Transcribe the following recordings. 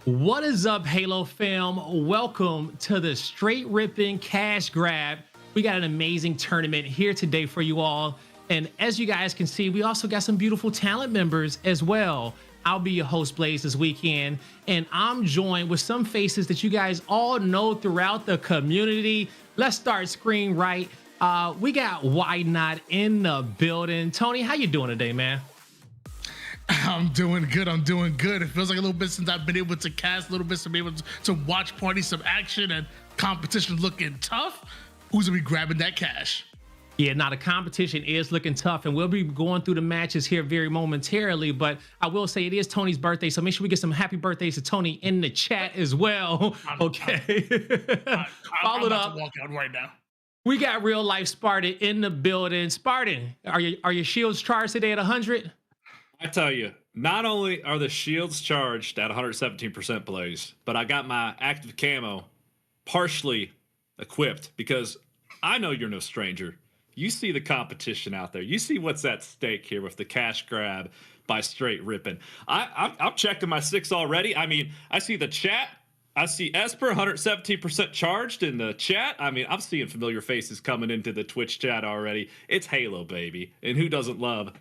What is up, Halo fam? Welcome to the Straight Ripping Cash Grab. We got an amazing tournament here today for you all. And as you guys can see, we also got some beautiful talent members as well. I'll be your host, Blaze, this weekend, and I'm joined with some faces that you guys all know throughout the community. Let's start screen right. We got Why Not in the building. Tony, how you doing today, man? I'm doing good. It feels like a little bit since I've been able to cast, a little bit to be able to watch party some action and competition looking tough. Who's gonna be grabbing that cash? Yeah, now the competition is looking tough, and we'll be going through the matches here very momentarily, but I will say it is Tony's birthday, so make sure we get some happy birthdays to Tony in the chat as well. Okay. I'm about to walk out right now. We got real life Spartan in the building. Spartan, are your shields charged today at 100? I tell you, not only are the shields charged at 117% Blaze, but I got my active camo partially equipped because I know you're no stranger. You see the competition out there. You see what's at stake here with the cash grab by Straight Rippin. I'm checking my 6 already. I mean, I see the chat. I see Esper 117% charged in the chat. I mean, I'm seeing familiar faces coming into the Twitch chat already. It's Halo, baby. And who doesn't love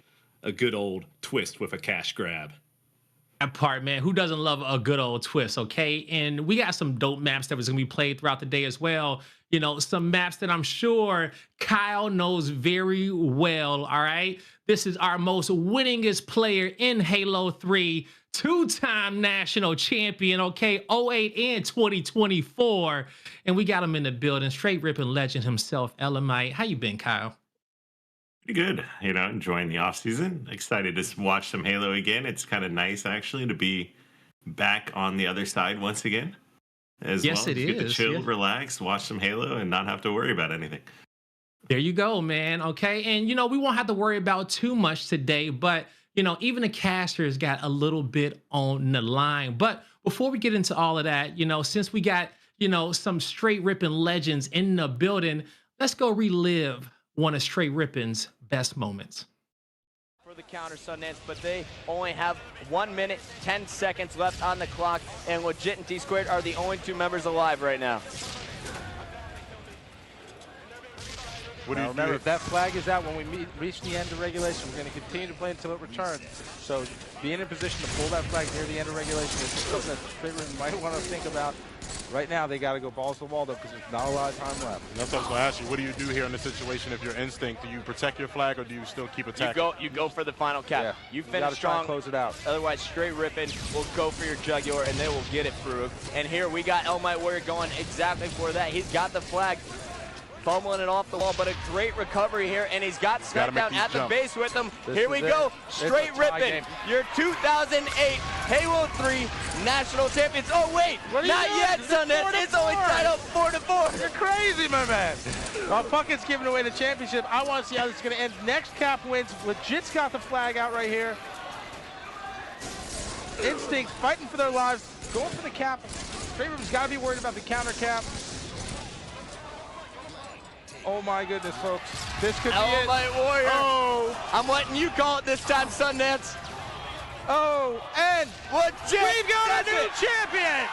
a good old twist with a cash grab? That part, man. Who doesn't love a good old twist, okay? And we got some dope maps that was going to be played throughout the day as well. You know, some maps that I'm sure Kyle knows very well, all right? This is our most winningest player in Halo 3, two-time national champion, okay? 08 and 2024. And we got him in the building, Straight Ripping legend himself, Elamite. How you been, Kyle? Pretty good, you know, enjoying the off season. Excited to watch some Halo again. It's kind of nice actually to be back on the other side once again. Yes, it Get to is. chill, Yeah. relax, watch some Halo, and not have to worry about anything. There you go, man. Okay. And, you know, we won't have to worry about too much today, but, you know, even the casters got a little bit on the line. But before we get into all of that, you know, since we got, you know, some Straight Ripping legends in the building, let's go relive one of Straight Ripping's best moments. For the counter, Sundance, but they only have 1 minute, 10 seconds left on the clock, and Legit and T-Squared are the only two members alive right now. Now remember, if that flag is out when we reach the end of regulation, we're going to continue to play until it returns. So being in position to pull that flag near the end of regulation is something that Straight Ripping might want to think about. Right now, they got to go balls to the wall, though, because there's not a lot of time left. That's what I was going to ask you. What do you do here in this situation if your instinct? Do you protect your flag, or do you still keep attacking? You go for the final cap. Yeah. You gotta finish try strong. and close it out. Otherwise, Straight Ripping will go for your jugular, and they will get it through. And here we got Elmite Warrior going exactly for that. He's got the flag, fumbling it off the wall, but a great recovery here, and he's got Smackdown at the base with him. Here we go, Straight Ripping, your 2008 Halo 3 national champions. Oh wait, not yet, Sundance. It's only tied up 4-4. You're crazy, my man. Puckett's giving away the championship. I want to see how this is going to end. Next cap wins. Legit's got the flag out right here. Instinct fighting for their lives, going for the cap. Straight Ripping's got to be worried about the counter cap. Oh my goodness, folks. This could be it. Elmite Warrior. Oh. I'm letting you call it this time, Sundance. Oh, and Legit. we've got a new champion.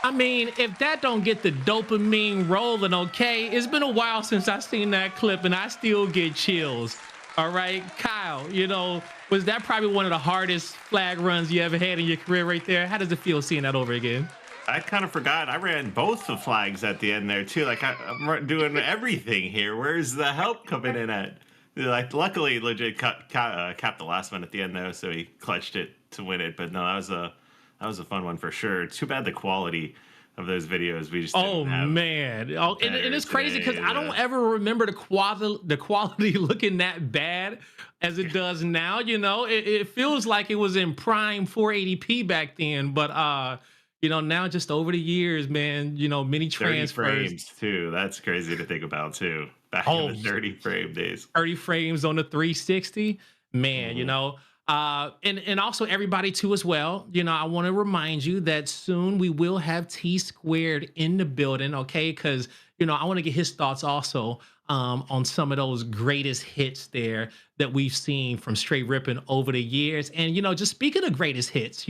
I mean, if that don't get the dopamine rolling, okay? It's been a while since I seen that clip, and I still get chills. All right, Kyle, you know, was that probably one of the hardest flag runs you ever had in your career right there? How does it feel seeing that over again? I kind of forgot. I ran both the flags at the end there too. Like I'm doing everything here. Where's the help coming in at? Like, luckily, Legit capped the last one at the end though, so he clutched it to win it. But no, that was a fun one for sure. Too bad the quality of those videos we just didn't have. Man, and it's crazy because I don't ever remember the quality looking that bad as it does now. You know, it feels like it was in prime 480p back then, but you know, now just over the years, man, you know, many transfers. 30 frames too. That's crazy to think about too. Back in the 30 frame days. 30 frames on the 360, man. You know, And also everybody too as well. You know, I want to remind you that soon we will have T Squared in the building, okay? Because I want to get his thoughts also on some of those greatest hits there that we've seen from Straight Rippin over the years. And just speaking of greatest hits,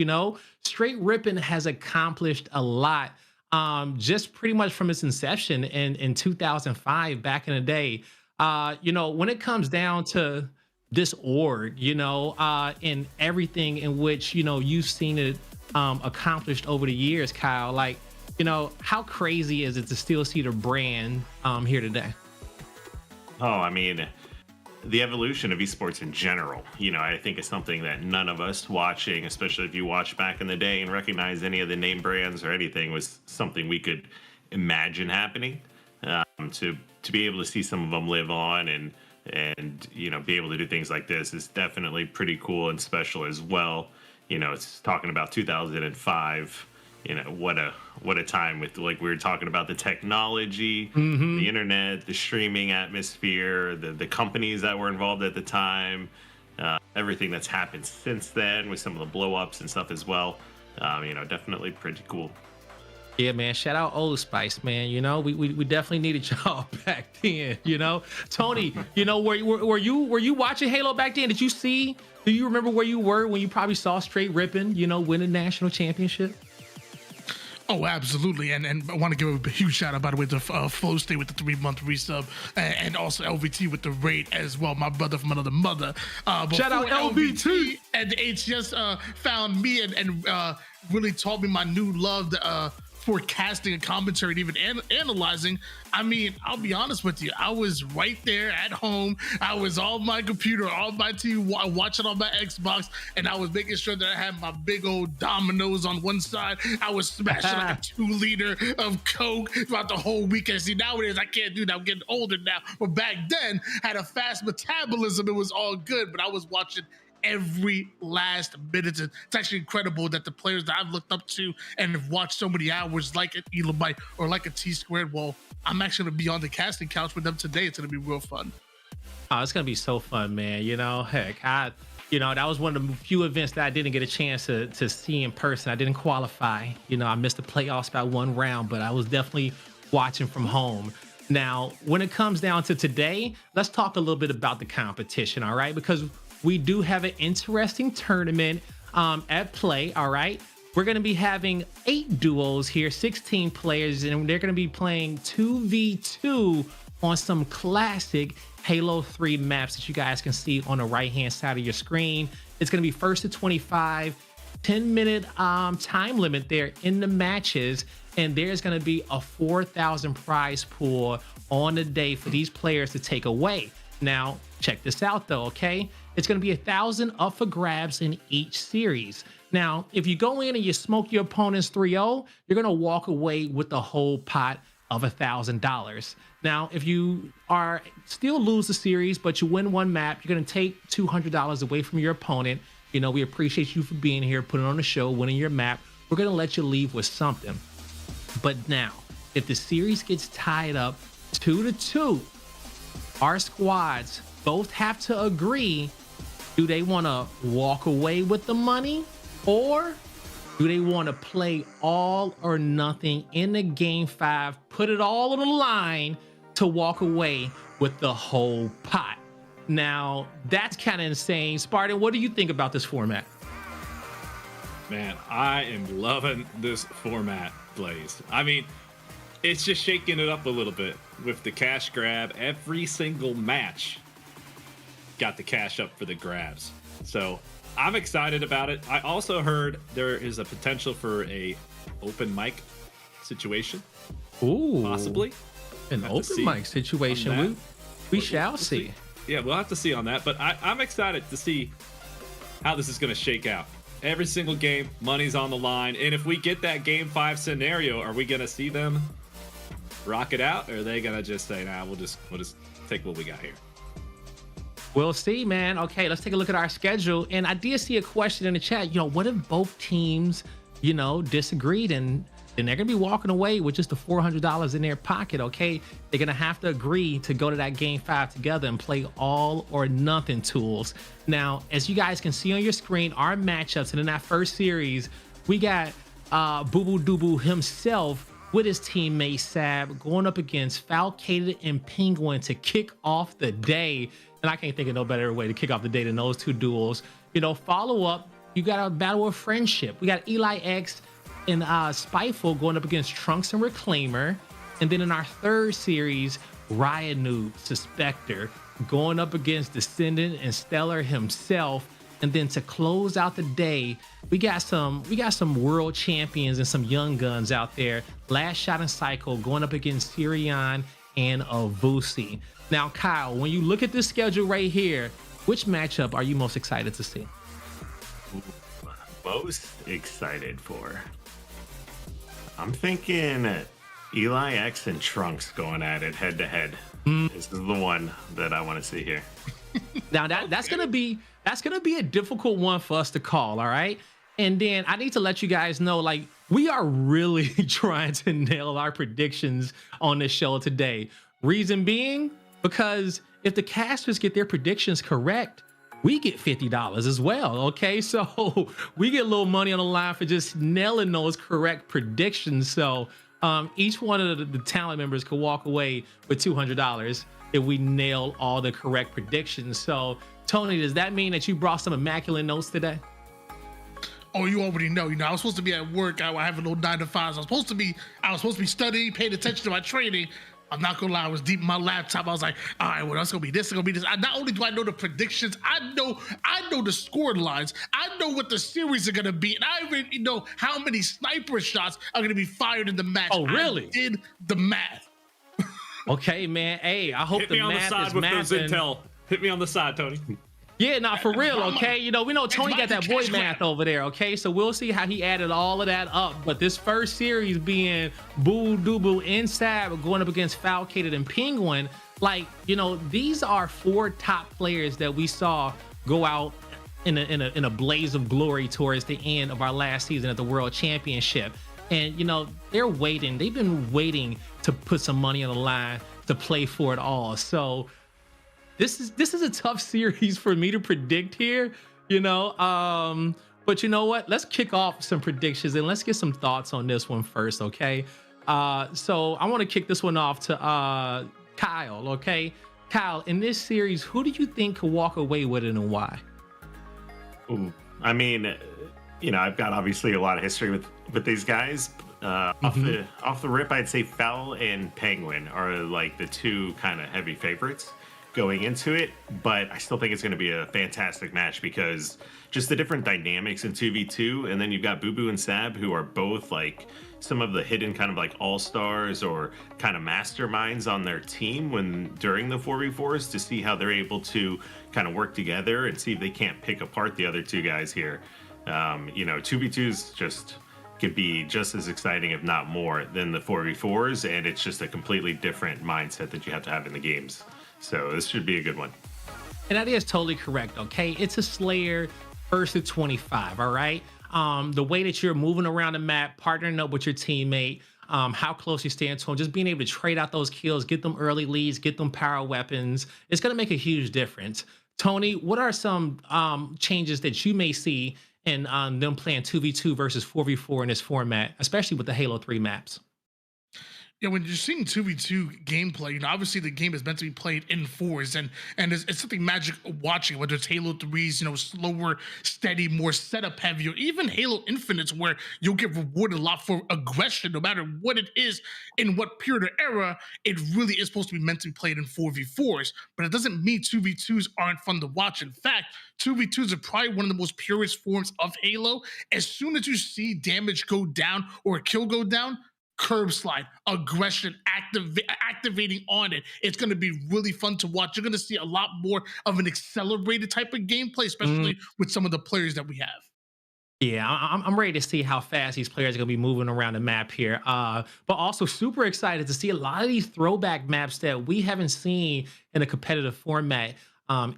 Straight Rippin has accomplished a lot. Just pretty much from its inception in 2005, back in the day. When it comes down to this org, and everything in which, you've seen it accomplished over the years, Kyle, like, how crazy is it to still see the brand here today? Oh, I mean, the evolution of esports in general, I think is something that none of us watching, especially if you watch back in the day and recognize any of the name brands or anything, was something we could imagine happening. To be able to see some of them live on and be able to do things like this is definitely pretty cool and special as well. It's talking about 2005. What a time with, like, we were talking about the technology, the internet, the streaming atmosphere, the companies that were involved at the time, everything that's happened since then with some of the blow ups and stuff as well. Definitely pretty cool. Yeah, man. Shout out Old Spice, man. We definitely needed y'all back then. Tony, were you watching Halo back then? Did you see? Do you remember where you were when you probably saw Straight Rippin, win a national championship? Oh, absolutely. And I want to give a huge shout out, by the way, to Flow State with the 3-month resub, and also LVT with the raid as well. My brother from another mother. Shout out LVT. And HS found me and really taught me my new love for casting and commentary and even analyzing. I mean, I'll be honest with you. I was right there at home. I was on my computer, on my TV, watching on my Xbox, and I was making sure that I had my big old dominoes on one side. I was smashing like a 2-liter of Coke throughout the whole weekend. See, nowadays I can't do that. I'm getting older now. But back then, I had a fast metabolism. It was all good, but I was watching every last minute. It's actually incredible that the players that I've looked up to and have watched so many hours, like an Elamite or like a T Squared, well, I'm actually going to be on the casting couch with them today. It's going to be real fun. Oh, it's going to be so fun, man. Heck, that was one of the few events that I didn't get a chance to see in person. I didn't qualify. I missed the playoffs by 1 round, but I was definitely watching from home. Now, when it comes down to today, let's talk a little bit about the competition, all right? Because we do have an interesting tournament at play, all right? We're going to be having 8 duos here, 16 players, and they're going to be playing 2v2 on some classic Halo 3 maps that you guys can see on the right-hand side of your screen. It's going to be first to 25, 10-minute time limit there in the matches, and there's going to be a 4,000 prize pool on the day for these players to take away. Now, check this out though, okay? It's going to be 1,000 up for grabs in each series. Now, if you go in and you smoke your opponents 3-0, you're going to walk away with the whole pot of $1,000. Now, if you are still lose the series, but you win one map, you're going to take $200 away from your opponent. We appreciate you for being here, putting on the show, winning your map. We're going to let you leave with something. But now, if the series gets tied up 2-2, our squads both have to agree. Do they want to walk away with the money, or do they want to play all or nothing in the game 5, put it all on the line to walk away with the whole pot? Now, that's kind of insane. Spartan, what do you think about this format? Man, I am loving this format, Blaze. I mean, it's just shaking it up a little bit with the cash grab. Every single match got the cash up for the grabs. So I'm excited about it. I also heard there is a potential for a open mic situation. Ooh, possibly an open mic situation. We shall see. Yeah, we'll have to see on that. But I'm excited to see how this is going to shake out. Every single game, money's on the line. And if we get that game 5 scenario, are we going to see them rock it out? Or are they going to just say, nah, we'll just take what we got here? We'll see, man. Okay, let's take a look at our schedule. And I did see a question in the chat. What if both teams, disagreed? And then they're going to be walking away with just the $400 in their pocket, okay? They're going to have to agree to go to that game 5 together and play all or nothing tools. Now, as you guys can see on your screen, our matchups, and in that first series, we got Boo Boo Doo Boo himself with his teammate Sab going up against Falcated and Penguin to kick off the day. And I can't think of no better way to kick off the day than those two duels. You know, follow up, you got a battle of friendship. We got Eli X and Spiteful going up against Trunks and Reclaimer. And then in our third series, Riot Noob, Suspector going up against Descendant and Stellar himself. And then to close out the day, we got some world champions and some young guns out there. Last Shot and Cycle going up against Sirion and Avusi. Now, Kyle, when you look at this schedule right here, which matchup are you most excited to see? Most excited for? I'm thinking Eli X and Trunks going at it head to head. This is the one that I want to see here. Now that's gonna be a difficult one for us to call, all right? And then I need to let you guys know, like, we are really trying to nail our predictions on this show today. Reason being, because if the casters get their predictions correct, we get $50 as well, okay? So we get a little money on the line for just nailing those correct predictions. So each one of the talent members could walk away with $200 if we nail all the correct predictions. So Tony, does that mean that you brought some immaculate notes today? Oh, you already know. You know, I was supposed to be at work. I have a little 9 to 5. I was supposed to be studying, paying attention to my training. I'm not gonna lie, I was deep in my laptop. I was like, all right, well, that's gonna be this, it's gonna be this. Not only do I know the predictions, I know the score lines. I know what the series are gonna be, and I already know how many sniper shots are gonna be fired in the match. Oh, really? I did the math. Okay, man. Hey, I hope Hit the me on the math side is with those mathing. intel. Hit me on the side, Tony. Yeah, nah, for real, okay? You know, we know Tony got that boy cash math grab. over there, okay? So we'll see how he added all of that up. But this first series being Boo Doo Boo and Sab going up against Falcated and Penguin, like, you know, these are 4 top players that we saw go out in a blaze of glory towards the end of our last season at the World Championship. And, you know, they're waiting. They've been waiting to put some money on the line to play for it all. So this is a tough series for me to predict here, you know. But you know what? Let's kick off some predictions and let's get some thoughts on this one first, okay? So I want to kick this one off to Kyle, okay? Kyle, in this series, who do you think could walk away with it and why? Ooh, I mean, you know, I've got obviously a lot of history with these guys. Off the rip, I'd say Fel and Penguin are like the 2 kind of heavy favorites going into it, but I still think it's going to be a fantastic match because just the different dynamics in 2v2, and then you've got Boo Boo and Sab, who are both like some of the hidden kind of like all-stars or kind of masterminds on their team during the 4v4s, to see how they're able to kind of work together and see if they can't pick apart the other 2 guys here. You know, 2v2s just could be just as exciting, if not more, than the 4v4s, and it's just a completely different mindset that you have to have in the games. So this should be a good one. And that is totally correct, okay? It's a Slayer 1st to 25, all right? The way that you're moving around the map, partnering up with your teammate, how close you stand to them, just being able to trade out those kills, get them early leads, get them power weapons, it's going to make a huge difference. Tony, what are some changes that you may see in them playing 2v2 versus 4v4 in this format, especially with the Halo 3 maps? Yeah, when you're seeing 2v2 gameplay, you know, obviously the game is meant to be played in 4s, and it's something magic watching, whether it's Halo 3's, you know, slower, steady, more setup heavy, or even Halo Infinite's, where you'll get rewarded a lot for aggression, no matter what it is, in what period or era. It really is supposed to be meant to be played in 4v4s, but it doesn't mean 2v2s aren't fun to watch. In fact, 2v2s are probably one of the most purest forms of Halo. As soon as you see damage go down or a kill go down, curb slide, aggression, activating on it. It's going to be really fun to watch. You're going to see a lot more of an accelerated type of gameplay, especially with some of the players that we have. Yeah, I'm ready to see how fast these players are going to be moving around the map here. But also super excited to see a lot of these throwback maps that we haven't seen in a competitive format.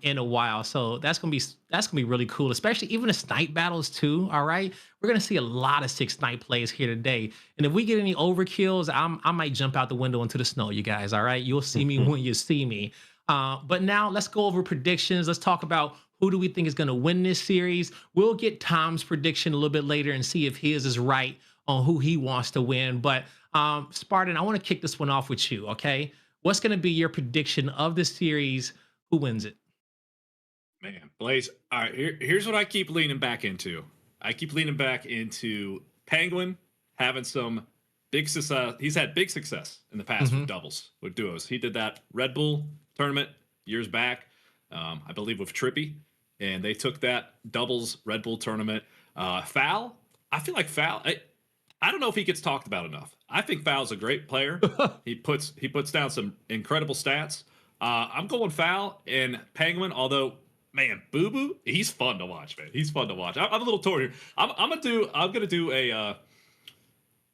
in a while. So that's gonna be really cool, especially even the snipe battles too. All right, we're gonna see a lot of 6 snipe plays here today, and if we get any overkills, I might jump out the window into the snow. You guys, all right, you'll see me when you see me. But now let's go over predictions. Let's talk about who do we think is going to win this series. We'll get Tom's prediction a little bit later and see if his is right on who he wants to win. But Spartan, I want to kick this one off with you. Okay, what's going to be your prediction of the series? Who wins it? Man, Blaze. All right, here's what I keep leaning back into. I keep leaning back into Penguin having some big success. He's had big success in the past with doubles, with duos. He did that Red Bull tournament years back, I believe, with Trippy, and they took that doubles Red Bull tournament. Foul, I feel like Foul. I don't know if he gets talked about enough. I think Foul's a great player. he puts down some incredible stats. I'm going Foul and Penguin, although. Man, Boo Boo, he's fun to watch, man. He's fun to watch. I'm a little torn here. I'm gonna do a.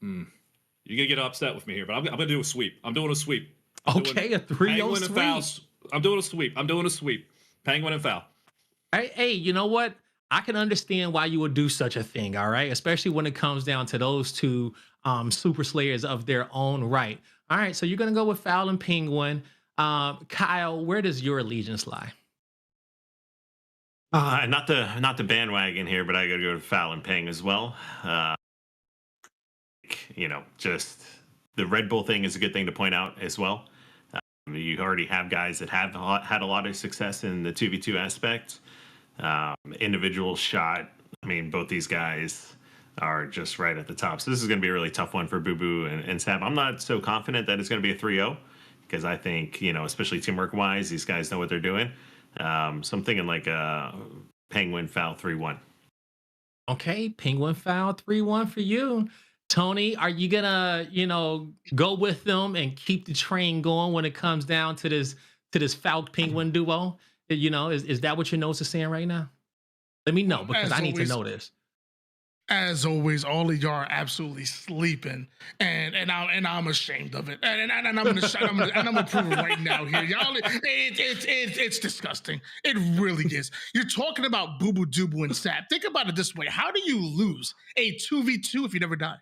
You're gonna get upset with me here, but I'm gonna do a sweep. I'm doing a sweep. A 3-0 sweep. I'm doing a sweep. I'm doing a sweep. Penguin and Foul. Hey, you know what? I can understand why you would do such a thing. All right, especially when it comes down to those two super slayers of their own right. All right, so you're gonna go with Foul and Penguin. Kyle, where does your allegiance lie? Not the bandwagon here, but I got to go to Foul and Ping as well. Just the Red Bull thing is a good thing to point out as well. You already have guys that have had a lot of success in the 2v2 aspect. Individual shot. I mean, both these guys are just right at the top. So this is going to be a really tough one for Boo Boo and Sab. I'm not so confident that it's going to be a 3-0 because I think, especially teamwork wise, these guys know what they're doing. So I'm thinking like a Penguin Foul 3-1. Okay, Penguin Foul 3-1 for you. Tony, are you gonna, go with them and keep the train going when it comes down to this Falk Penguin duo? Is that what your notes are saying right now? Let me know because I need to know this. As always, all of y'all are absolutely sleeping, and I'm ashamed of it, and I'm gonna prove it right now here, y'all. It's disgusting. It really is. You're talking about Boo Boo Doo and Sap. Think about it this way: how do you lose a 2v2 if you never die?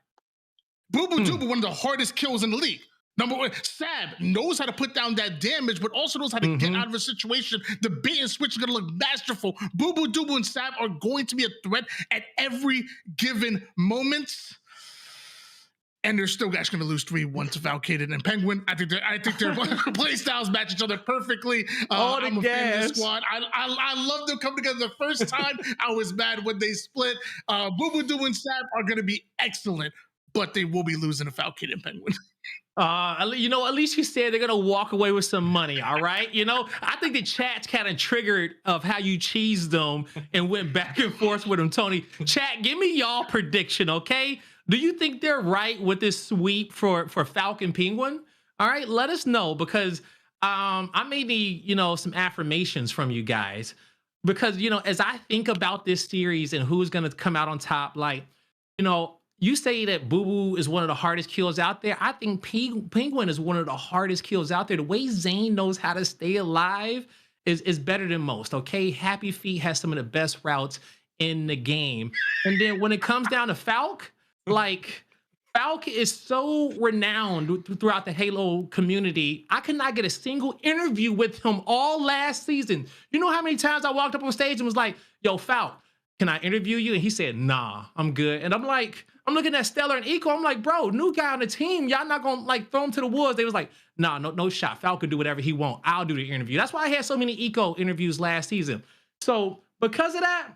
Boo Boo Doo, one of the hardest kills in the league. Number one, Sab knows how to put down that damage, but also knows how to get out of a situation. The bait and switch is going to look masterful. Boo Boo Doo and Sab are going to be a threat at every given moment. And they're still actually going to lose 3-1 to Valkated and Penguin. I think their play styles match each other perfectly. I'm a fan of this squad. I love them coming together the first time. I was mad when they split. Boo Boo Doo and Sab are going to be excellent, but they will be losing to Valkated and Penguin. At least you said they're gonna walk away with some money. All right, I think the chat's kind of triggered of how you cheesed them and went back and forth with them. Tony, chat, give me y'all prediction, okay? Do you think they're right with this sweep for Falcon Penguin? All right, let us know because I may need some affirmations from you guys because as I think about this series and who's gonna come out on top, you say that Boo Boo is one of the hardest kills out there. I think Penguin is one of the hardest kills out there. The way Zane knows how to stay alive is better than most, okay? Happy Feet has some of the best routes in the game. And then when it comes down to Falk, Falk is so renowned throughout the Halo community. I could not get a single interview with him all last season. You know how many times I walked up on stage and was like, yo, Falk, can I interview you? And he said, nah, I'm good. And I'm looking at Stellar and Eco. I'm like, bro, new guy on the team. Y'all not gonna throw him to the wolves. They was like, nah, no shot. Falcon could do whatever he want. I'll do the interview. That's why I had so many Eco interviews last season. So because of that,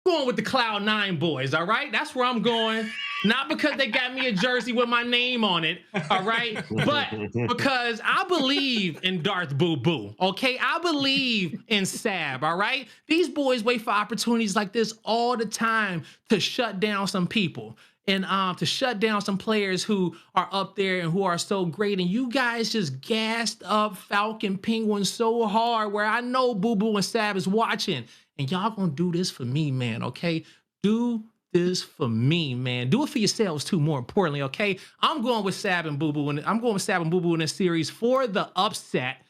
I'm going with the Cloud9 boys, all right? That's where I'm going. Not because they got me a jersey with my name on it, all right? But because I believe in Darth Boo Boo, okay? I believe in Sab, all right? These boys wait for opportunities like this all the time to shut down some people and to shut down some players who are up there and who are so great. And you guys just gassed up Falcon Penguin so hard where I know Boo Boo and Sab is watching. And y'all gonna do this for me, man, okay? Do this for me, man. Do it for yourselves too, more importantly, okay? I'm going with Sab and Boo Boo, and I'm going with Sab and Boo Boo in this series for the upset.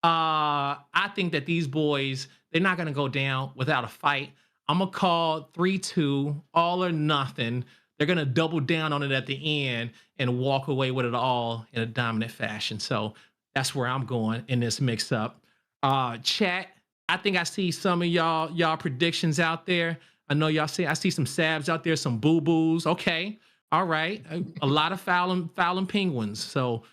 I think that these boys, they're not gonna go down without a fight. I'm gonna call 3-2, all or nothing. They're gonna double down on it at the end and walk away with it all in a dominant fashion. So that's where I'm going in this mix up. Chat, I think I see some of y'all predictions out there. I know y'all see I see some Sabs out there, some boo-boos. Okay. All right. A lot of fouling penguins. So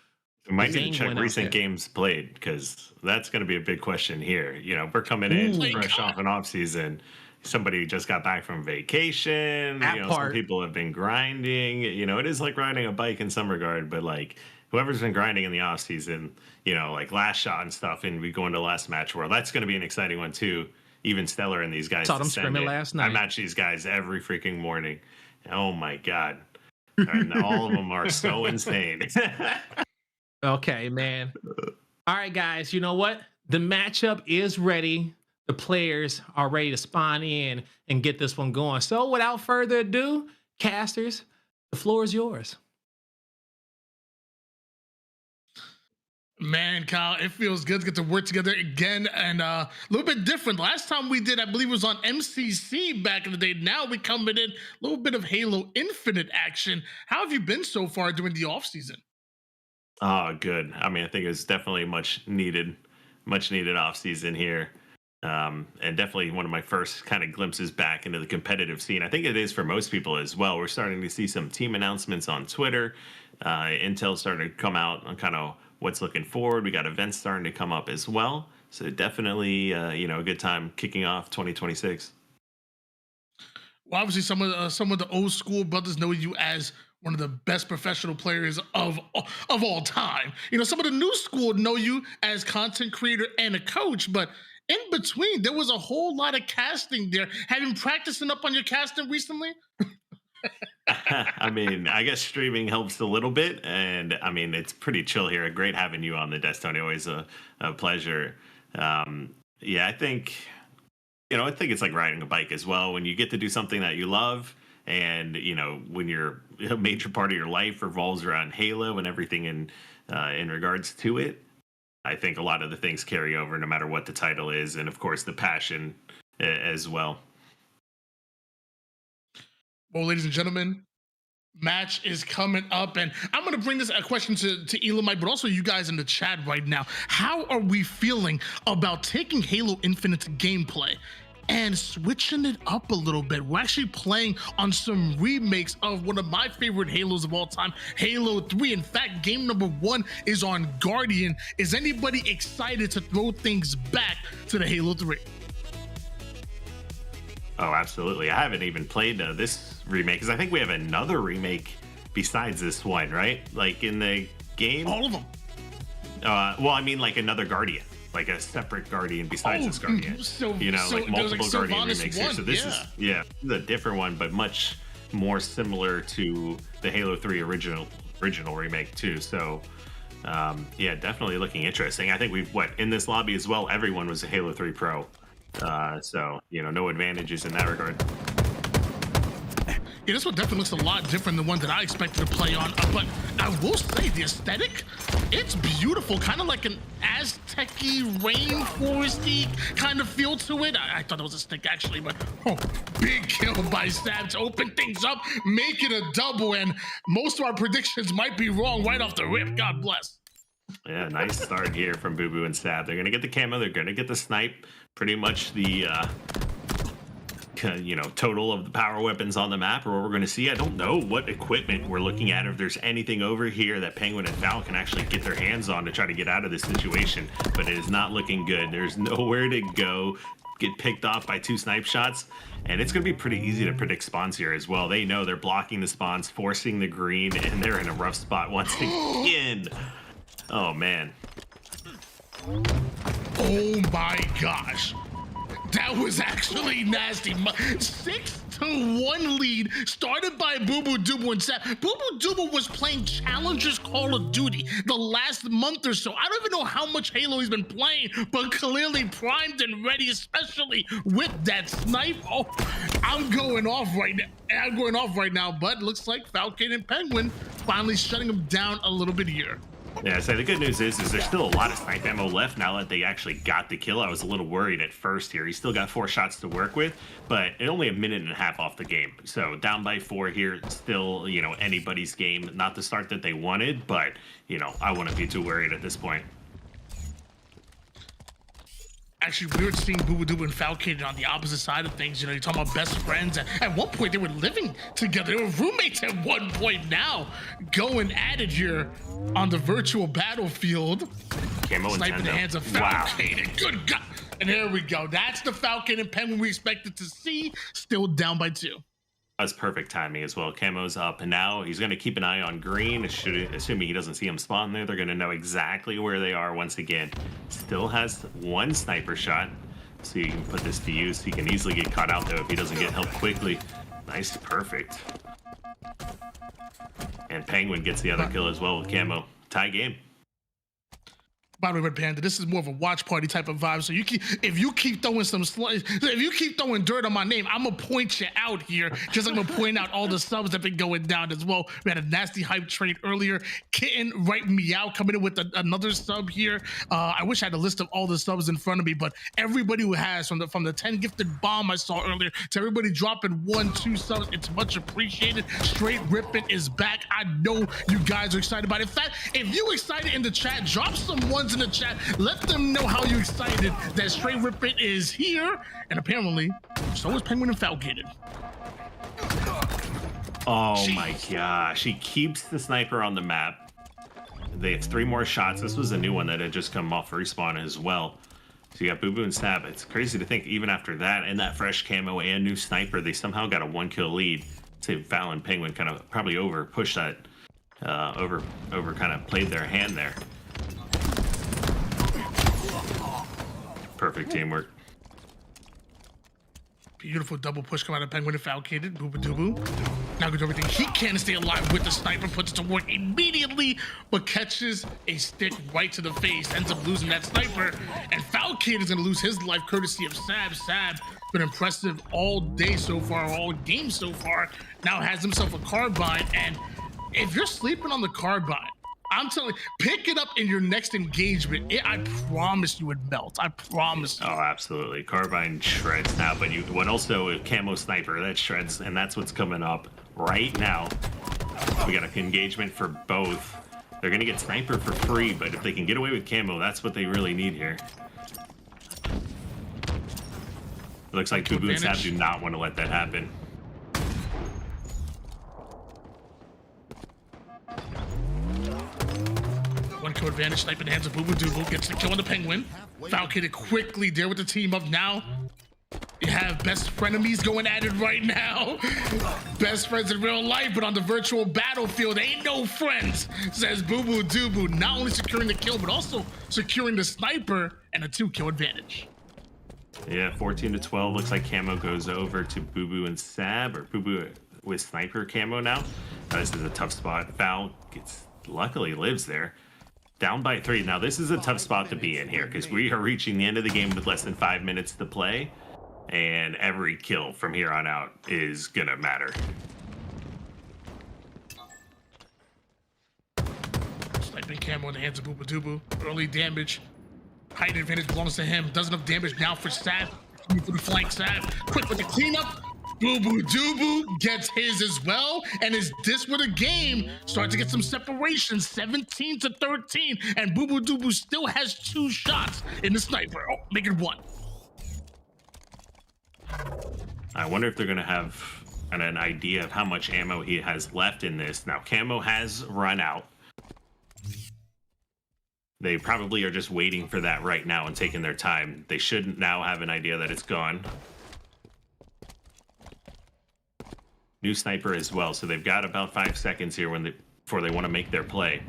We might need Zane to check went out recent there. games played because that's going to be a big question here. You know, we're coming in Ooh. fresh off an off season. Somebody just got back from vacation. That You know, some part. people have been grinding. You know, it is like riding a bike in some regard, but like whoever's been grinding in the off season, you know, like last shot and stuff, and we go into last match world. That's going to be an exciting one too. Even Stellar and these guys. Saw them descended. scrimming last I night. match these guys every freaking morning. Oh my god. And all of them are so insane. Okay, man. All right, guys. You know what? The matchup is ready. The players are ready to spawn in and get this one going. So without further ado, casters, the floor is yours. Man, Kyle, it feels good to get to work together again and a little bit different. Last time we did, I believe, was on MCC back in the day. Now we coming in a little bit of Halo Infinite action. How have you been so far during the off season? Oh, good. I mean, I think it's definitely much needed off season here. And definitely one of my first kind of glimpses back into the competitive scene. I think it is for most people as well. We're starting to see some team announcements on Twitter. Intel's starting to come out on kind of what's looking forward. We got events starting to come up as well. So definitely, a good time kicking off 2026. Well, obviously, some of the old school brothers know you as one of the best professional players of all time. You know, some of the new school know you as content creator and a coach, but in between, there was a whole lot of casting there. Have you been practicing up on your casting recently? I mean, I guess streaming helps a little bit, and I mean, it's pretty chill here. Great having you on the desk, Tony. Always a pleasure. Yeah, I think it's like riding a bike as well. When you get to do something that you love, and when a major part of your life revolves around Halo and everything in regards to it, I think a lot of the things carry over no matter what the title is, and of course the passion as well. Well, ladies and gentlemen, match is coming up, and I'm going to bring this a question to Elamite, but also you guys in the chat right now. How are we feeling about taking Halo Infinite's gameplay and switching it up a little bit? We're actually playing on some remakes of one of my favorite Halos of all time, Halo 3. In fact, game number 1 is on Guardian. Is anybody excited to throw things back to the Halo 3? Oh, absolutely. I haven't even played this remake because I think we have another remake besides this one, right? Like in the game? All of them. Well, I mean like another Guardian, like a separate Guardian besides this Guardian. Like multiple Guardian remakes here. So this is a different one, but much more similar to the Halo 3 original remake too. So definitely looking interesting. I think in this lobby as well, everyone was a Halo 3 Pro. So no advantages in that regard. Yeah, this one definitely looks a lot different than the one that I expected to play on. But I will say the aesthetic, it's beautiful. Kind of like an Aztec-y, rainforesty kind of feel to it. I thought it was a stick actually, but big kill by Sab to open things up, make it a double, and most of our predictions might be wrong right off the rip. God bless. Yeah, nice start here from Boo Boo and Sab. They're gonna get the camo, they're gonna get the snipe, pretty much the total of the power weapons on the map, or what we're going to see. I don't know what equipment we're looking at, if there's anything over here that Penguin and Val can actually get their hands on to try to get out of this situation, but it is not looking good. There's nowhere to go, get picked off by 2 snipe shots, and it's going to be pretty easy to predict spawns here as well. They know they're blocking the spawns, forcing the green, and they're in a rough spot once again. Oh man. Oh my gosh. That was actually nasty. 6-1 lead started by Boo Boo Doobu and Sab. Boo Boo Doobu was playing Challengers Call of Duty the last month or so. I don't even know how much Halo he's been playing, but clearly primed and ready, especially with that snipe. Oh, I'm going off right now. But looks like Falcon and Penguin finally shutting him down a little bit here. Yeah, so the good news is there's still a lot of snipe ammo left now that they actually got the kill. I was a little worried at first here. He's still got 4 shots to work with, but only a minute and a half off the game. So down by 4 here, still, you know, anybody's game. Not the start that they wanted, but, you know, I wouldn't be too worried at this point. Actually, weird seeing Boo Boo Doo and Falcon on the opposite side of things. You know, you're talking about best friends. At one point, they were living together. They were roommates at one point. Now, going at it here on the virtual battlefield. Camo Snipe in the hands of Falcon. Wow. Good God. And there we go. That's the Falcon and Penguin we expected to see. Still down by 2. That's perfect timing as well. Camo's up, and now he's going to keep an eye on green. Assuming he doesn't see him spawn there, they're going to know exactly where they are once again. Still has 1 sniper shot, so you can put this to use. He can easily get caught out, though, if he doesn't get help quickly. Nice, perfect. And Penguin gets the other kill as well with Camo. Tie game. By the way, Red Panda, this is more of a watch party type of vibe. So if you keep throwing dirt on my name, I'm gonna point you out here. Just like I'm gonna point out all the subs that been going down as well. We had a nasty hype trade earlier. Kitten right meow coming in with another sub here. I wish I had a list of all the subs in front of me, but everybody who has from the 10 gifted bomb I saw earlier to everybody dropping 1, 2 subs, it's much appreciated. Straight Rippin is back. I know you guys are excited about it. In fact, if you excited in the chat, drop some ones in the chat. Let them know how you excited that Straight Rippin is here, and apparently so is Penguin and Falcon. Oh Jeez. My gosh, he keeps the sniper on the map. They have 3 more shots. This was a new one that had just come off respawn as well. So you got Boo Boo and Stab. It's crazy to think even after that and that fresh camo and new sniper, they somehow got a 1-kill lead. So Val and Penguin kind of probably pushed that over kind of played their hand there. Perfect teamwork. Beautiful double push coming out of Penguin and Falcon. Boo Boo Doo Boo now gets everything he can to stay alive with the sniper, puts it to work immediately, but catches a stick right to the face, ends up losing that sniper, and Falcon is gonna lose his life courtesy of Sab. Sab been impressive all day so far, all game so far. Now has himself a carbine, and if you're sleeping on the carbine, I'm telling you, pick it up in your next engagement. I promise you it melts. I promise you. Oh, absolutely. Carbine shreds now, but what also a camo sniper that shreds, and that's what's coming up right now. We got an engagement for both. They're gonna get sniper for free, but if they can get away with camo, that's what they really need here. It looks like Boo Boo and Sab do not want to let that happen. Kill advantage, snipe in the hands of Boo Boo Doo Boo, gets the kill on the Penguin. Falcon it quickly there with the team up now. You have best frenemies going at it right now. Best friends in real life, but on the virtual battlefield, ain't no friends, says Boo Boo Doo Boo. Not only securing the kill, but also securing the sniper and a 2-kill advantage. Yeah, 14-12. Looks like camo goes over to Boo Boo and Sab, or Boo Boo with sniper camo now. This is a tough spot. Val luckily lives there. Down by 3. Now, this is a tough spot to be in here because we are reaching the end of the game with less than 5 minutes to play, and every kill from here on out is gonna matter. Sniping camo in the hands of Boo Boo Doo Boo. Early damage. Height advantage belongs to him. Does enough damage now for Sab. For the flank Sab. Quick with the cleanup. Boo Boo Doo Boo gets his as well, and is this where the game starts to get some separation? 17-13, and Boo Boo Doo Boo still has 2 shots in the sniper. Oh, make it 1. I wonder if they're gonna have an idea of how much ammo he has left in this. Now, camo has run out. They probably are just waiting for that right now and taking their time. They should now have an idea that it's gone. New sniper as well, so they've got about 5 seconds here before they want to make their play.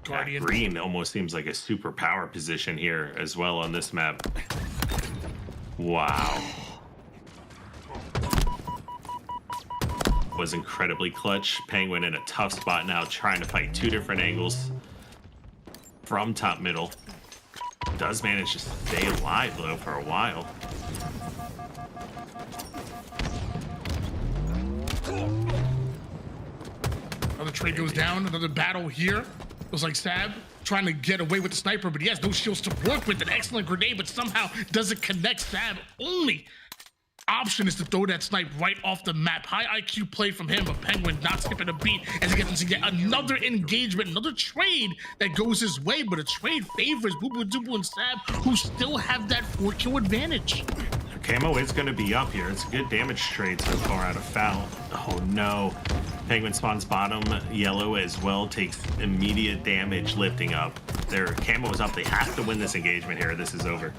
Guardian. Green almost seems like a super power position here as well on this map. Wow. Was incredibly clutch. Penguin in a tough spot now, trying to fight 2 different angles from top middle. does manage to stay alive though for a while. Another trade goes down. Another battle here. It was like Sab trying to get away with the sniper, but he has no shields to work with. An excellent grenade, but somehow doesn't connect. Sab only option is to throw that snipe right off the map. High IQ play from him, but Penguin not skipping a beat as he gets into yet another engagement, another trade that goes his way, but a trade favors Boo Boo Doo Boo and Sab, who still have that 4-kill advantage. Camo is going to be up here. It's a good damage trade so far out of Foul. Oh no. Penguin spawns bottom. Yellow as well takes immediate damage lifting up. Their camo is up. They have to win this engagement here. This is over.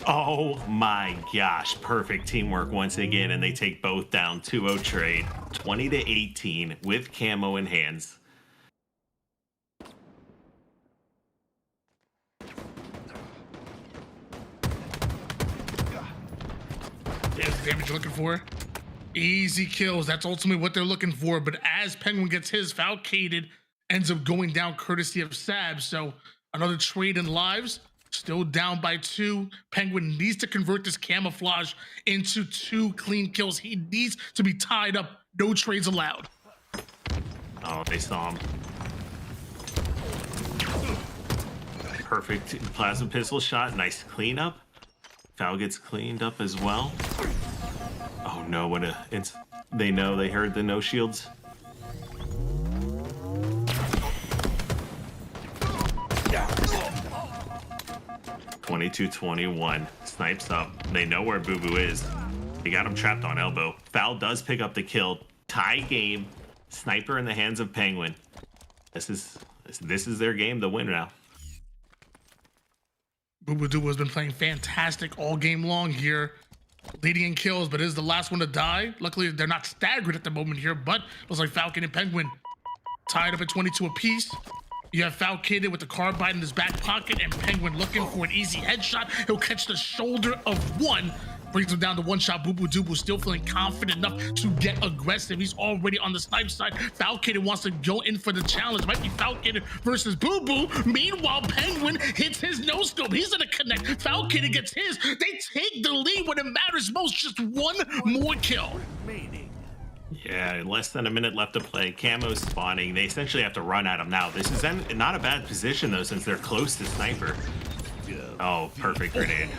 Oh my gosh. Perfect teamwork once again. And they take both down. 2-0 trade. 20-18 with camo in hands. There's the damage you're looking for. Easy kills. That's ultimately what they're looking for. But as Penguin gets his, Falcated ends up going down courtesy of Sab. So another trade in lives. Still down by 2. Penguin needs to convert this camouflage into 2 clean kills. He needs to be tied up. No trades allowed. Oh, they saw him. Perfect plasma pistol shot. Nice cleanup. Foul gets cleaned up as well. Oh no, what a... They know, they heard the no shields. Yeah. 22-21. Snipes up. They know where Boo Boo is. They got him trapped on elbow. Foul does pick up the kill. Tie game. Sniper in the hands of Penguin. This is their game to win now. Boo Boo Doo has been playing fantastic all game long here, leading in kills, but is the last one to die. Luckily, they're not staggered at the moment here, but it was like Falcon and Penguin tied up at 22 apiece. You have Falcated with the carbide in his back pocket, and Penguin looking for an easy headshot. He'll catch the shoulder of one, brings him down to 1 shot. Boo Boo Doo Boo still feeling confident enough to get aggressive. He's already on the snipe side. Falcated wants to go in for the challenge. Might be Falcated versus Boo Boo. Meanwhile, Penguin hits his no scope. He's gonna connect. Falcated gets his. They take the lead when it matters most. Just one more kill. Yeah, less than a minute left to play. Camo's spawning. They essentially have to run at him now. This is not a bad position though, since they're close to sniper. Oh, perfect grenade.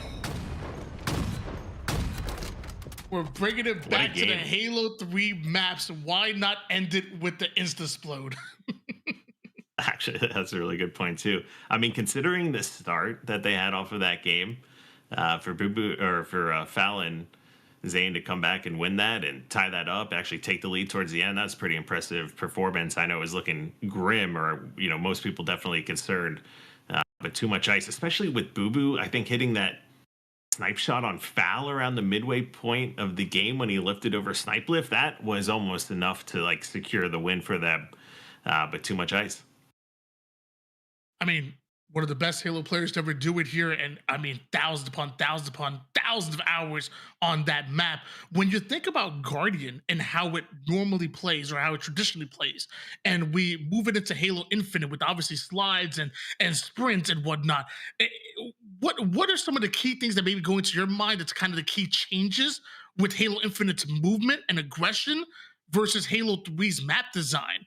We're bringing it back to the Halo 3 maps. Why not end it with the Insta-splode? Actually, that's a really good point too. I mean, considering the start that they had off of that game, for Boo Boo or for Fallon Zane to come back and win that and tie that up, actually take the lead towards the end, that's pretty impressive performance. I know it was looking grim, or most people definitely concerned, but too much ice, especially with Boo Boo. I think hitting that snipe shot on Foul around the midway point of the game when he lifted over Snipe Lift, that was almost enough to like secure the win for them, but too much ice. I mean, one of the best Halo players to ever do it here, and I mean, thousands upon thousands of hours on that map. When you think about Guardian and how it normally plays, or how it traditionally plays, and we move it into Halo Infinite with obviously slides and sprints and whatnot, what are some of the key things that maybe go into your mind that's kind of the key changes with Halo Infinite's movement and aggression versus Halo 3's map design?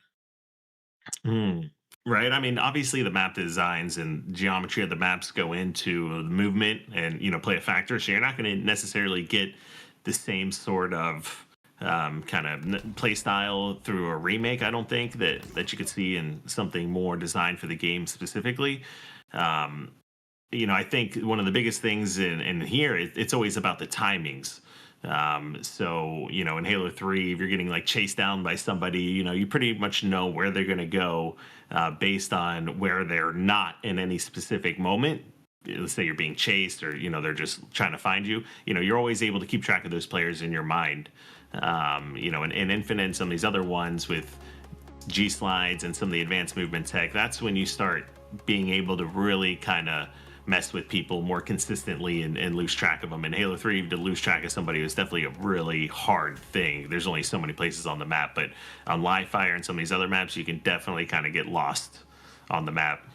Right. I mean, obviously the map designs and geometry of the maps go into the movement and, play a factor. So you're not going to necessarily get the same sort of kind of play style through a remake, I don't think, that you could see in something more designed for the game specifically. I think one of the biggest things in here, it's always about the timings. So, in Halo 3, if you're getting like chased down by somebody, you pretty much know where they're going to go based on where they're not in any specific moment. Let's say you're being chased, or, they're just trying to find you. You're always able to keep track of those players in your mind. In Infinite and some of these other ones with G slides and some of the advanced movement tech, that's when you start being able to really kind of mess with people more consistently and lose track of them. In Halo 3, to lose track of somebody was definitely a really hard thing. There's only so many places on the map, but on Live Fire and some of these other maps, you can definitely kind of get lost on the map.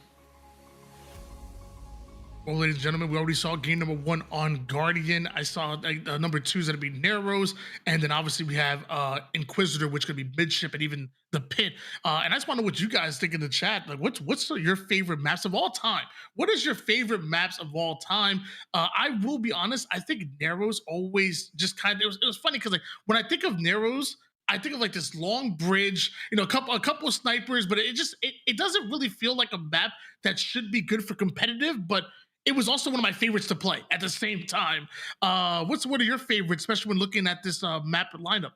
Well, ladies and gentlemen, we already saw game number 1 on Guardian. I saw number 2 is going to be Narrows, and then obviously we have Inquisitor, which could be Midship, and even the Pit. And I just want to know what you guys think in the chat. Like, what's your favorite maps of all time? What is your favorite maps of all time? I will be honest. I think Narrows always just kind of. It was funny because like when I think of Narrows, I think of like this long bridge, a couple of snipers, but it doesn't really feel like a map that should be good for competitive, but it was also one of my favorites to play at the same time. What's one of your favorites, especially when looking at this map lineup?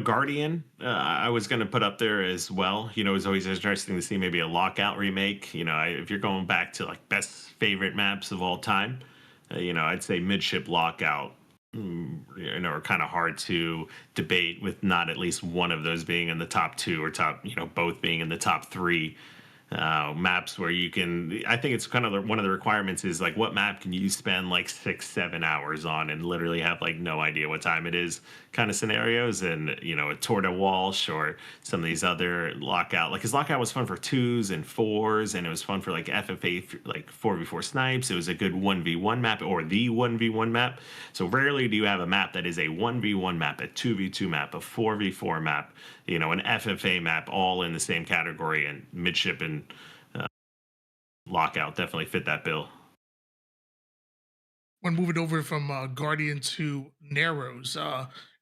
Guardian, I was going to put up there as well. It's always interesting to see maybe a Lockout remake. If you're going back to like best favorite maps of all time, I'd say Midship Lockout, are kind of hard to debate with not at least one of those being in the top 2 or top, both being in the top 3. Maps where you can, I think it's kind of one of the requirements is like what map can you spend like 6-7 hours on and literally have like no idea what time it is kind of scenarios. And a Tour de Walsh or some of these other Lockout, like his Lockout was fun for 2s and 4s, and it was fun for like FFA, like 4v4 snipes. It was a good 1v1 map or the 1v1 map. So rarely do you have a map that is a 1v1 map, a 2v2 map, a 4v4 map, an FFA map, all in the same category. And Midship and Lockout definitely fit that bill. When moving over from Guardian to Narrows,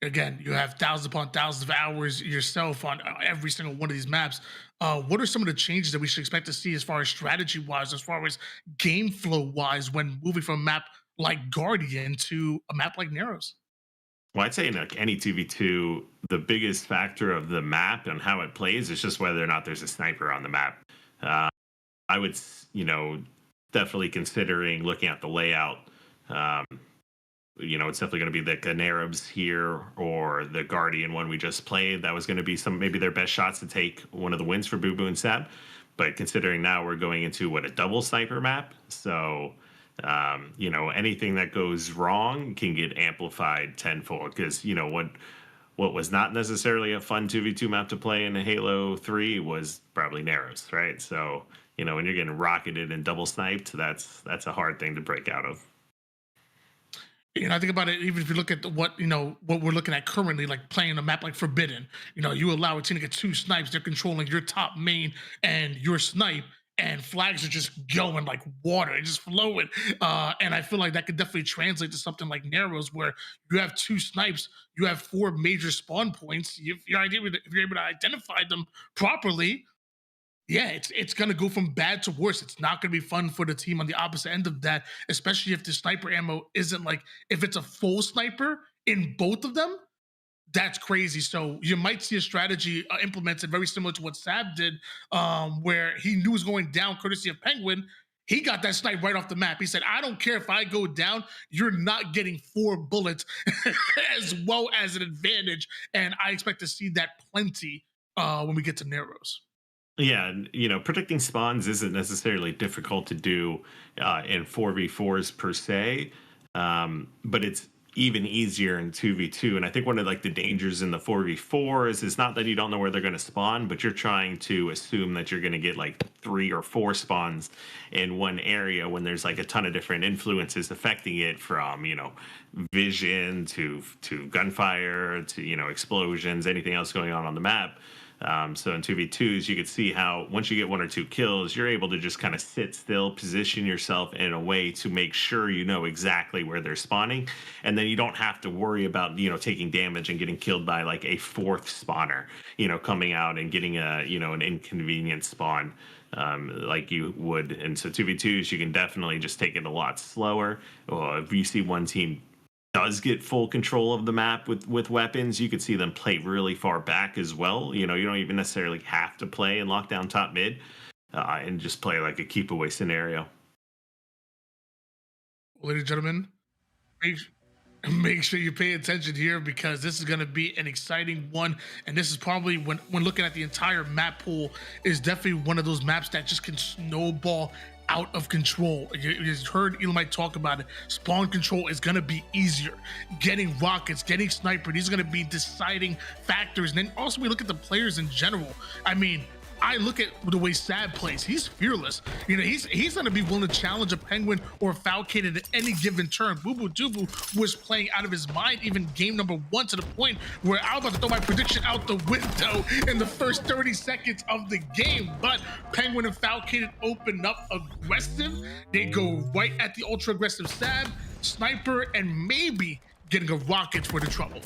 again, you have thousands upon thousands of hours yourself on every single one of these maps. What are some of the changes that we should expect to see as far as strategy-wise, as far as game flow-wise, when moving from a map like Guardian to a map like Narrows? Well, I'd say in like any 2v2, the biggest factor of the map and how it plays is just whether or not there's a sniper on the map. I would, definitely considering looking at the layout. It's definitely going to be the Narrows here or the Guardian one we just played. That was going to be maybe their best shots to take one of the wins for Boo Boo and Sab. But considering now we're going into a double sniper map, so anything that goes wrong can get amplified tenfold. Because what was not necessarily a fun 2v2 map to play in Halo 3 was probably Narrows, right? So when you're getting rocketed and double sniped, that's a hard thing to break out of. I think about it, even if you look at what we're looking at currently, like playing a map like Forbidden, you allow a team to get 2 snipes, they're controlling your top main and your snipe, and flags are just going like water, it's just flowing. And I feel like that could definitely translate to something like Narrows, where you have 2 snipes, you have 4 major spawn points. If you're able to identify them properly, yeah, it's going to go from bad to worse. It's not going to be fun for the team on the opposite end of that, especially if the sniper ammo isn't like, if it's a full sniper in both of them, that's crazy. So you might see a strategy implemented very similar to what Sab did, where he knew was going down courtesy of Penguin. He got that snipe right off the map. He said, I don't care if I go down, you're not getting 4 bullets as well as an advantage. And I expect to see that plenty when we get to Narrows. Yeah, predicting spawns isn't necessarily difficult to do in 4v4s per se, but it's even easier in 2v2. And I think one of like the dangers in the 4v4 is not that you don't know where they're going to spawn, but you're trying to assume that you're going to get like 3 or 4 spawns in one area when there's like a ton of different influences affecting it, from vision to gunfire to explosions, anything else going on the map. So in 2v2s, you could see how once you get 1 or 2 kills, you're able to just kind of sit still, position yourself in a way to make sure you know exactly where they're spawning. And then you don't have to worry about, taking damage and getting killed by like a 4th spawner, coming out and getting an inconvenient spawn like you would. And so 2v2s, you can definitely just take it a lot slower. If you see one team does get full control of the map with weapons, you could see them play really far back as well. You don't even necessarily have to play and lock down top mid and just play like a keep away scenario. Ladies and gentlemen, make sure you pay attention here, because this is going to be an exciting one. And this is probably, when looking at the entire map pool, is definitely one of those maps that just can snowball out of control. You heard Elamite talk about it. Spawn control is going to be easier. Getting rockets, getting sniper, these are going to be deciding factors. And then also we look at the players in general. I mean, I look at the way Sab plays. He's fearless. You know, he's going to be willing to challenge a Penguin or Falcon at any given turn. Boo Dubu was playing out of his mind even game number 1 to the point where I was about to throw my prediction out the window in the first 30 seconds of the game. But Penguin and Falcon open up aggressive. They go right at the ultra aggressive Sab, Sniper, and maybe getting a rocket for the trouble.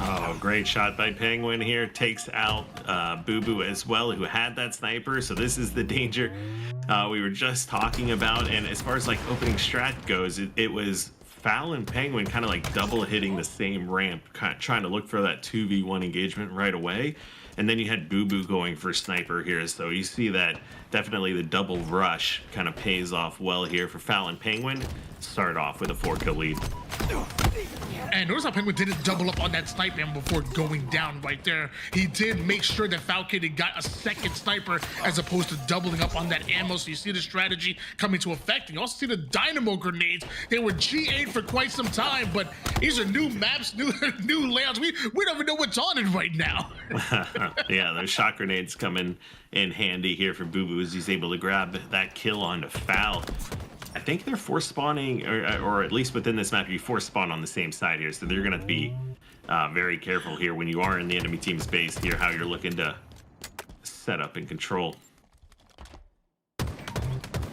Oh, great shot by Penguin here. Takes out Boo Boo as well, who had that sniper. So this is the danger we were just talking about. And as far as like opening strat goes, it was Foul and Penguin kind of like double hitting the same ramp, kind of trying to look for that 2v1 engagement right away. And then you had Boo Boo going for sniper here. So you see that definitely the double rush kind of pays off well here for Foul and Penguin. Start off with a 4-kill lead. And notice how Penguin didn't double up on that sniper before going down right there. He did make sure that Falcon got a second sniper as opposed to doubling up on that ammo. So you see the strategy coming to effect. You also see the dynamo grenades. They were G8 for quite some time, but these are new maps, new layouts. We don't even know what's on it right now. Yeah, those shot grenades coming in handy here for Boo Boo as he's able to grab that kill onto Foul. I think they're force spawning, or at least within this map, you force spawn on the same side here. So they're going to be very careful here when you are in the enemy team's base here, how you're looking to set up and control.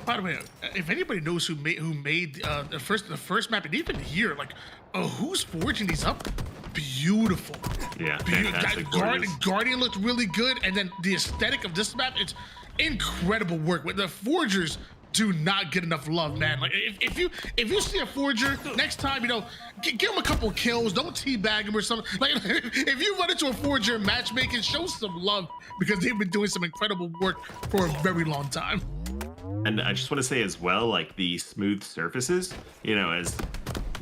By the way, if anybody knows who made the first map, and even here, like, who's forging these up? Beautiful. Yeah, fantastic. Guardian looked really good, and then the aesthetic of this map, it's incredible work. With the forgers do not get enough love, man. Like if you see a forger next time, you know, give him a couple kills. Don't teabag him or something. Like if you run into a forger in matchmaking, show some love because they've been doing some incredible work for a very long time. And I just want to say as well, like the smooth surfaces, you know, as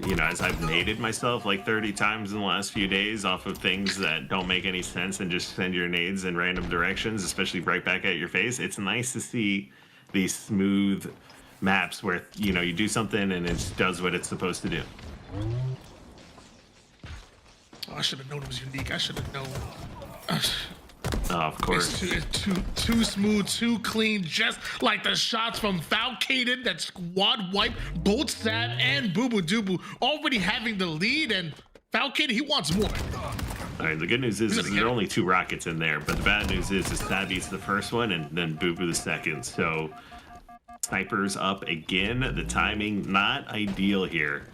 I've naded myself like 30 times in the last few days off of things that don't make any sense and just send your nades in random directions, especially right back at your face. It's nice to see these smooth maps where, you know, you do something and it does what it's supposed to do. Oh, I should have known it was unique. I should have known. Oh, of course. It's too smooth, too clean, just like the shots from Falcated that squad wipe both Sab and Boo Boo Dubu already having the lead, and Falcated, he wants more. All right, the good news is there are only 2 rockets in there, but the bad news is Sab eats the first one and then Boo Boo the second. So snipers up again. The timing not ideal here.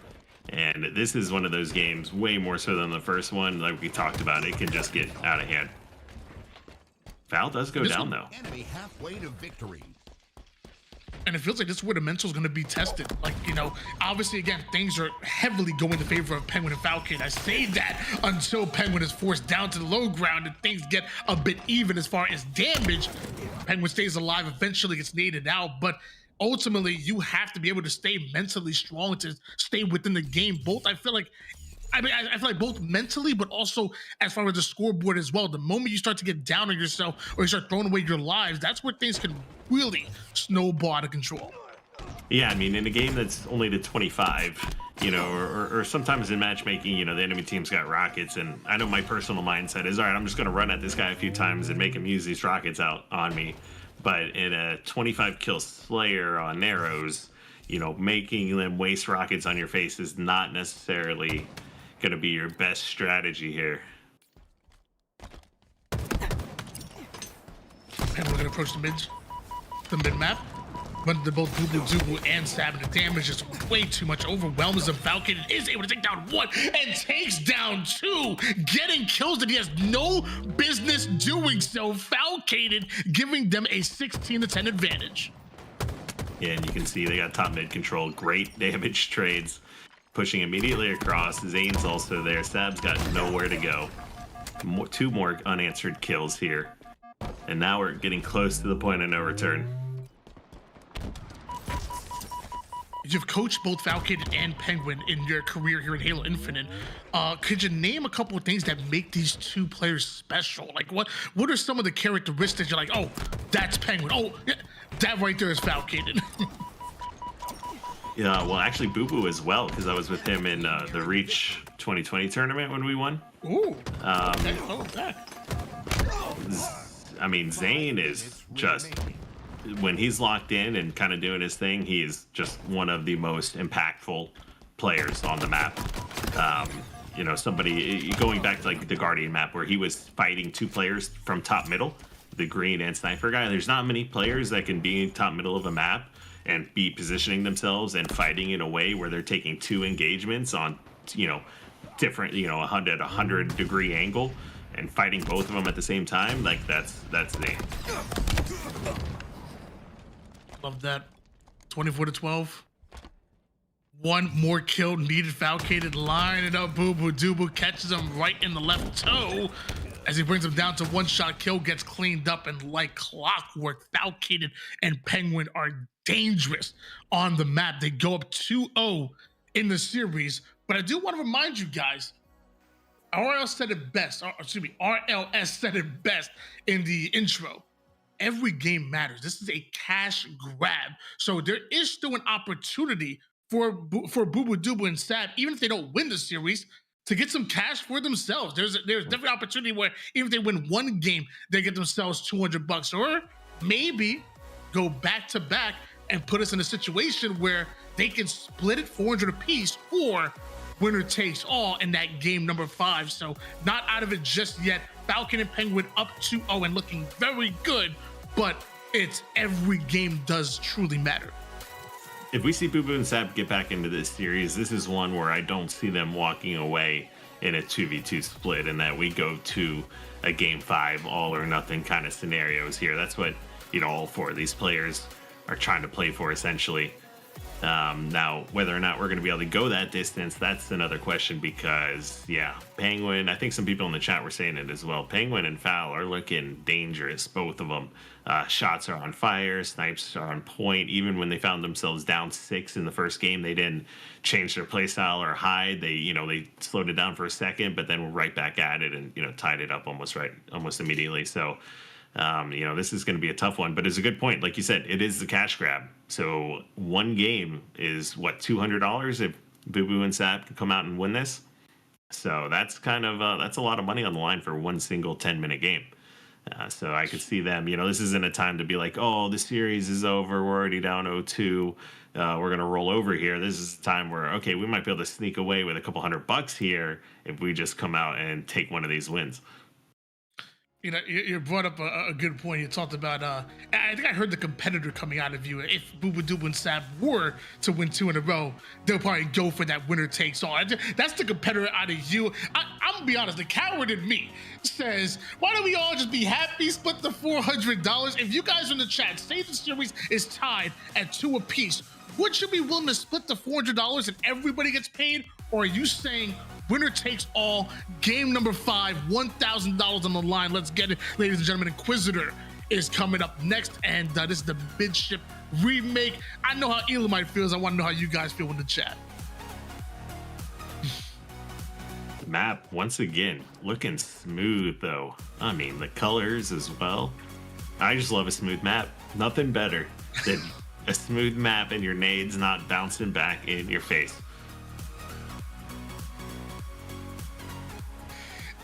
And this is one of those games, way more so than the first one. Like we talked about, it can just get out of hand. Foul does go down though. Enemy halfway to victory. And it feels like this is where the mental is going to be tested. Like, you know, obviously, again, things are heavily going in favor of Penguin and Falcon. I say that until Penguin is forced down to the low ground and things get a bit even as far as damage. Penguin stays alive, eventually gets naded out, but ultimately, you have to be able to stay mentally strong to stay within the game. Both, I feel like both mentally, but also as far as the scoreboard as well. The moment you start to get down on yourself or you start throwing away your lives, that's where things can really snowball out of control. Yeah, I mean, in a game that's only to 25, you know, or sometimes in matchmaking, you know, the enemy team's got rockets, and I know my personal mindset is, all right, I'm just going to run at this guy a few times and make him use these rockets out on me. But in a 25 kill Slayer on Narrows, you know, making them waste rockets on your face is not necessarily going to be your best strategy here. And we're going to approach the mid map. But the both Boo Boo Dubu and Sab, and the damage is way too much. Overwhelms them. Falcon is able to take down 1 and takes down 2, getting kills that he has no business doing so. Falcated, giving them a 16-10 advantage. Yeah, and you can see they got top mid control. Great damage trades. Pushing immediately across. Zane's also there. Sab's got nowhere to go. 2 more unanswered kills here. And now we're getting close to the point of no return. You've coached both Falcon and Penguin in your career here in Halo Infinite. Could you name a couple of things that make these 2 players special? Like, what are some of the characteristics you're like, oh, that's Penguin. Oh, yeah, that right there is Falcon. Yeah, well, actually, Boo Boo as well, because I was with him in the Reach 2020 tournament when we won. Ooh. Okay. Oh, that. I mean, Zane is just, when he's locked in and kind of doing his thing, he is just one of the most impactful players on the map. You know, somebody going back to like the Guardian map where he was fighting 2 players from top middle, the green and sniper guy. There's not many players that can be top middle of a map and be positioning themselves and fighting in a way where they're taking 2 engagements on, you know, different, you know, 100-degree angle and fighting both of them at the same time. Like that's Zane. Love that. 24-12. 1 more kill needed. Falcated, line it up. Boo Boo Doo catches him right in the left toe as he brings him down to 1-shot kill, gets cleaned up, and like clockwork, Falcated and Penguin are dangerous on the map. They go up 2-0 in the series, but I do want to remind you guys, RLS said it best, RLS said it best in the intro. Every game matters. This is a cash grab. So there is still an opportunity for Boo Boo Doo and Sab, even if they don't win the series, to get some cash for themselves. There's definitely opportunity where even if they win 1 game, they get themselves $200, or maybe go back to back and put us in a situation where they can split it 400 apiece, or winner takes all in that game number 5. So not out of it just yet. Falcon and Penguin up 2-0 and looking very good, but it's every game does truly matter. If we see Boo Boo and Sab get back into this series, this is one where I don't see them walking away in a 2v2 split, and that we go to a game 5 all or nothing kind of scenarios here. That's what, you know, all 4 of these players are trying to play for, essentially. Now, whether or not we're going to be able to go that distance, that's another question, because, yeah, Penguin, I think some people in the chat were saying it as well. Penguin and Foul are looking dangerous, both of them. Shots are on fire, snipes are on point. Even when they found themselves down 6 in the first game, they didn't change their playstyle or hide. They, you know, they slowed it down for a second, but then were right back at it and, you know, tied it up almost immediately. So, you know, this is going to be a tough one, but it's a good point. Like you said, it is the cash grab. So 1 game is what, $200 if Boo Boo and Sab can come out and win this. So that's kind of that's a lot of money on the line for 1 single 10-minute game. So I could see them, you know, this isn't a time to be like, oh, the series is over, we're already down 0-2, we're going to roll over here. This is a time where, okay, we might be able to sneak away with a couple $100 here if we just come out and take one of these wins. You know, you brought up a good point. You talked about, I think I heard the competitor coming out of you. If Boo Boo Doo and Sab were to win 2 in a row, they'll probably go for that winner takes all. That's the competitor out of you. I'm gonna be honest, the coward in me says, why don't we all just be happy, split the $400? If you guys in the chat say the series is tied at 2 apiece, would you be willing to split the $400 and everybody gets paid? Or are you saying winner takes all, game number 5, $1,000 on the line? Let's get it, ladies and gentlemen. Inquisitor is coming up next, and this is the Midship remake. I know how Elamite feels. I want to know how you guys feel in the chat. Map, once again, looking smooth, though. I mean, the colors as well. I just love a smooth map. Nothing better than a smooth map and your nades not bouncing back in your face.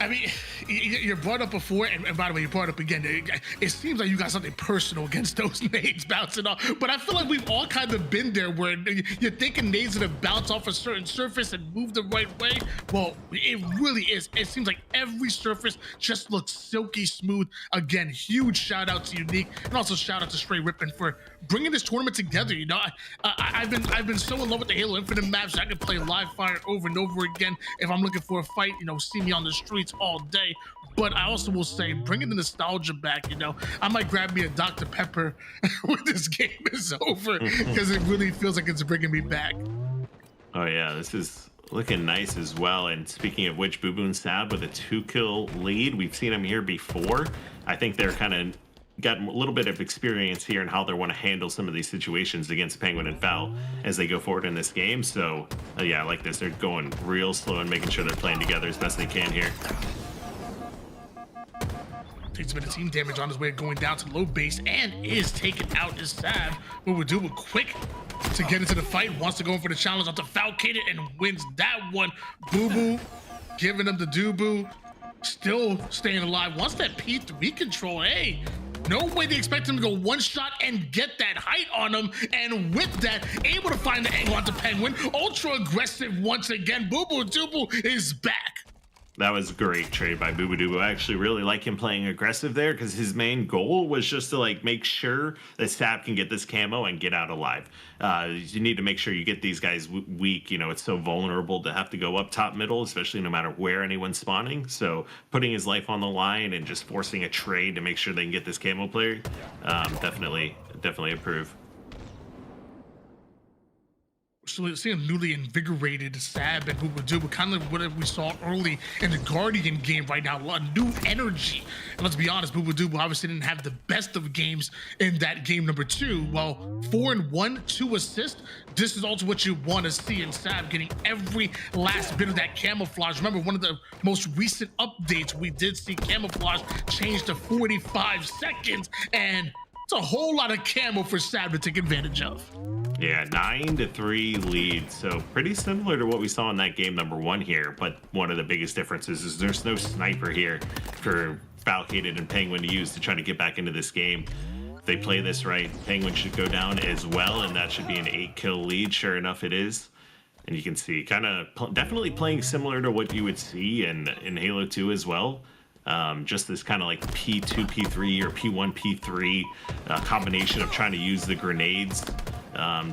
I mean, you brought up before, and by the way, you brought up again, it seems like you got something personal against those nades bouncing off, but I feel like we've all kind of been there where you're thinking nades that bounce off a certain surface and move the right way. Well, it really is. It seems like every surface just looks silky smooth. Again, huge shout out to Unique, and also shout out to STR8 RIPPIN for bringing this tournament together. You know, I've been so in love with the Halo Infinite maps. I can play live fire over and over again. If I'm looking for a fight, you know, see me on the streets all day. But I also will say, bringing the nostalgia back, you know, I might grab me a Dr. Pepper when this game is over, because it really feels like it's bringing me back. Oh yeah, this is looking nice as well. And speaking of which, Boo Boo and Sab with a 2-kill lead. We've seen them here before. I think they're kind of got a little bit of experience here in how they want to handle some of these situations against Penguin and Foul as they go forward in this game. So yeah, I like this. They're going real slow and making sure they're playing together as best they can here. Takes a bit of team damage on his way going down to low base and is taken out as Sab. What we'll do, quick to get into the fight, wants to go in for the challenge onto Falcated and wins that one. Boo Boo giving him the Doo Boo. still staying alive. Wants that P3 control. Hey, no way they expect him to go one shot and get that height on him. And with that, able to find the angle onto Penguin. Ultra aggressive once again. Boo Boo Dubu is back. That was a great trade by Boo Boo Doo. I actually really like him playing aggressive there because his main goal was just to like make sure that Sab can get this camo and get out alive. You need to make sure you get these guys weak. You know, it's so vulnerable to have to go up top middle, especially no matter where anyone's spawning. So putting his life on the line and just forcing a trade to make sure they can get this camo player, definitely approve. So seeing a newly invigorated Sab and Boo Boo Dubu, kind of what we saw early in the Guardian game right now, a lot of new energy. And let's be honest, Boo Boo Dubu obviously didn't have the best of games in that game number 2. Well, 4-1, 2 assists. This is also what you want to see in Sab, getting every last bit of that camouflage. Remember, one of the most recent updates, we did see camouflage change to 45 seconds, and it's a whole lot of camo for Sab to take advantage of. Yeah, 9-3 lead. So pretty similar to what we saw in that game number 1 here. But one of the biggest differences is there's no sniper here for Falcated and Penguin to use to try to get back into this game. If they play this right, Penguin should go down as well, and that should be an 8-kill lead. Sure enough, it is. And you can see kind of definitely playing similar to what you would see in Halo 2 as well. Just this kind of like P2, P3 or P1, P3 combination of trying to use the grenades,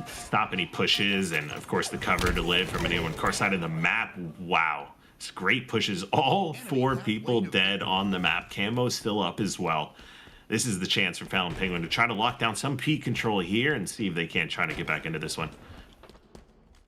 stop any pushes, and of course the cover to live from anyone car side of the map. Wow, it's great pushes. All 4 people dead on the map. Camo still up as well. This is the chance for Fallon Penguin to try to lock down some P control here and see if they can't try to get back into this one.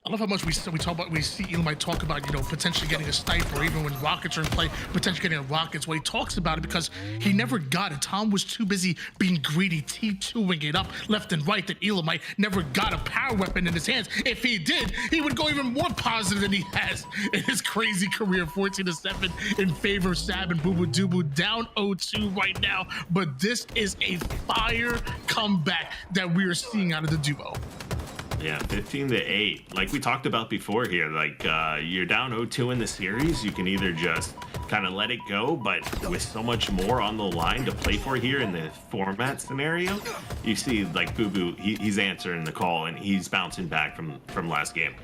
I love how much we see Elomite talk about, you know, potentially getting a sniper, or even when rockets are in play, potentially getting a rockets. Well, he talks about it because he never got it. Tom was too busy being greedy, T2ing it up left and right, that Elomite never got a power weapon in his hands. If he did, he would go even more positive than he has in his crazy career. 14-7 in favor of Sab and Boo Boo Dubu, down 0-2 right now. But this is a fire comeback that we are seeing out of the duo. Yeah, 15-8. Like we talked about before here, like you're down 0-2 in the series. You can either just kind of let it go, but with so much more on the line to play for here in the format scenario, you see like Boo Boo, he's answering the call and he's bouncing back from last game.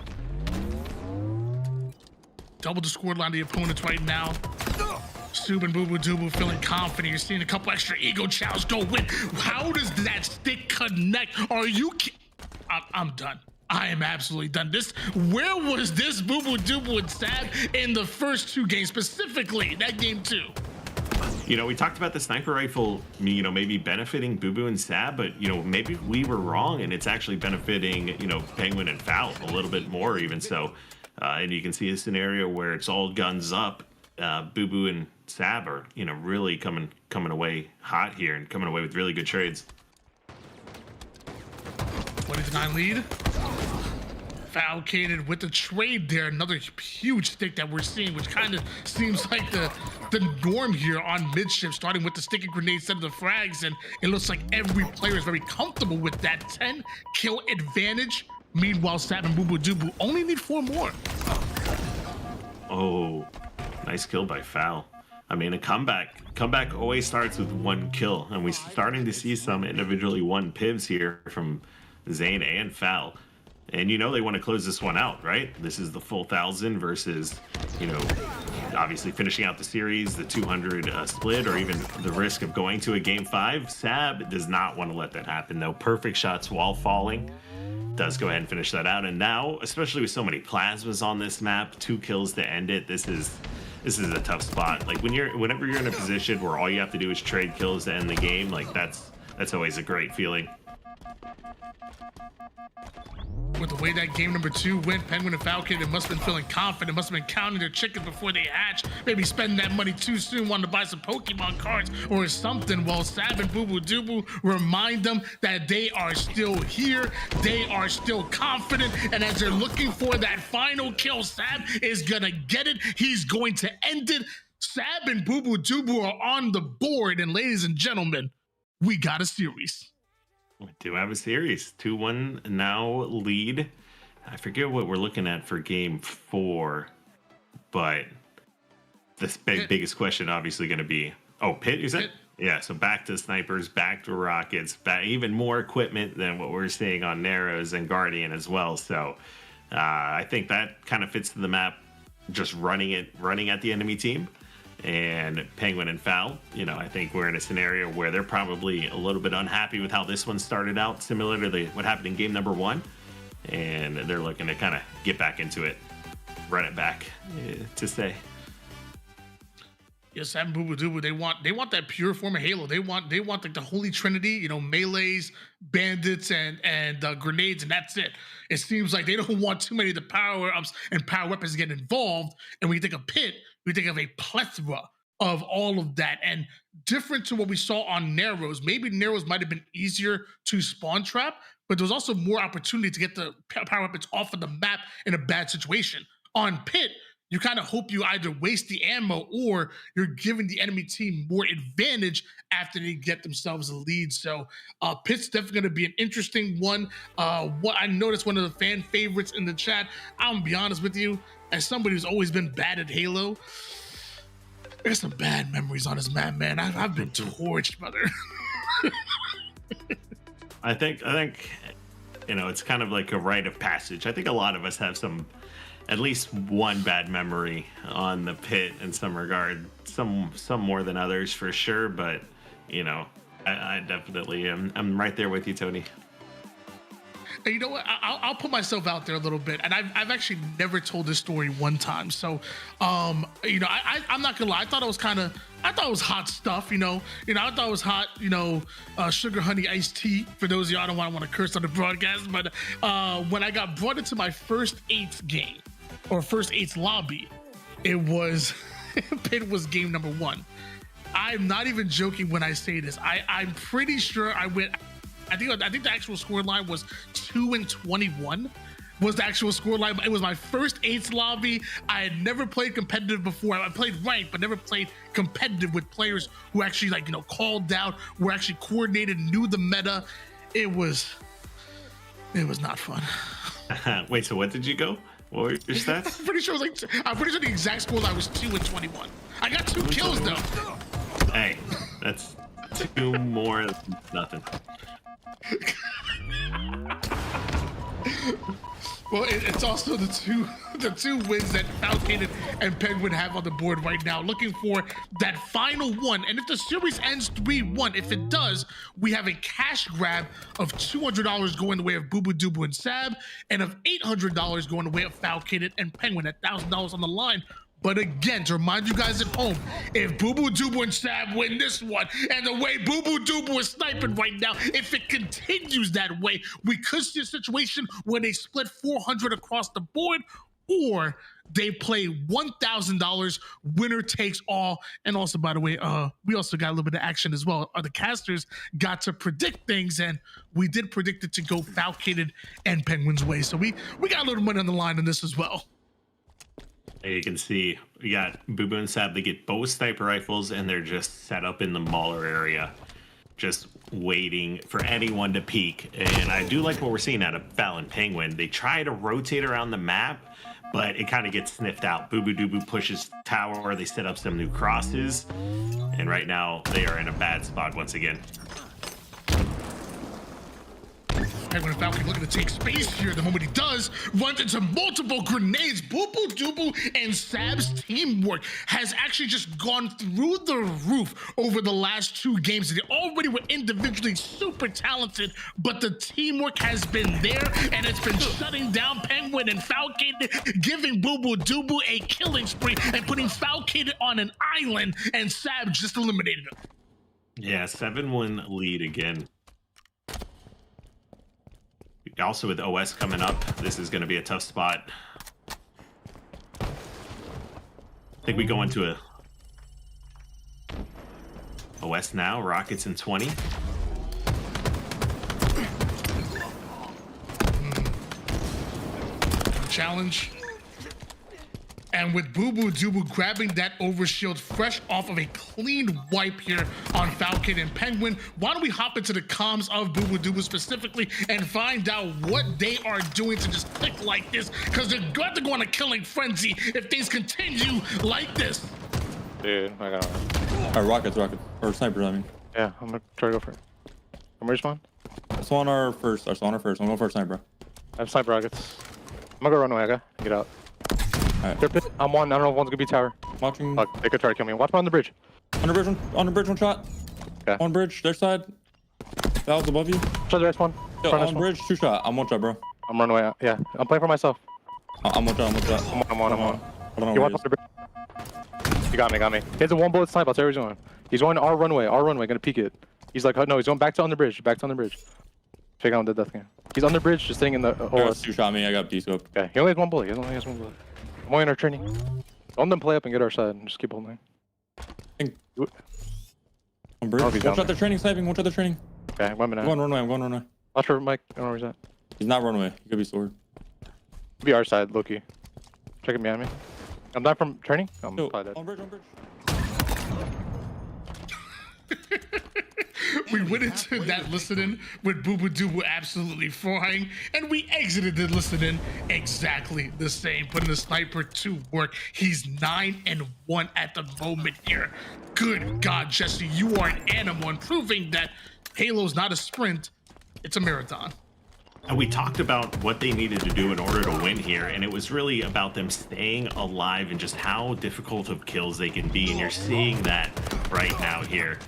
Double the score line of the opponents right now. Sub and Boo Boo Dubu feeling confident. You're seeing a couple extra ego chows go win. How does that stick connect? Are you I'm done. I am absolutely done. Where was this Boo Boo Dubu and Sab in the first 2 games, specifically that game 2? You know, we talked about the sniper rifle, you know, maybe benefiting Boo Boo and Sab, but, you know, maybe we were wrong and it's actually benefiting, you know, Penguin and Foul a little bit more even so. And you can see a scenario where it's all guns up. Boo Boo and Sab are, you know, really coming away hot here and coming away with really good trades. 20-9 lead. Falcated with the trade there. Another huge stick that we're seeing, which kind of seems like the norm here on midship, starting with the sticky grenade instead of the frags. And it looks like every player is very comfortable with that 10-kill advantage. Meanwhile, Sab and Boo Boo Dubu only need 4 more. Oh, nice kill by Foul. I mean, a comeback always starts with 1 kill, and we're starting to see some individually 1 pivs here from Zane and Foul. And you know they want to close this one out, right? This is the full 1,000 versus, you know, obviously finishing out the series, the 200 split, or even the risk of going to a game 5. Sab does not want to let that happen, though. Perfect shots while falling. Does go ahead and finish that out. And now, especially with so many plasmas on this map, 2 kills to end it, this is a tough spot. Like whenever you're in a position where all you have to do is trade kills to end the game, like that's always a great feeling. With the way that game number 2 went, Penguin and Falcon, it must have been feeling confident, must have been counting their chickens before they hatch, maybe spending that money too soon, wanting to buy some Pokemon cards or something, while Sab and Boo Boo Dubu remind them that they are still here, they are still confident, and as they're looking for that final kill, Sab is gonna get it, he's going to end it. Sab and Boo Boo Dubu are on the board, and ladies and gentlemen, we got a series. We do have a series. 2-1 now lead. I forget what we're looking at for game 4, but biggest question obviously going to be, Pit, you said? Pit. Yeah, so back to snipers, back to rockets, even more equipment than what we're seeing on Narrows and Guardian as well. So I think that kind of fits to the map, just running at the enemy team. And Penguin and Foul, I think we're in a scenario where they're probably a little bit unhappy with how this one started out, similar to what happened in game number 1. And they're looking to kind of get back into it, run it back to stay. Yes, and Boo Boo Doo, they want that pure form of Halo. They want like the holy trinity, melees, bandits, and grenades, and that's it. It seems like they don't want too many of the power ups and power weapons to get involved. And when you think of Pit, we think of a plethora of all of that. And different to what we saw on Narrows, maybe Narrows might have been easier to spawn trap, but there was also more opportunity to get the power weapons off of the map in a bad situation. On Pit, you kind of hope you either waste the ammo or you're giving the enemy team more advantage after they get themselves a lead. So Pit's definitely going to be an interesting one. What I noticed, one of the fan favorites in the chat, I'm going to be honest with you, as somebody who's always been bad at Halo, there's some bad memories on this map, man. I've been torched, brother. I think it's kind of like a rite of passage. I think a lot of us have at least one bad memory on the Pit in some regard, some more than others for sure, but I definitely am. I'm right there with you, Tony. And you know what? I'll put myself out there a little bit, and I've actually never told this story one time. So, I'm not gonna lie. I thought it was hot stuff. I thought it was hot. Sugar honey iced tea. For those of y'all don't want to curse on the broadcast, but when I got brought into my first 8th game or first 8th lobby, it was Pit was game number 1. I'm not even joking when I say this. I'm pretty sure I went. I think the actual score line was 2-21 was the actual score line. It was my first 8th lobby. I had never played competitive before. I played ranked, but never played competitive with players who actually called out, were actually coordinated, knew the meta. It was not fun. Wait, so what did you go? What were your stats? I'm pretty sure the exact score line was 2-21. I got 2 kills though. Hey, that's 2 more than nothing. Well, it's also the two wins that Falcon and Penguin have on the board right now, looking for that final one. And if the series ends 3-1, if it does, we have a cash grab of $200 going the way of Boo Boo Doo Boo and Sab, and of $800 going the way of Falcon and Penguin, at $1,000 on the line. But again, to remind you guys at home, if Boo Boo Doo Boo and Sab win this one, and the way Boo Boo Doo Boo is sniping right now, if it continues that way, we could see a situation where they split $400 across the board, or they play $1,000, winner takes all. And also, by the way, we also got a little bit of action as well. The casters got to predict things, and we did predict it to go Falcon and Penguin's way. So we got a little money on the line on this as well. You can see we got Boo Boo and Sab. They get both sniper rifles, and they're just set up in the Mauler area, just waiting for anyone to peek. And I do like what we're seeing out of Val and Penguin. They try to rotate around the map, but it kind of gets sniffed out. Boo Boo Doo Boo pushes tower. They set up some new crosses, and right now they are in a bad spot once again. Penguin and Falcon looking to take space here. The moment he does, runs into multiple grenades. Boo Boo Doo Boo and Sab's teamwork has actually just gone through the roof over the last 2 games. They already were individually super talented, but the teamwork has been there, and it's been shutting down Penguin and Falcon, giving Boo Boo Doo Boo a killing spree and putting Falcon on an island, and Sab just eliminated him. Yeah, 7-1 lead again. Also with OS coming up, this is going to be a tough spot. I think we go into a OS now, Rockets in 20. Challenge. And with Boo Boo Doo Boo grabbing that overshield fresh off of a clean wipe here on Falcon and Penguin, why don't we hop into the comms of Boo Boo Doo Boo specifically and find out what they are doing to just click like this, because they're going to go on a killing frenzy if things continue like this. Dude, I got Rockets. Or snipers, I mean. Yeah, I'm gonna try to go for it. I'm respawn. I saw on our first. I'm going for a sniper. I have sniper rockets. I'm gonna go run away, okay? Get out. Alright. They're pit. I'm one. I don't know if one's gonna be tower. Watching. Fuck, they could try to kill me. Watch me on the bridge. On the bridge, one shot. Okay. On bridge, their side. Valve's above you. Try the right one. Yo, on bridge, 2 shot. I'm 1 shot, bro. I'm running away out. Yeah, I'm playing for myself. I'm 1 shot. I'm on. I don't know You where watch he on the bridge. He got me. He has a 1 bullet snipe. I'll tell you where he's going. He's going to our runway, gonna peek it. He's like, oh, no, he's going back to on the bridge. Check out the death game. He's on the bridge, just sitting in the OS. 2 shot me. I got D-scope. Okay, he only has 1 bullet. I'm only in our training. Don't let them play up and get our side and just keep holding. On bridge. 1 shot, they're training, sniping. 1 shot, they're training. Okay, 1 minute. I'm going runway. Watch for Mike. I don't know where he's at. He's not runway. He could be sword. Be our side, Loki. Checking behind me. I'm down from training. I'm Yo, probably dead. on bridge. We went into that listening with Boo Boo Doo absolutely frying, and we exited the listening exactly the same, putting the sniper to work. He's 9-1 at the moment here. Good God, Jesse, you are an animal, and proving that Halo's not a sprint, it's a marathon. And we talked about what they needed to do in order to win here, and it was really about them staying alive and just how difficult of kills they can be, and you're seeing that right now here.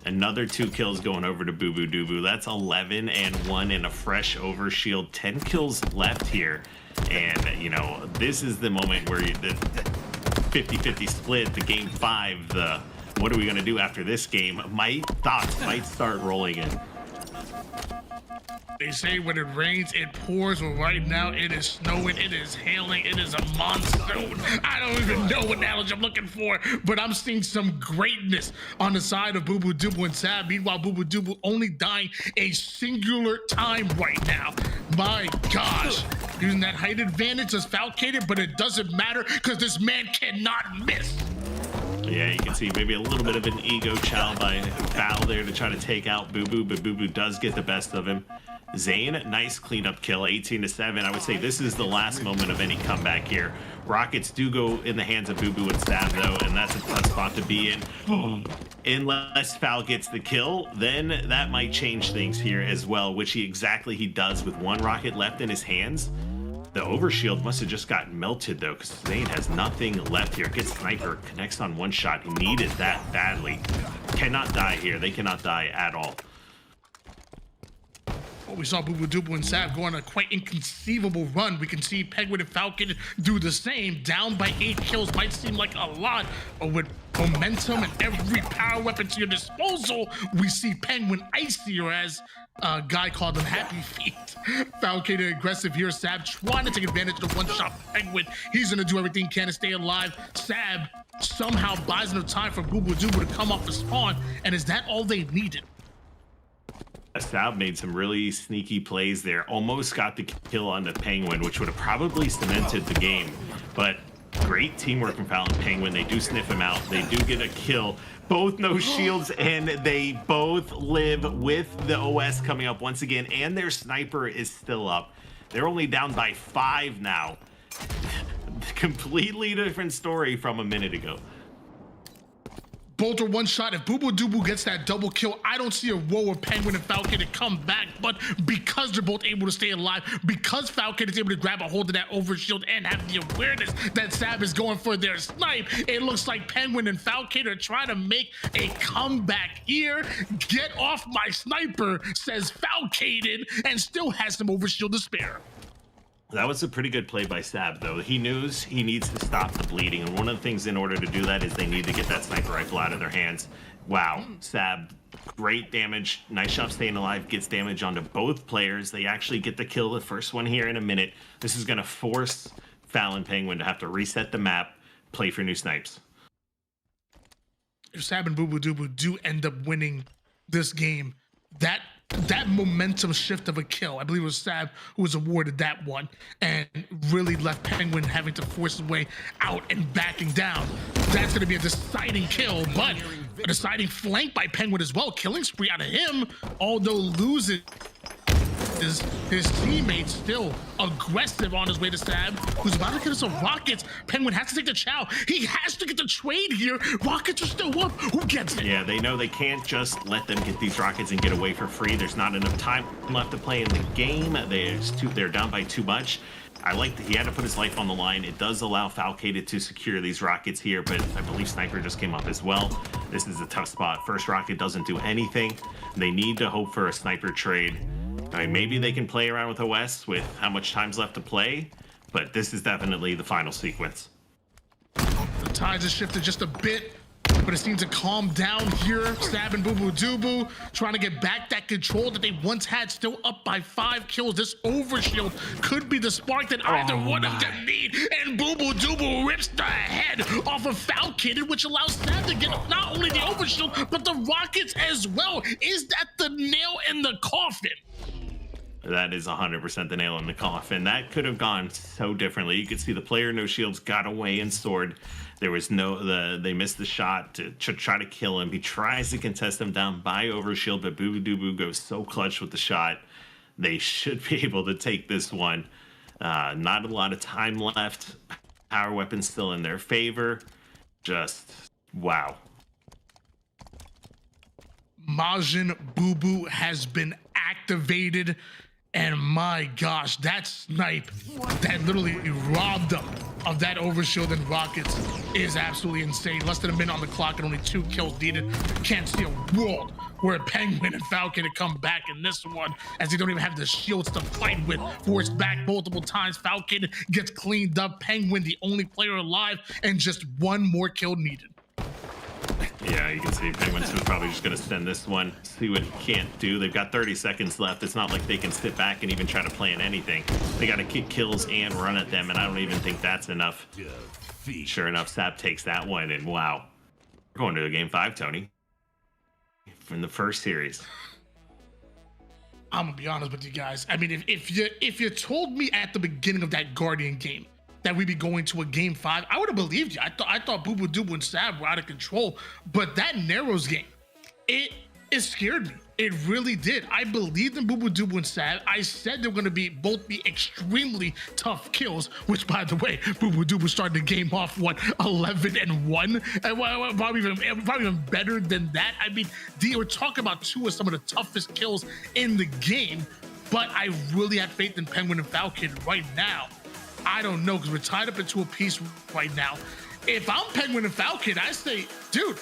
Another 2 kills going over to Boo Boo Doo Boo. That's 11-1 in a fresh overshield. 10 kills left here. And, you know, this is the moment where the 50-50 split, the game 5, the what are we going to do after this game, thoughts might start rolling in. They say when it rains, it pours. Well, right now it is snowing, it is hailing, it is a monsoon. I don't even know what analogy I'm looking for, but I'm seeing some greatness on the side of Boo Boo Doo Boo and Sab. Meanwhile, Boo Boo Doo Boo only dying a singular time right now. My gosh. Using that height advantage is falcated, but it doesn't matter because this man cannot miss. Yeah, you can see maybe a little bit of an ego chow by Val there to try to take out Boo Boo, but Boo Boo does get the best of him. Zane, nice cleanup kill, 18-7. I would say this is the last moment of any comeback here. Rockets do go in the hands of Boo Boo and Stab though, and that's a tough spot to be in. Unless Foul gets the kill, then that might change things here as well, which he does with 1 rocket left in his hands. The overshield must have just gotten melted though, because Zane has nothing left here. Gets sniper, connects on 1 shot. He needed that badly. Cannot die here. They cannot die at all. Well, we saw Boo Boo Doo Boo and Sab go on a quite inconceivable run. We can see Penguin and Falcon do the same. Down by 8 kills might seem like a lot, but with momentum and every power weapon to your disposal, we see Penguin icy, or as a guy called him Happy Feet. Falcon aggressive here. Sab trying to take advantage of the 1-shot Penguin. He's gonna do everything he can to stay alive. Sab somehow buys enough time for Boo Boo Doo Boo to come off the spawn, and is that all they needed? Sab made some really sneaky plays there. Almost got the kill on the Penguin, which would have probably cemented the game. But great teamwork from Foul and Penguin. They do sniff him out. They do get a kill. Both no shields, and they both live with the OS coming up once again, and their sniper is still up. They're only down by 5 now. Completely different story from a minute ago. Bolter 1-shot. If Boo Boo Doo Boo gets that double kill, I don't see a role where Penguin and Falcon to come back, but because they're both able to stay alive, because Falcon is able to grab a hold of that overshield and have the awareness that Sab is going for their snipe, it looks like Penguin and Falcon are trying to make a comeback here. Get off my sniper, says Falcated, and still has some overshield to spare. That was a pretty good play by Sab, though. He knows he needs to stop the bleeding, and one of the things in order to do that is they need to get that sniper rifle out of their hands. Wow, Sab, great damage. Nice job staying alive, gets damage onto both players. They actually get the kill, the first one here in a minute. This is going to force Foul and Penguin to have to reset the map, play for new snipes. If Sab and Boo Boo Doo Boo do end up winning this game, that momentum shift of a kill, I believe it was Sab who was awarded that one, and really left Penguin having to force his way out and backing down. That's going to be a deciding kill, but a deciding flank by Penguin as well. Killing spree out of him, although losing his teammates still aggressive on his way to Stab, who's about to get us some rockets. Penguin has to take the chow. He has to get the trade here. Rockets are still up. Who gets it? Yeah, they know they can't just let them get these rockets and get away for free. There's not enough time left to play in the game. They're down by too much. I like that he had to put his life on the line. It does allow Falcated to secure these rockets here, but I believe Sniper just came up as well. This is a tough spot. First rocket doesn't do anything. They need to hope for a Sniper trade. I mean, maybe they can play around with OS with how much time's left to play, but this is definitely the final sequence. The tides have shifted just a bit, but it seems to calm down here. Stab and Boo Boo Doo trying to get back that control that they once had, still up by 5 kills. This overshield could be the spark that either one of them need. And Boo Boo Doo rips the head off of Falcated, which allows Stab to get not only the overshield, but the rockets as well. Is that the nail in the coffin? That is 100% the nail in the coffin. That could have gone so differently. You could see the player no shields got away and soared. There was they missed the shot to try to kill him. He tries to contest him down by overshield, but Boo Boo Doo goes so clutch with the shot. They should be able to take this one. Not a lot of time left. Power weapons still in their favor. Just wow. Majin Boo Boo has been activated. And my gosh, that snipe that literally robbed them of that overshield and rockets is absolutely insane. Less than a minute on the clock and only 2 kills needed. Can't see a world where Penguin and Falcon to come back in this one, as they don't even have the shields to fight with. Forced back multiple times. Falcon gets cleaned up. Penguin, the only player alive, and just 1 more kill needed. Yeah, you can see Penguins was probably just going to spend this one, see what he can't do. They've got 30 seconds left. It's not like they can sit back and even try to plan anything. They got to kick kills and run at them, and I don't even think that's enough. Sure enough, Sap takes that one, and wow. We're going to a game 5, Tony. From the first series. I'm going to be honest with you guys. I mean, if you told me at the beginning of that Guardian game that we'd be going to a game 5, I would have believed you. I thought Boo Boo Doo and Sab were out of control, but that Narrows game, it scared me. It really did. I believed in Boo Boo Doo and Sab. I said they're going to both be extremely tough kills, which, by the way, Boo Boo Doo started the game off, 11-1? And probably even better than that. I mean, we're talking about 2 of some of the toughest kills in the game, but I really had faith in Penguin and Falcon right now. I don't know, because we're tied up into a piece right now. If I'm Penguin and Falcon, I say, dude,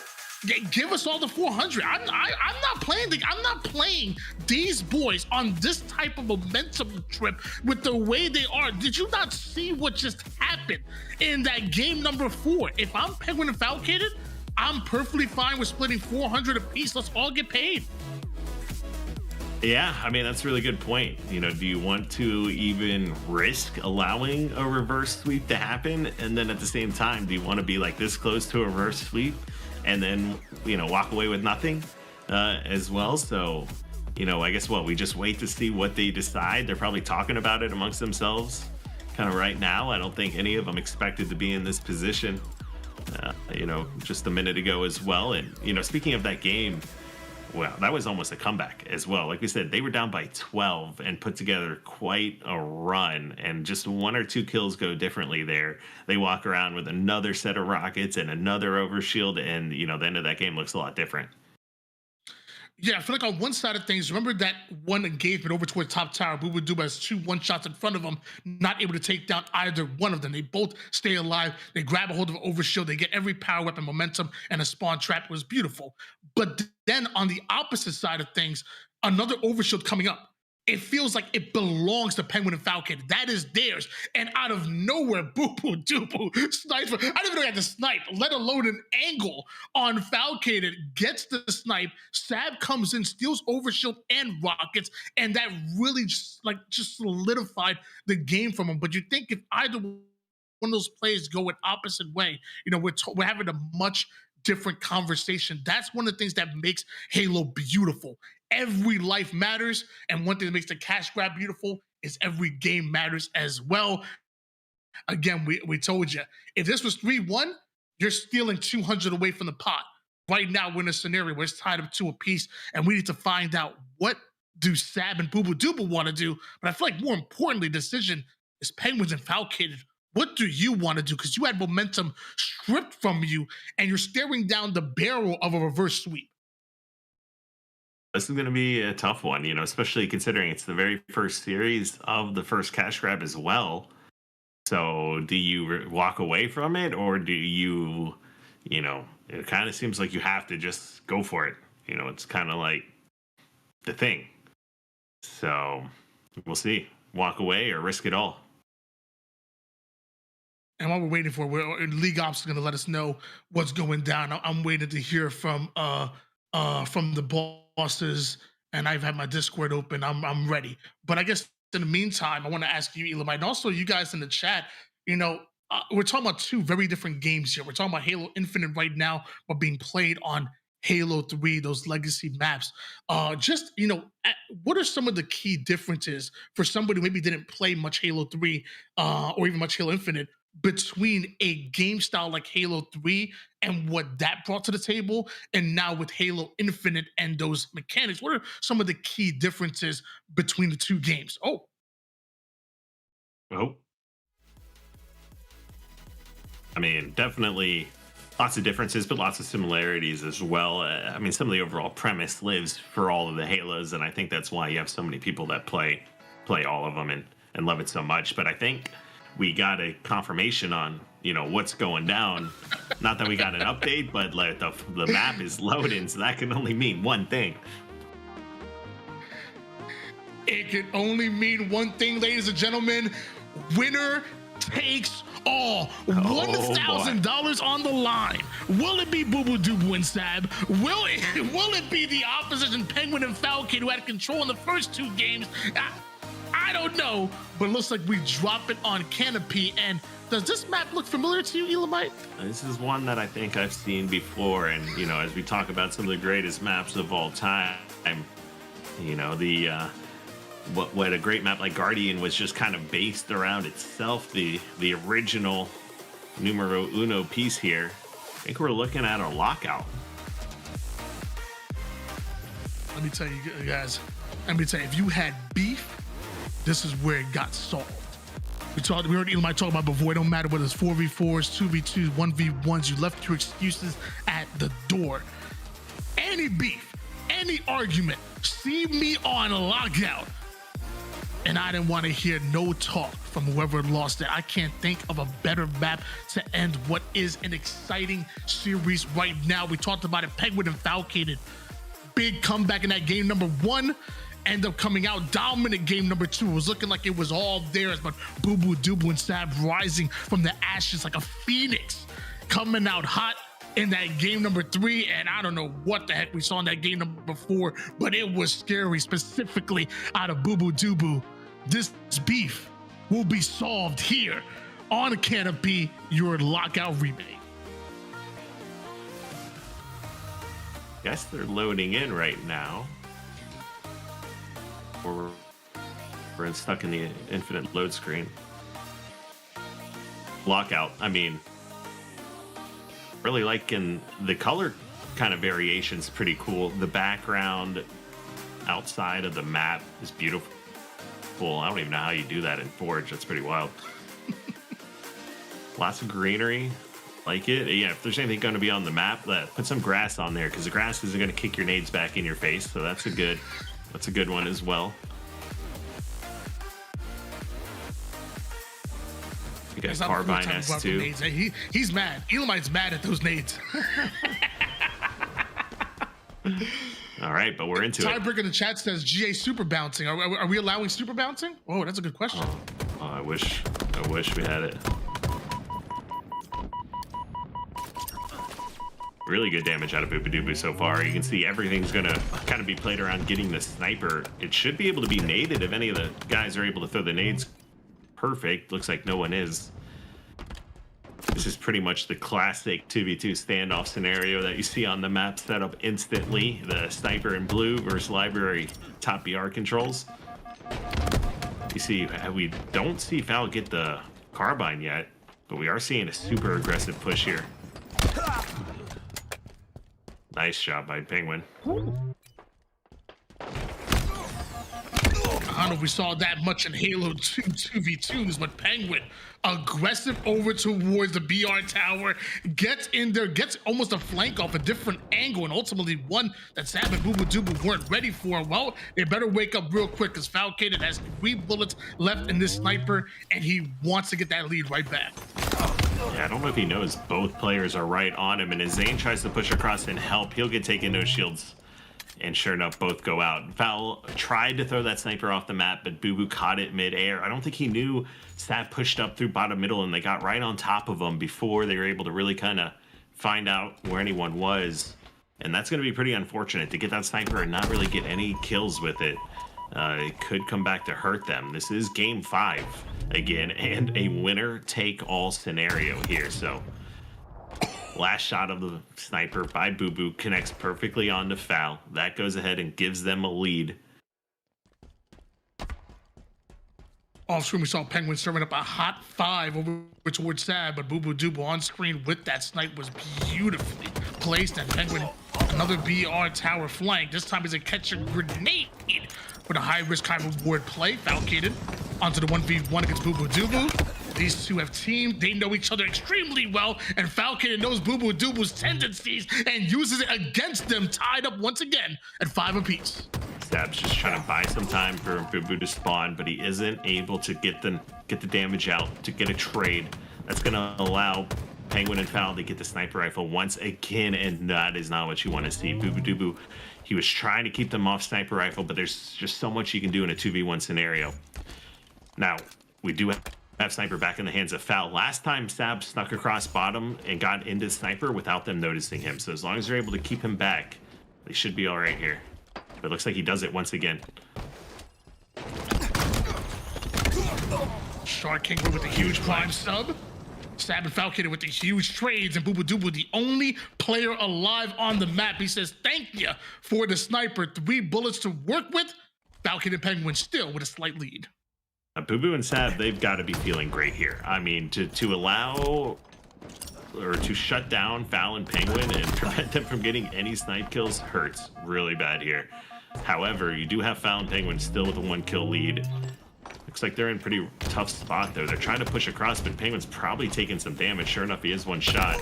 give us all the 400. I'm not playing these boys on this type of momentum trip with the way they are. Did you not see what just happened in that game number 4? If I'm Penguin and Falcon, I'm perfectly fine with splitting 400 apiece. Let's all get paid. Yeah, I mean, that's a really good point. You know, do you want to even risk allowing a reverse sweep to happen? And then at the same time, do you want to be like this close to a reverse sweep and then, you know, walk away with nothing as well? So, you know, I guess we just wait to see what they decide. They're probably talking about it amongst themselves kind of right now. I don't think any of them expected to be in this position, you know, just a minute ago as well. And, you know, speaking of that game, well, that was almost a comeback as well. Like we said, they were down by 12 and put together quite a run, and just 1 or 2 kills go differently there. They walk around with another set of rockets and another overshield, and, you know, the end of that game looks a lot different. Yeah, I feel like on one side of things, remember that one engagement over towards top tower, Boo Boo Doo has 2 1-shots in front of them, not able to take down either one of them. They both stay alive. They grab a hold of an overshield. They get every power weapon, momentum, and a spawn trap. It was beautiful. But then on the opposite side of things, another overshield coming up. It feels like it belongs to Penguin and Falcon. That is theirs. And out of nowhere, Boo Boo Doo snipes. I didn't even know he had to snipe, let alone an angle on Falcon. It gets the snipe. Sab comes in, steals overshield and rockets, and that really just solidified the game from him. But you think if either one of those plays go an opposite way, you know, we're having a much different conversation. That's one of the things that makes Halo beautiful. Every life matters, and one thing that makes the cash grab beautiful is every game matters as well. Again, we told you, if this was 3-1, you're stealing 200 away from the pot. Right now, we're in a scenario where it's tied up 2 apiece, and we need to find out what do Sab and Boo Boo Doobu want to do? But I feel like more importantly, decision is Penguins and Falcated. What do you want to do? Because you had momentum stripped from you, and you're staring down the barrel of a reverse sweep. This is going to be a tough one, you know, especially considering it's the very first series of the first cash grab as well. So do you walk away from it, or do you, you know, it kind of seems like you have to just go for it. You know, it's kind of like the thing. So we'll see. Walk away or risk it all. And while we're waiting for it, League Ops is going to let us know what's going down. I'm waiting to hear from the bosses, and I've had my Discord open. I'm ready. But I guess in the meantime, I want to ask you, Elamite, and also you guys in the chat, you know, we're talking about two very different games here. We're talking about Halo Infinite right now, but being played on Halo 3, those legacy maps. Just, you know, what are some of the key differences for somebody who maybe didn't play much Halo 3 or even much Halo Infinite between a game style like Halo 3 and what that brought to the table, and now with Halo Infinite and those mechanics? What are some of the key differences between the two games? Oh. I mean, definitely lots of differences, but lots of similarities as well. I mean, some of the overall premise lives for all of the Halos, and I think that's why you have so many people that play all of them and love it so much. But I think we got a confirmation on, you know, what's going down. Not that we got an update, but like the map is loading, so that can only mean one thing. It can only mean one thing, ladies and gentlemen. Winner takes all. $1,000 on the line. Will it be Boo Boo Doobu and Sab? Will it be the opposition Penguin and Falcon who had control in the first two games? I don't know, but it looks like we drop it on Canopy. And does this map look familiar to you, Elamite? This is one that I think I've seen before, and you know, as we talk about some of the greatest maps of all time, you know, the what a great map like Guardian was just kind of based around itself, the original numero uno piece here. I think we're looking at a lockout. Let me tell you guys, if you had beef, this is where it got solved. We heard Elamite talk about before. It don't matter whether it's 4v4s, 2v2s, 1v1s. You left your excuses at the door. Any beef, any argument, see me on lockout. And I didn't want to hear no talk from whoever lost it. I can't think of a better map to end what is an exciting series right now. We talked about it, Penguin and Falcated. Big comeback in that game number 1. End up coming out dominant game number 2. It was looking like it was all theirs, but Boo Boo Doobu and Sab rising from the ashes like a phoenix, coming out hot in that game number 3. And I don't know what the heck we saw in that game number 4, but it was scary, specifically out of Boo Boo Doobu. This beef will be solved here on Canopy, your lockout remake. Guess they're loading in right now. Or we're stuck in the infinite load screen. Lockout, I mean, really liking the color kind of variations, pretty cool. The background outside of the map is beautiful. I don't even know how you do that in Forge. That's pretty wild. Lots of greenery. Like it. Yeah, if there's anything going to be on the map, put some grass on there, because the grass isn't going to kick your nades back in your face. So that's a good one as well. You got Carbine S2. He's mad. Elamite's mad at those nades. All right, but we're into it. Tiebreaker in the chat says GA super bouncing. Are we allowing super bouncing? Oh, that's a good question. Oh, I wish we had it. Really good damage out of Boo Boo Doobu so far. You can see everything's gonna kind of be played around getting the sniper. It should be able to be naded if any of the guys are able to throw the nades. Perfect. Looks like no one is. This is pretty much the classic 2v2 standoff scenario that you see on the map set up instantly. The sniper in blue versus library top BR controls. You see, we don't see Foul get the carbine yet, but we are seeing a super aggressive push here. Nice shot by Penguin. don't know if we saw that much in Halo 2 2v2s, but Penguin aggressive over towards the BR tower, gets in there, gets almost a flank off a different angle, and ultimately one that Sam and Booba weren't ready for. Well, they better wake up real quick because Falcated has 3 bullets left in this sniper, and he wants to get that lead right back. Yeah, I don't know if he knows both players are right on him, and as Zane tries to push across and help, he'll get taken, no shields. And sure enough, both go out. Foul tried to throw that sniper off the map, but Boo Boo caught it midair. I don't think he knew Stat pushed up through bottom middle, and they got right on top of him before they were able to really kind of find out where anyone was. And that's going to be pretty unfortunate to get that sniper and not really get any kills with it. It could come back to hurt them. This is game 5 again, and a winner-take-all scenario here. So last shot of the sniper by Boo Boo connects perfectly onto Foul. That goes ahead and gives them a lead. Off screen, we saw Penguin serving up a hot 5 over towards Sad, but Boo Boo on screen with that snipe was beautifully placed, and Penguin another BR tower flank. This time is a catch a grenade with a high-risk, high-reward play. Falcated onto the 1v1 against Boo Boo. These two have teamed. They know each other extremely well, and Falcated knows Boo Boo's tendencies and uses it against them, tied up once again at 5 apiece. Stab's just trying to buy some time for Boo Boo to spawn, but he isn't able to get the damage out to get a trade. That's going to allow Penguin and Foul to get the sniper rifle once again, and that is not what you want to see. Boo Boo, he was trying to keep them off sniper rifle, but there's just so much you can do in a 2v1 scenario. Now, we do have sniper back in the hands of Foul. Last time Stab snuck across bottom and got into sniper without them noticing him. So as long as they're able to keep him back, they should be all right here. But it looks like he does it once again. Shark King with a huge prime sub. Stab and Falcated with the huge trades, and Boo Boo the only player alive on the map. He says, thank you for the sniper. 3 bullets to work with. Falcated Penguin still with a slight lead. Boo Boo and Sab, they've got to be feeling great here. I mean, to allow or to shut down Foul and Penguin and prevent them from getting any snipe kills hurts really bad here. However, you do have Foul and Penguin still with a 1-kill lead. Looks like they're in a pretty tough spot though. They're trying to push across, but Penguin's probably taking some damage. Sure enough, he is 1 shot.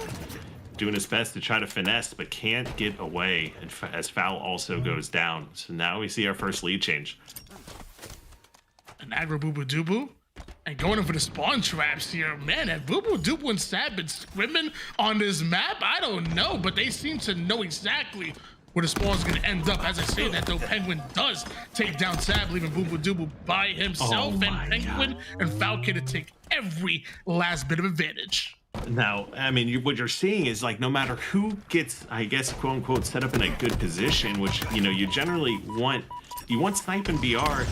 Doing his best to try to finesse, but can't get away as Foul also goes down. So now we see our first lead change. An aggro Boo Boo and going in for the spawn traps here. Man, have Boo Boo and Sab been scrimming on this map? I don't know, but they seem to know exactly where the spawn's gonna end up. As I say that though, Penguin does take down Sab, leaving Boo Boo by himself, and Penguin and Falcated take every last bit of advantage. Now, I mean, what you're seeing is like no matter who gets, I guess, quote unquote, set up in a good position, which, you know, you generally want, you want snipe and BR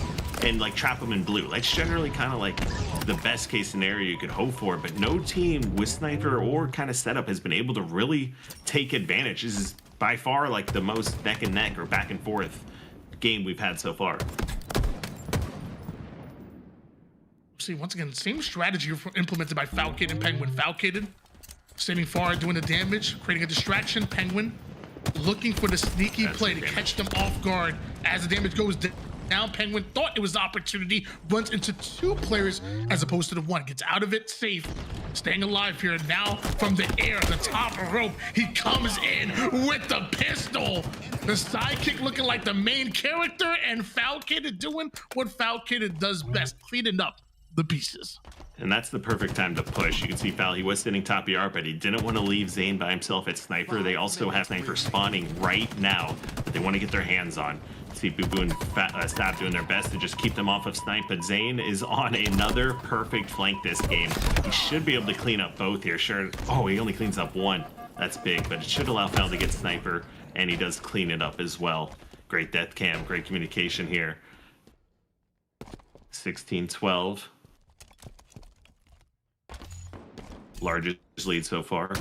and like trap them in blue. That's generally kind of like the best case scenario you could hope for, but no team with sniper or kind of setup has been able to really take advantage. This is by far like the most neck and neck or back and forth game we've had so far. See, once again, same strategy implemented by Falcated and Penguin. Falcated standing far, doing the damage, creating a distraction. Penguin looking for the sneaky play to catch them off guard. As the damage goes down, Penguin thought it was the opportunity, runs into 2 players as opposed to the 1. Gets out of it safe, staying alive here. Now from the air, the top rope, he comes in with the pistol. The sidekick looking like the main character, and Falcated doing what Falcated does best, cleaning up the pieces. And that's the perfect time to push. You can see Foul, he was sitting top ER, but he didn't want to leave Zane by himself at Sniper. They also have Sniper spawning right now that they want to get their hands on. See Boo Boo and Stab doing their best to just keep them off of Snipe, but Zane is on another perfect flank this game. He should be able to clean up both here. Sure. Oh, he only cleans up 1. That's big, but it should allow Foul to get Sniper, and he does clean it up as well. Great death cam, great communication here. 16-12. Largest lead so far.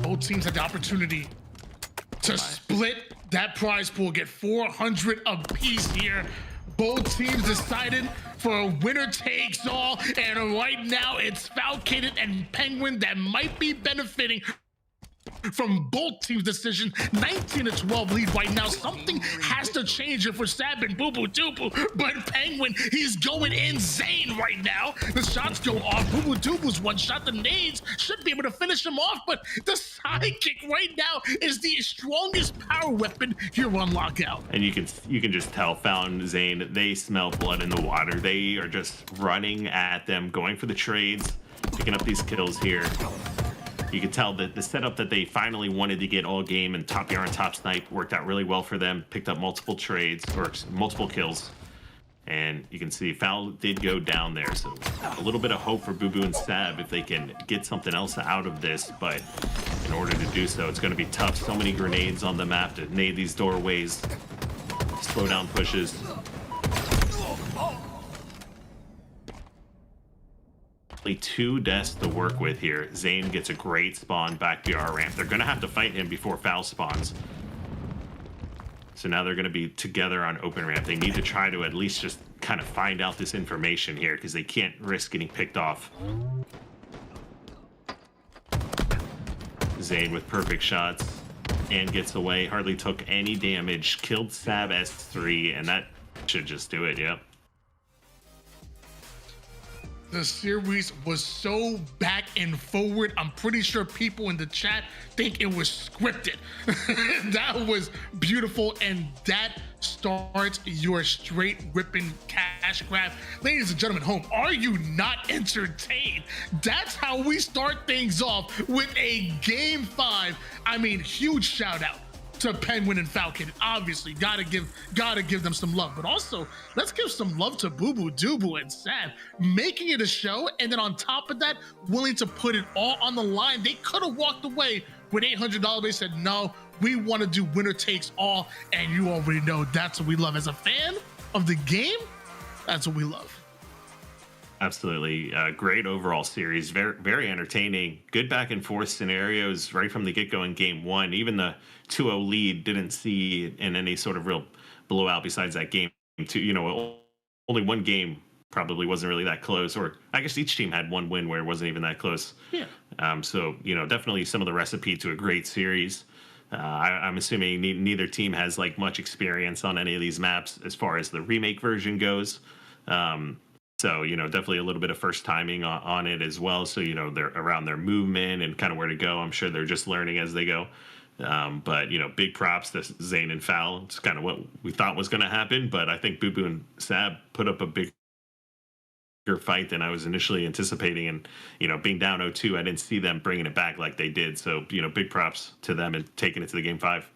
Both teams had the opportunity to split that prize pool, get 400 apiece here. Both teams decided for a winner takes all, and right now it's Falcated and Penguin that might be benefiting from both teams' decision. 19-12 lead right now. Something has to change if we're stabbing Boo Boo Doo Boo. But Penguin, he's going insane right now. The shots go off. Boo Boo Doo Boo's one shot. The nades should be able to finish him off, but the sidekick right now is the strongest power weapon here on Lockout. And you can just tell Foul and Zane, they smell blood in the water. They are just running at them, going for the trades, picking up these kills here. You can tell that the setup that they finally wanted to get all game and top yarn, top snipe worked out really well for them. Picked up multiple trades or multiple kills. And you can see Foul did go down there. So a little bit of hope for Boo Boo and Sab if they can get something else out of this. But in order to do so, it's going to be tough. So many grenades on the map to nade these doorways, slow down pushes. Only 2 deaths to work with here. Zane gets a great spawn back BR ramp. They're going to have to fight him before Foul spawns. So now they're going to be together on open ramp. They need to try to at least just kind of find out this information here because they can't risk getting picked off. Zane with perfect shots and gets away. Hardly took any damage. Killed Sab S3, and that should just do it, yep. The series was so back and forward. I'm pretty sure people in the chat think it was scripted. That was beautiful, and that starts your straight ripping cash grab. Ladies and gentlemen, home, are you not entertained? That's how we start things off with a game 5. I mean, huge shout out to Penguin and Falcon. Obviously, gotta give them some love, but also let's give some love to Boo Boo Doo Boo and Sam, making it a show, and then on top of that, willing to put it all on the line. They could have walked away with $800. They said, no, we want to do winner takes all, and you already know that's what we love. As a fan of the game, that's what we love. Absolutely. Great overall series. Very, very entertaining. Good back and forth scenarios right from the get-go in game 1. Even the 2-0 lead didn't see in any sort of real blowout besides that game 2. You know, only one game probably wasn't really that close, or I guess each team had one win where it wasn't even that close. Yeah. So, you know, definitely some of the recipe to a great series. I'm assuming neither team has like much experience on any of these maps as far as the remake version goes. So, you know, definitely a little bit of first timing on it as well. So, you know, they're around their movement and kind of where to go. I'm sure they're just learning as they go. But, you know, big props to Zane and Foul. It's kind of what we thought was going to happen. But I think Boo Boo and Sab put up a bigger fight than I was initially anticipating. And, you know, being down 0-2, I didn't see them bringing it back like they did. So, you know, big props to them and taking it to the game 5.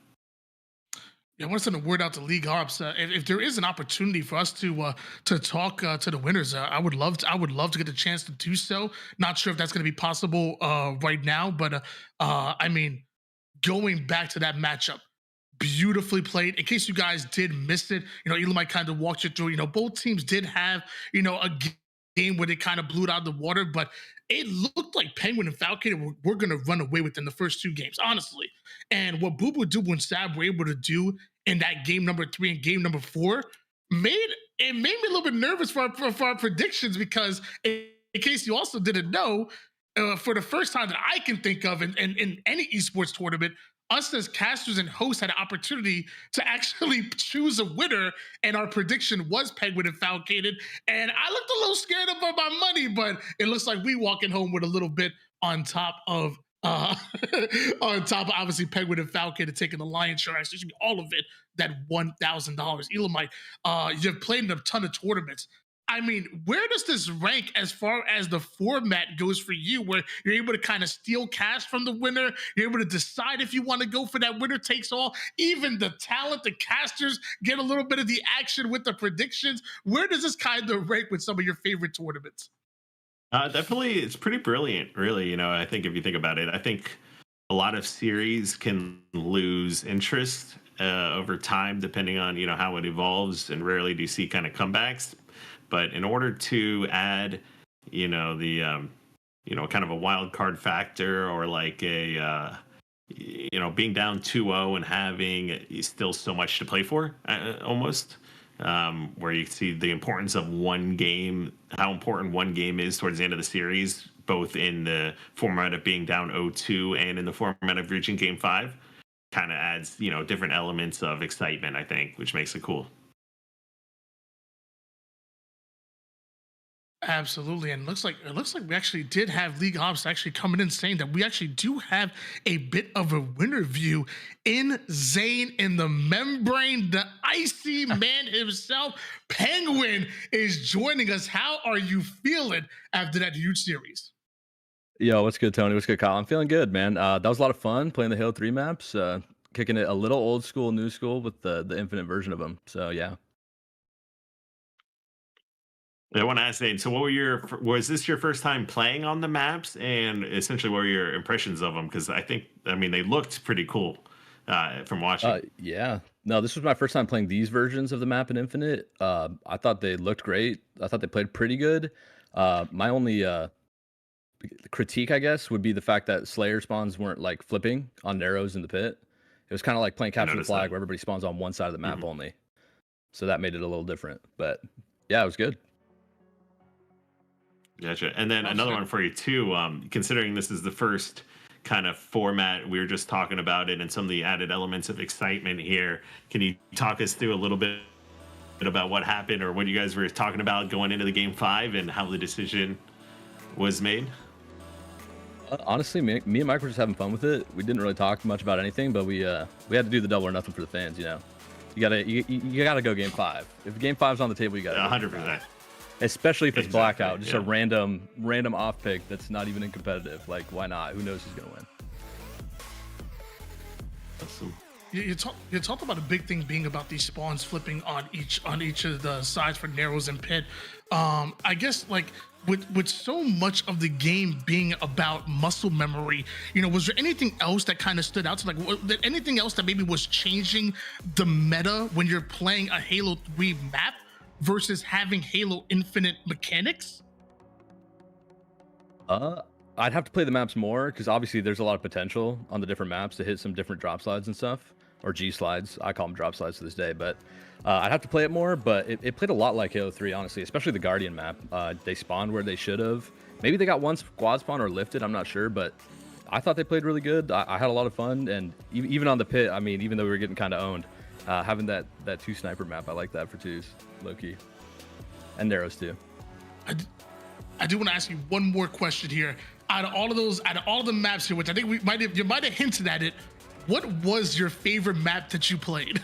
Yeah, I want to send a word out to League Ops. If there is an opportunity for us to talk to the winners, I would love to get the chance to do so. Not sure if that's going to be possible right now, but I mean, going back to that matchup, beautifully played. In case you guys did miss it, you know, Elamite kind of walked you through. You know, both teams did have, you know, a game where they kind of blew it out of the water, but it looked like Penguin and Falcon were going to run away within the first 2 games, honestly. And what Boo Boo Doo Boo and Sab were able to do in that game number 3 and game number 4 made me a little bit nervous for our predictions, because in case you also didn't know, for the first time that I can think of in any esports tournament, us as casters and hosts had an opportunity to actually choose a winner, and our prediction was Penguin and Falcon. And I looked a little scared about my money, but it looks like we walking home with a little bit on top of obviously Penguin and Falcon and taking the lion's share, actually all of it, that $1,000. Elamite, you've played in a ton of tournaments. I mean, where does this rank as far as the format goes for you, where you're able to kind of steal cash from the winner, you're able to decide if you want to go for that winner takes all, even the talent, the casters get a little bit of the action with the predictions? Where does this kind of rank with some of your favorite tournaments? Definitely, it's pretty brilliant, really. You know, I think if you think about it, I think a lot of series can lose interest over time, depending on, you know, how it evolves, and rarely do you see kind of comebacks. But in order to add, you know, the, you know, kind of a wild card factor, or like a, you know, being down 2-0 and having still so much to play for, almost, where you see the importance of one game, how important one game is towards the end of the series, both in the format of being down 0-2 and in the format of reaching game 5, kind of adds, you know, different elements of excitement, I think, which makes it cool. Absolutely, and it looks like we actually did have League Ops actually coming in saying that we actually do have a bit of a winner view in Zane in the membrane. The icy man himself, Penguin, is joining us. How are you feeling after that huge series? Yo, what's good, Tony? What's good, Kyle? I'm feeling good, man. That was a lot of fun playing the Halo 3 maps, kicking it a little old school, new school with the infinite version of them. So yeah. I want to ask Zane, so was this your first time playing on the maps, and essentially what were your impressions of them? Because I mean, they looked pretty cool from watching. Yeah. No, this was my first time playing these versions of the map in Infinite. I thought they looked great. I thought they played pretty good. My only critique, I guess, would be the fact that Slayer spawns weren't like flipping on narrows in the pit. It was kind of like playing Capture the Flag, where everybody spawns on one side of the map only. So that made it a little different. But yeah, it was good. Gotcha. And then another one for you too. Considering this is the first kind of format, we were just talking about it and some of the added elements of excitement here. Can you talk us through a little bit about what happened or what you guys were talking about going into the game 5 and how the decision was made? Honestly, me and Mike were just having fun with it. We didn't really talk much about anything, but we had to do the double or nothing for the fans. You know, you gotta go game 5. If game 5's on the table, you gotta 100%. Especially if it's blackout, just a random off pick that's not even in competitive. Like, why not? Who knows who's gonna win? Awesome. You talked about a big thing being about these spawns flipping on each of the sides for narrows and pit. I guess like with so much of the game being about muscle memory, you know, was there anything else that kind of stood out to anything else that maybe was changing the meta when you're playing a Halo 3 map versus having Halo Infinite mechanics? I'd have to play the maps more because obviously there's a lot of potential on the different maps to hit some different drop slides and stuff, or G slides. I call them drop slides to this day, but I'd have to play it more. But it played a lot like Halo 3, honestly, especially the Guardian map. They spawned where they should have. Maybe they got one squad spawn or lifted, I'm not sure, but I thought they played really good. I had a lot of fun, and even on the pit, I mean, even though we were getting kind of owned, having that 2 sniper map, I like that for 2s, low-key. And narrows too. I do want to ask you one more question here. Out of all of the maps here, which I think you might have hinted at it, what was your favorite map that you played?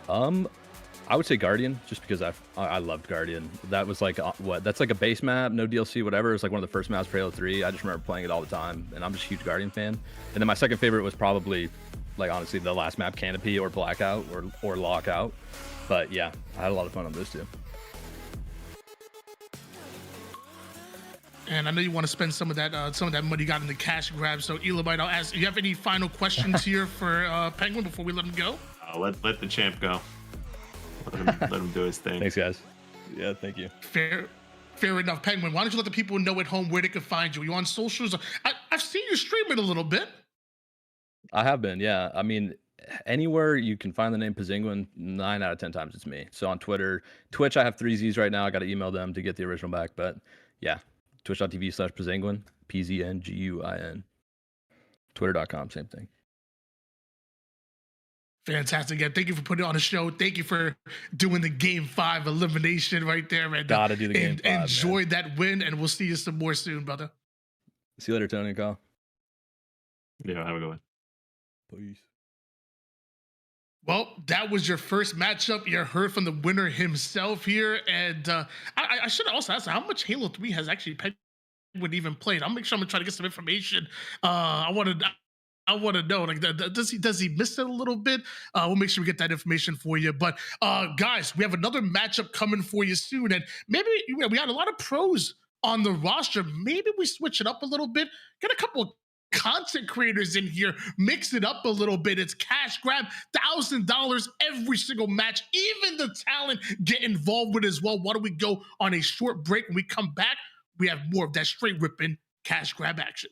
I would say Guardian, just because I loved Guardian. That was like that's like a base map, no DLC, whatever. It's like one of the first maps for Halo 3. I just remember playing it all the time, and I'm just a huge Guardian fan. And then my second favorite was probably, like, honestly, the last map, Canopy or Blackout or Lockout. But yeah, I had a lot of fun on those two. And I know you want to spend some of that money you got in the cash grab. So Elabite, I'll ask, you have any final questions here for Penguin before we let him go? Let the champ go. Let him do his thing. Thanks, guys. Yeah, thank you. Fair enough. Penguin, why don't you let the people know at home where they can find you? Are you on socials? I've seen you stream it a little bit. I have been, yeah. I mean, anywhere you can find the name Pazingwin, 9 out of 10 times it's me. So on Twitter, Twitch, I have 3 Z's right now. I got to email them to get the original back. But yeah, twitch.tv/Pazingwin, PZNGUIN. Twitter.com, same thing. Fantastic. Again, thank you for putting it on the show. Thank you for doing the Game 5 elimination right there, man. Gotta do the Game 5. Enjoy that win, and we'll see you some more soon, brother. See you later, Tony and Kyle. Yeah, have a good one. Peace. Well, that was your first matchup. You heard from the winner himself here. And I should also ask how much Halo 3 has actually Penguin even played. I'll make sure I'm going to try to get some information. I want to know, like, does he miss it a little bit? We'll make sure we get that information for you. But guys, we have another matchup coming for you soon. And maybe we had a lot of pros on the roster. Maybe we switch it up a little bit. Get a couple of content creators in here, mix it up a little bit. It's cash grab, $1,000 every single match. Even the talent get involved with as well. Why don't we go on a short break? When we come back, we have more of that straight ripping cash grab action.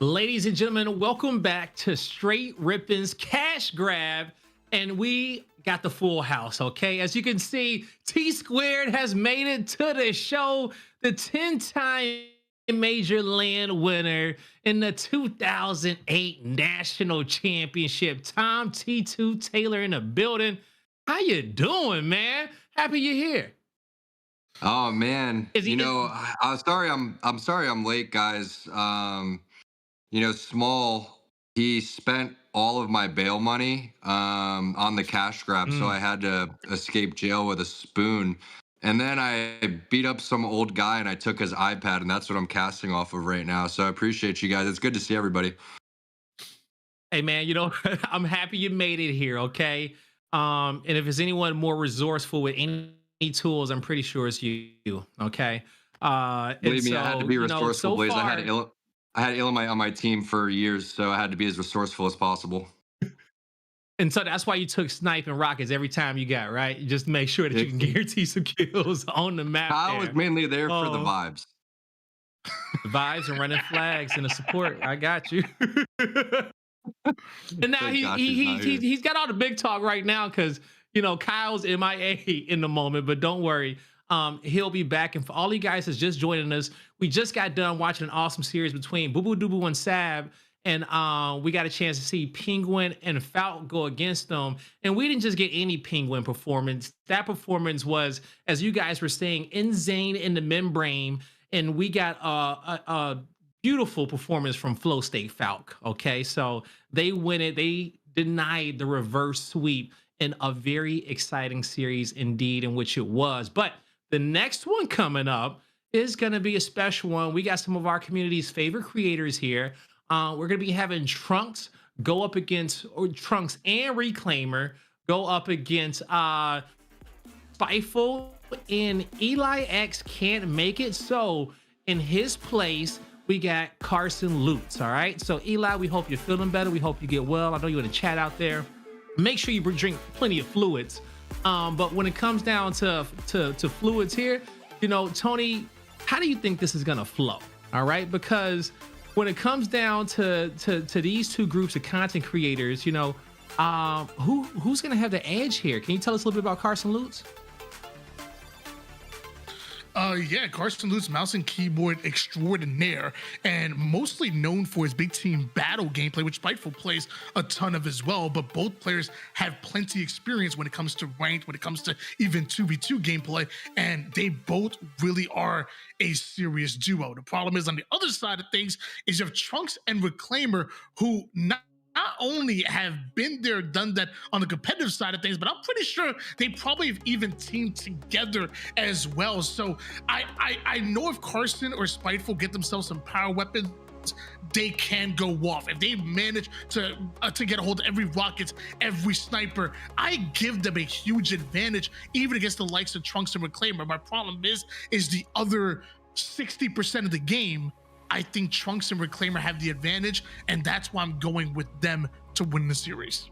Ladies and gentlemen, welcome back to Straight Rippin's Cash Grab. And we got the full house, okay? As you can see, T Squared has made it to the show, the 10-time Major Land winner in the 2008 National Championship. Tom T2 Taylor in the building. How you doing, man? Happy you're here. Oh man, I'm sorry I'm late, guys. Small, he spent all of my bail money on the cash grab, so I had to escape jail with a spoon. And then I beat up some old guy and I took his iPad, and that's what I'm casting off of right now. So I appreciate you guys. It's good to see everybody. Hey man, I'm happy you made it here, okay? And if there's anyone more resourceful with any tools, I'm pretty sure it's you, okay? Believe me, I had to be resourceful, so Blaze. far, I had Ill on my team for years, so I had to be as resourceful as possible. And so that's why you took snipe and rockets every time you got, right? You just make sure that you can guarantee some kills on the map. I was mainly there for the vibes. The vibes and running flags and the support. I got you. And now he's got all the big talk right now because Kyle's MIA in the moment, but don't worry. He'll be back. And for all you guys that's just joining us, we just got done watching an awesome series between Boo Boo Doo Boo and Sab and we got a chance to see Penguin and Falk go against them. And we didn't just get any Penguin performance. That performance was, as you guys were saying, insane in the membrane. And we got a beautiful performance from Flow State Falk. Okay, so they win it. They denied the reverse sweep in a very exciting series indeed, in which it was. But the next one coming up is going to be a special one. We got some of our community's favorite creators here. We're going to be having Trunks go up against, or Trunks and Reclaimer go up against Spiteful, and Eli X can't make it. So in his place, we got Carson Lutz. All right. So Eli, we hope you're feeling better. We hope you get well. I know you're in the chat out there. Make sure you drink plenty of fluids. But when it comes down to fluids here, you know, Tony, how do you think this is gonna flow? All right, because when it comes down to these two groups of content creators, you know, who's gonna have the edge here? Can you tell us a little bit about Carson Lutz? Yeah, Carson Lutz, mouse and keyboard extraordinaire, and mostly known for his big team battle gameplay, which Spiteful plays a ton of as well. But both players have plenty experience when it comes to ranked, when it comes to even 2v2 gameplay, and they both really are a serious duo. The problem is, on the other side of things, is you have Trunks and Reclaimer, who not only have been there, done that on the competitive side of things, but I'm pretty sure they probably have even teamed together as well. So I know if Carson or Spiteful get themselves some power weapons, they can go off. If they manage to get a hold of every rocket, every sniper, I give them a huge advantage, even against the likes of Trunks and Reclaimer. My problem is the other 60% of the game. I think Trunks and Reclaimer have the advantage, and that's why I'm going with them to win the series.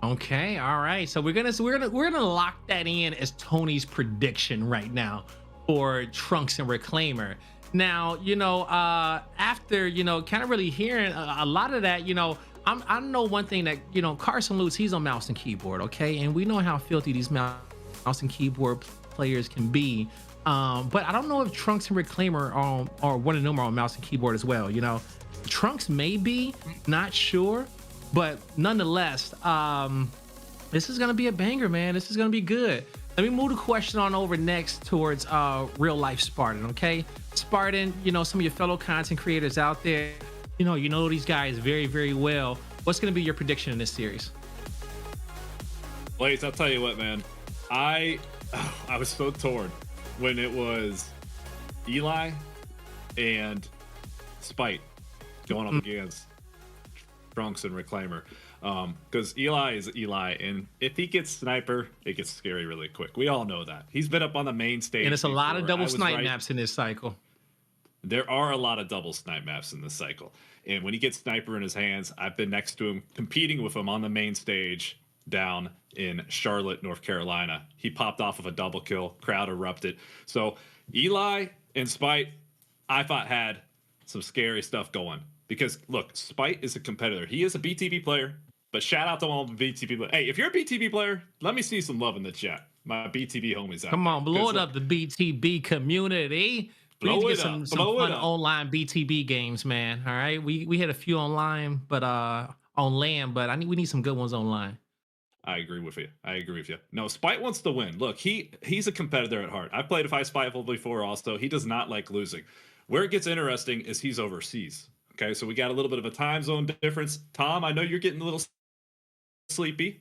Okay, all right. So we're gonna lock that in as Tony's prediction right now for Trunks and Reclaimer. Now, you know, after, you know, kind of really hearing a lot of that, you know, I know one thing that, you know, Carson Lutz, he's on mouse and keyboard, okay, and we know how filthy these mouse and keyboard players can be. But I don't know if Trunks and Reclaimer are one of them are on mouse and keyboard as well. You know, Trunks may be, not sure, but nonetheless, this is gonna be a banger, man. This is gonna be good. Let me move the question on over next towards real life Spartan. Okay, Spartan, you know, some of your fellow content creators out there, you know these guys very, very well. What's gonna be your prediction in this series? Blaze, I'll tell you what, man. I was so torn when it was Eli and Spite going up against Trunks and Reclaimer. Because Eli is Eli, and if he gets sniper, it gets scary really quick. We all know that. He's been up on the main stage. And it's a lot of double snipe maps in this cycle. There are a lot of double snipe maps in this cycle. And when he gets sniper in his hands, I've been next to him, competing with him on the main stage down in Charlotte, North Carolina. He popped off of a double kill, crowd erupted. So Eli and Spite, I thought, had some scary stuff going, because look, Spite is a competitor. He is a BTB player, but shout out to all the BTB players. Hey, if you're a BTB player, let me see some love in the chat. My BTB homies out. Come on, there. blow it up, the BTB community. We need to get some fun online BTB games, man. All right, we had a few online, but on LAN, but we need some good ones online. I agree with you. No, Spite wants to win. Look, he's a competitor at heart. I've played Spiteful before also. He does not like losing. Where it gets interesting is he's overseas. Okay, so we got a little bit of a time zone difference. Tom, I know you're getting a little sleepy.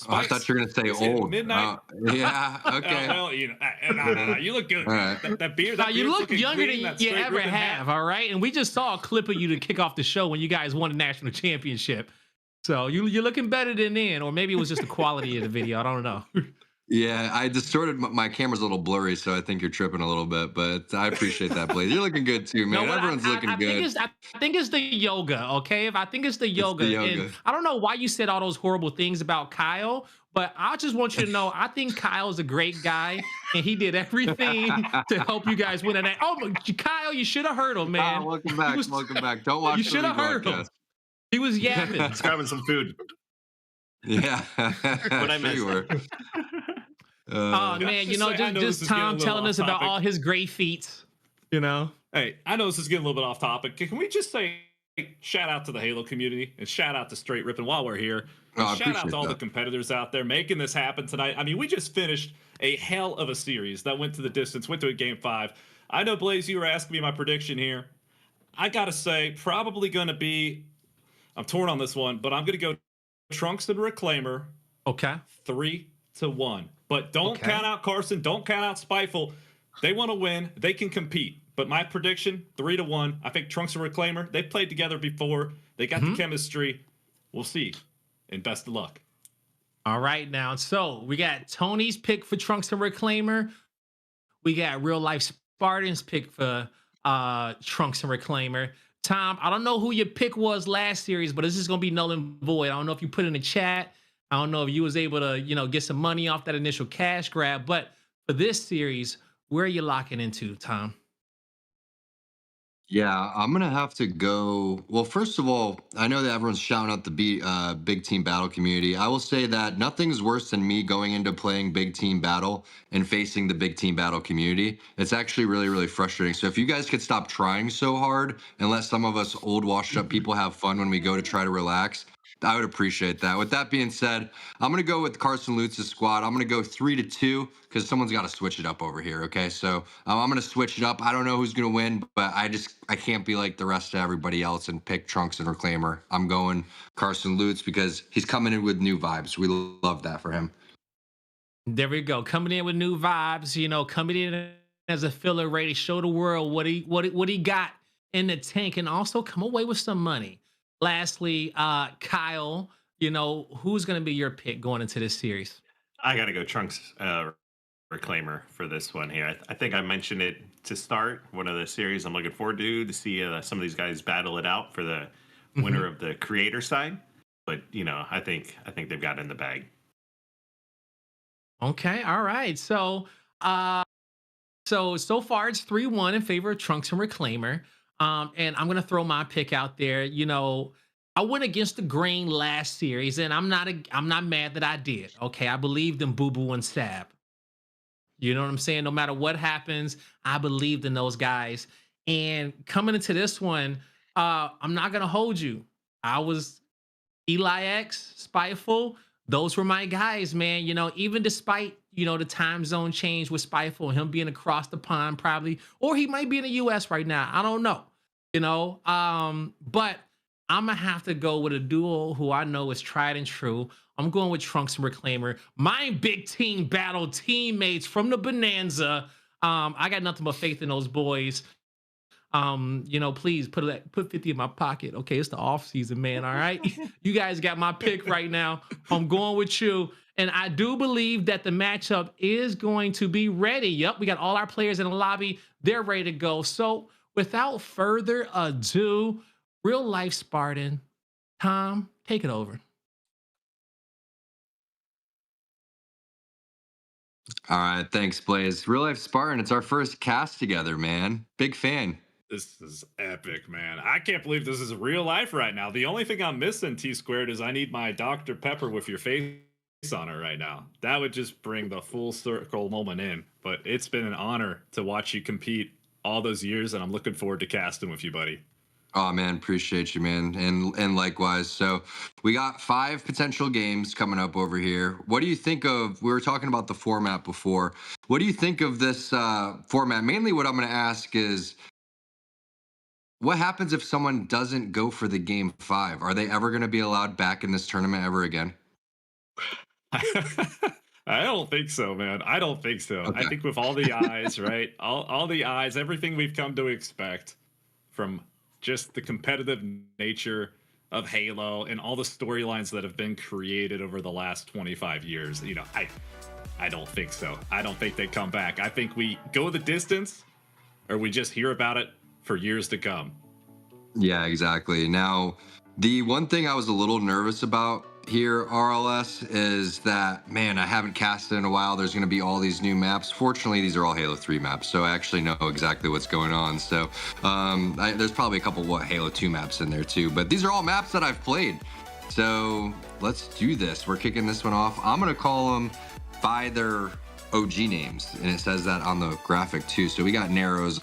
I thought you were going to say old. Midnight. Yeah, okay. Well, you know, you look good. Right. That beard. Now, you look younger than you ever have, all right? And we just saw a clip of you to kick off the show when you guys won the national championship. So you're looking better than then, or maybe it was just the quality of the video. I don't know. Yeah, I distorted my camera's a little blurry, so I think you're tripping a little bit. But I appreciate that, Blaze. You're looking good too, man. Everyone's looking good. I think it's the yoga. Okay, I think it's the yoga. And I don't know why you said all those horrible things about Kyle, but I just want you to know I think Kyle's a great guy, and he did everything to help you guys win. And Kyle, you should have heard him, man. Welcome back. Welcome back. Don't watch. You should have heard him. He was yapping. He's grabbing some food. Yeah. What I missed. Oh man, you know, just Tom telling us about all his great feats. You know. Hey, I know this is getting a little bit off topic. Can we just say shout out to the Halo community and shout out to Straight Rippin' while we're here. Oh, I And shout out appreciate to all the that. competitors out there making this happen tonight. I mean, we just finished a hell of a series that went to the distance, went to a game 5. I know, Blaze, you were asking me my prediction here. I gotta say, probably gonna be, I'm torn on this one, but I'm gonna go Trunks and Reclaimer. Okay. 3-1. But don't Okay. count out Carson. Don't count out Spiteful. They want to win. They can compete. But my prediction, 3-1. I think Trunks and Reclaimer, they've played together before. They got the chemistry. We'll see. And best of luck. All right, now. So we got Tony's pick for Trunks and Reclaimer. We got Real Life Spartan's pick for Trunks and Reclaimer. Tom, I don't know who your pick was last series, but this is going to be null and void. I don't know if you put it in the chat. I don't know if you was able to, get some money off that initial cash grab. But for this series, where are you locking into, Tom? Yeah, I'm gonna have to go. Well, first of all, I know that everyone's shouting out the big team battle community. I will say that nothing's worse than me going into playing big team battle and facing the big team battle community. It's actually really, really frustrating. So if you guys could stop trying so hard and let some of us old washed up people have fun when we go to try to relax, I would appreciate that. With that being said, I'm going to go with Carson Lutz's squad. I'm going to go 3-2 because someone's got to switch it up over here. Okay, so I'm going to switch it up. I don't know who's going to win, but I can't be like the rest of everybody else and pick Trunks and Reclaimer. I'm going Carson Lutz because he's coming in with new vibes. We love that for him. There we go. Coming in with new vibes, coming in as a filler, ready to show the world what he got in the tank and also come away with some money. Lastly, Kyle, who's going to be your pick going into this series? I got to go Trunks Reclaimer for this one here. I think I mentioned it to start one of the series I'm looking forward to see some of these guys battle it out for the winner of the creator side. But, I think they've got it in the bag. Okay. All right. So far it's 3-1 in favor of Trunks and Reclaimer. And I'm gonna throw my pick out there. I went against the grain last series, and I'm not mad that I did. Okay, I believed in Boo Boo and Sab. You know what I'm saying? No matter what happens, I believed in those guys. And coming into this one, I'm not gonna hold you. I was Eli X, Spiteful. Those were my guys, man. Even despite the time zone change with Spiteful, him being across the pond probably, or he might be in the US right now. I don't know. But I'm gonna have to go with a duo who I know is tried and true. I'm going with Trunks and Reclaimer. My big team battle teammates from the Bonanza. I got nothing but faith in those boys. Please put 50 in my pocket. Okay, it's the off season, man. All right. You guys got my pick right now. I'm going with you. And I do believe that the matchup is going to be ready. Yep, we got all our players in the lobby. They're ready to go. So without further ado, Real Life Spartan, Tom, take it over. All right, thanks, Blaze. Real Life Spartan, it's our first cast together, man. Big fan. This is epic, man. I can't believe this is real life right now. The only thing I'm missing, T-Squared, is I need my Dr. Pepper with your face on it right now. That would just bring the full circle moment in. But it's been an honor to watch you compete all those years, and I'm looking forward to casting with you, buddy. Oh man, appreciate you, man, and likewise. So we got 5 potential games coming up over here. What do you think of? We were talking about the format before. What do you think of this format? Mainly, what I'm going to ask is, what happens if someone doesn't go for the game 5? Are they ever going to be allowed back in this tournament ever again? I don't think so, man. I don't think so. Okay. I think with all the eyes, right? All the eyes, everything we've come to expect from just the competitive nature of Halo and all the storylines that have been created over the last 25 years. I don't think so. I don't think they come back. I think we go the distance, or we just hear about it for years to come. Yeah, exactly. Now, the one thing I was a little nervous about here, RLS, is that, man, I haven't casted in a while. There's going to be all these new maps. Fortunately, these are all Halo 3 maps, so I actually know exactly what's going on. So there's probably a couple Halo 2 maps in there too, but these are all maps that I've played. So let's do this. We're kicking this one off. I'm going to call them by their OG names, and it says that on the graphic too. So we got Narrows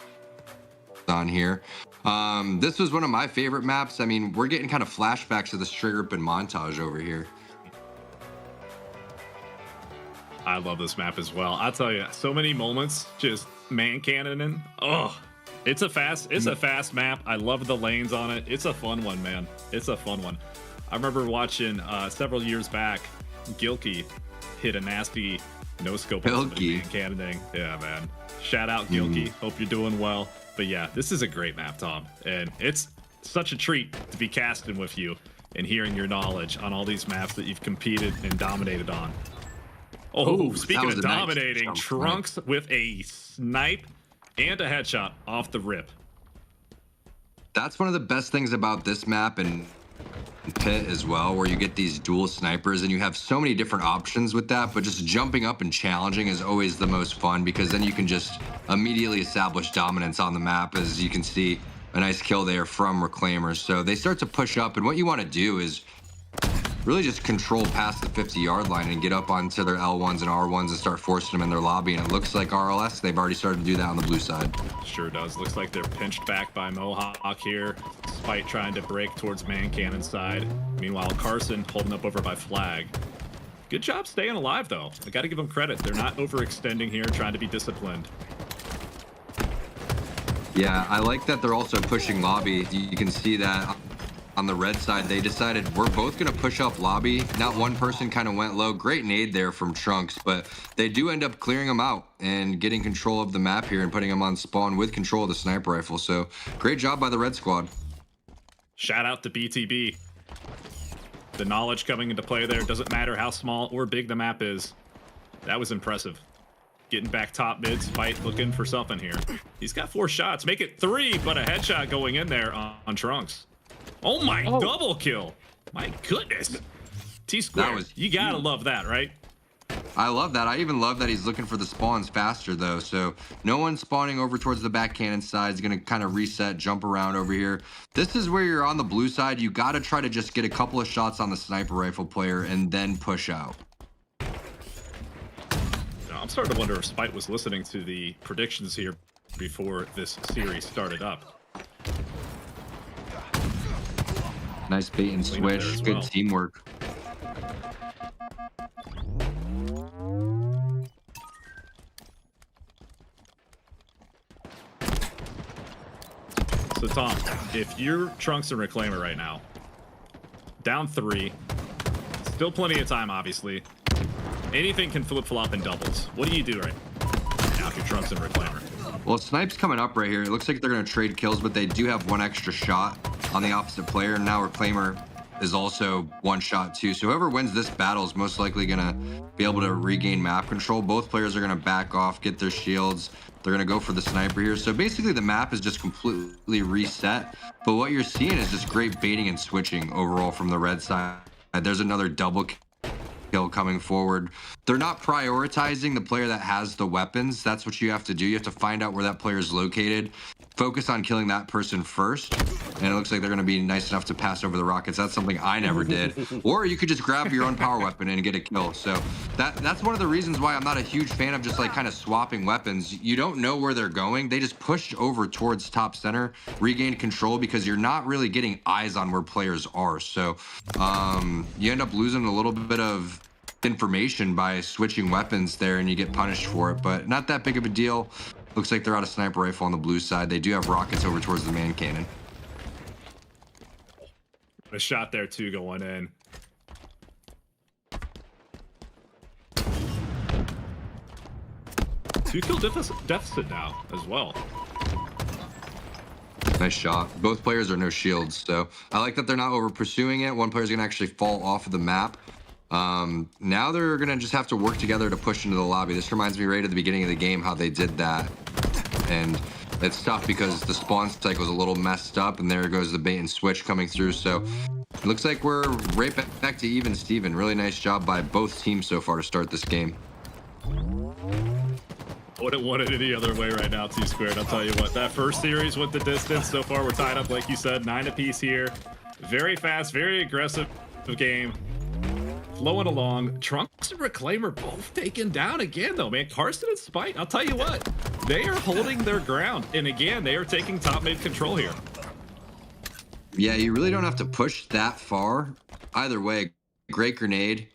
on here. This was one of my favorite maps. I mean, we're getting kind of flashbacks to the Straight Rippin montage over here. I love this map as well. I'll tell you, so many moments just man cannoning. Oh, it's a fast map. I love the lanes on it. It's a fun one, man. It's a fun one. I remember watching several years back, Gilkey hit a nasty no scope man cannoning. Yeah, man. Shout out Gilkey. Hope you're doing well. But yeah, this is a great map, Tom, and it's such a treat to be casting with you and hearing your knowledge on all these maps that you've competed and dominated on. Oh, speaking of dominating, nice Trunks with a snipe and a headshot off the rip. That's one of the best things about this map and Pit as well, where you get these dual snipers and you have so many different options with that, but just jumping up and challenging is always the most fun, because then you can just immediately establish dominance on the map. As you can see, a nice kill there from Reclaimers. So they start to push up, and what you want to do is really just control past the 50-yard line and get up onto their L1s and R1s and start forcing them in their lobby. And it looks like RLS, they've already started to do that on the blue side. Sure does. Looks like they're pinched back by Mohawk here, despite trying to break towards man cannon side. Meanwhile, Carson holding up over by Flag. Good job staying alive, though. I got to give them credit. They're not overextending here, trying to be disciplined. Yeah, I like that they're also pushing lobby. You can see that on the red side, they decided we're both going to push up lobby. Not one person kind of went low. Great nade there from Trunks, but they do end up clearing them out and getting control of the map here and putting them on spawn with control of the sniper rifle. So great job by the red squad. Shout out to BTB. The knowledge coming into play there. Doesn't matter how small or big the map is. That was impressive. Getting back top mid, Spite looking for something here. He's got 4 shots, make it 3, but a headshot going in there on Trunks. Oh my, double kill. My goodness. T-Square, you gotta love that, right? I love that. I even love that he's looking for the spawns faster, though. So no one spawning over towards the back cannon side. He's going to kind of reset, jump around over here. This is where you're on the blue side. You got to try to just get a couple of shots on the sniper rifle player and then push out. I'm starting to wonder if Spite was listening to the predictions here before this series started up. Nice bait and switch. Good teamwork. So Tom, if you're Trunks and Reclaimer right now, down 3, still plenty of time, obviously. Anything can flip-flop in doubles. What do you do right now if you're Trunks and Reclaimer? Well, Snipe's coming up right here. It looks like they're going to trade kills, but they do have 1 extra shot on the opposite player. Now Reclaimer is also 1 shot too. So whoever wins this battle is most likely going to be able to regain map control. Both players are going to back off, get their shields. They're going to go for the sniper here. So basically the map is just completely reset. But what you're seeing is just great baiting and switching overall from the red side. There's another double kill coming forward. They're not prioritizing the player that has the weapons. That's what you have to do. You have to find out where that player is located, focus on killing that person first, and it looks like they're going to be nice enough to pass over the rockets. That's something I never did. Or you could just grab your own power weapon and get a kill. So that's one of the reasons why I'm not a huge fan of just like kind of swapping weapons. You don't know where they're going. They just pushed over towards top center, regained control, because you're not really getting eyes on where players are. So you end up losing a little bit of information by switching weapons there, and you get punished for it, but not that big of a deal. Looks like they're out of sniper rifle on the blue side. They do have rockets over towards the man cannon. A shot there too going in. Two kill deficit now as well. Nice shot. Both players are no shields, so I like that they're not over pursuing it. One player's gonna actually fall off of the map. Now they're gonna just have to work together to push into the lobby. This reminds me right at the beginning of the game how they did that, and it's tough because the spawn cycle is a little messed up, and there goes the bait and switch coming through. So it looks like we're right back to even Steven. Really nice job by both teams so far to start this game. Wouldn't want it any other way right now, T-Squared. I'll tell you what, that first series went the distance. So far we're tied up, like you said, 9 apiece here. Very fast, very aggressive game. Flowing along. Trunks and Reclaimer both taken down again, though, man. Carson and Spite, I'll tell you what, they are holding their ground. And again, they are taking top mid control here. Yeah, you really don't have to push that far. Either way, great grenade.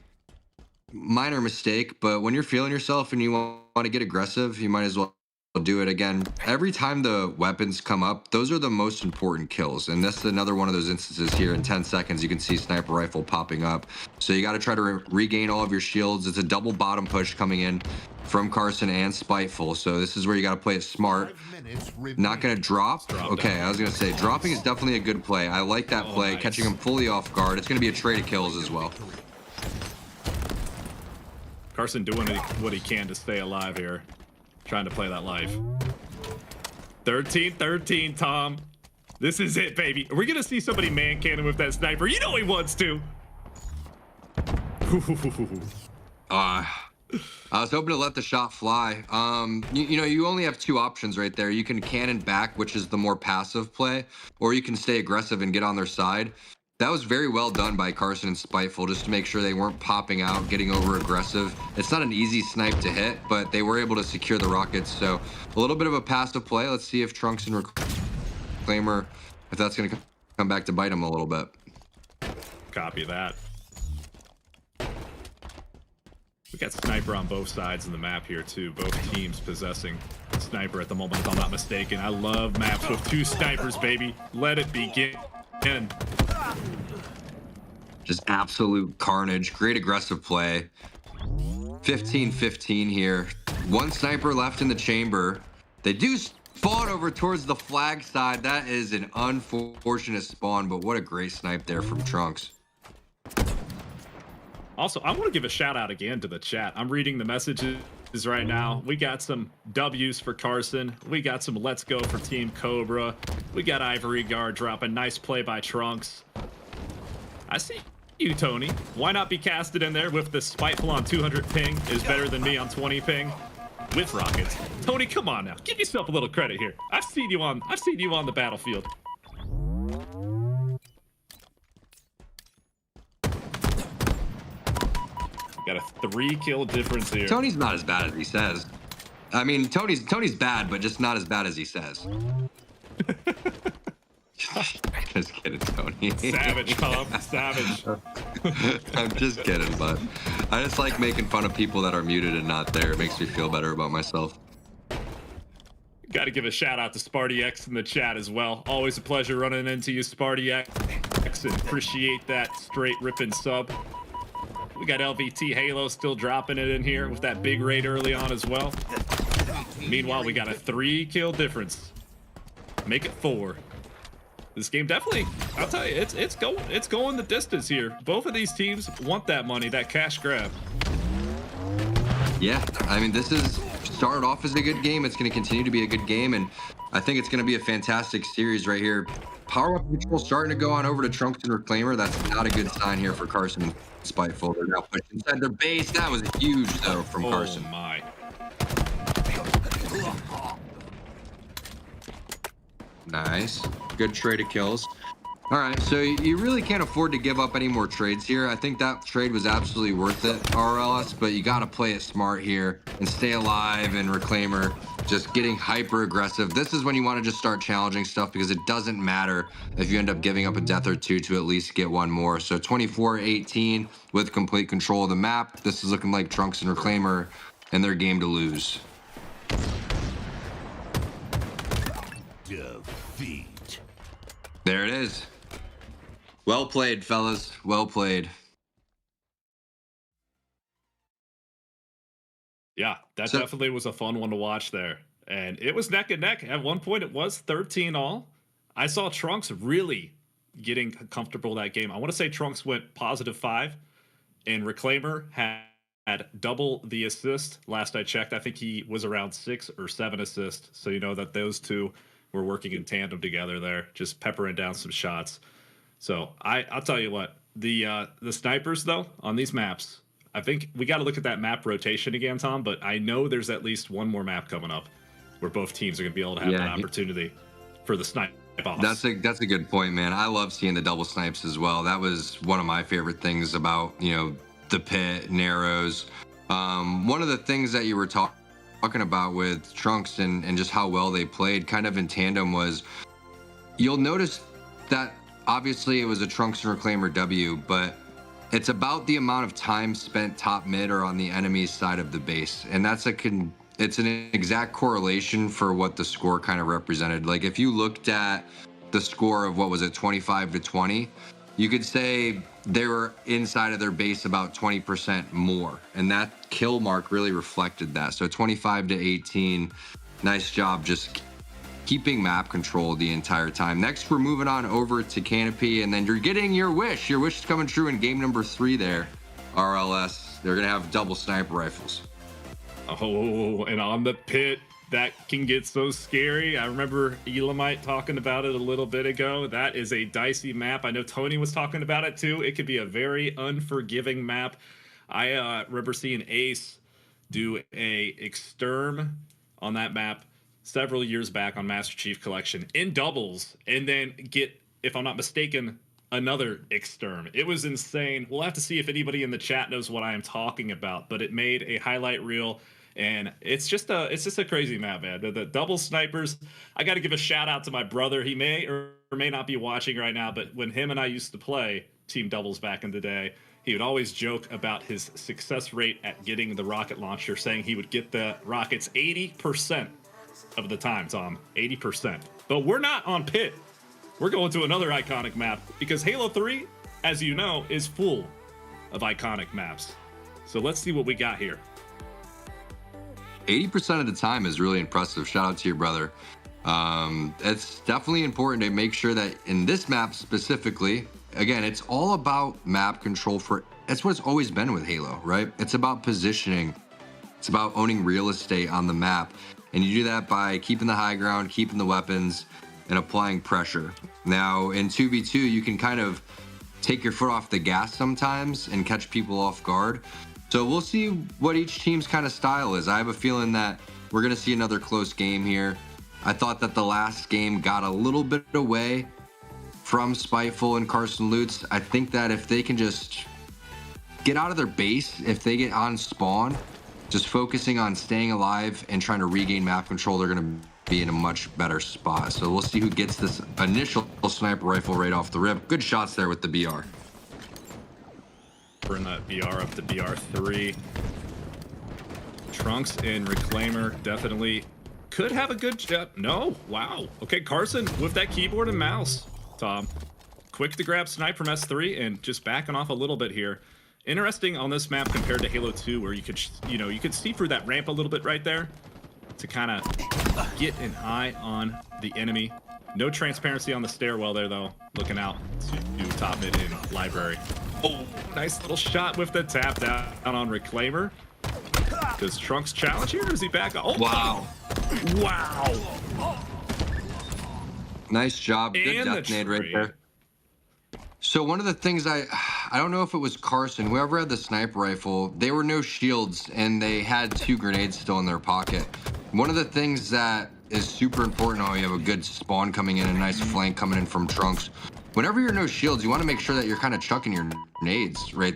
Minor mistake, but when you're feeling yourself and you want to get aggressive, you might as well do it again. Every time the weapons come up, those are the most important kills. And that's another one of those instances here. In 10 seconds, you can see sniper rifle popping up. So you got to try to regain all of your shields. It's a double bottom push coming in from Carson and Spiteful. So this is where you got to play it smart. Not going to drop. Okay, I was going to say dropping is definitely a good play. I like that play. Nice. Catching him fully off guard. It's going to be a trade of kills as well. Carson doing what he can to stay alive here. Trying to play that life. 13-13, Tom. This is it, baby. Are we going to see somebody man cannon with that sniper? You know he wants to. I was hoping to let the shot fly. You know, you only have two options right there. You can cannon back, which is the more passive play, or you can stay aggressive and get on their side. That was very well done by Carson and Spiteful, just to make sure they weren't popping out, getting over aggressive. It's not an easy snipe to hit, but they were able to secure the rockets. So a little bit of a passive play. Let's see if Trunks and Reclaimer, if that's going to come back to bite him a little bit. Copy that. We got sniper on both sides of the map here too. Both teams possessing sniper at the moment, if I'm not mistaken. I love maps with two snipers, baby. Let it begin. Just absolute carnage. Great aggressive play. 15-15 here. One sniper left in the chamber. They do spawn over towards the flag side. That is an unfortunate spawn, but what a great snipe there from Trunks. Also, I want to give a shout out again to the chat. I'm reading the messages right now. We got some W's for Carson. We got some let's go for Team Cobra. We got Ivory Guard dropping. Nice play by Trunks. I see you, Tony. Why not be casted in there with the Spiteful on 200 ping is better than me on 20 ping with rockets. Tony, come on now. Give yourself a little credit here. I've seen you on the battlefield. Got a 3-kill difference here. Tony's not as bad as he says. I mean, Tony's bad, but just not as bad as he says. Just kidding, Tony. Savage, Tom. Savage. I'm just kidding, but I just like making fun of people that are muted and not there. It makes me feel better about myself. Got to give a shout out to Sparty X in the chat as well. Always a pleasure running into you, Sparty X, and appreciate that straight ripping sub. We got LVT Halo still dropping it in here with that big raid early on as well. Meanwhile, we got a 3-kill difference. Make it 4. This game definitely, I'll tell you, it's going the distance here. Both of these teams want that money, that cash grab. Yeah, I mean, this is started off as a good game. It's going to continue to be a good game, and I think it's going to be a fantastic series right here. Power up control starting to go on over to Trunks and Reclaimer. That's not a good sign here for Carson and Spiteful. They're now pushed inside their base. That was huge, though, from Carson. Oh, my. Nice. Good trade of kills. All right, so you really can't afford to give up any more trades here. I think that trade was absolutely worth it, RLS, but you got to play it smart here and stay alive. And Reclaimer just getting hyper aggressive. This is when you want to just start challenging stuff, because it doesn't matter if you end up giving up a death or two to at least get one more. So 24-18 with complete control of the map. This is looking like Trunks and Reclaimer and their game to lose. Defeat. There it is. Well played, fellas. Well played. Yeah, that definitely was a fun one to watch there. And it was neck and neck. At one point, it was 13-all. I saw Trunks really getting comfortable that game. I want to say Trunks went +5, and Reclaimer had double the assist. Last I checked, I think he was around 6 or 7 assists. So you know that those two were working in tandem together there, just peppering down some shots. So I'll tell you what, the snipers though on these maps, I think we got to look at that map rotation again, Tom. But I know there's at least one more map coming up where both teams are going to be able to have an opportunity for the snipe boss. That's a good point, man. I love seeing the double snipes as well. That was one of my favorite things about, you know, the pit, Narrows. One of the things that you were talking about with Trunks and just how well they played kind of in tandem was, you'll notice that obviously it was a Trunks and Reclaimer W, but it's about the amount of time spent top mid or on the enemy's side of the base. And that's it's an exact correlation for what the score kind of represented. Like if you looked at the score of what was it, 25 to 20, you could say they were inside of their base about 20% more. And that kill mark really reflected that. So 25 to 18, nice job just keeping map control the entire time. Next, we're moving on over to Canopy, and then you're getting your wish. Your wish is coming true in game number 3 there, RLS. They're gonna have double sniper rifles. Oh, and on the pit, that can get so scary. I remember Elamite talking about it a little bit ago. That is a dicey map. I know Tony was talking about it too. It could be a very unforgiving map. I remember seeing Ace do a exterm on that map several years back on Master Chief Collection in doubles, and then get, if I'm not mistaken, another exterm. It was insane. We'll have to see if anybody in the chat knows what I am talking about, but it made a highlight reel, and it's just a crazy map, man. The double snipers, I got to give a shout out to my brother. He may or may not be watching right now, but when him and I used to play team doubles back in the day, he would always joke about his success rate at getting the rocket launcher, saying he would get the rockets 80% of the time, Tom. 80%. But we're not on pit. We're going to another iconic map because Halo 3, as you know, is full of iconic maps. So let's see what we got here. 80% of the time is really impressive. Shout out to your brother. It's definitely important to make sure that in this map specifically, again, it's all about map control. That's what it's always been with Halo, right? It's about positioning. It's about owning real estate on the map. And you do that by keeping the high ground, keeping the weapons, and applying pressure. Now, in 2v2, you can kind of take your foot off the gas sometimes and catch people off guard. So we'll see what each team's kind of style is. I have a feeling that we're going to see another close game here. I thought that the last game got a little bit away from Spiteful and Carson Lutz. I think that if they can just get out of their base, if they get on spawn, just focusing on staying alive and trying to regain map control, they're going to be in a much better spot. So we'll see who gets this initial sniper rifle right off the rip. Good shots there with the BR. Bring that BR up to BR3. Trunks and Reclaimer definitely could have a good job. No, wow. Okay, Carson with that keyboard and mouse, Tom. Quick to grab snipe from S3 and just backing off a little bit here. Interesting on this map compared to Halo 2, where you could see through that ramp a little bit right there to kind of get an eye on the enemy. No transparency on the stairwell there, though. Looking out to top mid in library. Oh, nice little shot with the tap down on Reclaimer. Does Trunks challenge here, or is he back? Oh, wow. Wow. Nice job. Good And death nade right there. So one of the things I don't know if it was Carson, whoever had the sniper rifle, they were no shields and they had 2 grenades still in their pocket. One of the things that is super important, you have a good spawn coming in, a nice flank coming in from Trunks. Whenever you're no shields, you want to make sure that you're kind of chucking your nades right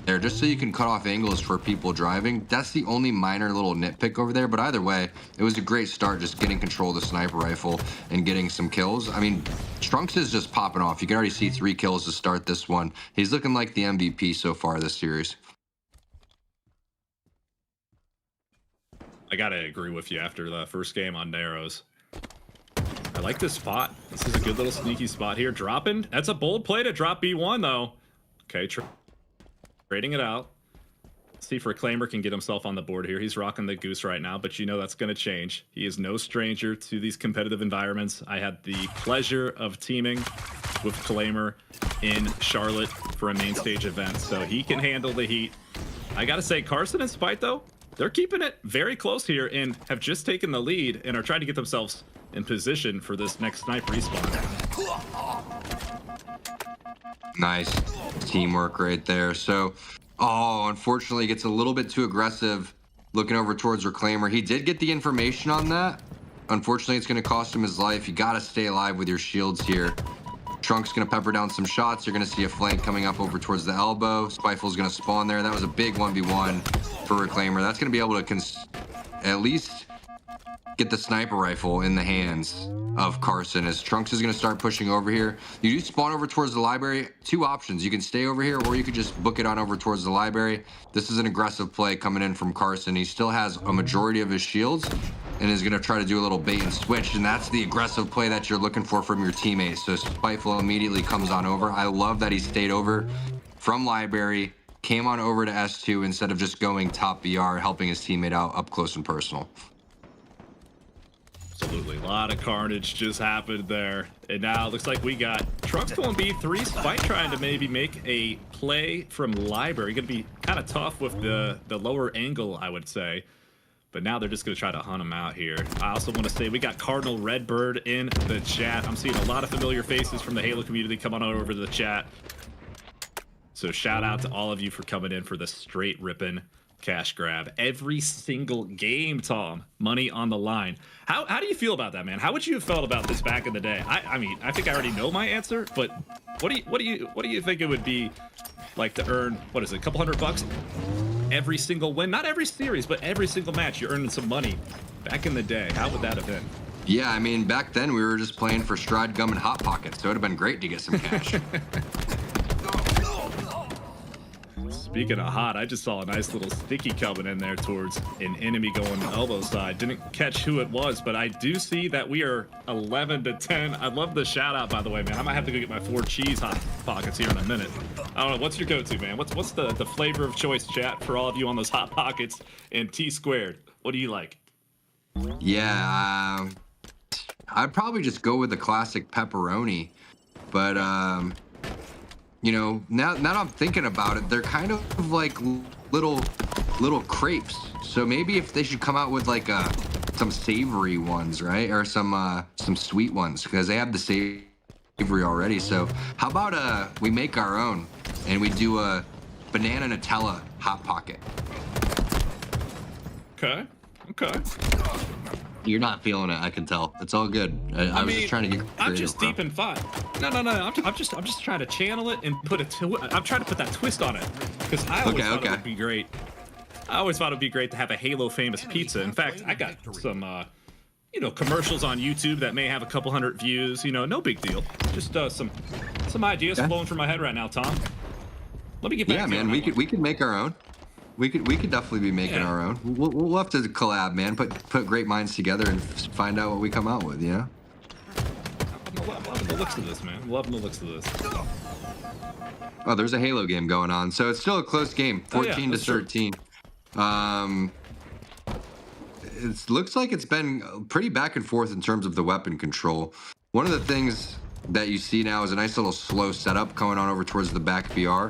there, just so you can cut off angles for people driving. That's the only minor little nitpick over there, but either way, it was a great start just getting control of the sniper rifle and getting some kills. I mean, Trunks is just popping off. You can already see 3 kills to start this one. He's looking like the MVP so far this series. I gotta agree with you after the first game on Narrows. I like this spot. This is a good little sneaky spot here. Dropping. That's a bold play to drop B1, though. Okay, trading it out. Let's see if Reclaimer can get himself on the board here. He's rocking the goose right now, but you know that's going to change. He is no stranger to these competitive environments. I had the pleasure of teaming with Reclaimer in Charlotte for a main stage event, so he can handle the heat. I gotta say, Carson and Spite, though, they're keeping it very close here and have just taken the lead and are trying to get themselves in position for this next snipe respawn. Nice teamwork right there. So, unfortunately, gets a little bit too aggressive looking over towards Reclaimer. He did get the information on that. Unfortunately, it's going to cost him his life. You got to stay alive with your shields here. Trunk's going to pepper down some shots. You're going to see a flank coming up over towards the elbow. Spiteful's going to spawn there. That was a big 1v1 for Reclaimer. That's going to be able to at least get the sniper rifle in the hands of Carson as Trunks is going to start pushing over here. You do spawn over towards the library. Two options. You can stay over here or you could just book it on over towards the library. This is an aggressive play coming in from Carson. He still has a majority of his shields and is going to try to do a little bait and switch, and that's the aggressive play that you're looking for from your teammates. So Spiteful immediately comes on over. I love that he stayed over from library, came on over to S2 instead of just going top BR, helping his teammate out up close and personal. Absolutely. A lot of carnage just happened there. And now it looks like we got Trunks going B3, Spite trying to maybe make a play from library. Going to be kind of tough with the lower angle, I would say. But now they're just going to try to hunt him out here. I also want to say we got Cardinal Redbird in the chat. I'm seeing a lot of familiar faces from the Halo community come on over to the chat. So shout out to all of you for coming in for the straight ripping cash grab. Every single game, Tom. Money on the line. How do you feel about that, man? How would you have felt about this back in the day? I mean, I think I already know my answer, but what do you think it would be like to earn, what is it, a couple $100 every single win? Not every series, but every single match you're earning some money. Back in the day, how would that have been? Yeah, I mean, back then we were just playing for Stride, Gum, and Hot Pockets, so it would have been great to get some cash. Speaking of hot, I just saw a nice little sticky coming in there towards an enemy going elbow side. Didn't catch who it was, but I do see that we are 11 to 10. I love the shout out, by the way, man. I might have to go get my 4 cheese hot pockets here in a minute. I don't know. What's your go-to, man? What's the flavor of choice, chat, for all of you on those hot pockets and T squared? What do you like? Yeah, I'd probably just go with the classic pepperoni, but you know, now I'm thinking about it, they're kind of like little crepes. So maybe if they should come out with like some savory ones, right, or some sweet ones, because they have the savory already. So how about we make our own and we do a banana Nutella hot pocket? Okay. You're not feeling it, I can tell. It's all good. I was just trying to get creative. I'm just deep in fun. No. I'm just trying to channel it and put I'm trying to put that twist on it, because I always thought it would be great. I always thought it'd be great to have a Halo famous pizza. In fact, I got some commercials on YouTube that may have a couple hundred views. No big deal. Just some ideas flowing from my head right now, Tom. Let me get back to man. We could make our own. We could definitely be making our own. We'll have to collab, man. Put great minds together and find out what we come out with. I'm loving the looks of this, man. Loving the looks of this. Oh, there's a Halo game going on, so it's still a close game, 14 to 13. It looks like it's been pretty back and forth in terms of the weapon control. One of the things that you see now is a nice little slow setup going on over towards the back BR.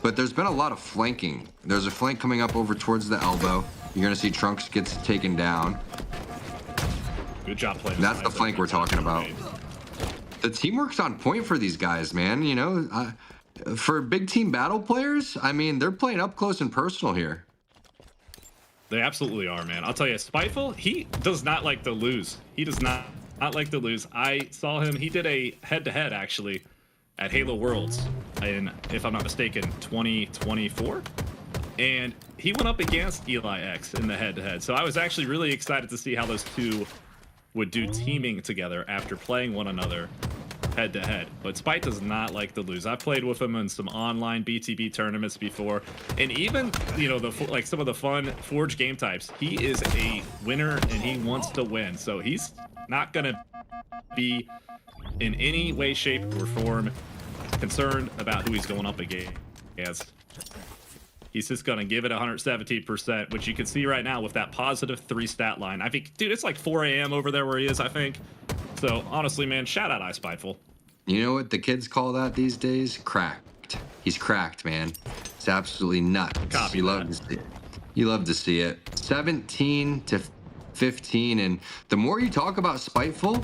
But there's been a lot of flanking. There's a flank coming up over towards the elbow. You're gonna see Trunks gets taken down. Good job playing. That's the flank we're talking about. The teamwork's on point for these guys, man. For big team battle players, I mean, they're playing up close and personal here. They absolutely are, man. I'll tell you, Spiteful, he does not like to lose. He does not like to lose. I saw him. He did a head-to-head, actually, at Halo Worlds in, if I'm not mistaken, 2024. And he went up against Eli X in the head-to-head. So I was actually really excited to see how those two would do teaming together after playing one another head-to-head. But Spite does not like to lose. I've played with him in some online BTB tournaments before. And even, some of the fun Forge game types, he is a winner and he wants to win. So he's not going to be in any way, shape, or form concerned about who he's going up against. He's just going to give it 117%, which you can see right now with that +3 stat line. I think, dude, it's like 4 a.m. over there where he is, I think. So, honestly, man, shout out iSpiteful. You know what the kids call that these days? Cracked. He's cracked, man. It's absolutely nuts. Copy you love to see it. You love to see it. 17 to 15, and the more you talk about Spiteful,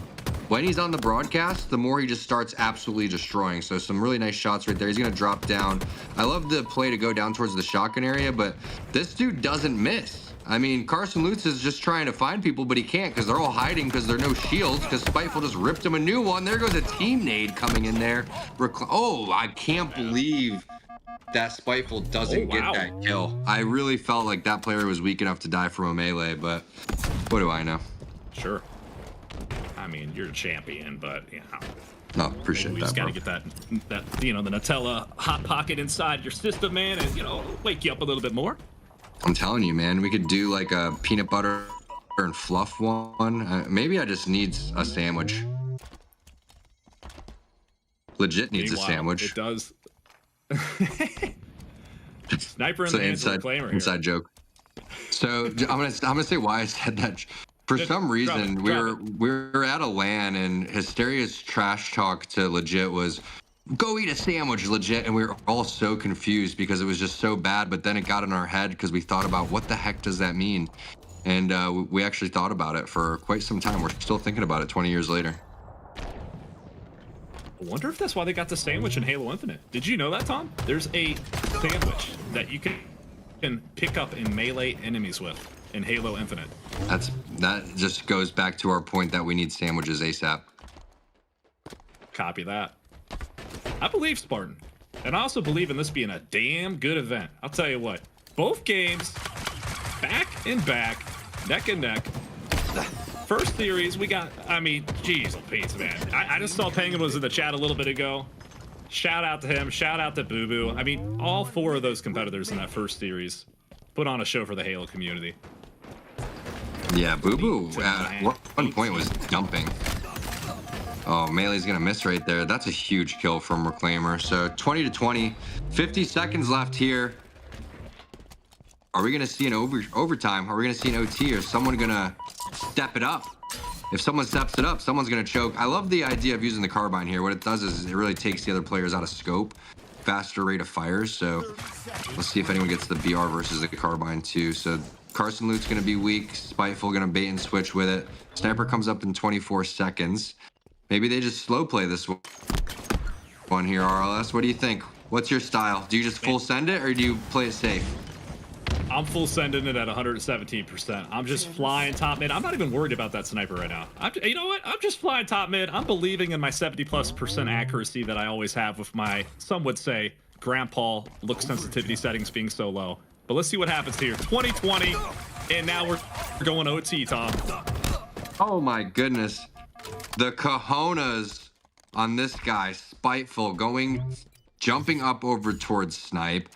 when he's on the broadcast, the more he just starts absolutely destroying. So some really nice shots right there. He's going to drop down. I love the play to go down towards the shotgun area, but this dude doesn't miss. I mean, Carson Lutz is just trying to find people, but he can't because they're all hiding because there are no shields because Spiteful just ripped him a new one. There goes a team nade coming in there. Oh, I can't believe that Spiteful doesn't get that kill. I really felt like that player was weak enough to die from a melee, but what do I know? Sure. I mean, you're a champion, but you know. No, appreciate We that, just got bro. to get that the Nutella hot pocket inside your system, man, and wake you up a little bit more. I'm telling you, man, we could do like a peanut butter and fluff one. Maybe I just need a sandwich. Legit needs Meanwhile, a sandwich. It does. Sniper in It's the an hands of Reclaimer here. inside joke. So I'm gonna say why I said that. For some reason, we were at a LAN and Hysteria's trash talk to Legit was, "Go eat a sandwich, Legit," and we were all so confused because it was just so bad. But then it got in our head because we thought about what the heck does that mean, and we actually thought about it for quite some time. We're still thinking about it 20 years later. I wonder if that's why they got the sandwich in Halo Infinite. Did you know that, Tom? There's a sandwich that you can pick up and melee enemies with in Halo Infinite. That just goes back to our point that we need sandwiches ASAP. Copy that. I believe Spartan, and I also believe in this being a damn good event. I'll tell you what, both games, back and back, neck and neck. First series, we got, I mean, geez, Pete, man. I just saw Penguin was in the chat a little bit ago. Shout out to him, shout out to Boo Boo. I mean, all 4 of those competitors in that first series put on a show for the Halo community. Yeah, Boo Boo at one point was dumping. Oh, Melee's gonna miss right there. That's a huge kill from Reclaimer. So 20-20, 50 seconds left here. Are we gonna see an overtime? Are we gonna see an OT? Or is someone gonna step it up? If someone steps it up, someone's gonna choke. I love the idea of using the carbine here. What it does is it really takes the other players out of scope. Faster rate of fires. So let's see if anyone gets the BR versus the carbine too. So Carson Luke's gonna be weak. Spiteful gonna bait and switch with it. Sniper comes up in 24 seconds. Maybe they just slow play this one here, RLS. What do you think? What's your style? Do you just full send it or do you play it safe? I'm full sending it at 117%. I'm just flying top mid. I'm not even worried about that sniper right now. You know what? I'm just flying top mid. I'm believing in my 70+% accuracy that I always have with my, some would say, grandpa look sensitivity settings being so low. But let's see what happens here. 2020, and now we're going OT, Tom. Oh my goodness. The cojones on this guy, Spiteful, jumping up over towards Snipe,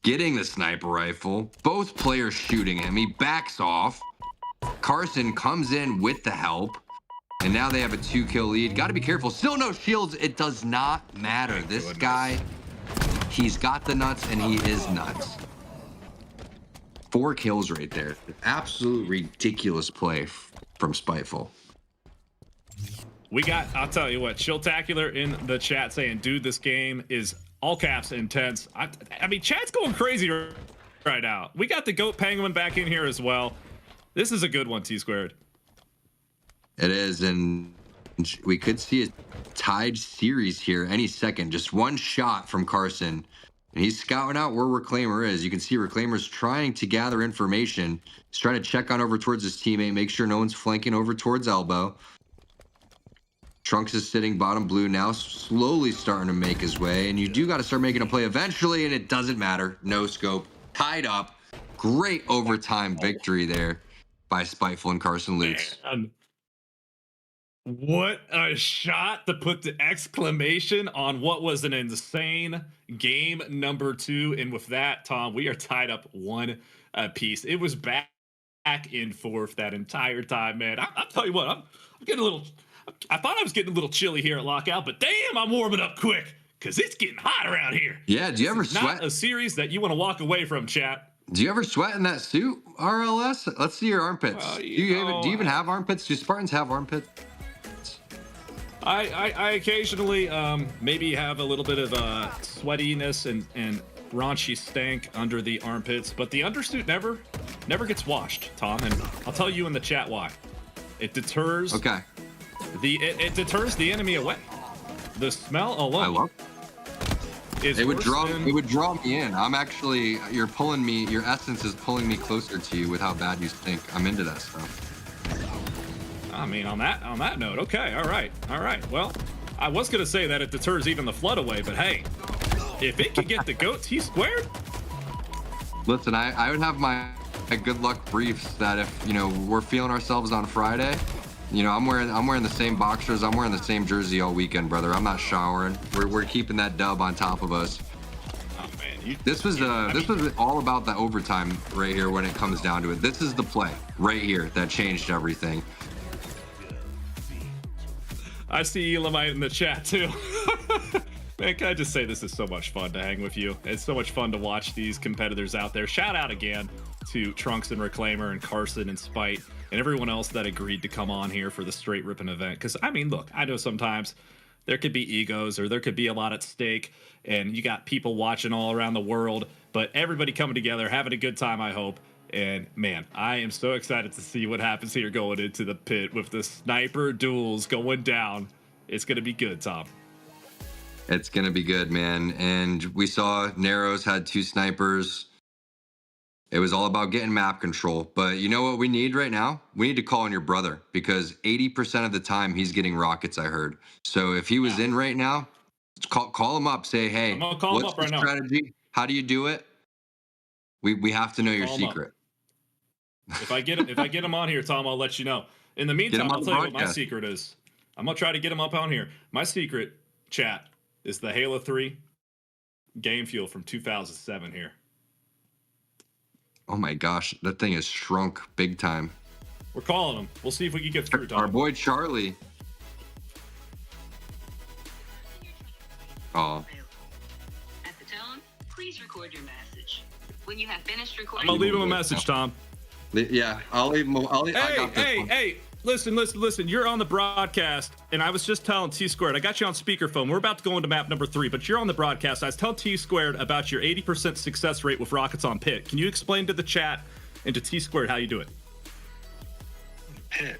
getting the sniper rifle, both players shooting him. He backs off. Carson comes in with the help, and now they have a 2-kill lead. Got to be careful. Still no shields. It does not matter. This guy, he's got the nuts, and he is nuts. 4 kills right there. Absolute ridiculous play from Spiteful. We got, I'll tell you what, Chilltacular in the chat saying, dude, this game is all caps intense. I mean, chat's going crazy right now. We got the GOAT Penguin back in here as well. This is a good one, T-Squared. It is, and we could see a tied series here any second. Just one shot from Carson, and he's scouting out where Reclaimer is. You can see Reclaimer's trying to gather information. He's trying to check on over towards his teammate, make sure no one's flanking over towards Elbow. Trunks is sitting bottom blue now, slowly starting to make his way. And you do got to start making a play eventually, and it doesn't matter. No scope. Tied up. Great overtime victory there by Spiteful and Carson Lutz. Man, what a shot to put the exclamation on what was an insane game number 2. And with that, Tom, we are tied up 1 apiece. It was back and forth that entire time, man. I'll tell you what, I'm getting a little... I thought I was getting a little chilly here at Lockout, but damn, I'm warming up quick because it's getting hot around here. Yeah, do you ever sweat? Not a series that you want to walk away from, chat. Do you ever sweat in that suit, RLS? Let's see your armpits. Well, do you even have armpits? Do Spartans have armpits? I occasionally maybe have a little bit of sweatiness and raunchy stank under the armpits, but the undersuit never gets washed, Tom, and I'll tell you in the chat why. It deters. Okay. It deters the enemy away. The smell alone. I love it. It would draw me in. I'm actually, you're pulling me. Your essence is pulling me closer to you with how bad you stink. I'm into that stuff. I mean, on that note, okay, all right. Well, I was gonna say that it deters even the flood away, but hey, if it could get the GOAT T-Squared. Listen, I would have my good luck briefs that if we're feeling ourselves on Friday, You know, I'm wearing the same boxers. I'm wearing the same jersey all weekend, brother. I'm not showering. We're keeping that dub on top of us. Oh man, This was all about the overtime right here when it comes down to it. This is the play right here that changed everything. I see Elamite in the chat too. Man, can I just say this is so much fun to hang with you. It's so much fun to watch these competitors out there. Shout out again to Trunks and Reclaimer and Carson and Spite and everyone else that agreed to come on here for the Straight Rippin' event. Because, I mean, look, I know sometimes there could be egos or there could be a lot at stake and you got people watching all around the world, but everybody coming together, having a good time, I hope. And man, I am so excited to see what happens here going into the pit with the sniper duels going down. It's going to be good, Tom. It's going to be good, man. And we saw Narrows had 2 snipers. It was all about getting map control. But you know what we need right now? We need to call on your brother because 80% of the time he's getting rockets, I heard. So if he was in right now, call him up. Say, hey, what's the strategy? How do you do it? We have to know your secret. If I get him on here, Tom, I'll let you know. In the meantime, I'll tell you what my secret is. I'm gonna try to get him up on here. My secret, chat, is the Halo 3 game fuel from 2007 here. Oh my gosh, that thing has shrunk big time. We're calling him. We'll see if we can get through, Tom. Our boy Charlie. Oh. At the tone, please record your message. When you have finished recording, I'm gonna leave him a message, Tom. Yeah, I'll leave him. Hey, listen. You're on the broadcast, and I was just telling T-Squared, I got you on speakerphone. We're about to go into map number 3, but you're on the broadcast. I was telling T-Squared about your 80% success rate with rockets on pit. Can you explain to the chat and to T-Squared how you do it? Pit.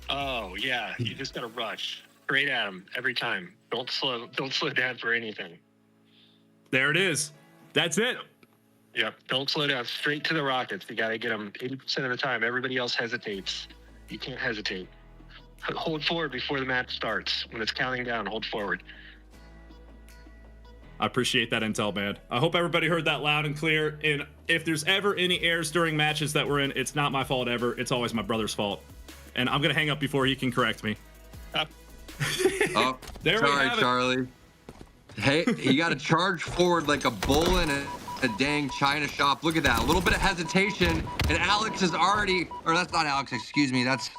Oh yeah, you just gotta rush straight at him every time. Don't slow down for anything. There it is. That's it. Yep. Don't slow down. Straight to the rockets. You gotta get them 80% of the time. Everybody else hesitates. You can't hesitate. Hold forward before the match starts. When it's counting down, hold forward. I appreciate that intel, man. I hope everybody heard that loud and clear. And if there's ever any errors during matches that we're in, it's not my fault ever. It's always my brother's fault. And I'm gonna hang up before he can correct me. Oh, there sorry, Charlie. Hey, you got to charge forward like a bull in a dang China shop. Look at that. A little bit of hesitation, and Alex is already, or that's not Alex, excuse me. That's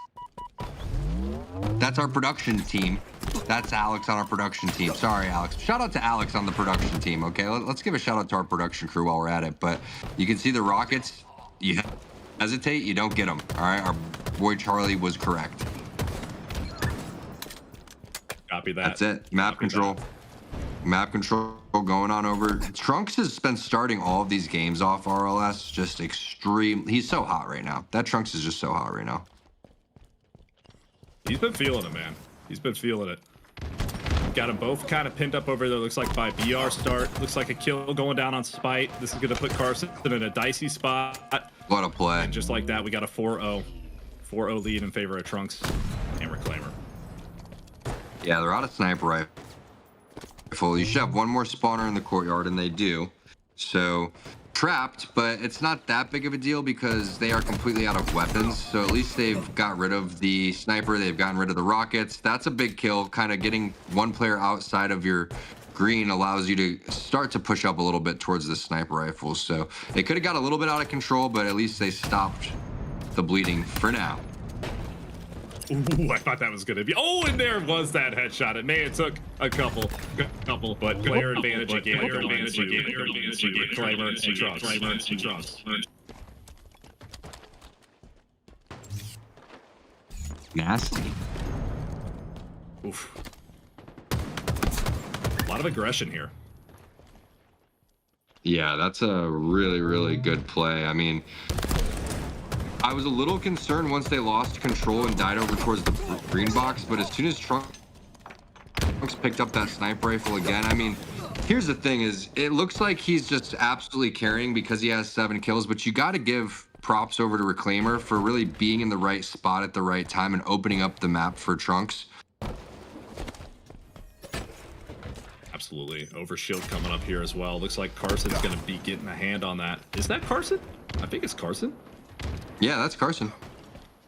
our production team. That's Alex on our production team. Sorry, Alex. Shout out to Alex on the production team, okay? Let's give a shout out to our production crew while we're at it. But you can see the rockets. You hesitate, you don't get them. All right, our boy Charlie was correct. Copy that. That's it. Map control. Map control going on over. Trunks has been starting all of these games off RLS just extreme. He's so hot right now. That Trunks is just so hot right now. He's been feeling it, man. He's been feeling it. Got them both kind of pinned up over there. Looks like by BR start. Looks like a kill going down on Spite. This is going to put Carson in a dicey spot. What a play. And just like that, we got a 4-0. 4-0 lead in favor of Trunks and Reclaimer. Yeah, they're out of sniper rifle. You should have one more spawner in the courtyard, and they do. So, trapped, but it's not that big of a deal because they are completely out of weapons. So at least they've got rid of the sniper. They've gotten rid of the rockets. That's a big kill. Kind of getting one player outside of your green allows you to start to push up a little bit towards the sniper rifles. So it could have got a little bit out of control, but at least they stopped the bleeding for now. Ooh, I thought that was gonna be. Oh, and there was that headshot. It may have took a couple, but player advantage again. Player advantage again. Reclaimer and Trunks. Nasty. Oof. A lot of aggression here. Yeah, that's a really, really good play. I mean, I was a little concerned once they lost control and died over towards the green box, but as soon as Trunks picked up that sniper rifle again, I mean, here's the thing is, it looks like he's just absolutely carrying because he has 7 kills, but you got to give props over to Reclaimer for really being in the right spot at the right time and opening up the map for Trunks. Absolutely. Overshield coming up here as well. Looks like Carson's going to be getting a hand on that. Is that Carson? I think it's Carson. Yeah, that's Carson.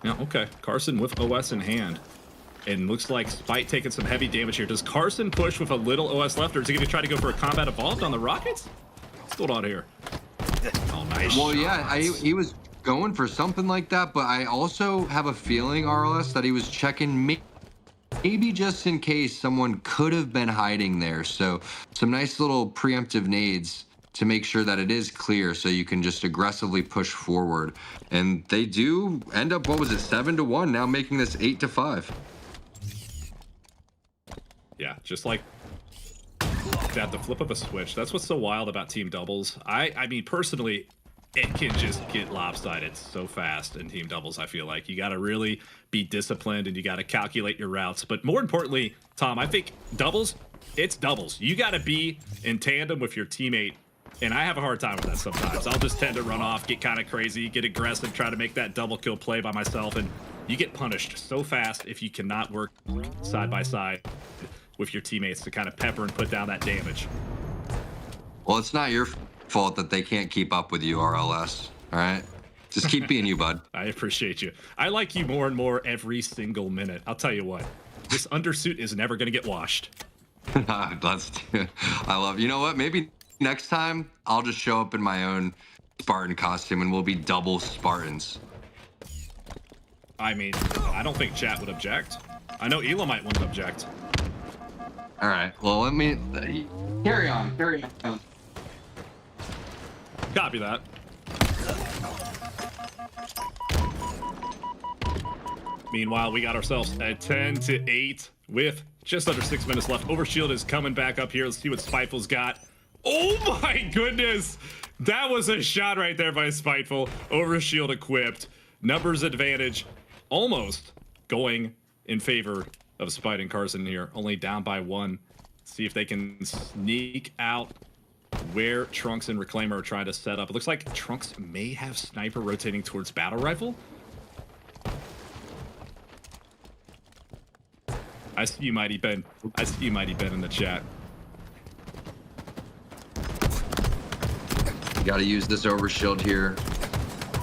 Yeah, okay. Carson with OS in hand. And looks like Spite taking some heavy damage here. Does Carson push with a little OS left, or is he going to try to go for a combat evolved on the Rockets? What's going on here? Oh, nice. Well, yeah, he was going for something like that, but I also have a feeling, RLS, that he was checking maybe just in case someone could have been hiding there. So some nice little preemptive nades to make sure that it is clear so you can just aggressively push forward. And they do end up, what was it, 7-1, now making this 8-5. Yeah, just like that, the flip of a switch. That's what's so wild about team doubles. I mean, personally, it can just get lopsided so fast in team doubles. I feel like you got to really be disciplined and you got to calculate your routes. But more importantly, Tom, I think doubles, it's doubles. You got to be in tandem with your teammate. And I have a hard time with that sometimes. I'll just tend to run off, get kind of crazy, get aggressive, try to make that double kill play by myself. And you get punished so fast if you cannot work side by side with your teammates to kind of pepper and put down that damage. Well, it's not your fault that they can't keep up with you, RLS. All right? Just keep being you, bud. I appreciate you. I like you more and more every single minute. I'll tell you what, this undersuit is never going to get washed. I love, you know what? Maybe next time I'll just show up in my own Spartan costume and we'll be double Spartans. I mean, I don't think chat would object. I know Elamite wouldn't object. All right. Well, let me carry on. Copy that. Meanwhile, we got ourselves a 10-8 with just under 6 minutes left. Overshield is coming back up here. Let's see what Spiteful's got. Oh my goodness! That was a shot right there by Spiteful. Overshield equipped. Numbers advantage almost going in favor of Spite and Carson here. Only down by 1. See if they can sneak out where Trunks and Reclaimer are trying to set up. It looks like Trunks may have Sniper rotating towards Battle Rifle. I see you, Mighty Ben. I see you, Mighty Ben, in the chat. Got to use this overshield here.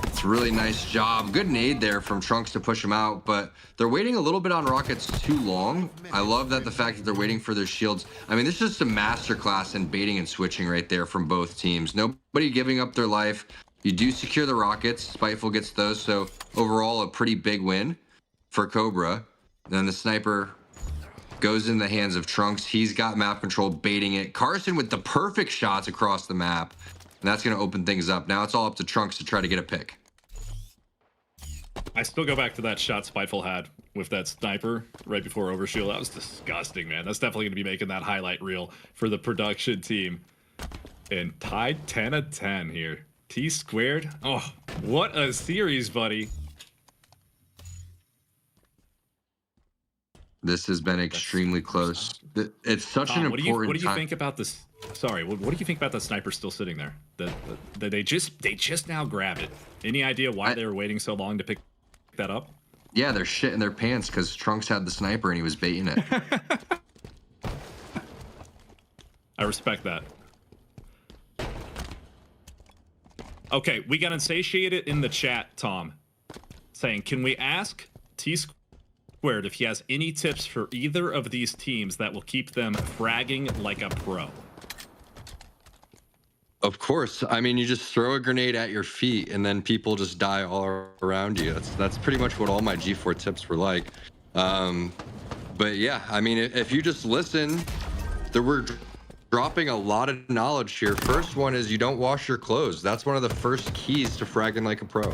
It's a really nice job. Good nade there from Trunks to push him out, but they're waiting a little bit on Rockets too long. I love that the fact that they're waiting for their shields. I mean, this is just a masterclass in baiting and switching right there from both teams. Nobody giving up their life. You do secure the Rockets. Spiteful gets those, so overall a pretty big win for Cobra. Then the Sniper goes in the hands of Trunks. He's got map control, baiting it. Carson with the perfect shots across the map. And that's going to open things up. Now it's all up to Trunks to try to get a pick. I still go back to that shot Spiteful had with that Sniper right before Overshield. That was disgusting, man. That's definitely going to be making that highlight reel for the production team. And tied 10-10 here. T squared. Oh, what a series, buddy. This has been extremely close. It's such an important time. What do you think about this? Sorry, what do you think about the Sniper still sitting there? They just now grabbed it. Any idea why they were waiting so long to pick that up? Yeah, they're shitting their pants because Trunks had the Sniper and he was baiting it. I respect that. Okay, we got Insatiated in the chat, Tom, saying, can we ask T Squared if he has any tips for either of these teams that will keep them fragging like a pro? Of course. I mean, you just throw a grenade at your feet and then people just die all around you. That's pretty much what all my G4 tips were like. But yeah, I mean, if you just listen, we're dropping a lot of knowledge here. First one is you don't wash your clothes. That's one of the first keys to fragging like a pro.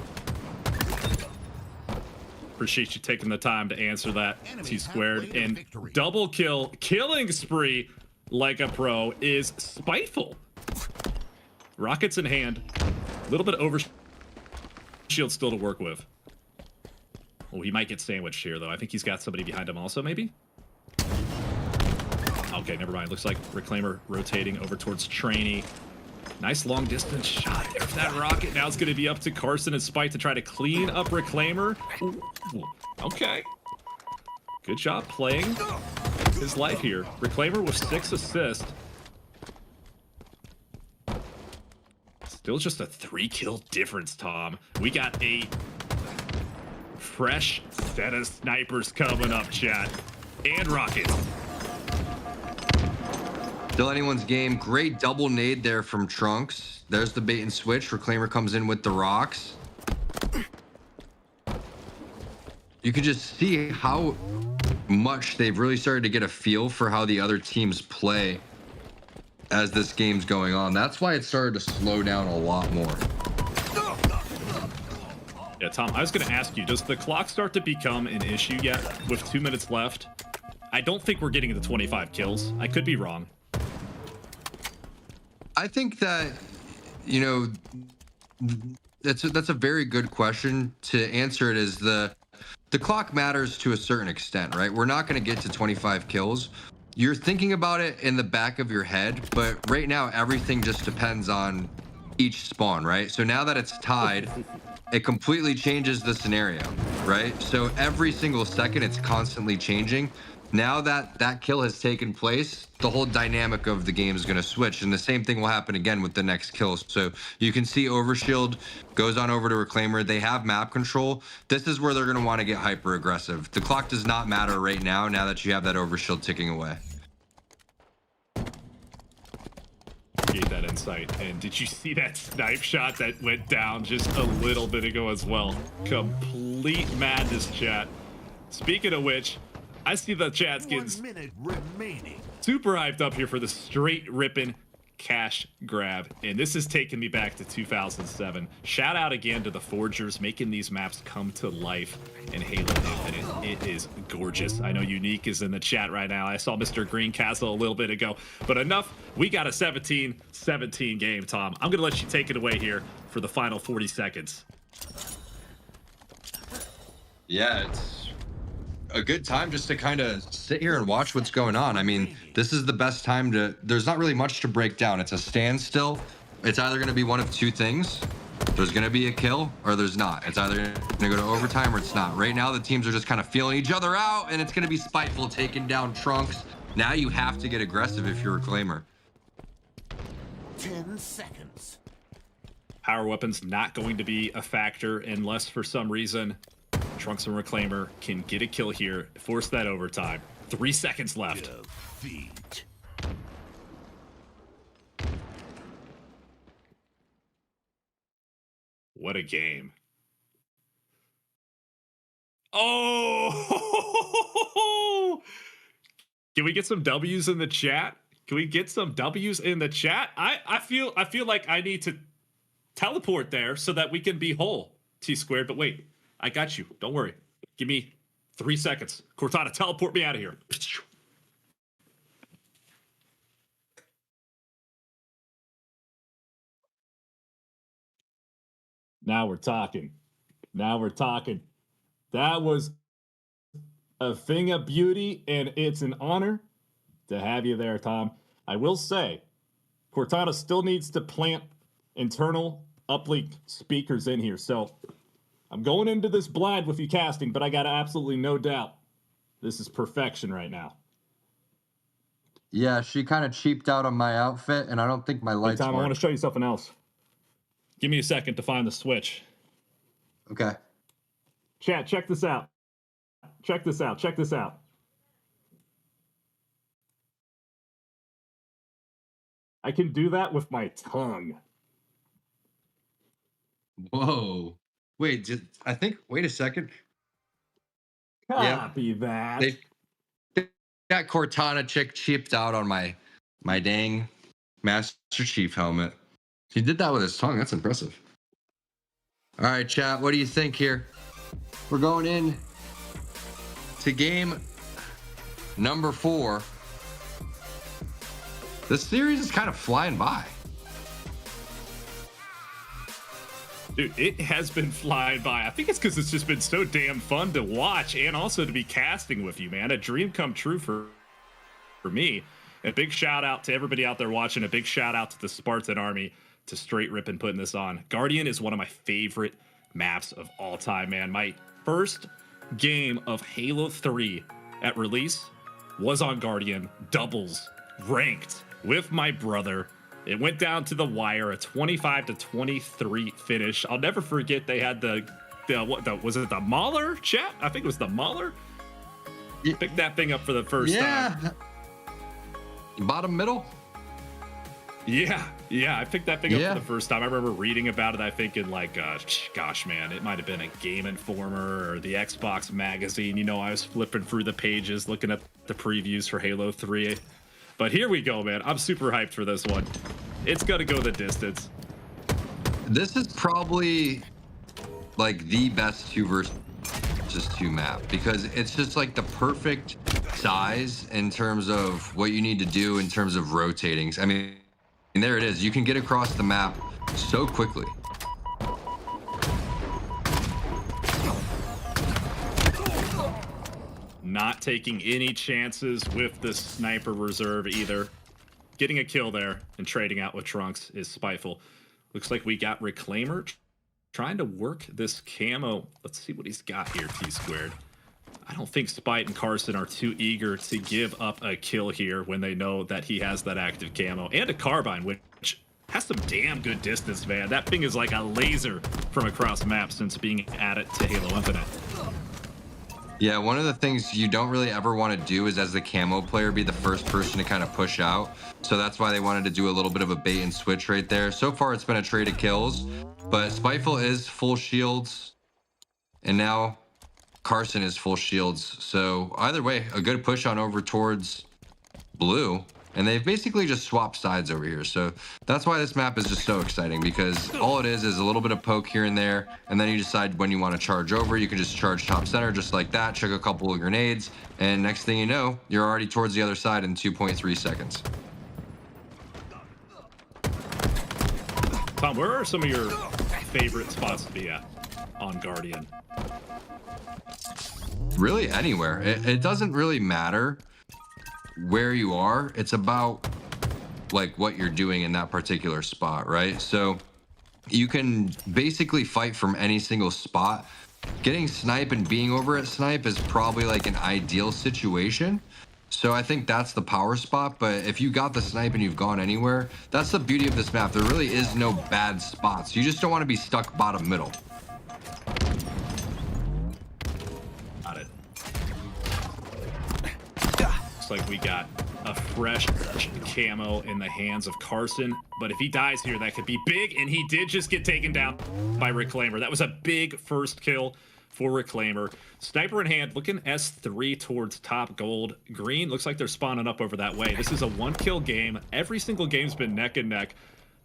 Appreciate you taking the time to answer that, T Squared. And double kill, killing spree like a pro is Spiteful. Rockets in hand, a little bit of overshield still to work with. Oh, he might get sandwiched here, though. I think he's got somebody behind him also, maybe? Okay, never mind. Looks like Reclaimer rotating over towards Trainee. Nice long distance shot there for that rocket. Now it's going to be up to Carson and Spite to try to clean up Reclaimer. Ooh, okay. Good job playing his life here. Reclaimer with 6 assists. Still just a 3-kill difference, Tom. We got a fresh set of snipers coming up, chat. And rockets. Still anyone's game. Great double nade there from Trunks. There's the bait and switch. Reclaimer comes in with the rocks. You can just see how much they've really started to get a feel for how the other teams play as this game's going on. That's why it started to slow down a lot more. Yeah, Tom, I was going to ask you, does the clock start to become an issue yet with 2 minutes left? I don't think we're getting to 25 kills. I could be wrong. I think that, you know, that's a very good question. To answer it is the clock matters to a certain extent, right? We're not going to get to 25 kills. You're thinking about it in the back of your head, but right now everything just depends on each spawn, right? So now that it's tied, it completely changes the scenario, right? So every single second it's constantly changing. Now that that kill has taken place, the whole dynamic of the game is going to switch, and the same thing will happen again with the next kill. So you can see Overshield goes on over to Reclaimer. They have map control. This is where they're going to want to get hyper aggressive. The clock does not matter right now that you have that Overshield ticking away. Gave that insight. And did you see that snipe shot that went down just a little bit ago as well? Complete madness, chat. Speaking of which, I see the chat's getting super hyped up here for the straight ripping cash grab. And this has taken me back to 2007. Shout out again to the Forgers making these maps come to life in Halo Infinite. It is gorgeous. I know Unique is in the chat right now. I saw Mr. Greencastle a little bit ago. But enough. We got a 17-17 game, Tom. I'm going to let you take it away here for the final 40 seconds. Yeah, it's a good time just to kind of sit here and watch what's going on. I mean, this is the best time to, there's not really much to break down. It's a standstill. It's either going to be one of two things. There's going to be a kill or there's not. It's either going to go to overtime or it's not. Right now, the teams are just kind of feeling each other out, and it's going to be Spiteful taking down Trunks. Now you have to get aggressive if you're a Reclaimer. 10 seconds. Power weapons not going to be a factor unless for some reason Trunks and Reclaimer can get a kill here, force that overtime. 3 seconds left. Defeat. What a game. Oh! Can we get some W's in the chat? Can we get some W's in the chat? I feel like I need to teleport there so that we can be whole, T-squared, but wait. I got you. Don't worry. Give me 3 seconds. Cortana, teleport me out of here. Now we're talking. Now we're talking. That was a thing of beauty, and it's an honor to have you there, Tom. I will say, Cortana still needs to plant internal uplink speakers in here, so I'm going into this blind with you casting, but I got absolutely no doubt this is perfection right now. Yeah, she kind of cheaped out on my outfit, and I don't think my lights Tom, work. I want to show you something else. Give me a second to find the switch. Okay. Chat, check this out. Check this out. Check this out. I can do that with my tongue. Whoa. Wait, I think, wait a second. Copy that. They got Cortana chick cheaped out on my dang Master Chief helmet. He did that with his tongue. That's impressive. All right, chat. What do you think here? We're going in to game number 4. This series is kind of flying by. Dude, it has been flying by. I think it's because it's just been so damn fun to watch and also to be casting with you, man. A dream come true for me. A big shout out to everybody out there watching. A big shout out to the Spartan Army, to Straight Rippin' putting this on. Guardian is one of my favorite maps of all time, man. My first game of Halo 3 at release was on Guardian, doubles, ranked with my brother. It went down to the wire, a 25-23 finish. I'll never forget they had the was it the Mauler, chat? I think it was the Mauler. Pick that thing up for the first time. Bottom middle. Yeah, I picked that thing up for the first time. I remember reading about it. I think in like, gosh, man, it might have been a Game Informer or the Xbox magazine. You know, I was flipping through the pages, looking at the previews for Halo 3. But here we go, man. I'm super hyped for this one. It's gonna go the distance. This is probably like the best 2 versus 2 map because it's just like the perfect size in terms of what you need to do in terms of rotating. I mean, and there it is. You can get across the map so quickly. Not taking any chances with the sniper reserve either. Getting a kill there and trading out with Trunks is spiteful. Looks like we got Reclaimer trying to work this camo. Let's see what he's got here, T-squared. I don't think Spite and Carson are too eager to give up a kill here when they know that he has that active camo and a carbine, which has some damn good distance, man. That thing is like a laser from across map since being added to Halo Infinite. Yeah, one of the things you don't really ever want to do is as the camo player be the first person to kind of push out. So that's why they wanted to do a little bit of a bait and switch right there. So far it's been a trade of kills, but Spiteful is full shields and now Carson is full shields. So either way, a good push on over towards blue. And they've basically just swapped sides over here. So that's why this map is just so exciting because all it is a little bit of poke here and there. And then you decide when you want to charge over. You can just charge top center just like that, chuck a couple of grenades. And next thing you know, you're already towards the other side in 2.3 seconds. Tom, where are some of your favorite spots to be at on Guardian? Really anywhere. It doesn't really matter where you are. It's about like what you're doing in that particular spot, right? So you can basically fight from any single spot. Getting snipe and being over at snipe is probably like an ideal situation. So I think that's the power spot. But if you got the snipe and you've gone anywhere, that's the beauty of this map. There really is no bad spots. You just don't want to be stuck bottom middle. Like we got a fresh camo in the hands of Carson, but if he dies here, that could be big, and he did just get taken down by Reclaimer. That was a big first kill for Reclaimer. Sniper in hand, looking S3 towards top gold. Green looks like they're spawning up over that way. This is a 1-kill game. Every single game's been neck and neck,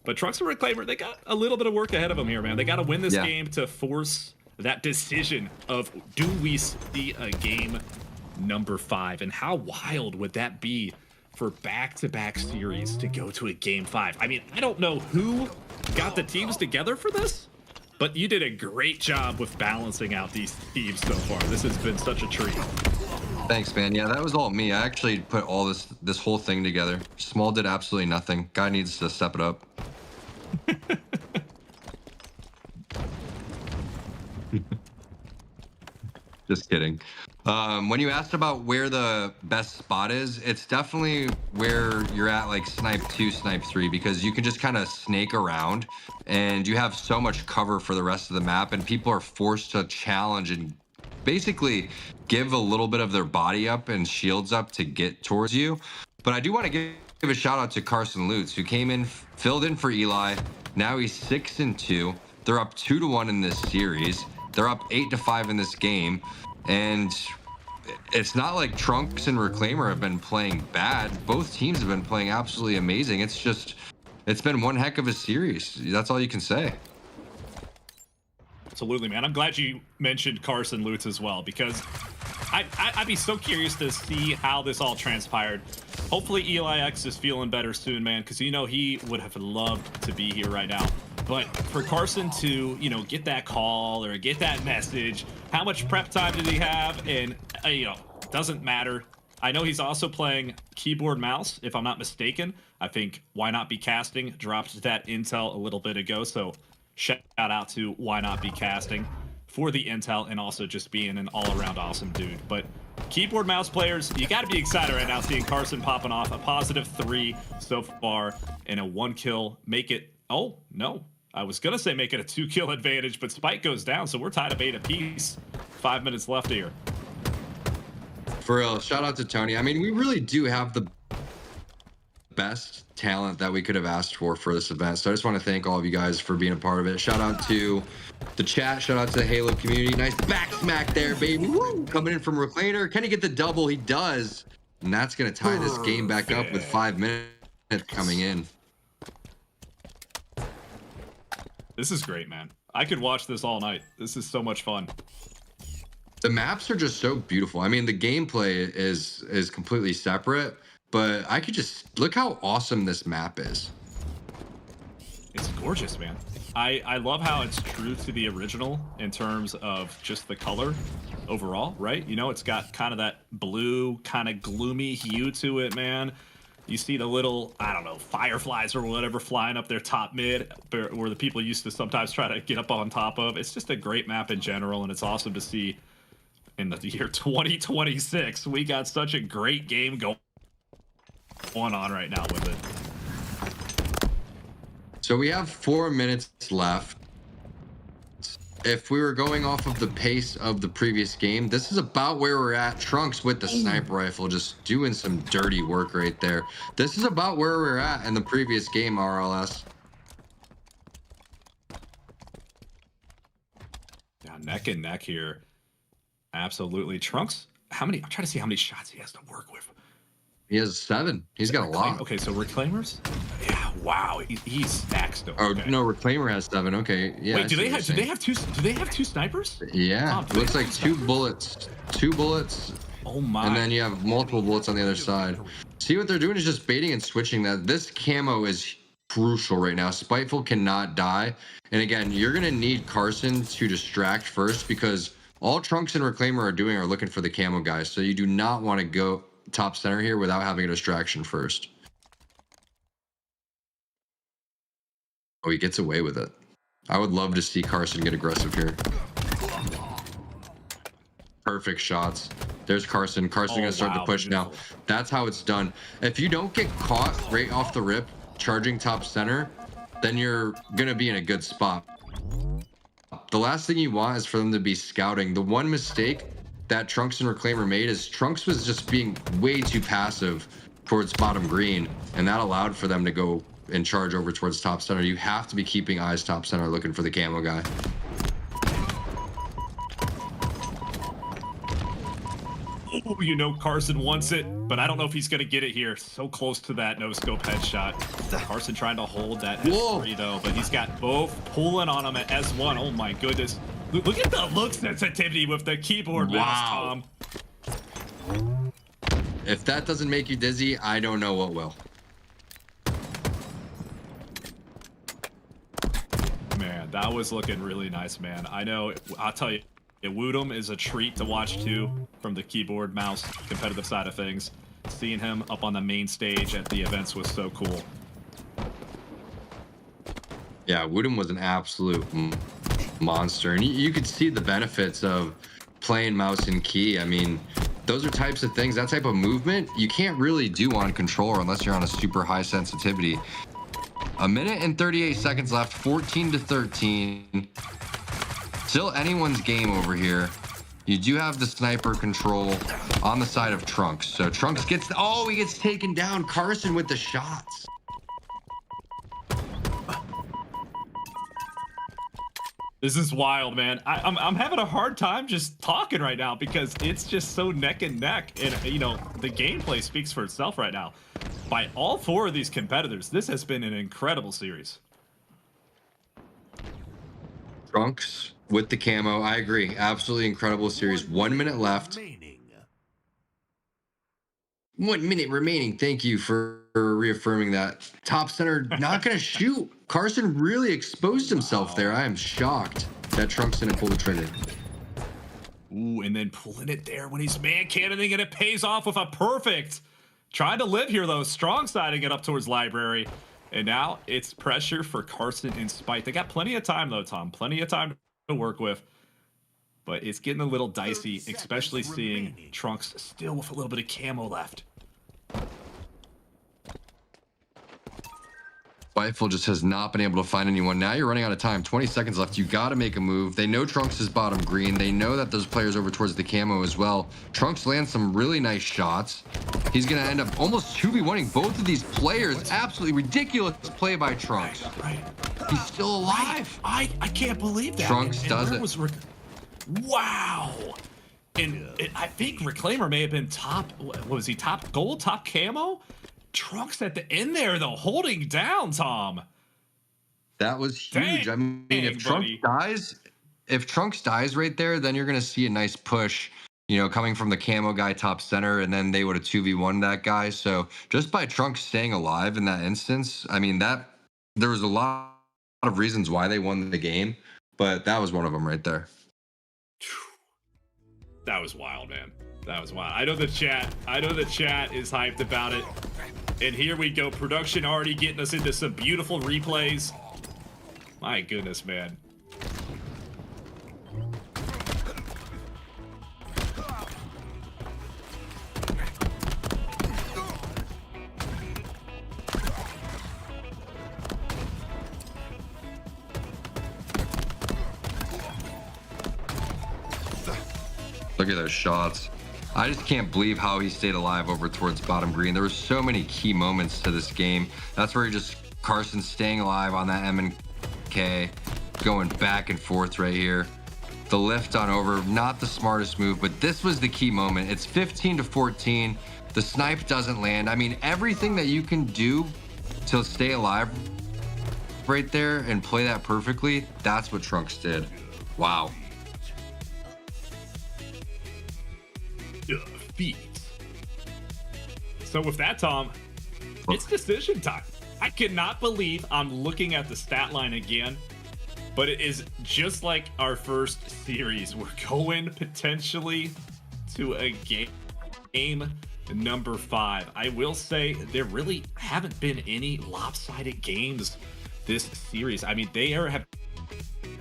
but Trunks and Reclaimer, they got a little bit of work ahead of them here, man. They got to win this game to force that decision of, do we see a game number 5, and how wild would that be for back-to-back series to go to a game 5? I mean, I don't know who got the teams together for this, but you did a great job with balancing out these teams so far. This has been such a treat. Thanks, man. Yeah, that was all me. I actually put all this whole thing together. Small did absolutely nothing. Guy needs to step it up. Just kidding. When you asked about where the best spot is, it's definitely where you're at, like snipe 2, snipe 3, because you can just kind of snake around and you have so much cover for the rest of the map, and people are forced to challenge and basically give a little bit of their body up and shields up to get towards you. But I do want to give a shout out to Carson Lutz, who came in, filled in for Eli. Now he's 6-2. They're up 2-1 in this series. They're up 8-5 in this game. And it's not like Trunks and Reclaimer have been playing bad. Both teams have been playing absolutely amazing. It's just, it's been one heck of a series. That's all you can say. Absolutely, man. I'm glad you mentioned Carson Lutz as well, because I'd be so curious to see how this all transpired. Hopefully Eli X is feeling better soon, man, because you know he would have loved to be here right now. But for Carson to, you know, get that call or get that message, how much prep time did he have? And, you know, doesn't matter. I know he's also playing keyboard mouse, if I'm not mistaken. I think Why Not Be Casting dropped that intel a little bit ago. So shout out to Why Not Be Casting for the intel and also just being an all-around awesome dude. But keyboard mouse players, you got to be excited right now seeing Carson popping off a +3 so far and a 1-kill. Make it, oh, no. I was gonna say make it a 2-kill advantage, but Spike goes down, so we're tied up 8 apiece. 5 minutes left here. For real, shout out to Tony. I mean, we really do have the best talent that we could have asked for this event. So I just want to thank all of you guys for being a part of it. Shout out to the chat. Shout out to the Halo community. Nice back smack there, baby. Woo! Coming in from Reclaimer. Can he get the double? He does. And that's going to tie this game back up with 5 minutes coming in. This is great, man. I could watch this all night. This is so much fun. The maps are just so beautiful. I mean, the gameplay is completely separate, but I could just look how awesome this map is. It's gorgeous, man. I love how it's true to the original in terms of just the color overall, right? You know, it's got kind of that blue, kind of gloomy hue to it, man. You see the little, I don't know, fireflies or whatever flying up their top mid, where the people used to sometimes try to get up on top of. It's just a great map in general, and it's awesome to see in the year 2026. We got such a great game going on right now with it. So we have 4 minutes left. If we were going off of the pace of the previous game, this is about where we're at. Trunks with the sniper rifle just doing some dirty work right there. This is about where we're at in the previous game, RLS. Yeah, neck and neck here. Absolutely. Trunks, how many? I'm trying to see how many shots he has to work with. He has 7. He's got a lot. Okay, so Reclaimers? Yeah, wow. He stacks them. Oh, okay. no, Reclaimer has 7. Okay, yeah. Wait, do they have two snipers? Yeah, Oh, looks like 2 bullets. 2 bullets. Oh my. And then you have multiple bullets on the other side. See, what they're doing is just baiting and switching that. This camo is crucial right now. Spiteful cannot die. And again, you're going to need Carson to distract first, because all Trunks and Reclaimer are doing are looking for the camo guys. So you do not want to go top center here without having a distraction first. Oh, he gets away with it. I would love to see Carson get aggressive here. Perfect shots. There's Carson. Carson's gonna start the push now. That's how it's done. If you don't get caught right off the rip charging top center, then you're gonna be in a good spot. The last thing you want is for them to be scouting. The one mistake that Trunks and Reclaimer made is Trunks was just being way too passive towards bottom green, and that allowed for them to go and charge over towards top center. You have to be keeping eyes top center looking for the camo guy. Oh, you know Carson wants it, but I don't know if he's going to get it here. So close to that no-scope headshot. Carson trying to hold that S3, though, but he's got both pulling on him at S1. Oh, my goodness. Look at the look sensitivity with the keyboard mouse, Tom. If that doesn't make you dizzy, I don't know what will. Man, that was looking really nice, man. I know, I'll tell you, Woodham is a treat to watch, too, from the keyboard mouse competitive side of things. Seeing him up on the main stage at the events was so cool. Yeah, Woodham was an absolute monster, and you could see the benefits of playing mouse and key. I mean, those are types of things, that type of movement you can't really do on controller unless you're on a super high sensitivity. 1 minute and 38 seconds left, 14-13. Still anyone's game over here. You do have the sniper control on the side of Trunks. So Trunks gets, oh, he gets taken down. Carson with the shots. This is wild, man. I'm having a hard time just talking right now because it's just so neck and neck. And, you know, the gameplay speaks for itself right now. By all 4 of these competitors, this has been an incredible series. Trunks with the camo. I agree. Absolutely incredible series. 1 minute left. 1 minute remaining. Thank you for reaffirming that. Top center not going to shoot. Carson really exposed himself there. I am shocked that Trunks didn't pull the trigger. Ooh, and then pulling it there when he's man cannoning, and it pays off with a perfect. Trying to live here, though. Strong siding it up towards Library. And now it's pressure for Carson and Spite. They got plenty of time, though, Tom. Plenty of time to work with. But it's getting a little dicey, especially seeing Trunks still with a little bit of camo left. Rifle just has not been able to find anyone. Now you're running out of time. 20 seconds left. You got to make a move. They know Trunks is bottom green. They know that those players over towards the camo as well. Trunks lands some really nice shots. He's going to end up almost 2v1ing both of these players. Absolutely ridiculous play by Trunks. Right. He's still alive. I can't believe that. Trunks does where it. Was wow. And I think Reclaimer may have been top. What was he? Top gold, top camo. Trunks at the end there though, holding down Tom. That was huge. I mean, if Trunks dies right there, then you're gonna see a nice push, you know, coming from the camo guy top center, and then they would have 2v1 that guy. So just by Trunks staying alive in that instance, I mean, that there was a lot of reasons why they won the game, but that was one of them right there. That was wild, man. That was wild. I know the chat is hyped about it. And here we go. Production already getting us into some beautiful replays. My goodness, man. Look at those shots. I just can't believe how he stayed alive over towards bottom green. There were so many key moments to this game. That's where Carson staying alive on that M&K, going back and forth right here. The lift on over, not the smartest move, but this was the key moment. It's 15-14. The snipe doesn't land. I mean, everything that you can do to stay alive right there and play that perfectly, that's what Trunks did. Wow. Defeat. So with that, Tom, it's decision time. I cannot believe I'm looking at the stat line again, but it is just like our first series. We're going potentially to a game number 5. I will say there really haven't been any lopsided games this series. I mean, have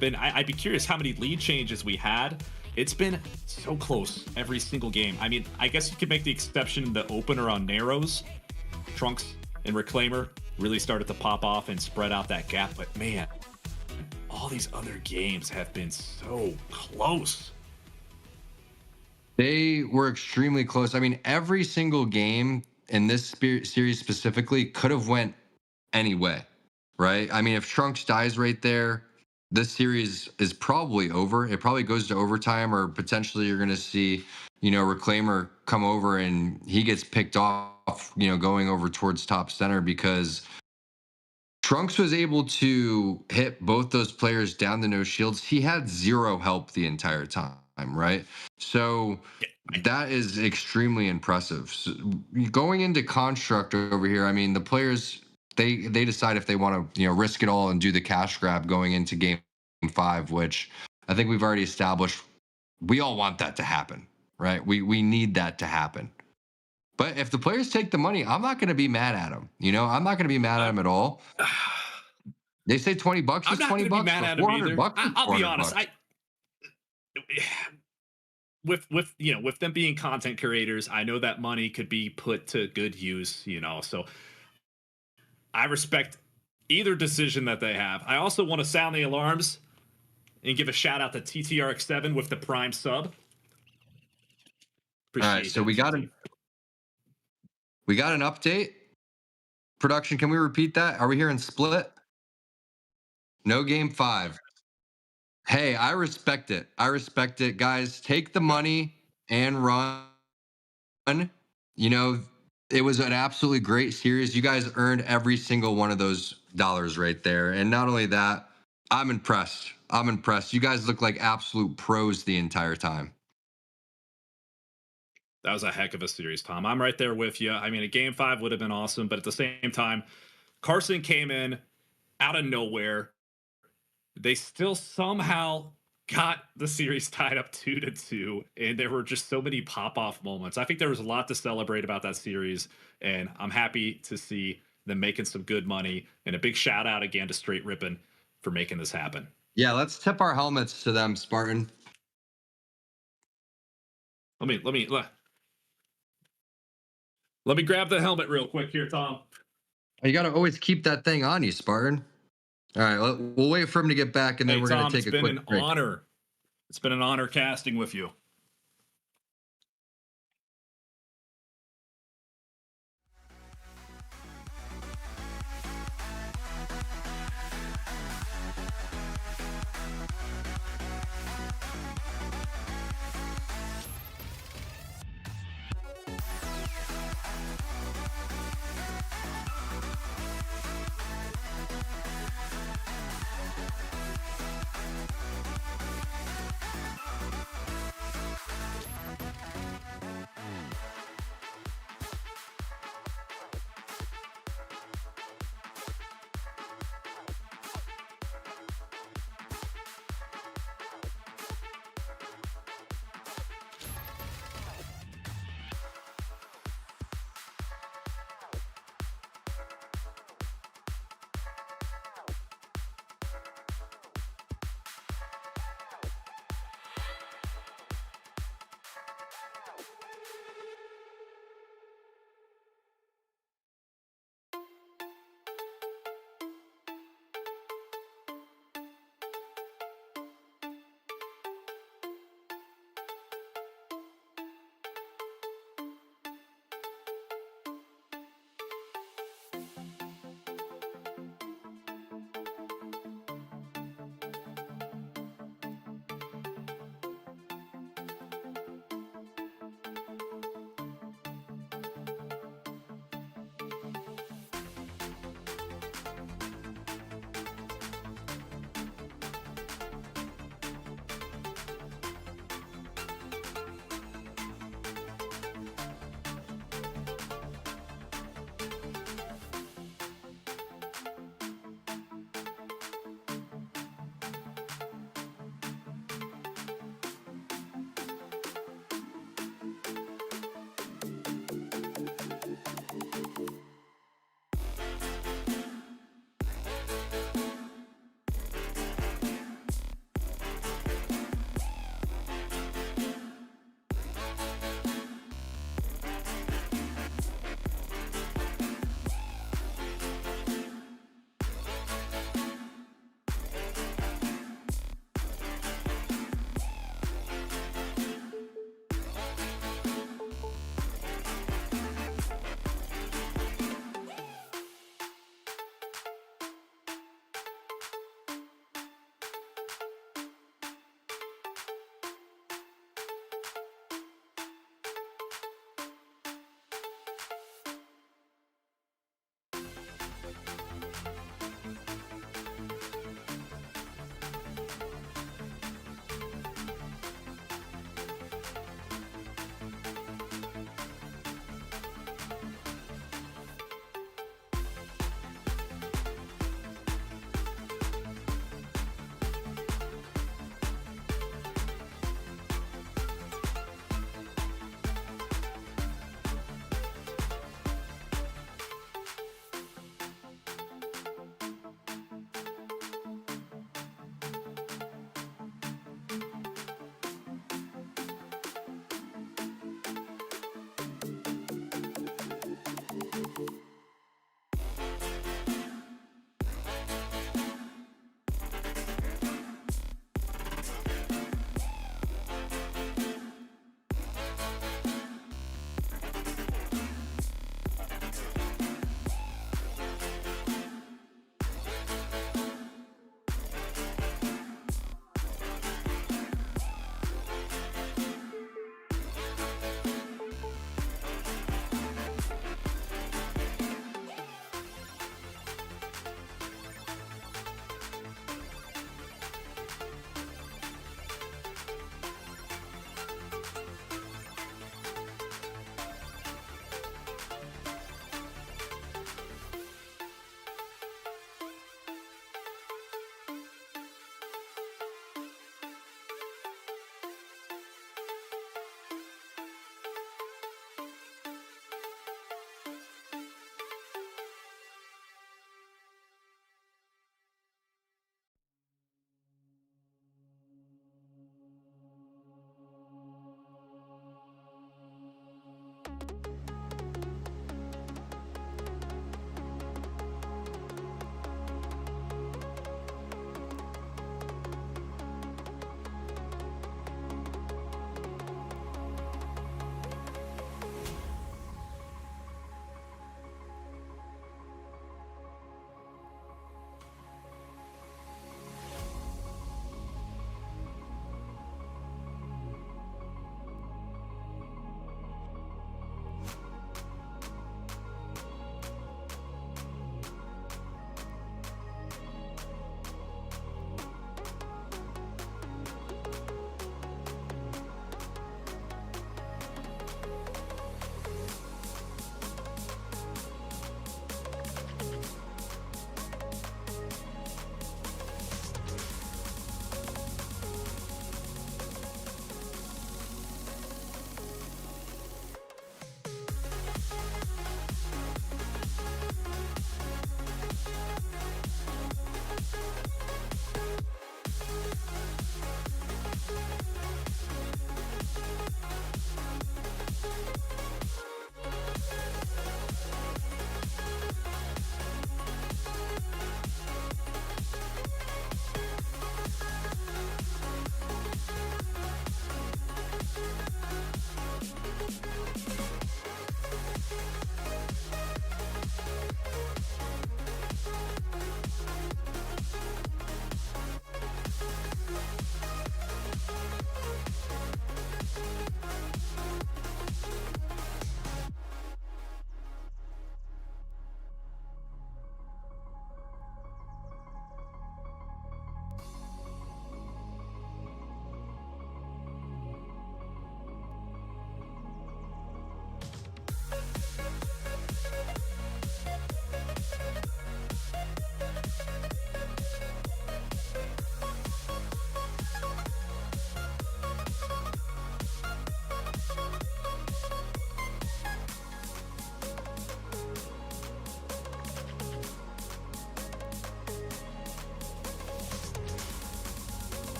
been, I'd be curious how many lead changes we had. It's been so close every single game. I mean, I guess you could make the exception in the opener on Narrows. Trunks and Reclaimer really started to pop off and spread out that gap. But man, all these other games have been so close. They were extremely close. I mean, every single game in this series specifically could have went any way, right? I mean, if Trunks dies right there, this series is probably over. It probably goes to overtime, or potentially you're going to see, you know, Reclaimer come over and he gets picked off, you know, going over towards top center, because Trunks was able to hit both those players down to no shields. He had zero help the entire time, right? So that is extremely impressive. So going into construct over here, I mean, the players, they decide if they want to, you know, risk it all and do the cash grab going into game 5, which I think we've already established. We all want that to happen, right? We need that to happen. But if the players take the money, I'm not going to be mad at them. You know, I'm not going to be mad at them at all. They say $20 is $20. $400 I'll be honest. With you know, with them being content creators, I know that money could be put to good use, you know, so I respect either decision that they have. I also want to sound the alarms and give a shout out to TTRX7 with the Prime sub. Appreciate All right, so we got an update. Production, can we repeat that? Are we hearing split? No game 5. Hey, I respect it. I respect it, guys. Take the money and run. You know, it was an absolutely great series. You guys earned every single one of those dollars right there. And not only that, I'm impressed. I'm impressed. You guys look like absolute pros the entire time. That was a heck of a series, Tom. I'm right there with you. I mean, a game 5 would have been awesome, but at the same time, Carson came in out of nowhere. They still somehow got the series tied up 2-2, and there were just so many pop-off moments. I think there was a lot to celebrate about that series, and I'm happy to see them making some good money. And a big shout out again to STR8 RIPPIN for making this happen. Yeah, let's tip our helmets to them, Spartan. Let me grab the helmet real quick here, Tom. You got to always keep that thing on you, Spartan. All right, we'll wait for him to get back, and then Hey, we're Tom, going to take a quick it's been break. an honor. It's been an honor casting with you.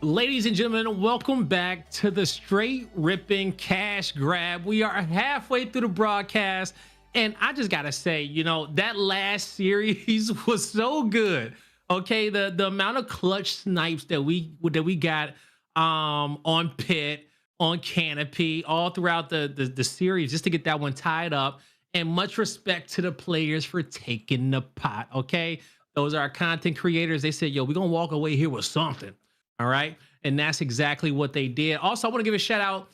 Ladies and gentlemen, welcome back to the Straight Ripping Cash Grab. We are halfway through the broadcast, and I just gotta say, you know, that last series was so good. Okay, the amount of clutch snipes that we got on Pit, on Canopy, all throughout the series, just to get that one tied up. And much respect to the players for taking the pot. Okay, those are our content creators. They said, "Yo, we're gonna walk away here with something." All right. And that's exactly what they did. Also, I want to give a shout out.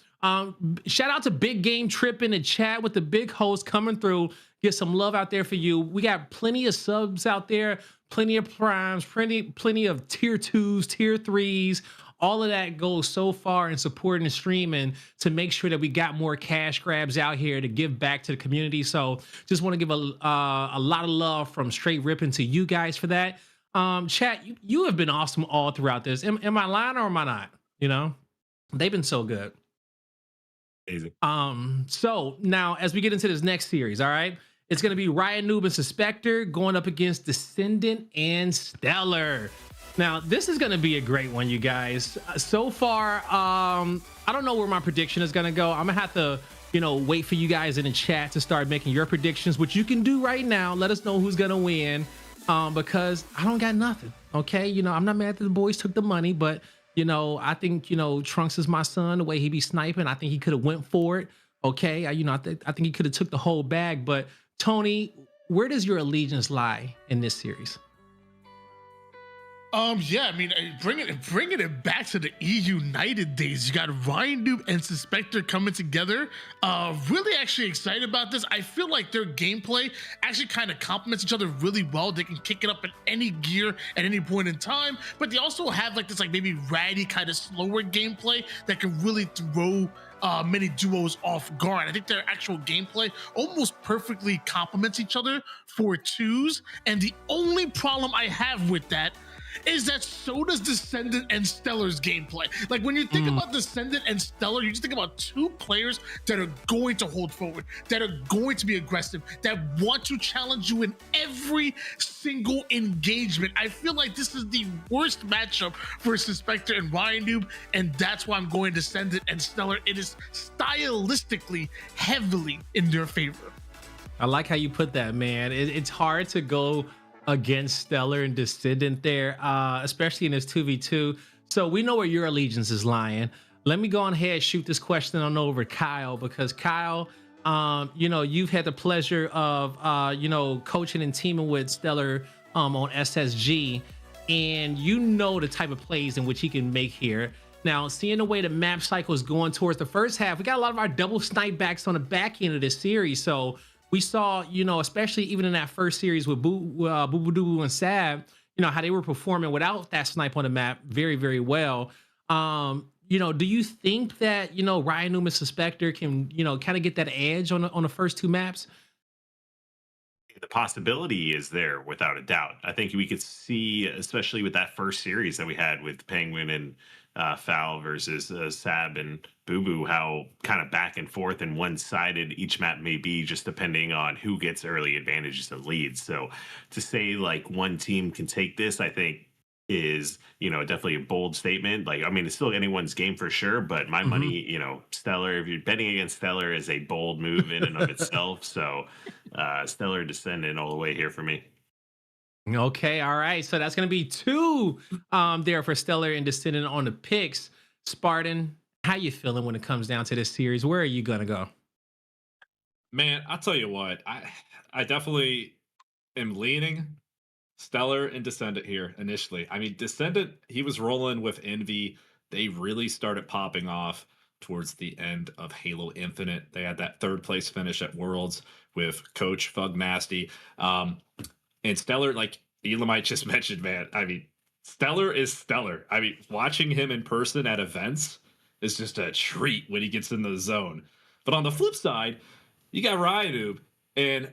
Shout out to Big Game Trip in the chat with the big host coming through. Get some love out there for you. We got plenty of subs out there, plenty of primes, plenty of tier 2s, tier 3s. All of that goes so far in supporting the stream and to make sure that we got more cash grabs out here to give back to the community. So just want to give a lot of love from Straight Ripping to you guys for that. Chat, you have been awesome all throughout this. Am I lying or am I not? You know, they've been so good. Easy. So now as we get into this next series, all right, it's gonna be Ryan Noob and Suspector going up against Descendant and Stellar. Now this is gonna be a great one, you guys. So far, I don't know where my prediction is gonna go. I'm gonna have to, you know, wait for you guys in the chat to start making your predictions, which you can do right now. Let us know who's gonna win. Because I don't got nothing. Okay, you know, I'm not mad that the boys took the money, but you know, I think, you know, Trunks is my son. The way he be sniping, I think he could have went for it. Okay, I think he could have took the whole bag. But Tony, where does your allegiance lie in this series? Yeah, I mean, bringing it back to the United days. You got Ryan Noob and Suspector coming together. Really actually excited about this. I feel like their gameplay actually kind of complements each other really well. They can kick it up in any gear at any point in time, but they also have like this like maybe ratty kind of slower gameplay that can really throw many duos off guard. I think their actual gameplay almost perfectly complements each other for twos. And the only problem I have with that is that so does Descendant and Stellar's gameplay. Like when you think about Descendant and Stellar, you just think about two players that are going to hold forward, that are going to be aggressive, that want to challenge you in every single engagement. I feel like this is the worst matchup for Suspector and Ryan Noob, and that's why I'm going Descendant and Stellar. It is stylistically heavily in their favor. I like how you put that, man. It's hard to go against Stellar and Descendant there, especially in this 2v2. So we know where your allegiance is lying. Let me go on ahead and shoot this question on over Kyle, because Kyle, you know, you've had the pleasure of, you know, coaching and teaming with Stellar on SSG, and you know the type of plays in which he can make here. Now, seeing the way the map cycle is going towards the first half, we got a lot of our double snipe backs on the back end of this series. So we saw, you know, especially even in that first series with Boo Boo Doo and Sab, you know, how they were performing without that snipe on the map very, very well. You know, do you think that, you know, Ryan Noob and Suspector can, you know, kind of get that edge on the first two maps? The possibility is there without a doubt. I think we could see, especially with that first series that we had with Penguin and Foul versus Sab and Boo Boo, how kind of back and forth and one-sided each map may be, just depending on who gets early advantages and leads. So to say like one team can take this, I think is, you know, definitely a bold statement. Like, I mean, it's still anyone's game for sure, but my money, you know, Stellar, if you're betting against Stellar, is a bold move in and of itself. So Stellar Descendant all the way here for me. Okay, all right. So that's going to be two there for Stellar and Descendant on the picks. Spartan, how you feeling when it comes down to this series? Where are you going to go? Man, I'll tell you what. I definitely am leaning Stellar and Descendant here initially. I mean, Descendant, he was rolling with Envy. They really started popping off towards the end of Halo Infinite. They had that third place finish at Worlds with Coach Fug Nasty. And Stellar, like Elamite just mentioned, man, I mean, Stellar is Stellar. I mean, watching him in person at events is just a treat when he gets in the zone. But on the flip side, you got Ryan Noob, and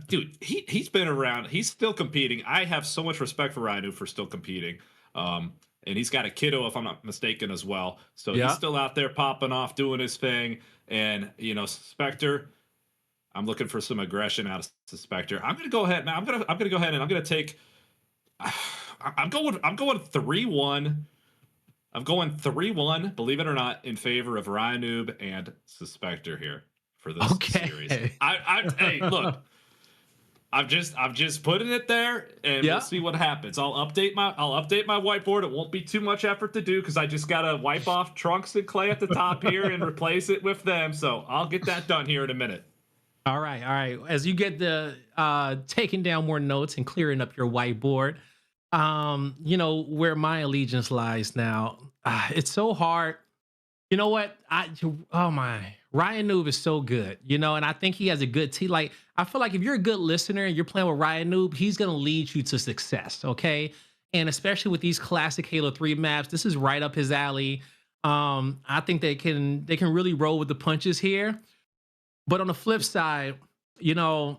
dude, he's been around. He's still competing. I have so much respect for Ryan Noob for still competing. And he's got a kiddo, if I'm not mistaken, as well. So he's still out there popping off, doing his thing. And, you know, Spectre, I'm looking for some aggression out of Suspector. I'm gonna go ahead now. I'm gonna go ahead and I'm gonna take. I'm going 3-1 I'm going 3-1, believe it or not, in favor of Ryan Noob and Suspector here for this series. Hey, look, I'm just putting it there, and we'll see what happens. I'll update my whiteboard. It won't be too much effort to do because I just gotta wipe off Trunks and Clay at the top here and replace it with them. So I'll get that done here in a minute. All right. As you get the taking down more notes and clearing up your whiteboard, where my allegiance lies now. It's so hard. You know what? Ryan Noob is so good, and I think he has a good team. Like, I feel like if you're a good listener and you're playing with Ryan Noob, he's going to lead you to success, okay? And especially with these classic Halo 3 maps, this is right up his alley. I think they can really roll with the punches here. But on the flip side, it's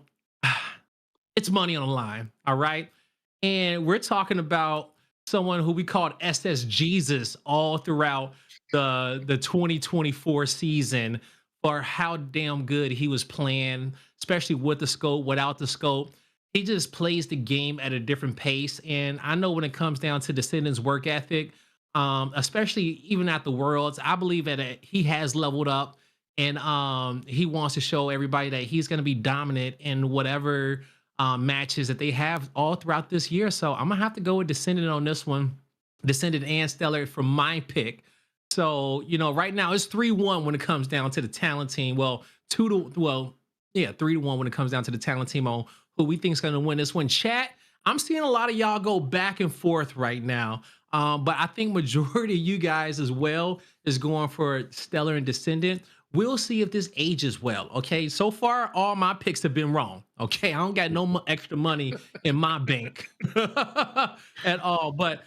money on the line, all right? And we're talking about someone who we called SS Jesus all throughout the 2024 season for how damn good he was playing, especially with the scope, without the scope. He just plays the game at a different pace. And I know when it comes down to Descendants' work ethic, especially even at the Worlds, I believe that he has leveled up, and he wants to show everybody that he's going to be dominant in whatever matches that they have all throughout this year. So I'm gonna have to go with Descendant on this one, Descendant and Stellar for my pick. So right now it's 3-1 when it comes down to the talent team. Well, 3-1 when it comes down to the talent team on who we think is going to win this one. Chat, I'm seeing a lot of y'all go back and forth right now, but I think majority of you guys as well is going for Stellar and Descendant. We'll see if this ages well, okay? So far, all my picks have been wrong, okay? I don't got no extra money in my bank at all. But,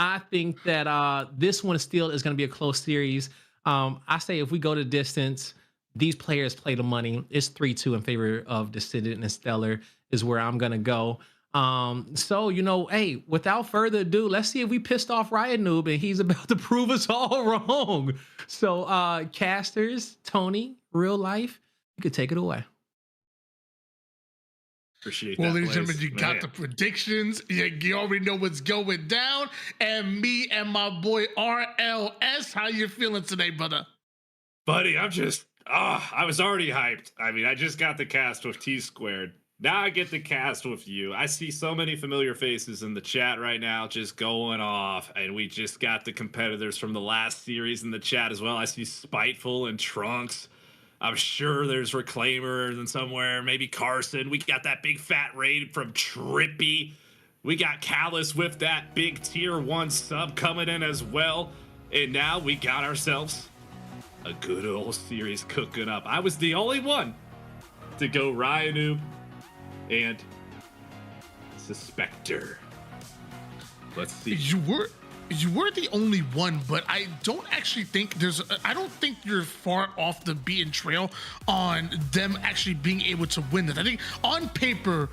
I think that this one still is going to be a close series. I say if we go to distance, these players play the money. It's 3-2 in favor of Descendant and Stellar is where I'm going to go. Hey, without further ado, let's see if we pissed off Ryan Noob and he's about to prove us all wrong. So, casters, Tony, real life, you could take it away. Appreciate well, that. Ladies and gentlemen, you got the predictions. You already know what's going down. And me and my boy RLS, how you feeling today, brother? Buddy, I'm just, I was already hyped. I mean, I just got the cast with T-Squared. Now I get the cast with you. I see so many familiar faces in the chat right now just going off. And we just got the competitors from the last series in the chat as well. I see Spiteful and Trunks. I'm sure there's Reclaimer and somewhere, maybe Carson. We got that big fat raid from Trippy. We got Callus with that big tier 1 sub coming in as well. And now we got ourselves a good old series cooking up. I was the only one to go Ryanu and Suspector. Let's see. You were the only one, but I don't actually think I don't think you're far off the beaten trail on them actually being able to win this. I think on paper,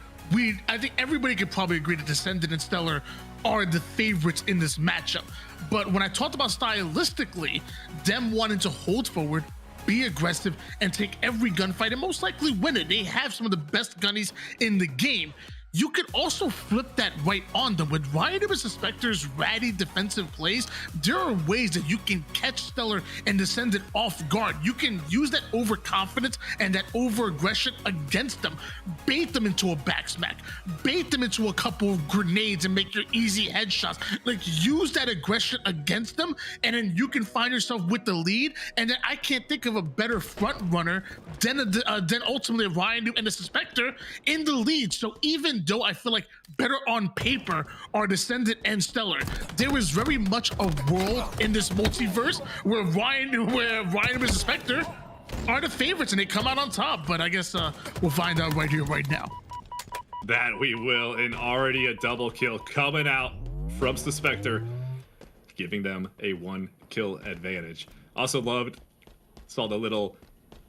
I think everybody could probably agree that Descendant and Stellar are the favorites in this matchup. But when I talked about stylistically, them wanting to hold forward, be aggressive, and take every gunfight and most likely win it. They have some of the best gunnies in the game. You could also flip that right on them. With Ryan and Suspector's ratty defensive plays, there are ways that you can catch Stellar and Descendant off guard. You can use that overconfidence and that over-aggression against them. Bait them into a back smack. Bait them into a couple of grenades and make your easy headshots. Like, use that aggression against them, and then you can find yourself with the lead. And then I can't think of a better front runner than ultimately Ryan and the Suspector in the lead. So even though I feel like better on paper are Descendant and Stellar, there is very much a world in this multiverse where Ryan and Suspector are the favorites and they come out on top. But I guess we'll find out right here, right now. That we will, and already a double kill coming out from Suspector, giving them a 1 kill advantage. Also saw the little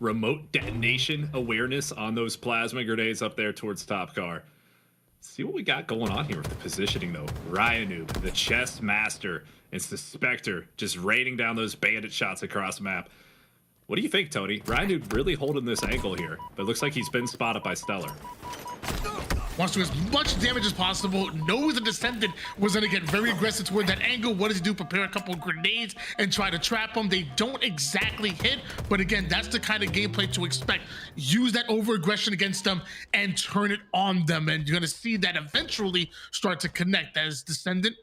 remote detonation awareness on those plasma grenades up there towards top car. See what we got going on here with the positioning, though. Ryanu, the chess master, and Suspector just raining down those bandit shots across the map. What do you think, Tony? Ryanu really holding this angle here, but it looks like he's been spotted by Stellar. Wants to do as much damage as possible. Knows the Descendant was going to get very aggressive toward that angle. What does he do? Prepare a couple of grenades and try to trap him. They don't exactly hit, but again, that's the kind of gameplay to expect. Use that over-aggression against them and turn it on them, and you're going to see that eventually start to connect as Descendant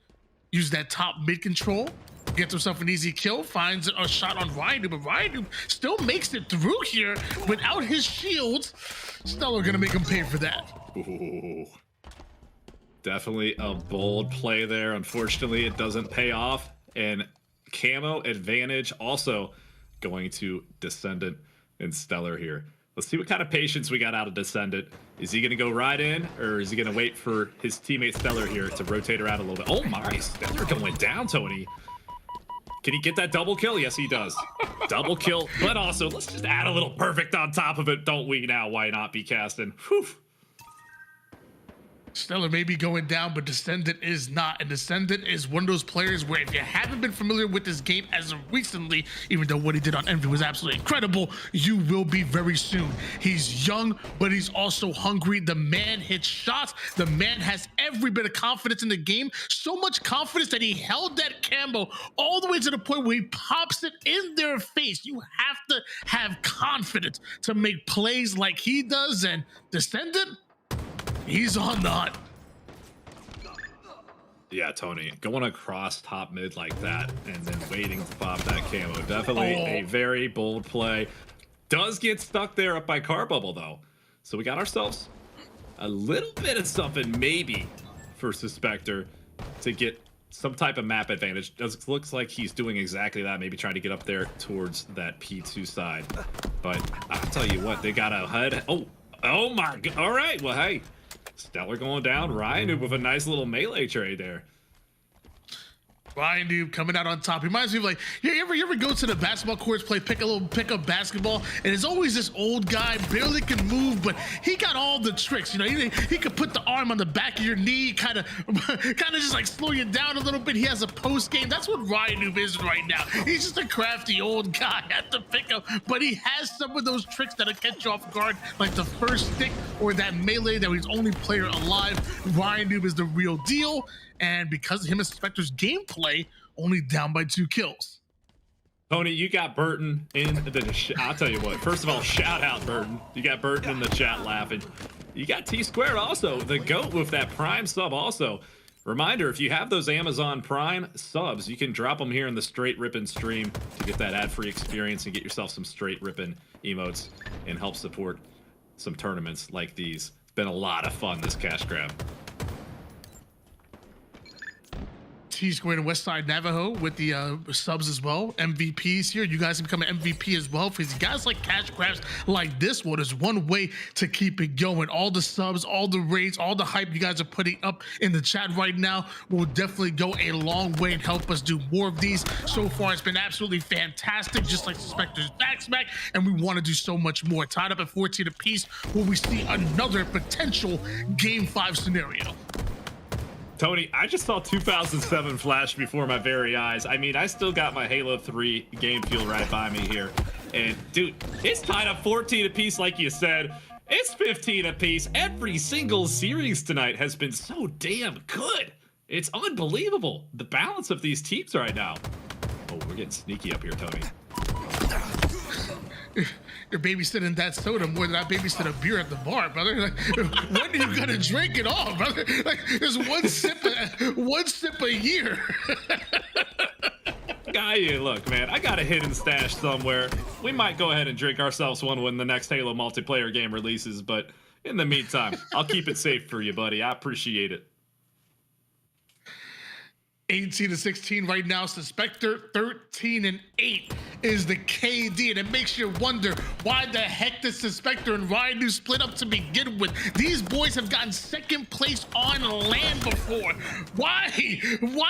use that top mid control, gets himself an easy kill, finds a shot on Ryan, but Ryan still makes it through here without his shields. Stellar gonna make him pay for that. Ooh. Definitely a bold play there. Unfortunately, it doesn't pay off. And camo advantage also going to Descendant and Stellar here. Let's see what kind of patience we got out of Descendant. Is he going to go right in, or is he going to wait for his teammate Stellar here to rotate her out a little bit? Oh my, Stellar going down, Tony. Can he get that double kill? Yes, he does. Double kill, but also let's just add a little perfect on top of it, don't we now? Why not be casting? Whew. Stellar may be going down, but Descendant is not. And Descendant is one of those players where if you haven't been familiar with this game as of recently, even though what he did on Envy was absolutely incredible, you will be very soon. He's young, but he's also hungry. The man hits shots. The man has every bit of confidence in the game. So much confidence that he held that camo all the way to the point where he pops it in their face. You have to have confidence to make plays like he does. And Descendant, he's on the hunt. Yeah, Tony, going across top mid like that and then waiting to pop that camo. Definitely a very bold play. Does get stuck there up by Car Bubble, though. So we got ourselves a little bit of something maybe for Suspector to get some type of map advantage. Looks like he's doing exactly that, maybe trying to get up there towards that P2 side. But I'll tell you what, they got a HUD. Oh my God. All right, well, hey. Stellar going down. Ryan with a nice little melee trade there. Ryan Noob coming out on top. He reminds me of like, you ever go to the basketball courts, play pick-up basketball, and there's always this old guy, barely can move, but he got all the tricks. You know, he could put the arm on the back of your knee, kind of just like slow you down a little bit. He has a post game. That's what Ryan Noob is right now. He's just a crafty old guy at the pickup, but he has some of those tricks that'll catch you off guard, like the first stick or that melee that he's only player alive. Ryan Noob is the real deal. And because of him and Spectre's gameplay, only down by 2 kills. Tony, you got Burton in the I'll tell you what, first of all, shout out Burton. You got Burton in the chat laughing. You got T-Squared also, the GOAT with that Prime sub also. Reminder, if you have those Amazon Prime subs, you can drop them here in the Straight Rippin' stream to get that ad-free experience and get yourself some Straight Rippin' emotes and help support some tournaments like these. It's been a lot of fun, this cash grab. T-Squared and Westside Navajo with the subs as well. MVPs here. You guys can become an MVP as well. For these guys like cash grabs like this one is one way to keep it going. All the subs, all the raids, all the hype you guys are putting up in the chat right now will definitely go a long way and help us do more of these. So far, it's been absolutely fantastic, just like Suspector's back, and we want to do so much more. Tied up at 14 apiece, will we see another potential Game 5 scenario? Tony, I just saw 2007 flash before my very eyes. I mean, I still got my Halo 3 game feel right by me here. And, dude, it's tied up 14 apiece, like you said. It's 15 apiece. Every single series tonight has been so damn good. It's unbelievable, the balance of these teams right now. Oh, we're getting sneaky up here, Tony. You're babysitting that soda more than I babysit a beer at the bar, brother. Like, when are you gonna drink it all, brother? Like, there's one sip a year. Look, man, I got a hidden stash somewhere. We might go ahead and drink ourselves one when the next Halo multiplayer game releases, but in the meantime, I'll keep it safe for you, buddy. I appreciate it. 18-16 right now. Suspector 13-8 is the KD, and it makes you wonder why the heck did Suspector and Ryan Noob split up to begin with. These boys have gotten second place on land before. Why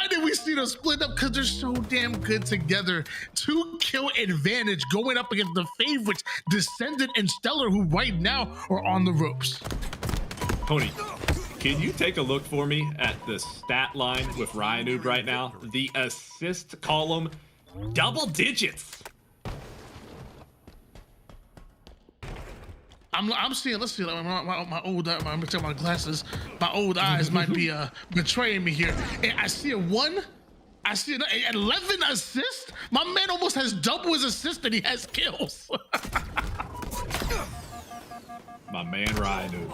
did we see them split up? Because they're so damn good together. 2-kill advantage going up against the favorites Descendant and Stellar, who right now are on the ropes. Tony, can you take a look for me at the stat line with Ryan Noob right now? The assist column, double digits. I'm seeing. Let's see. My old. I'm gonna take my glasses. My old eyes might be betraying me here. And I see a 1. I see 11 assists. My man almost has double his assists than he has kills. My man Ryan,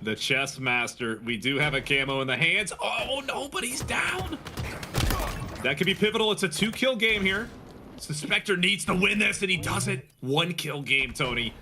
the chess master. We do have a camo in the hands. Oh no, but he's down. That could be pivotal. It's a 2-kill game here. Suspector needs to win this, and he does it. 1-kill game, Tony.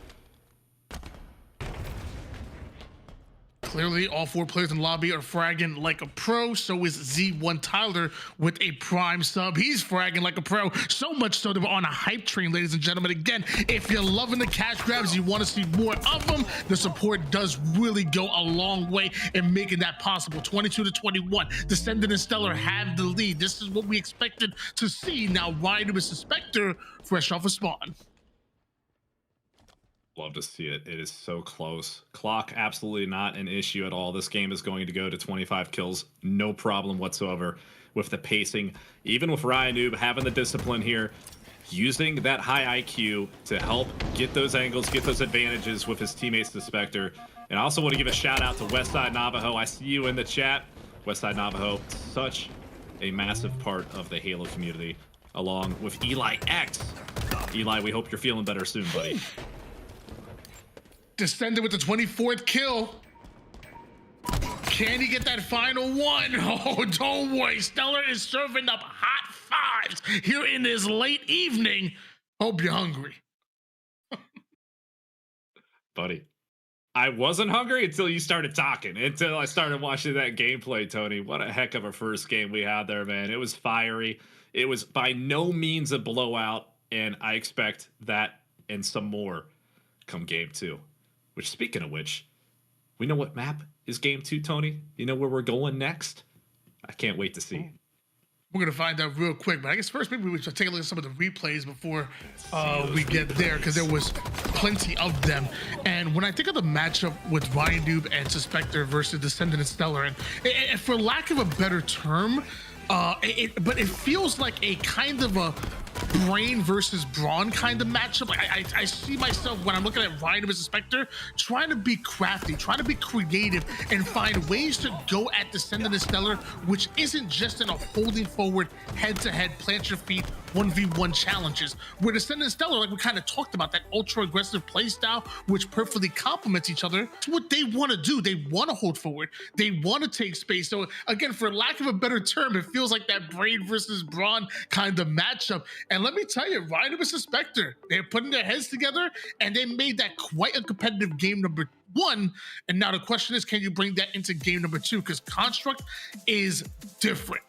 Clearly, all 4 players in the lobby are fragging like a pro. So is Z1 Tyler with a prime sub. He's fragging like a pro. So much so that we're on a hype train, ladies and gentlemen. Again, if you're loving the cash grabs, you want to see more of them, the support does really go a long way in making that possible. 22-21. Descendant and Stellar have the lead. This is what we expected to see. Now, Ryan with Suspector fresh off a spawn. Love to see it. It is so close. Clock, absolutely not an issue at all. This game is going to go to 25 kills. No problem whatsoever with the pacing. Even with Ryan Noob having the discipline here, using that high IQ to help get those angles, get those advantages with his teammates, the Spectre. And I also want to give a shout out to Westside Navajo. I see you in the chat. Westside Navajo, such a massive part of the Halo community, along with Eli X. Eli, we hope you're feeling better soon, buddy. Descendant with the 24th kill. Can he get that final 1? Oh, don't worry. Stellar is serving up hot 5s here in this late evening. Hope you're hungry. Buddy, I wasn't hungry until you started talking, until I started watching that gameplay, Tony. What a heck of a first game we had there, man. It was fiery. It was by no means a blowout, and I expect that and some more come game 2. Which, speaking of which, we know what map is game 2, Tony. You know where we're going next? I can't wait to see. We're going to find out real quick, but I guess first maybe we should take a look at some of the replays before we get there, because there was plenty of them. And when I think of the matchup with Ryan Noob and Suspector versus Descendant and Stellar, and for lack of a better term, but it feels like a kind of a brain versus brawn kind of matchup. Like I see myself when I'm looking at Ryan versus Spectre trying to be crafty, trying to be creative, and find ways to go at Descendant and Stellar, which isn't just in a holding forward, head-to-head, plant your feet, 1v1 challenges. Where Descendant and Stellar, like we kind of talked about, that ultra-aggressive play style, which perfectly complements each other. It's what they want to do. They want to hold forward. They want to take space. So again, for lack of a better term, it feels like that brain versus brawn kind of matchup. And let me tell you, Ryan versus Spectre, they're putting their heads together, and they made that quite a competitive game number 1. And now the question is, can you bring that into game number 2? Because Construct is different.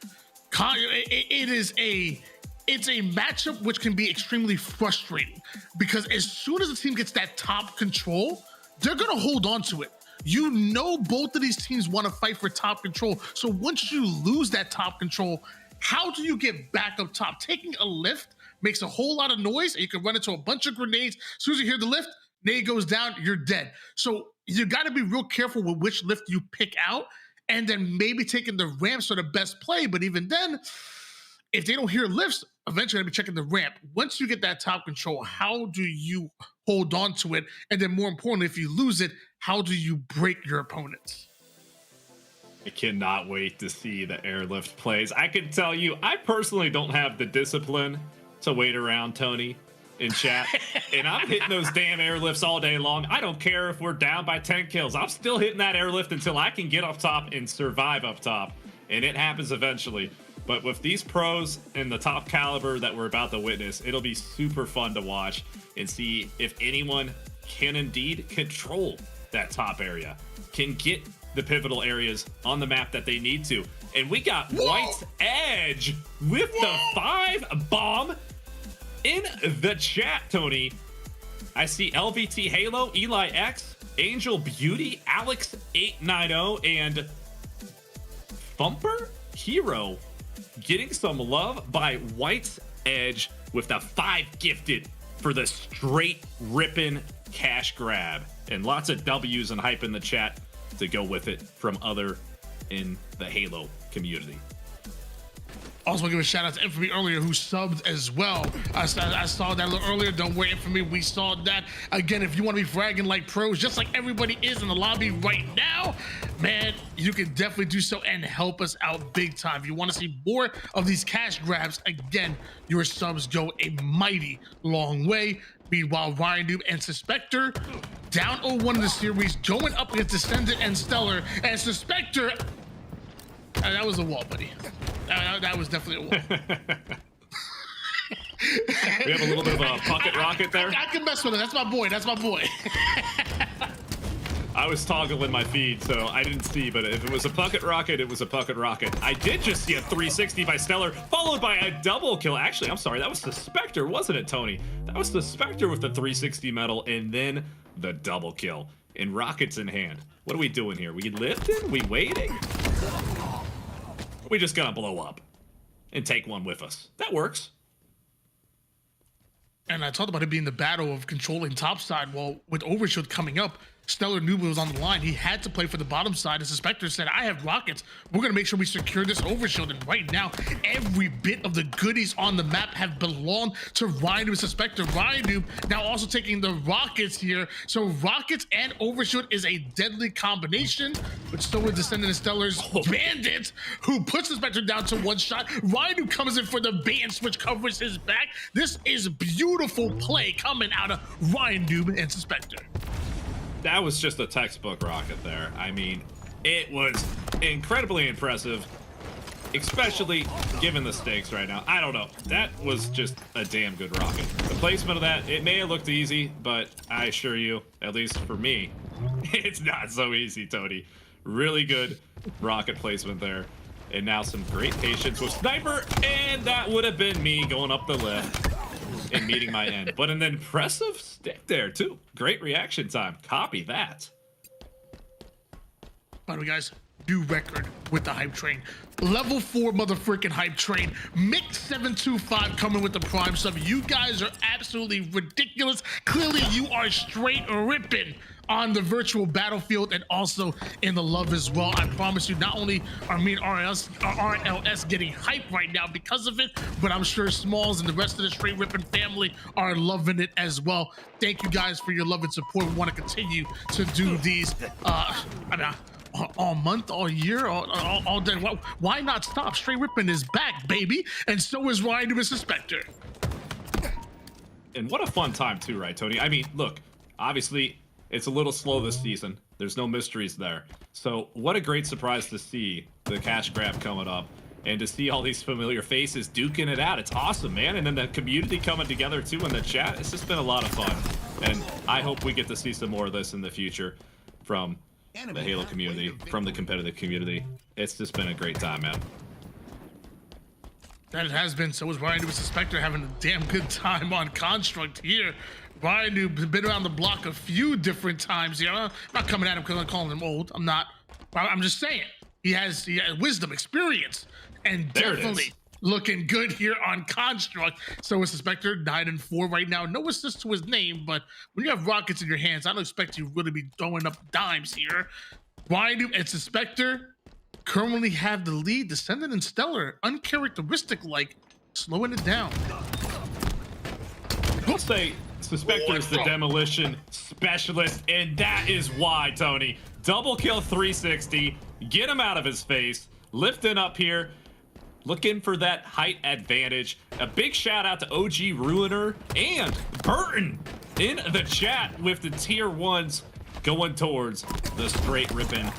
It's a matchup which can be extremely frustrating, because as soon as the team gets that top control, they're going to hold on to it. You know, both of these teams want to fight for top control. So once you lose that top control, how do you get back up top? Taking a lift makes a whole lot of noise, and you can run into a bunch of grenades. As soon as you hear the lift, nade goes down, you're dead. So you got to be real careful with which lift you pick out, and then maybe taking the ramps for the best play. But even then, if they don't hear lifts, eventually they'll be checking the ramp. Once you get that top control, how do you hold on to it? And then more importantly, if you lose it, how do you break your opponents? I cannot wait to see the airlift plays. I can tell you, I personally don't have the discipline to wait around, Tony, in chat. And I'm hitting those damn airlifts all day long. I don't care if we're down by 10 kills. I'm still hitting that airlift until I can get up top and survive up top. And it happens eventually. But with these pros and the top caliber that we're about to witness, it'll be super fun to watch and see if anyone can indeed control that top area, can get the pivotal areas on the map that they need to. And we got White's Edge with the 5 bomb in the chat, Tony. I see LVT Halo, Eli X, Angel Beauty, Alex890, and Thumper Hero getting some love by White's Edge with the 5 gifted for the straight ripping cash grab. And lots of W's and hype in the chat to go with it from other in the Halo community. Also, give a shout out to Infamy earlier who subbed as well. I saw that a little earlier. Don't worry, Infamy, we saw that. Again, if you want to be fragging like pros, just like everybody is in the lobby right now, man, you can definitely do so and help us out big time. If you want to see more of these cash grabs, again, your subs go a mighty long way. Meanwhile, Ryan Noob and Suspector down 0-1 in the series, going up against Descendant and Stellar, and Suspector. That was a wall, buddy. That was definitely a wall. We have a little bit of a pocket rocket there. I can mess with it. That's my boy. That's my boy. I was toggling my feed, so I didn't see, but if it was a pocket rocket, it was a pocket rocket. I did just see a 360 by Stellar, followed by a double kill. Actually, I'm sorry, that was the Spectre, wasn't it, Tony? That was the Spectre with the 360 medal, and then the double kill. And rockets in hand. What are we doing here? We lifting? We waiting? We just gonna blow up and take one with us. That works. And I talked about it being the battle of controlling top side. Well, with Overshield coming up, Stellar Noob was on the line. He had to play for the bottom side. And Suspector said, I have rockets. We're going to make sure we secure this Overshield. And right now, every bit of the goodies on the map have belonged to Ryan Noob and Suspector. Ryan Noob now also taking the rockets here. So rockets and Overshield is a deadly combination. But so is Descendant and Stellar's Bandit, who puts Suspector down to one shot. Ryan Noob comes in for the bait switch, covers his back. This is beautiful play coming out of Ryan Noob and Suspector. That was just a textbook rocket there. I mean, it was incredibly impressive, especially given the stakes right now. I don't know. That was just a damn good rocket. The placement of that, it may have looked easy, but I assure you, at least for me, it's not so easy, Tony. Really good rocket placement there. And now some great patience with Sniper, and that would have been me going up the lift and meeting my end. But an impressive stick there, too. Great reaction time. Copy that. By the way, guys, new record with the hype train. Level 4 motherfucking hype train. Mix725 coming with the prime sub. You guys are absolutely ridiculous. Clearly, you are straight ripping on the virtual battlefield and also in the love as well. I promise you, not only are me and RLS getting hype right now because of it, but I'm sure Smalls and the rest of the Straight Rippin' family are loving it as well. Thank you guys for your love and support. We want to continue to do these all month, all year, all day. Why not stop? Straight Rippin' is back, baby, and so is Ryan Noob and Suspector. And what a fun time too, right, Tony? I mean, look, obviously it's a little slow this season. There's no mysteries there. So what a great surprise to see the cash grab coming up and to see all these familiar faces duking it out. It's awesome, man. And then the community coming together too in the chat. It's just been a lot of fun. And I hope we get to see some more of this in the future from the Halo community, from the competitive community. It's just been a great time, man. That it has been. So is Ryan Noob and Suspector having a damn good time on Construct here. Ryan Noob has been around the block a few different times here. I'm not coming at him because I'm calling him old. I'm not. I'm just saying. He has wisdom, experience, and definitely looking good here on Construct. So is Suspector 9-4 right now. No assist to his name, but when you have rockets in your hands, I don't expect you really be throwing up dimes here. Ryan Noob and Suspector currently have the lead. Descendant and Stellar, uncharacteristic-like, slowing it down. I'll say Suspector is the demolition specialist, and that is why, Tony. Double kill 360, get him out of his face, lifting up here, looking for that height advantage. A big shout out to OG Ruiner and Burton in the chat with the tier 1s going towards the Straight Rippin'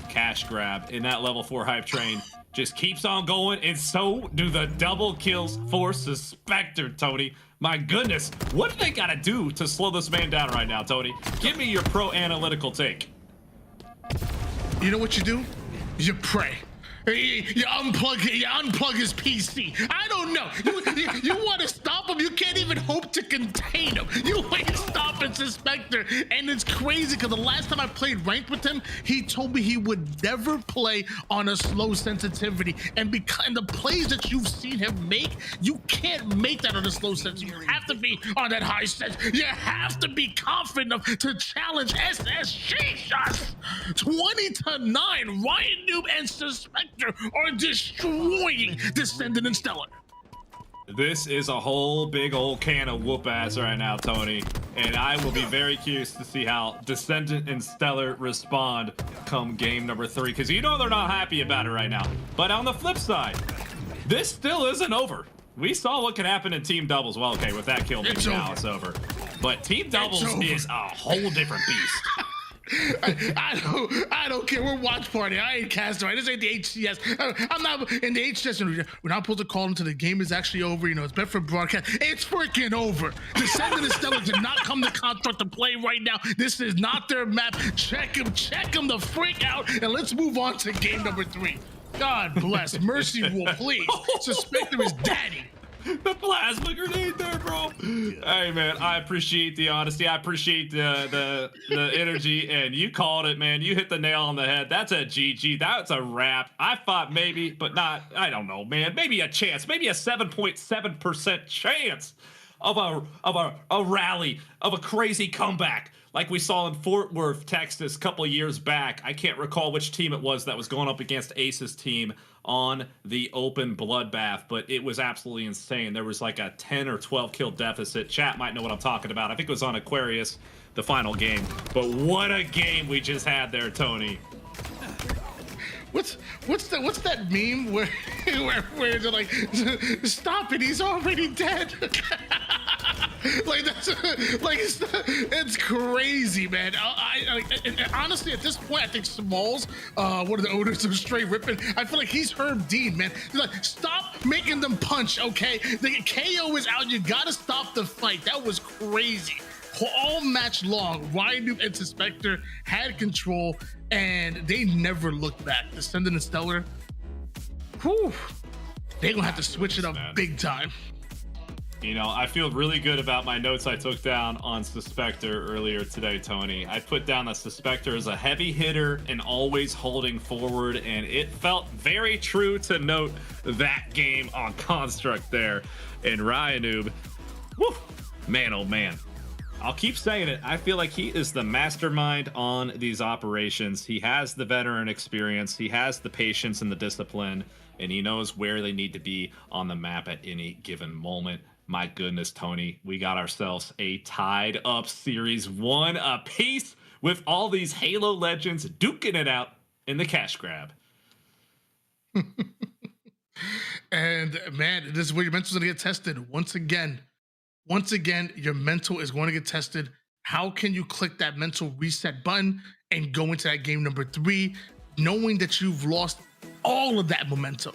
cash grab. In that level 4 hype train just keeps on going, and so do the double kills for Suspector, Tony. My goodness, what do they gotta do to slow this man down right now, Tony? Give me your pro analytical take. You know what you do? You pray. You unplug his PC. I don't know. You want to stop him? You can't even hope to contain him. You ain't stopping Suspector, and it's crazy because the last time I played ranked with him, he told me he would never play on a slow sensitivity, and because the plays that you've seen him make, you can't make that on a slow sensitivity. You have to be on that high sense. You have to be confident enough to challenge SSG shots. 20-9, Ryan Noob and Suspector are destroying Descendant and Stellar. This is a whole big old can of whoop ass right now, Tony. And I will be very curious to see how Descendant and Stellar respond come game number 3, because you know they're not happy about it right now. But on the flip side, this still isn't over. We saw what can happen in team doubles. Well, okay, with that kill, maybe now it's over. But team doubles is a whole different beast. I don't care. We're watch party. I ain't caster. This ain't the HCS. I'm not in the HCS. We're not supposed to call until the game is actually over. You know, it's better for broadcast. It's freaking over. Descendant and Stellar did not come to Construct to play right now. This is not their map. Check him the freak out, and let's move on to game number 3. God bless. Mercy rule, please. Suspector is daddy. The plasma grenade there, bro. Hey, man, I appreciate the honesty. I appreciate the energy, and you called it, man. You hit the nail on the head. That's a GG. That's a wrap. I thought maybe, but not. I don't know, man. Maybe a chance. Maybe a 7.7% chance of a rally, of a crazy comeback, like we saw in Fort Worth, Texas, a couple of years back. I can't recall which team it was that was going up against Ace's team on the open bloodbath, but it was absolutely insane. There was like a 10 or 12 kill deficit. Chat might know what I'm talking about. I think it was on Aquarius, the final game. But what a game we just had there, Tony. What's that meme where they're like, stop it, he's already dead. Like it's crazy, man. Honestly, at this point, I think Smalls, one of the owners of Straight Rippin', I feel like he's Herb Dean, man. He's like, stop making them punch, okay? The KO is out. You gotta stop the fight. That was crazy. All match long, Ryan Noob and Suspector had control, and they never looked back. Descendant and Stellar, whew, they're gonna have to switch it up big time. You know, I feel really good about my notes I took down on Suspector earlier today, Tony. I put down that Suspector is a heavy hitter and always holding forward, and it felt very true to note that game on Construct there. And Ryan Noob, whew, man, oh man. I'll keep saying it. I feel like he is the mastermind on these operations. He has the veteran experience. He has the patience and the discipline, and he knows where they need to be on the map at any given moment. My goodness, Tony, we got ourselves a tied up series 1 apiece with all these Halo legends duking it out in the cash grab. And man, this is where your mental's gonna get tested once again. Once again, your mental is going to get tested. How can you click that mental reset button and go into that game number 3, knowing that you've lost all of that momentum?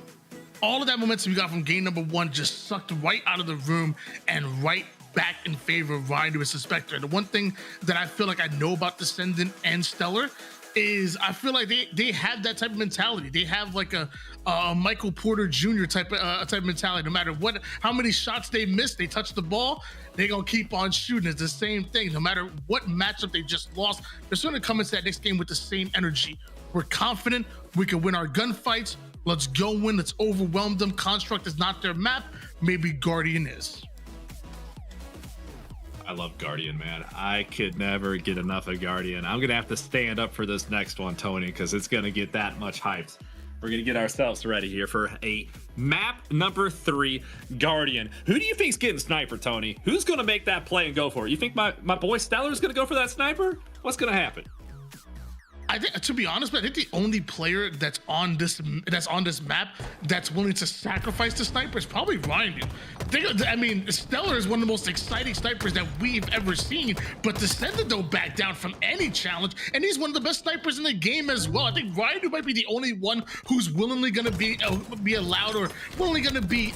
All of that momentum you got from game number 1 just sucked right out of the room and right back in favor of Ryan to a Suspector. And the one thing that I feel like I know about Descendant and Stellar is I feel like they have that type of mentality. They have like a Michael Porter Jr. type of mentality. No matter how many shots they miss, they touch the ball, they're gonna keep on shooting. It's the same thing. No matter what matchup they just lost, they're still gonna come into that next game with the same energy. We're confident we can win our gunfights. Let's go win. Let's overwhelm them. Construct is not their map. Maybe Guardian is. I love Guardian, man. I could never get enough of Guardian. I'm going to have to stand up for this next one, Tony, because it's going to get that much hyped. We're going to get ourselves ready here for a map number 3, Guardian. Who do you think's getting sniper, Tony? Who's going to make that play and go for it? You think my boy Stellar's going to go for that sniper? What's going to happen? I think, to be honest, I think the only player that's on this map that's willing to sacrifice the sniper is probably Ryan. I mean, Stellar is one of the most exciting snipers that we've ever seen, but Descendant don't back down from any challenge, and he's one of the best snipers in the game as well. I think Ryan might be the only one who's willingly going to be allowed, or willingly going to be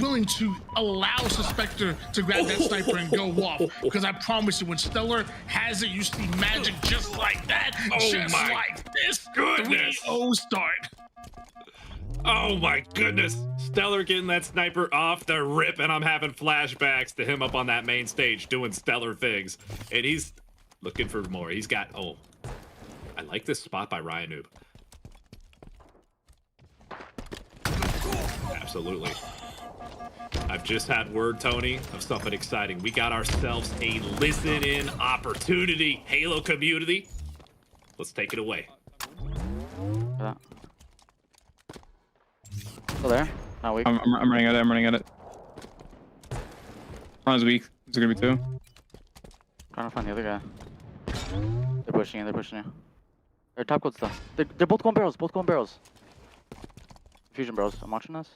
willing to allow Suspector to grab that sniper and go off, because I promise you, when Stellar has it, you see magic just like that, just like this. 3-0 start. Oh my goodness. Stellar getting that sniper off the rip, and I'm having flashbacks to him up on that main stage doing stellar things. And he's looking for more. He's got, oh, I like this spot by Ryan Noob. Absolutely. I've just had word, Tony, of something exciting. We got ourselves a listen-in opportunity. Halo community. Let's take it away. Still there? Not weak. I'm running at it. I'm running at it. Ron's weak. Is it gonna be 2? Trying to find the other guy. They're pushing you. They're pushing you. They're top code stuff. They're both going barrels. Both going barrels. Fusion bros. I'm watching this.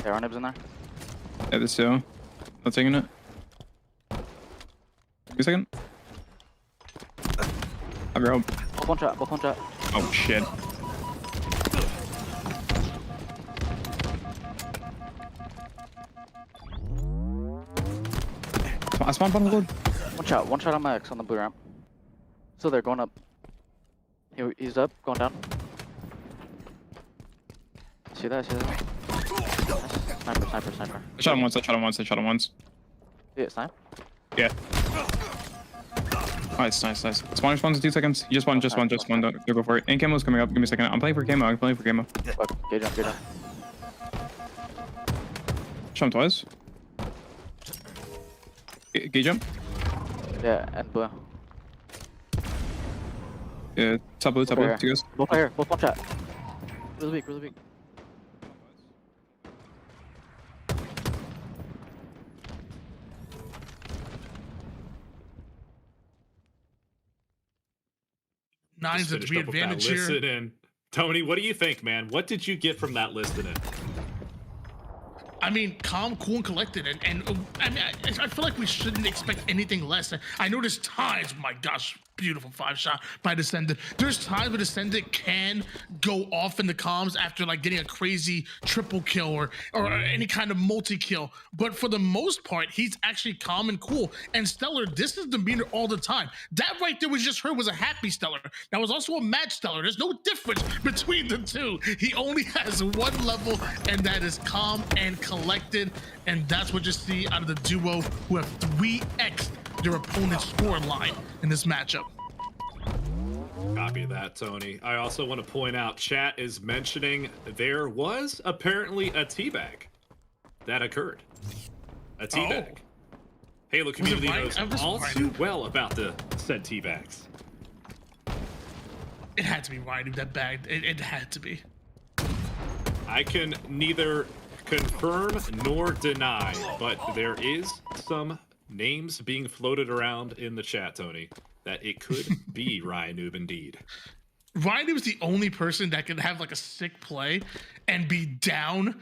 Yeah, our nibs in there. Yeah, this 2. Not taking it. Give me a second. I'm your home. Both one shot. Both one shot. Oh shit. I spawned bottom gold. One shot on my X on the blue ramp. Still there, going up. He's up, going down. See that? Nice. Sniper. I shot him once. I shot him once. See it, snipe? Yeah. Nice. Spawner spawns in 2 seconds. Just one. Don't go for it. And camo's coming up. Give me a second. I'm playing for camo. Fuck, gauge up. Shot him twice. Gauge jump. Yeah, and blue. Yeah, top blue. 2 guys. Both right here, both one shot. Really weak. Nine's a three advantage here. Listen in. Tony, what do you think, man? What did you get from that listen in? I mean, calm, cool, and collected, and I mean, I feel like we shouldn't expect anything less. I know there's times, my gosh, beautiful 5-shot by Descendant. There's times where Descendant can go off in the comms after like getting a crazy triple kill or any kind of multi-kill. But for the most part, he's actually calm and cool. And Stellar, this is demeanor all the time. That right there was just her was a happy Stellar. That was also a mad Stellar. There's no difference between the two. He only has one level, and that is calm and collected. And that's what you see out of the duo who have 3x'd their opponent's score line in this matchup. Copy that, Tony. I also want to point out, chat is mentioning there was apparently a teabag that occurred. A teabag. Halo community knows all too well about the said teabags. It had to be Ryan that bagged. It had to be. I can neither confirm nor deny, but there is some names being floated around in the chat, Tony, that it could be Ryan Noob indeed. Ryan was the only person that could have like a sick play and be down,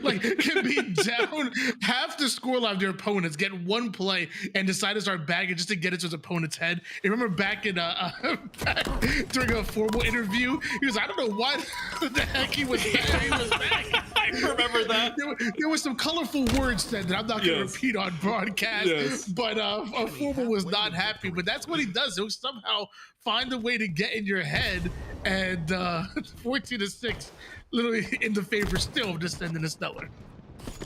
like can be down half the scoreline of their opponents, get one play and decide to start bagging just to get it to his opponent's head. You remember back in back during a formal interview, he was, I don't know why the heck he was back. I remember that. There was some colorful words said that I'm not going to repeat on broadcast, but formal was not happy. But that's what he does. He'll somehow find a way to get in your head, and 14-6, literally in the favor still of Descendant and Stellar.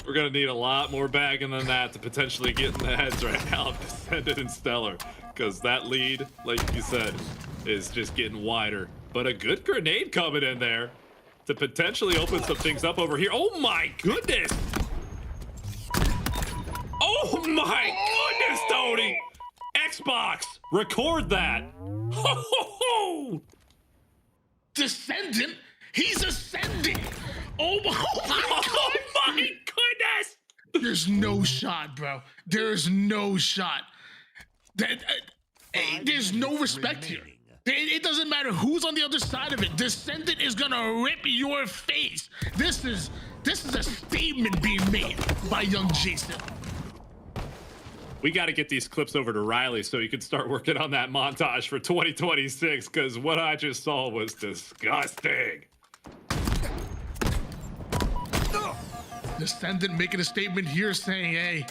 We're gonna need a lot more bagging than that to potentially get in the heads right now of Descendant and Stellar, because that lead, like you said, is just getting wider. But a good grenade coming in there to potentially open some things up over here. Oh my goodness! Oh my goodness, Tony! Xbox, record that. Ho, ho, ho. Descendant, he's ascending. Oh my god! Oh my goodness! There's no shot, bro. There's no shot. There's no respect here. It doesn't matter who's on the other side of it. Descendant is gonna rip your face. This is a statement being made by young Jason. We got to get these clips over to Riley so he can start working on that montage for 2026, because what I just saw was disgusting. Descendant making a statement here saying, hey,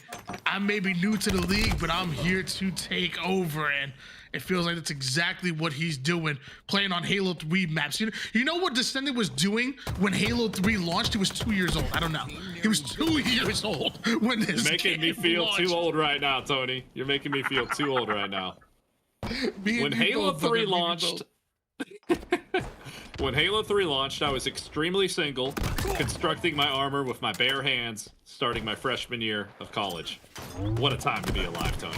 I may be new to the league, but I'm here to take over. And it feels like that's exactly what he's doing, playing on Halo 3 maps. You know what Descendant was doing when Halo 3 launched? He was 2 years old. I don't know. He was 2 years old when this You're making me feel launched. too old right now, Tony. You're making me feel too old right now. When Halo 3 launched, when Halo 3 launched, I was extremely single, constructing my armor with my bare hands, starting my freshman year of college. What a time to be alive, Tony.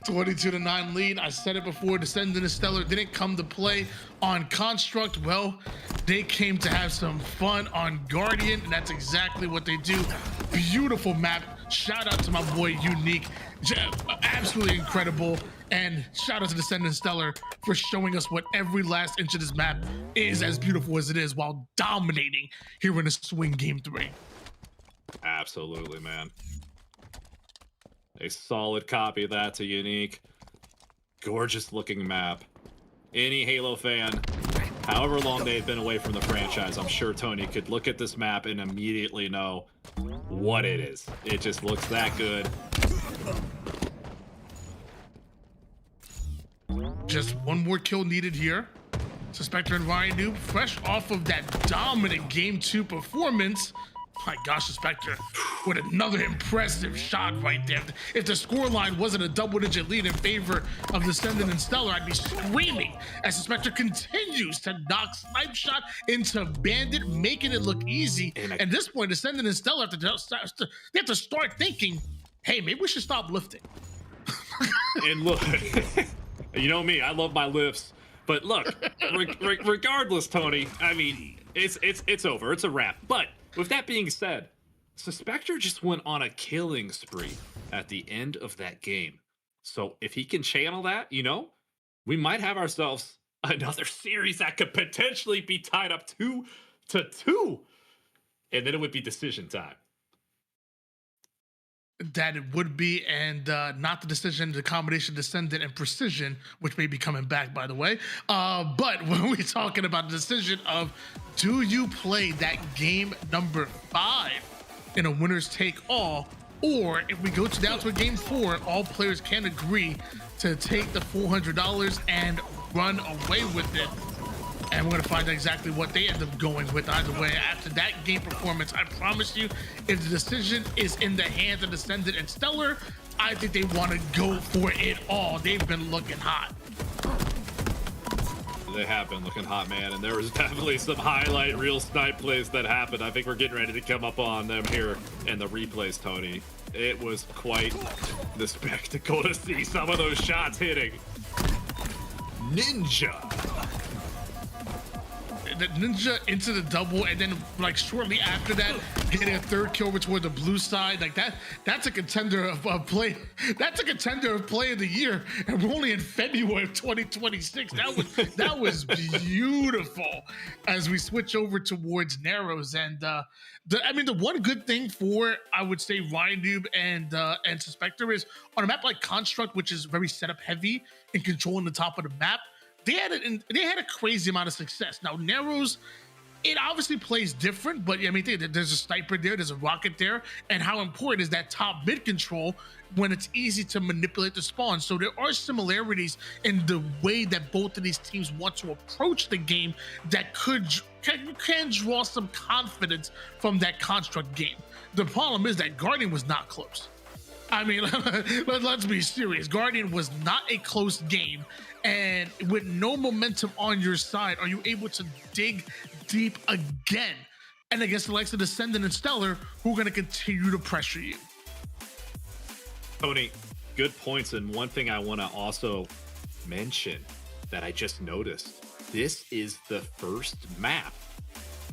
22-9 lead. I said it before, Descendant and Stellar didn't come to play on Construct. Well, they came to have some fun on Guardian, and that's exactly what they do. Beautiful map. Shout out to my boy Unique. Absolutely incredible. And shout out to Descendant and Stellar for showing us what every last inch of this map is, as beautiful as it is, while dominating here in the Swing Game 3. Absolutely, man. A solid copy of that to Unique. Gorgeous looking map. Any Halo fan, however long they've been away from the franchise, I'm sure Tony could look at this map and immediately know what it is. It just looks that good. Just one more kill needed here. Suspector and Ryan Noob, fresh off of that dominant Game 2 performance. My gosh, Suspector with another impressive shot right there. If the scoreline wasn't a double-digit lead in favor of Descendant and Stellar, I'd be screaming as Suspector continues to knock Snipe Shot into Bandit, making it look easy. And at this point, Descendant and Stellar have to start thinking, hey, maybe we should stop lifting. And look, you know me, I love my lifts. But look, regardless, Tony, I mean, it's over. It's a wrap. But with that being said, Suspector just went on a killing spree at the end of that game. So if he can channel that, you know, we might have ourselves another series that could potentially be tied up 2-2. And then it would be decision time. That it would be, and not the decision, the combination Descendant and Precision, which may be coming back, by the way. But when we're talking about the decision of, do you play that game number 5 in a winner's take all, or if we go down to a game 4, all players can agree to take the $400 and run away with it. And we're going to find out exactly what they end up going with either way. After that game performance, I promise you, if the decision is in the hands of Descendant and Stellar, I think they want to go for it all. They've been looking hot. They have been looking hot, man. And there was definitely some highlight real snipe plays that happened. I think we're getting ready to come up on them here in the replays, Tony. It was quite the spectacle to see some of those shots hitting. Ninja. The Ninja into the double, and then like shortly after that, getting a third kill over toward the blue side. Like that's a contender of play. That's a contender of play of the year, and we're only in February of 2026. That was beautiful. As we switch over towards Narrows, and the one good thing for, I would say, Ryan Noob and Suspector is on a map like Construct, which is very setup heavy and controlling the top of the map. They had a crazy amount of success. Now, Narrows, it obviously plays different, but I mean, there's a sniper there, there's a rocket there, and how important is that top mid control when it's easy to manipulate the spawn? So there are similarities in the way that both of these teams want to approach the game that can draw some confidence from that Construct game. The problem is that Guardian was not close. I mean, let's be serious. Guardian was not a close game. And with no momentum on your side, are you able to dig deep again? And against the likes of Descendant and Stellar, who are going to continue to pressure you? Tony, good points. And one thing I want to also mention that I just noticed, this is the first map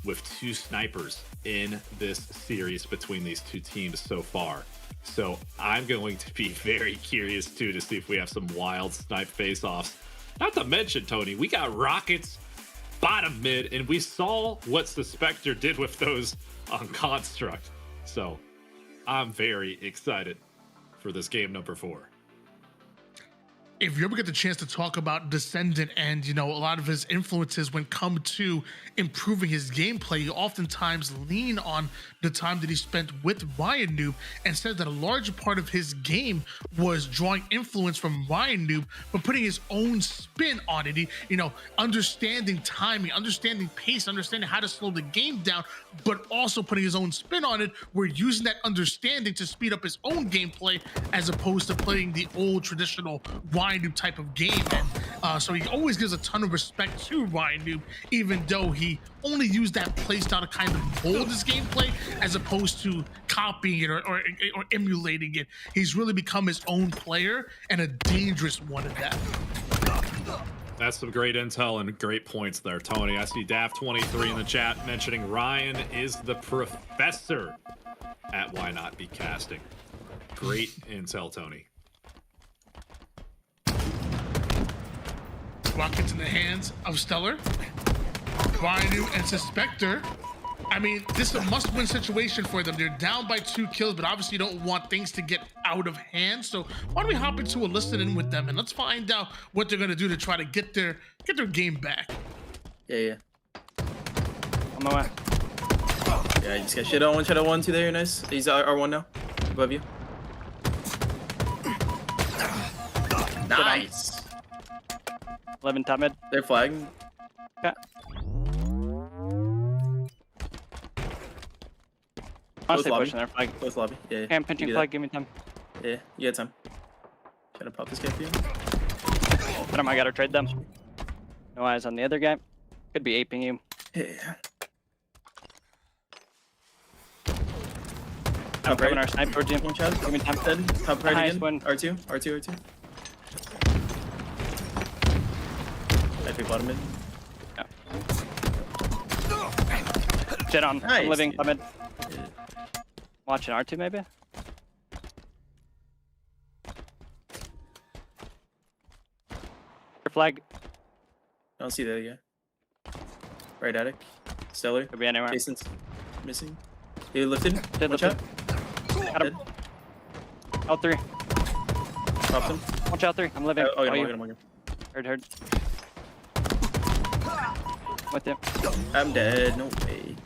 with 2 snipers in this series between these 2 teams so far. So I'm going to be very curious too to see if we have some wild snipe face-offs. Not to mention, Tony, we got rockets bottom mid, and we saw what Suspector did with those on Construct. So I'm very excited for this game number 4. if you ever get the chance to talk about Descendant and, you know, a lot of his influences when come to improving his gameplay, you oftentimes lean on the time that he spent with Ryan Noob and said that a large part of his game was drawing influence from Ryan Noob, but putting his own spin on it. He, you know, understanding timing, understanding pace, understanding how to slow the game down, but also putting his own spin on it. We're using that understanding to speed up his own gameplay as opposed to playing the old traditional Ryan Noob type of game. And so he always gives a ton of respect to Ryan Noob, even though he only used that playstyle to kind of mold his gameplay as opposed to copying it or emulating it. He's really become his own player, and a dangerous one at that. That's some great intel and great points there, Tony. I see Daft23 in the chat mentioning Ryan is the professor at Why Not Be Casting. Great intel, Tony. Rockets in the hands of Stellar, Rhino, and Suspector. I mean, this is a must-win situation for them. They're down by 2 kills, but obviously you don't want things to get out of hand. So why don't we hop into a listen-in with them and let's find out what they're gonna do to try to get their game back. Yeah. On my way. Yeah, I just got Shadow 1, 2 there. Nice. He's R1 now. Above you. Nice. 11 top mid. They're flagging. Yeah. Honestly, pushing their flag. Both lobby. Yeah. Okay, I'm pinching flag. Give me time. Yeah, you got time. Trying to pop this guy for you. But I gotta trade them. No eyes on the other guy. Could be aping you. Yeah. I'm grabbing our snipe towards you. One shot. Give me time. Dead. Top right again. Win. R2. I pick bottom mid. Yeah. Jet on. Nice, I'm living. dude. I'm mid. Watching R2 maybe. Your flag. I don't see that yet. Right attic. Stellar. Could be anywhere. Jason's missing. He lifted. Did Watch lift out. Got him. L3. Popped him. Watch out 3. I'm living. Oh, you. I'm walking. Heard. With you. I'm dead. No way.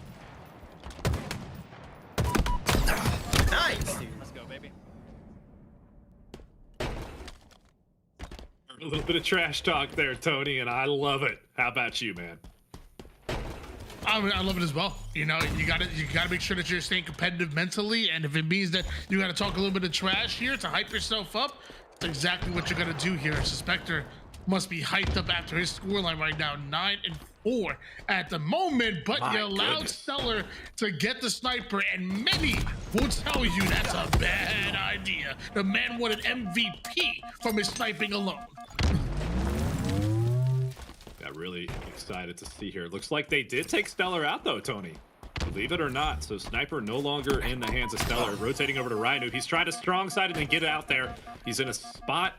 Nice, dude. Let's go, baby. A little bit of trash talk there, Tony, and I love it. How about you, man? I mean, I love it as well. You know, you gotta make sure that you're staying competitive mentally, and if it means that you gotta talk a little bit of trash here to hype yourself up, that's exactly what you're gonna do here. Suspector must be hyped up after his scoreline right now, 9-4 at the moment, but you allowed Stellar to get the sniper, and many will tell you that's a bad idea. The man won an MVP from his sniping alone. Got really excited to see here. Looks like they did take Stellar out though, Tony. Believe it or not. So Sniper no longer in the hands of Stellar. Rotating over to Rhino. He's trying to strong side it and get it out there. He's in a spot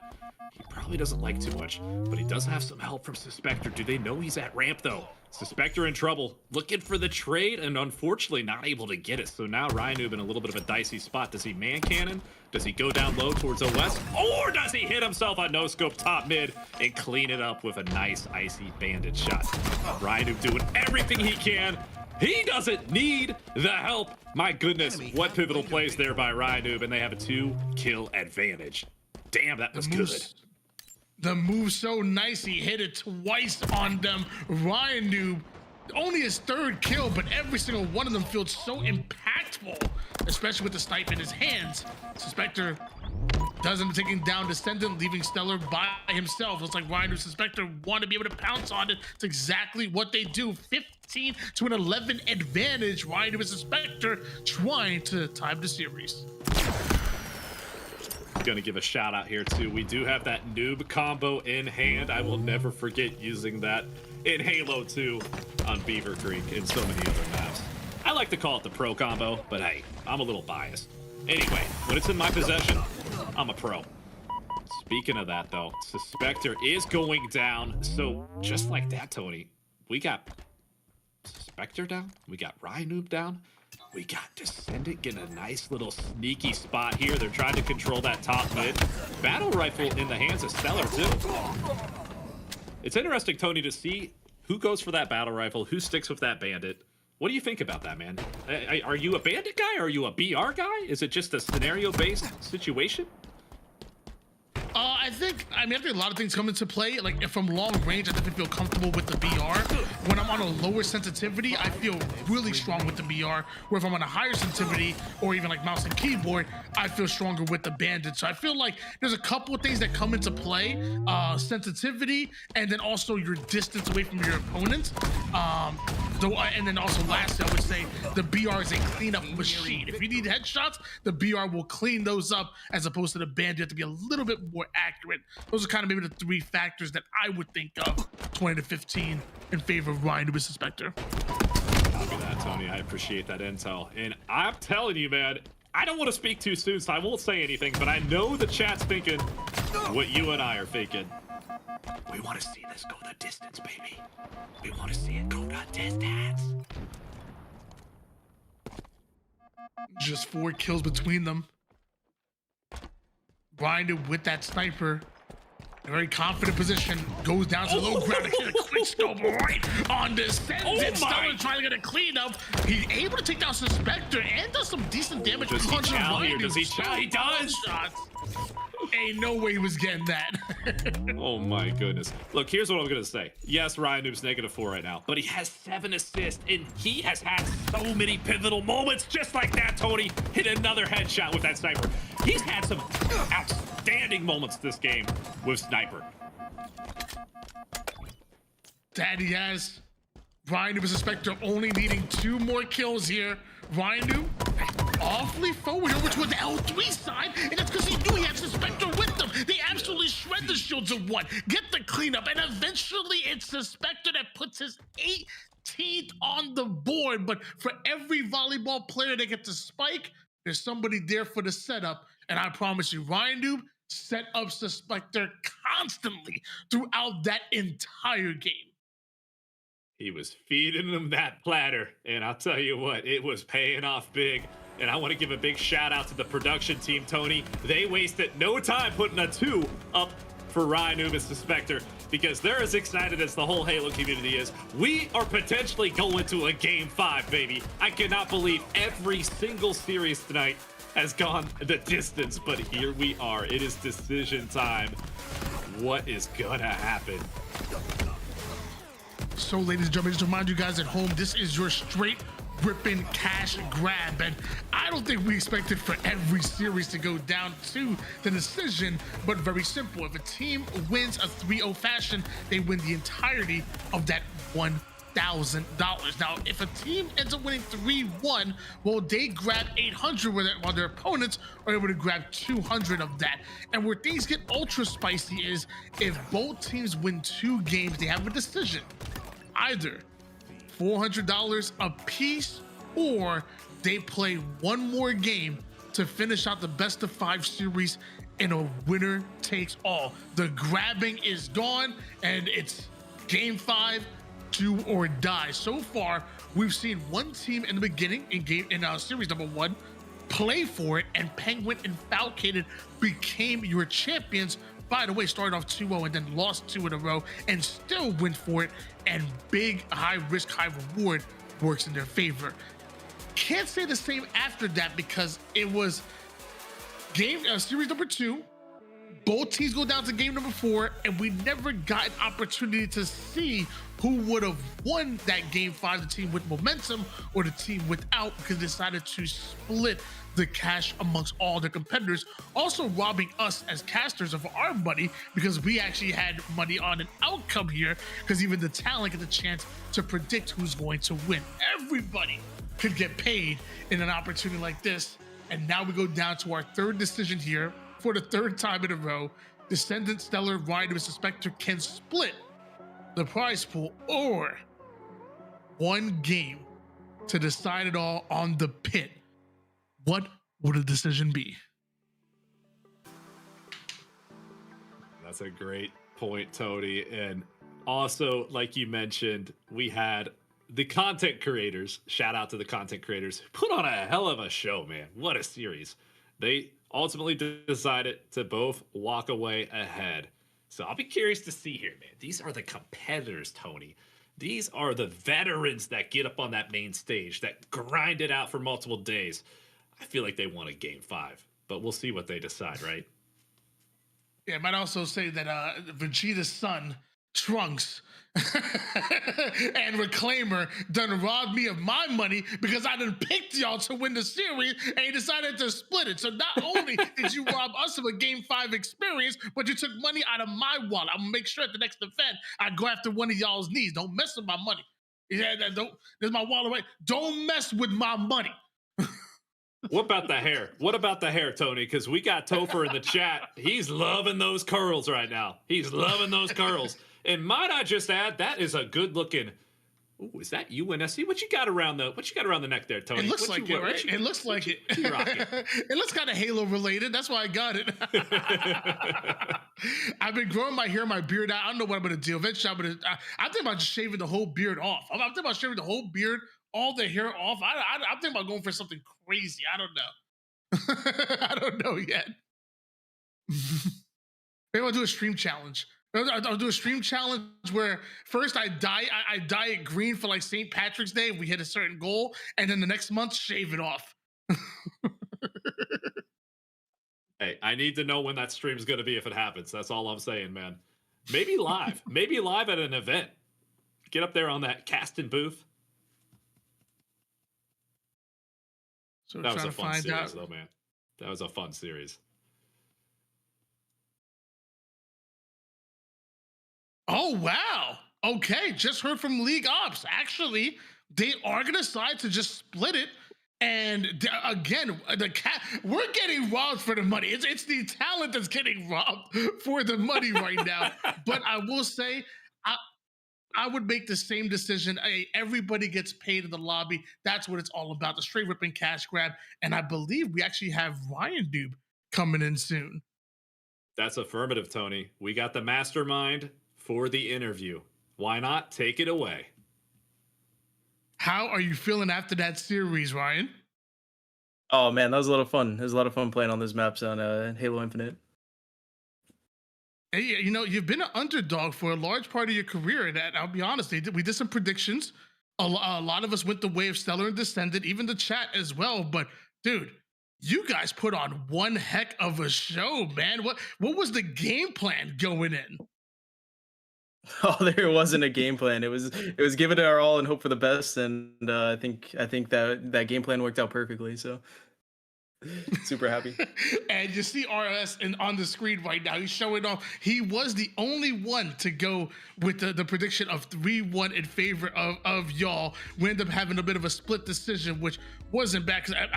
he probably doesn't like too much, but he does have some help from Suspector. Do they know he's at ramp though? Suspector in trouble, looking for the trade and unfortunately not able to get it. So now Rhino in a little bit of a dicey spot. Does he man cannon? Does he go down low towards OS? Or does he hit himself on no scope top mid and clean it up with a nice icy bandit shot? Rhino doing everything he can. He doesn't need the help. My goodness, what pivotal plays there by Rhino, and they have a 2-kill advantage. Damn, that was good. The move so nice, he hit it twice on them. Ryan Noob, only his 3rd kill, but every single one of them feels so impactful, especially with the snipe in his hands. Suspector does end up taking down Descendant, leaving Stellar by himself. Looks like Ryan Noob Suspector want to be able to pounce on it. It's exactly what they do. 15 to an 11 advantage. Ryan Noob and Suspector trying to time the series. Gonna give a shout out here too. We do have that noob combo in hand. I will never forget using that in Halo 2 on Beaver Creek and so many other maps. I like to call it the pro combo, but hey, I'm a little biased. Anyway, when it's in my possession, I'm a pro. Speaking of that though, Suspector is going down. So just like that, Tony, we got Suspector down, we got Ryan Noob down. We got Descendant getting a nice little sneaky spot here. They're trying to control that top mid. Battle rifle in the hands of Stellar too. It's interesting, Tony, to see who goes for that battle rifle, who sticks with that bandit. What do you think about that, man? Are you a bandit guy? Are you a BR guy? Is it just a scenario-based situation? I think a lot of things come into play. Like, if from long range, I definitely feel comfortable with the BR. When I'm on a lower sensitivity, I feel really strong with the BR. Where if I'm on a higher sensitivity, or even like mouse and keyboard, I feel stronger with the bandit. So I feel like there's a couple of things that come into play. Sensitivity, and then also your distance away from your opponent. And then also lastly, I would say the BR is a cleanup machine. If you need headshots, the BR will clean those up, as opposed to the bandit. You have to be a little bit more accurate. Those are kind of maybe the three factors that I would think of 20 to 15 in favor of Ryan Nubis Spectre. Copy that, Tony. I appreciate that intel. And I'm telling you, man, I don't want to speak too soon, so I won't say anything, but I know the chat's thinking what you and I are thinking. We want to see this go the distance, baby. We want to see it go the distance. Just 4 kills between them. Ryan with that sniper, a very confident position, goes down to the low ground and get a quick scope right on Descendant. Stellar trying to get a clean up. He's able to take down Suspector and does some decent damage. Does he chow here? Does he chow? He does! Ain't no way he was getting that. Oh my goodness. Look, here's what I'm going to say. Yes, Ryan Noob's -4 right now, but he has 7 assists, and he has had so many pivotal moments just like that, Tony. Hit another headshot with that sniper. He's had some outstanding moments this game with Sniper. That he has. Ryan Noob is a Spectre, only needing 2 more kills here. Ryan Noob awfully forward over to the L3 side, and that's because he knew he had Suspector with them. They absolutely shred the shields of 1, get the cleanup, and eventually it's Suspector that puts his 18th on the board. But for every volleyball player that gets a spike, there's somebody there for the setup, and I promise you, Ryan Noob set up Suspector constantly throughout that entire game. He was feeding them that platter, and I'll tell you what, it was paying off big. And I want to give a big shout out to the production team, Tony. They wasted no time putting a 2 up for Ryan Noob and Spectre, because they're as excited as the whole Halo community is. We are potentially going to a Game 5, baby. I cannot believe every single series tonight has gone the distance, but here we are. It is decision time. What is gonna happen? So, ladies and gentlemen, just to remind you guys at home, this is your straight ripping cash grab, and I don't think we expected for every series to go down to the decision, but very simple. If a team wins a 3-0 fashion, they win the entirety of that $1,000. Now, if a team ends up winning 3-1, well, they grab 800 while their opponents are able to grab 200 of that. And where things get ultra spicy is if both teams win 2 games, they have a decision. Either $400 a piece, or they play 1 more game to finish out the best of 5 series in a winner takes all. The grabbing is gone, and it's Game 5, do or die. So far, we've seen 1 team in the beginning in series number 1 play for it, and Penguin and Falcated became your champions. By the way, started off 2-0 and then lost 2 in a row and still went for it, and big high risk, high reward works in their favor. Can't say the same after that, because it was series number 2. Both teams go down to game number 4, and we never got an opportunity to see who would have won that Game 5, the team with momentum or the team without, because they decided to split the cash amongst all the competitors, also robbing us as casters of our money, because we actually had money on an outcome here, because even the talent get the chance to predict who's going to win. Everybody could get paid in an opportunity like this. And now we go down to our 3rd decision here for the 3rd time in a row. Descendant, Stellar, Ryan and Spectre can split the prize pool, or 1 game to decide it all on the pit. What would the decision be? That's a great point, Tony. And also, like you mentioned, we had the content creators, shout out to the content creators, put on a hell of a show, man. What a series. They ultimately decided to both walk away ahead. So I'll be curious to see here, man. These are the competitors, Tony. These are the veterans that get up on that main stage, that grind it out for multiple days. I feel like they won a game 5, but we'll see what they decide, right? Yeah, I might also say that Vegeta's son, Trunks, and Reclaimer done robbed me of my money because I done picked y'all to win the series and he decided to split it. So not only did you rob us of a game 5 experience, but you took money out of my wallet. I'm gonna make sure at the next event I go after one of y'all's knees. Don't mess with my money. Yeah, there's my wallet right. Don't mess with my money. What about the hair? What about the hair, Tony? Because we got Topher in the chat. He's loving those curls right now. He's loving those curls. And might I just add, that is a good looking. Ooh, is that UNSC? What you got around the neck there, Tony? It looks like it, right? It looks like it. It looks kind of Halo related. That's why I got it. I've been growing my hair, my beard out. I don't know what I'm gonna do. Eventually, I'm thinking about just shaving the whole beard off. I'm thinking about shaving the whole beard, all the hair off. I'm thinking about going for something crazy. I don't know. I don't know yet. Maybe I'll do a stream challenge. I'll do a stream challenge where first I dye it green for like St. Patrick's Day if we hit a certain goal, and then the next month shave it off. Hey, I need to know when that stream's going to be if it happens. That's all I'm saying, man. Maybe live. Maybe live at an event. Get up there on that casting booth. So that was a fun series, though, man. That was a fun series. Oh, wow. Okay, just heard from League Ops. Actually, they are going to decide to just split it. And again, we're getting robbed for the money. It's the talent that's getting robbed for the money right now. But I will say, I would make the same decision. Hey, everybody gets paid in the lobby. That's what it's all about, the straight ripping cash grab. And I believe we actually have Ryan Dube coming in soon. That's affirmative, Tony. We got the mastermind for the interview. Why not? Take it away. How are you feeling after that series, Ryan? Oh man, that was a lot of fun. It was a lot of fun playing on those maps on Halo Infinite. Hey, you know, you've been an underdog for a large part of your career. And I'll be honest, we did some predictions. A lot of us went the way of Stellar and Descendant, even the chat as well. But dude, you guys put on one heck of a show, man. What was the game plan going in? Oh, there wasn't a game plan. It was give it our all and hope for the best. And I think that game plan worked out perfectly. So super happy. And you see RS on the screen right now. He's showing off. He was the only one to go with the prediction of 3-1 in favor of y'all. We ended up having a bit of a split decision, which wasn't bad. Because,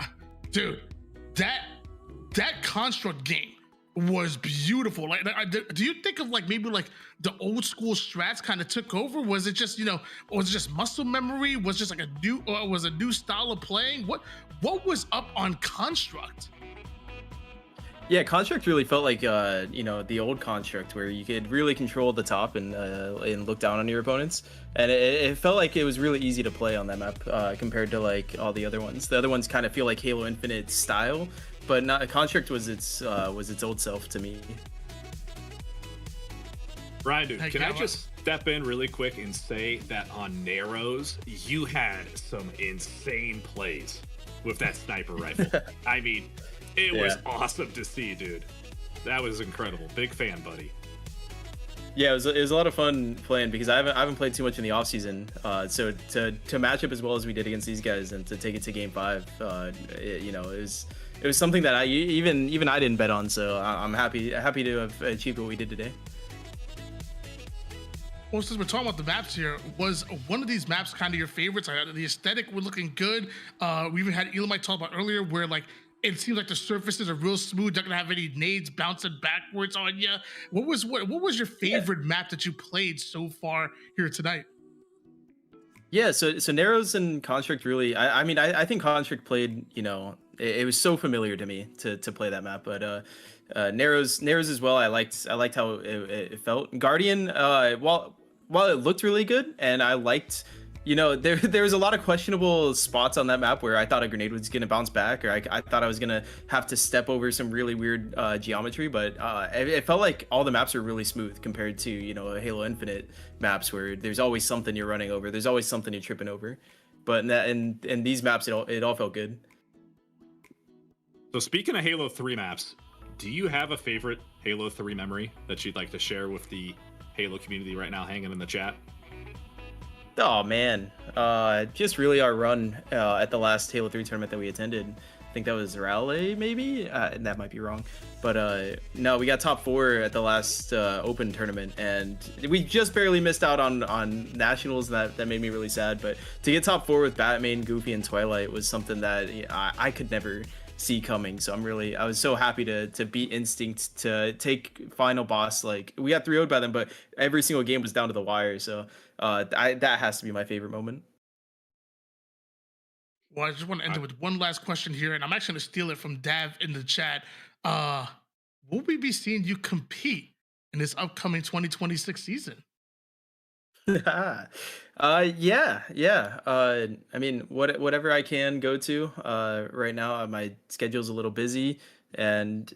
dude, that construct game was beautiful. Like, do you think of like maybe like the old school strats kind of took over? Was it just, you know, or was it just muscle memory? Was it just like a new style of playing? What was up on construct? Yeah, construct really felt like you know, the old construct where you could really control the top and look down on your opponents, and it felt like it was really easy to play on that map compared to like all the other ones. The other ones kind of feel like Halo Infinite style, but not construct was its old self to me. Ryan, dude, can I just step in really quick and say that on Narrows, you had some insane plays with that sniper rifle. I mean, it was awesome to see, dude. That was incredible. Big fan, buddy. Yeah, it was a lot of fun playing because I haven't played too much in the off season. So to match up as well as we did against these guys and to take it to game 5, you know, it was something that I even I didn't bet on. So I'm happy to have achieved what we did today. Well, since we're talking about the maps here, was one of these maps kind of your favorites? The aesthetic was looking good. We even had Elamite talk about earlier where like it seems like the surfaces are real smooth. Not gonna have any nades bouncing backwards on you. What was your favorite map that you played so far here tonight? Yeah, so Narrows and Construct really. I mean, I think Construct played. You know, it was so familiar to me to play that map, but Narrows as well. I liked how it felt. Guardian, while it looked really good, and I liked You know, there was a lot of questionable spots on that map where I thought a grenade was gonna bounce back, or I thought I was gonna have to step over some really weird geometry. But it felt like all the maps were really smooth compared to, you know, a Halo Infinite maps where there's always something you're running over, there's always something you're tripping over. But in these maps, it all felt good. So speaking of Halo 3 maps, do you have a favorite Halo 3 memory that you'd like to share with the Halo community right now hanging in the chat? Oh man, just really our run at the last Halo 3 tournament that we attended. I think that was Raleigh, maybe? That might be wrong. But no, we got top 4 at the last open tournament, and we just barely missed out on nationals. That made me really sad. But to get top 4 with Batman, Goofy, and Twilight was something that I could never see coming. So I was so happy to beat Instinct, to take final boss. Like, we got 3-0'd by them, but every single game was down to the wire. So that has to be my favorite moment. Well, I just want to end it with one last question here, and I'm actually going to steal it from Dav in the chat. Will we be seeing you compete in this upcoming 2026 season? Yeah. I mean, whatever I can go to. Right now, my schedule's a little busy, and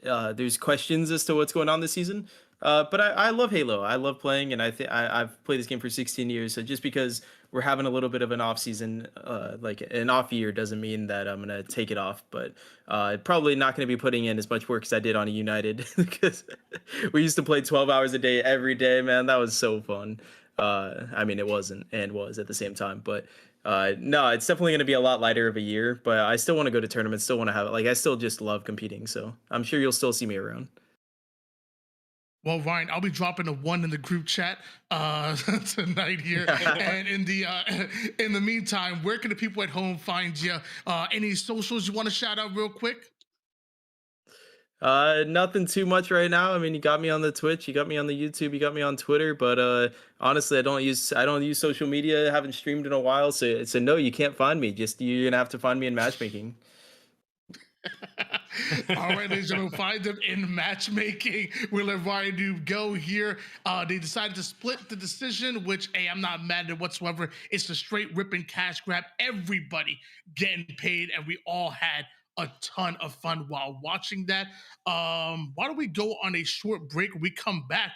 there's questions as to what's going on this season. But I love Halo. I love playing, and I've played this game for 16 years. So just because we're having a little bit of an off season, like an off year, doesn't mean that I'm gonna take it off. But probably not gonna be putting in as much work as I did on a United, because we used to play 12 hours a day every day. Man, that was so fun. I mean, it wasn't and was at the same time, but no, it's definitely going to be a lot lighter of a year, but I still want to go to tournaments, still want to have it. Like, I still just love competing, so I'm sure you'll still see me around. Well, Ryan, I'll be dropping a 1 in the group chat tonight here. And in the meantime, where can the people at home find you? Any socials you want to shout out real quick? Nothing too much right now. I mean, you got me on the Twitch, you got me on the YouTube, you got me on Twitter, but honestly, I don't use social media. I haven't streamed in a while, so no, you can't find me. Just you're gonna have to find me in matchmaking. All right, ladies and gentlemen, find them in matchmaking. We'll let Ryan do go here. They decided to split the decision, which, hey, I'm not mad at it whatsoever. It's a straight ripping cash grab. Everybody getting paid, and we all had a ton of fun while watching that. Why don't we go on a short break? When we come back,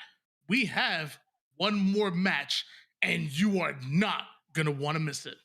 we have one more match, and you are not going to want to miss it.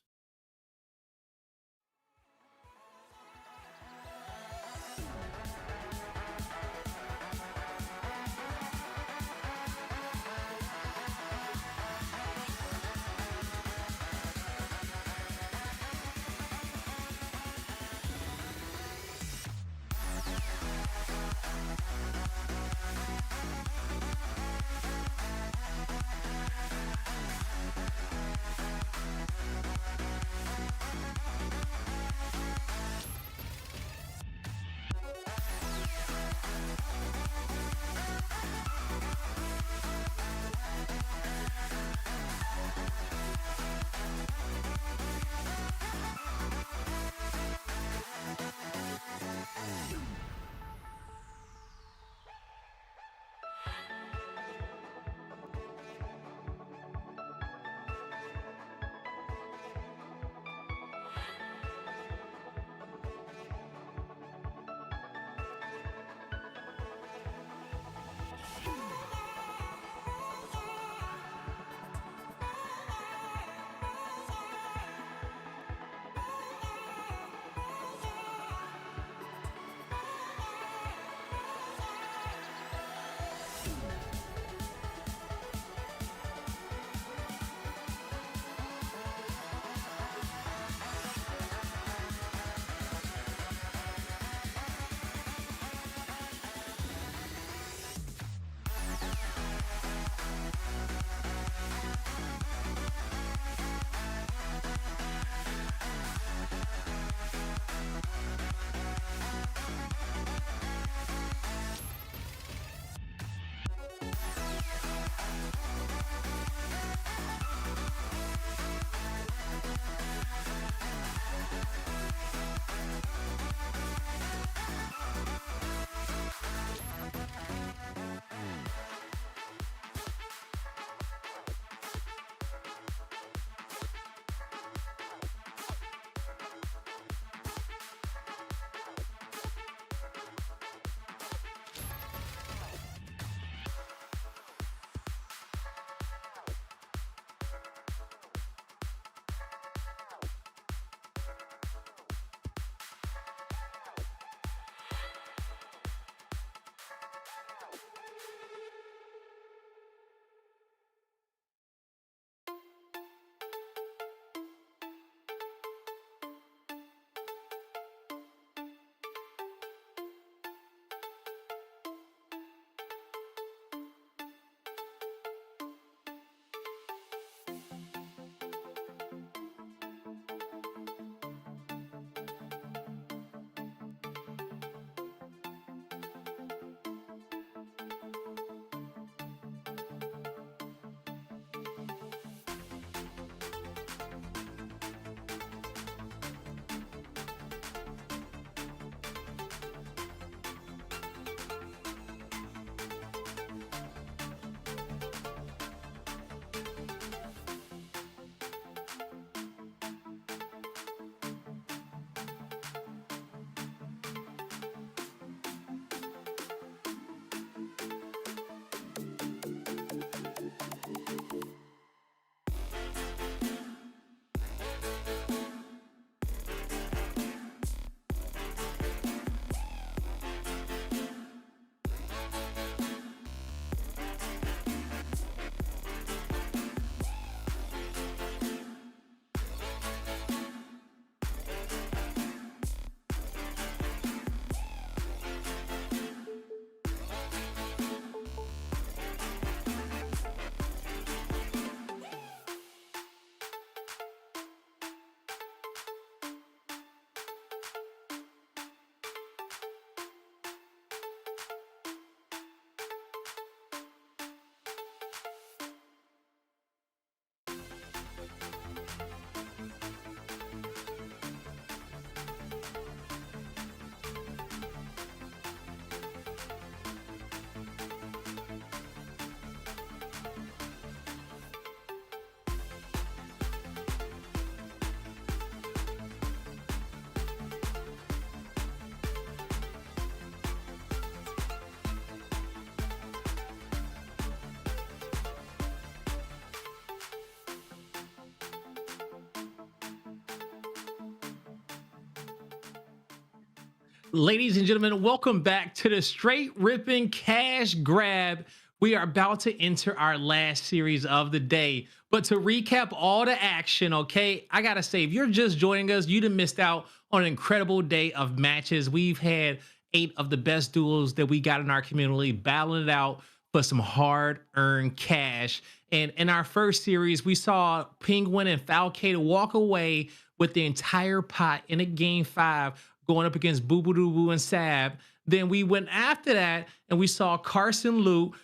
Ladies and gentlemen, welcome back to the Straight Rippin' Cash Grab. We are about to enter our last series of the day. But to recap all the action, okay, I gotta say, if you're just joining us, you done missed out on an incredible day of matches. We've had 8 of the best duels that we got in our community, battling it out for some hard-earned cash. And in our first series, we saw Penguin and Falcade walk away with the entire pot in a game 5, going up against Boo Boo Doo Boo and Sab. Then we went after that and we saw Carson Luke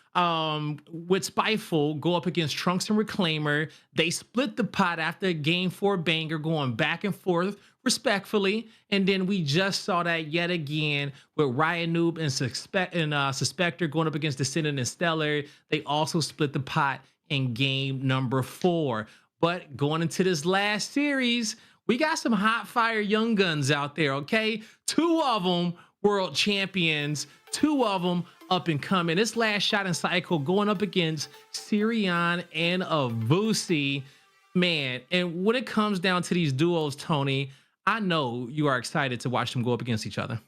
with Spiteful go up against Trunks and Reclaimer. They split the pot after a game 4 banger, going back and forth respectfully. And then we just saw that yet again with Ryan Noob and Suspector going up against Descendant and Stellar. They also split the pot in game number 4. But going into this last series, we got some hot fire young guns out there, okay? 2 of them world champions, 2 of them up and coming. This last shot in cycle going up against Sirion and Avusi, man. And when it comes down to these duos, Tony, I know you are excited to watch them go up against each other.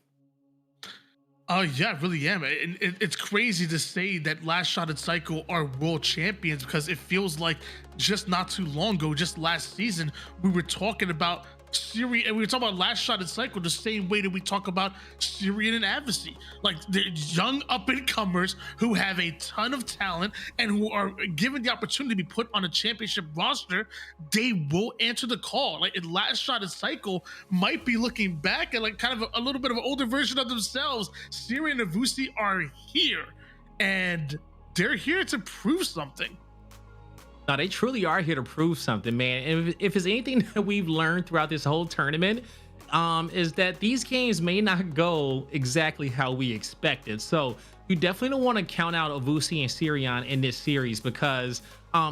Yeah, I really am. It's crazy to say that Last Shot at Cycle are world champions because it feels like just not too long ago, just last season, we were talking about Syrian, and we were talking about Last Shot at Cycle the same way that we talk about Syrian and Advocacy. Like, they're young up-and-comers who have a ton of talent and who are given the opportunity to be put on a championship roster. They will answer the call. Like, in Last Shot at Cycle might be looking back at like kind of a little bit of an older version of themselves. Syrian and Avusi are here, and they're here to prove something. No, they truly are here to prove something, man. And if it's anything that we've learned throughout this whole tournament, is that these games may not go exactly how we expected. So you definitely don't want to count out Avusi and Sirion in this series because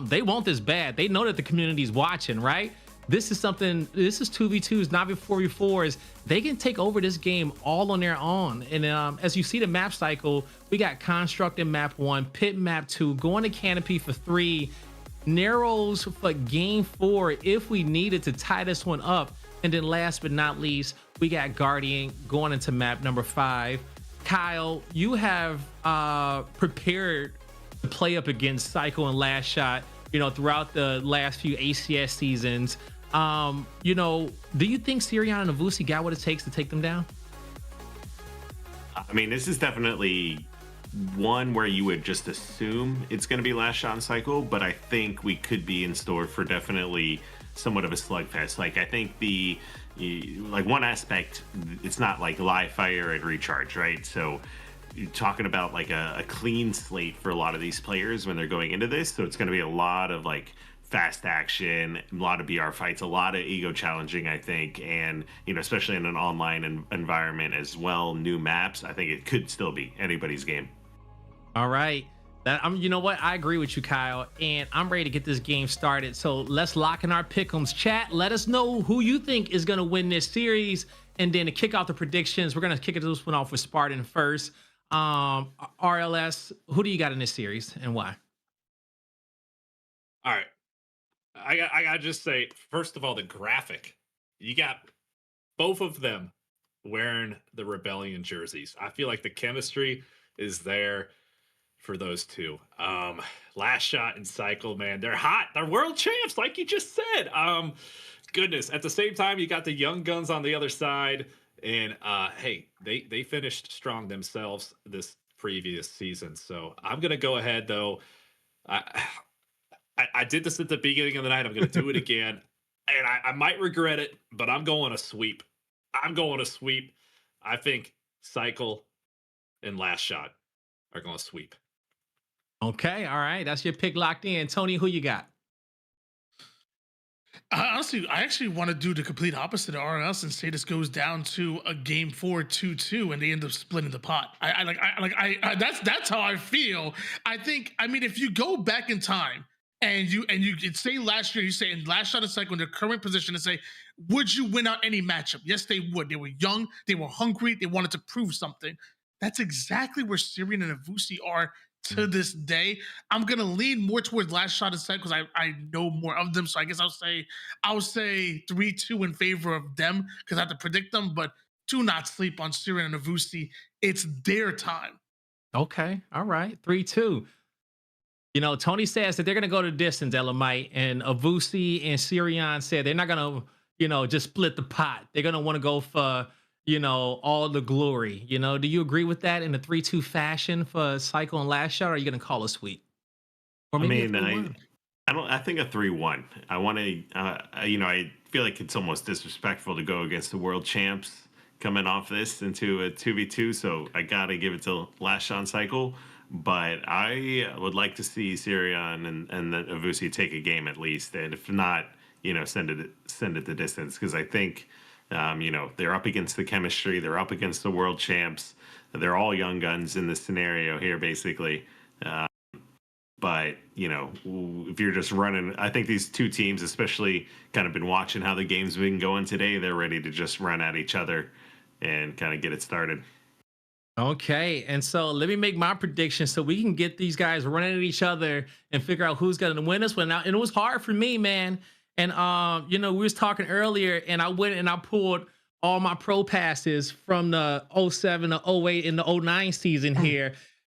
they want this bad. They know that the community's watching, right? This is something, this is 2v2s, not 4v4s. They can take over this game all on their own. And as you see the map cycle, we got Construct in map 1, Pit map 2, going to Canopy for 3, Narrows for game 4 if we needed to tie this one up. And then last but not least, we got Guardian going into map number 5. Kyle, you have prepared to play up against Cycle and Last Shot, you know, throughout the last few ACS seasons. You know, do you think Sirion and Avusi got what it takes to take them down? I mean, this is definitely one where you would just assume it's going to be Last Shot in Cycle, but I think we could be in store for definitely somewhat of a slugfest. Like, I think like one aspect, it's not like live fire and recharge, right? So you're talking about like a clean slate for a lot of these players when they're going into this. So it's going to be a lot of like fast action, a lot of BR fights, a lot of ego challenging, I think, and you know, especially in an online environment as well, new maps. I think it could still be anybody's game. All right. You know what? I agree with you, Kyle, and I'm ready to get this game started. So let's lock in our pick'ems. Chat, let us know who you think is going to win this series. And then to kick off the predictions, we're going to kick this one off with Spartan first. RLS, who do you got in this series and why? All right. I gotta just say, first of all, the graphic. You got both of them wearing the Rebellion jerseys. I feel like the chemistry is there for those two. Last Shot and Cycle, man, they're hot. They're world champs, like you just said. Goodness. At the same time, you got the young guns on the other side, and hey, they finished strong themselves this previous season. So I'm gonna go ahead though. I did this at the beginning of the night. I'm gonna do it again, and I might regret it, but I'm going to sweep. I'm going to sweep. I think Cycle and Last Shot are going to sweep. Okay, all right. That's your pick locked in. Tony, who you got? Honestly, I actually want to do the complete opposite of RLS and say this goes down to a game 4 2-2 and they end up splitting the pot. That's how I feel. I mean, if you go back in time and you say last year, you say in Last Shot of Cycle in their current position and say, would you win out any matchup? Yes, they would. They were young, they were hungry, they wanted to prove something. That's exactly where Sirion and Avusi are to this day. I'm gonna lean more towards Last Shot of Cycle because I know more of them. So I guess I'll say 3-2 in favor of them because I have to predict them. But do not sleep on Syrian and Avusi. It's their time. Okay. All right. 3-2. You know, Tony says that they're going to go to distance, Elamite, and Avusi and Sirion said they're not going to, you know, just split the pot. They're going to want to go for, you know, all the glory. You know, do you agree with that in a 3-2 fashion for Cycle and Last Shot, or are you going to call a sweep? Or maybe I think a 3-1. I want to, you know, I feel like it's almost disrespectful to go against the world champs coming off this into a 2v2. So I got to give it to Last Shot Cycle. But I would like to see Sirion and then Avusi take a game at least, and if not, you know, send it the distance, because I think, you know, they're up against the chemistry, they're up against the world champs, they're all young guns in this scenario here, basically. But you know, if you're just running, I think these two teams, especially, kind of been watching how the game's been going today. They're ready to just run at each other and kind of get it started. Okay, and so let me make my prediction so we can get these guys running at each other and figure out who's going to win this one. Now, and it was hard for me, man. And you know, we was talking earlier, and I went and I pulled all my pro passes from the 07 to 08 and the 09 season here,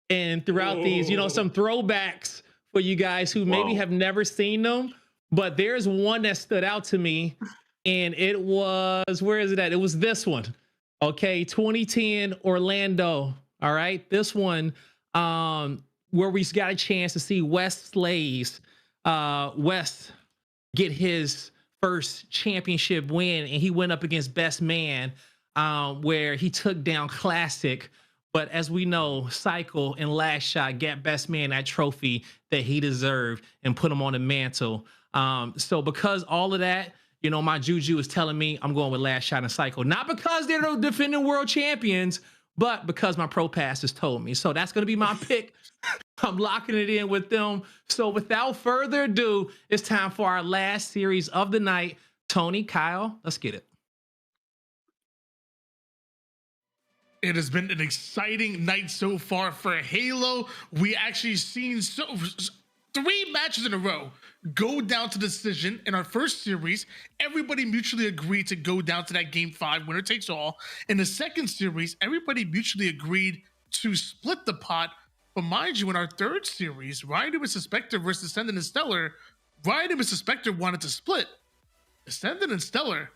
and throughout these, you know, some throwbacks for you guys who maybe have never seen them. But there's one that stood out to me, and it was, where is it at? It was this one. Okay, 2010 Orlando. All right, this one, where we got a chance to see Wes Slays, Wes get his first championship win, and he went up against Best Man, where he took down Classic. But as we know, Cycle and Last Shot got Best Man that trophy that he deserved and put him on the mantle. So because all of that, you know, my juju is telling me I'm going with Last Shot and Cycle. Not because they're the defending world champions, but because my pro pass has told me. So that's going to be my pick. I'm locking it in with them. So without further ado, it's time for our last series of the night. Tony, Kyle, let's get it. It has been an exciting night so far for Halo. We actually seen 3 matches in a row go down to decision. In our first series, everybody mutually agreed to go down to that game 5, winner takes all. In the second series, everybody mutually agreed to split the pot. But mind you, in our third series, Ryan vs. Spectre versus Ascendant and Stellar, Ryan vs. Spectre wanted to split. Ascendant and Stellar,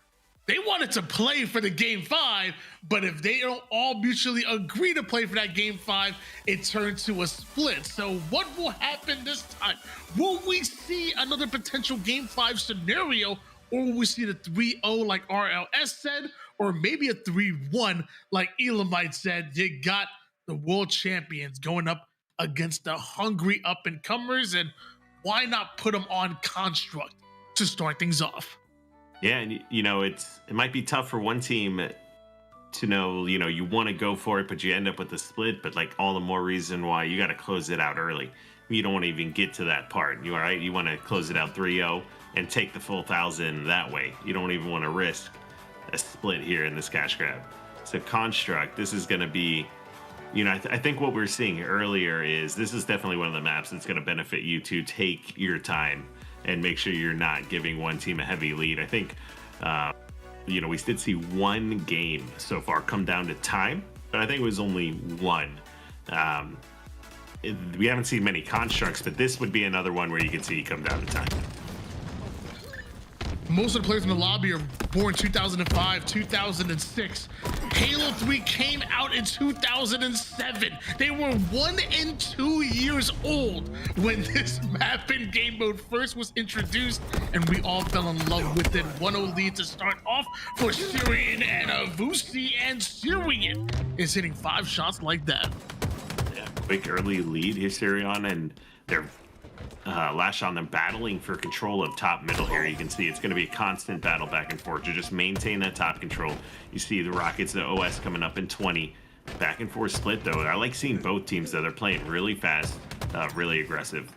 they wanted to play for the game 5, but if they don't all mutually agree to play for that game 5, it turned to a split. So what will happen this time? Will we see another potential game 5 scenario, or will we see the 3-0 like RLS said, or maybe a 3-1 like Elamite said? You got the world champions going up against the hungry up-and-comers, and why not put them on Construct to start things off? Yeah, and you know, it might be tough for one team to know, you know, you want to go for it, but you end up with a split. But like, all the more reason why you got to close it out early. You don't want to even get to that part. You all right? You want to close it out 3-0 and take the full 1,000 that way. You don't even want to risk a split here in this cash grab. So Construct, this is going to be, you know, I think what we're seeing earlier is this is definitely one of the maps that's going to benefit you to take your time and make sure you're not giving one team a heavy lead. I think, you know, we did see one game so far come down to time, but I think it was only one. We haven't seen many constructs, but this would be another one where you can see it come down to time. Most of the players in the lobby are born 2005, 2006. Halo 3 came out in 2007. They were 1 and 2 years old when this map in game mode first was introduced, and we all fell in love with it. 1-0 lead to start off for Syrian and Avusi, and Syrian is hitting 5 shots like that. Yeah, quick early lead here, Syrian, and they're Lash on them battling for control of top middle here. You can see it's going to be a constant battle back and forth to just maintain that top control. You see the Rockets, the OS coming up in 20. Back and forth split though. I like seeing both teams though. They're playing really fast, really aggressive.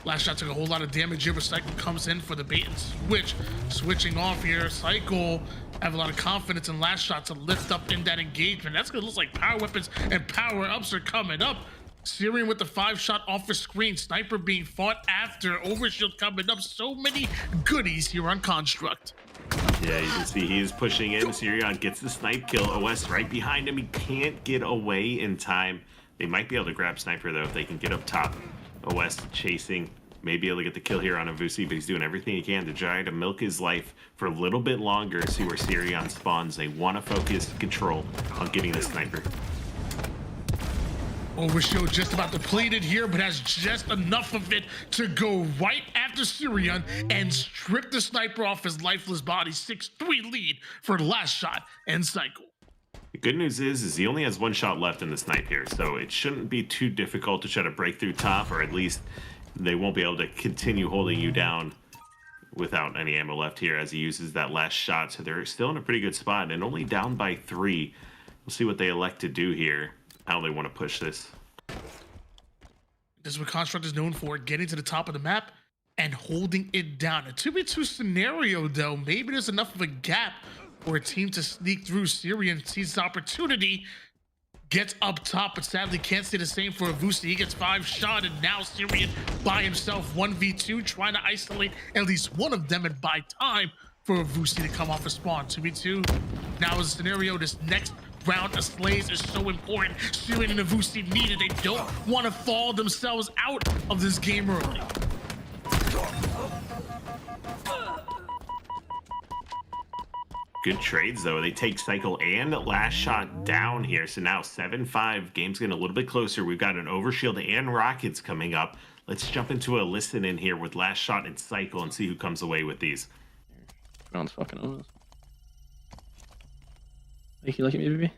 Last shot took a whole lot of damage here, but Cycle comes in for the bait and switch. Switching off here, Cycle have a lot of confidence in Last Shot to lift up in that engagement. That's gonna look like power weapons and power ups are coming up. Syrian with the 5-shot off the screen. Sniper being fought after. Overshield coming up. So many goodies here on Construct. Yeah, you can see he is pushing in. Sirion gets the snipe kill. OS right behind him. He can't get away in time. They might be able to grab Sniper, though, if they can get up top. OS chasing. May be able to get the kill here on Avusi, but he's doing everything he can to try to milk his life for a little bit longer, see where Sirion spawns. They want to focus control on getting the Sniper. Overshield just about depleted here, but has just enough of it to go right after Sirion and strip the Sniper off his lifeless body. 6-3 lead for Last Shot and Cycle. The good news is he only has one shot left in the snipe here, so it shouldn't be too difficult to try to break through top, or at least they won't be able to continue holding you down without any ammo left here as he uses that last shot. So they're still in a pretty good spot and only down by 3. We'll see what they elect to do here, how they want to push this. This is what Construct is known for, getting to the top of the map and holding it down. A 2v2 scenario, though, maybe there's enough of a gap for a team to sneak through. Sirion sees the opportunity, gets up top, but sadly can't say the same for Avusi. He gets 5 shot, and now Sirion by himself, 1v2, trying to isolate at least one of them and buy time for Avusi to come off a spawn. 2v2 now is a scenario. This next round of slays is so important. Sirion and Avusi need it. They don't want to fall themselves out of this game early. Good trades, though. They take Cycle and Last Shot down here. So now 7-5. Game's getting a little bit closer. We've got an Overshield and Rockets coming up. Let's jump into a listen in here with Last Shot and Cycle and see who comes away with these. Round's fucking on us. You look at me, baby?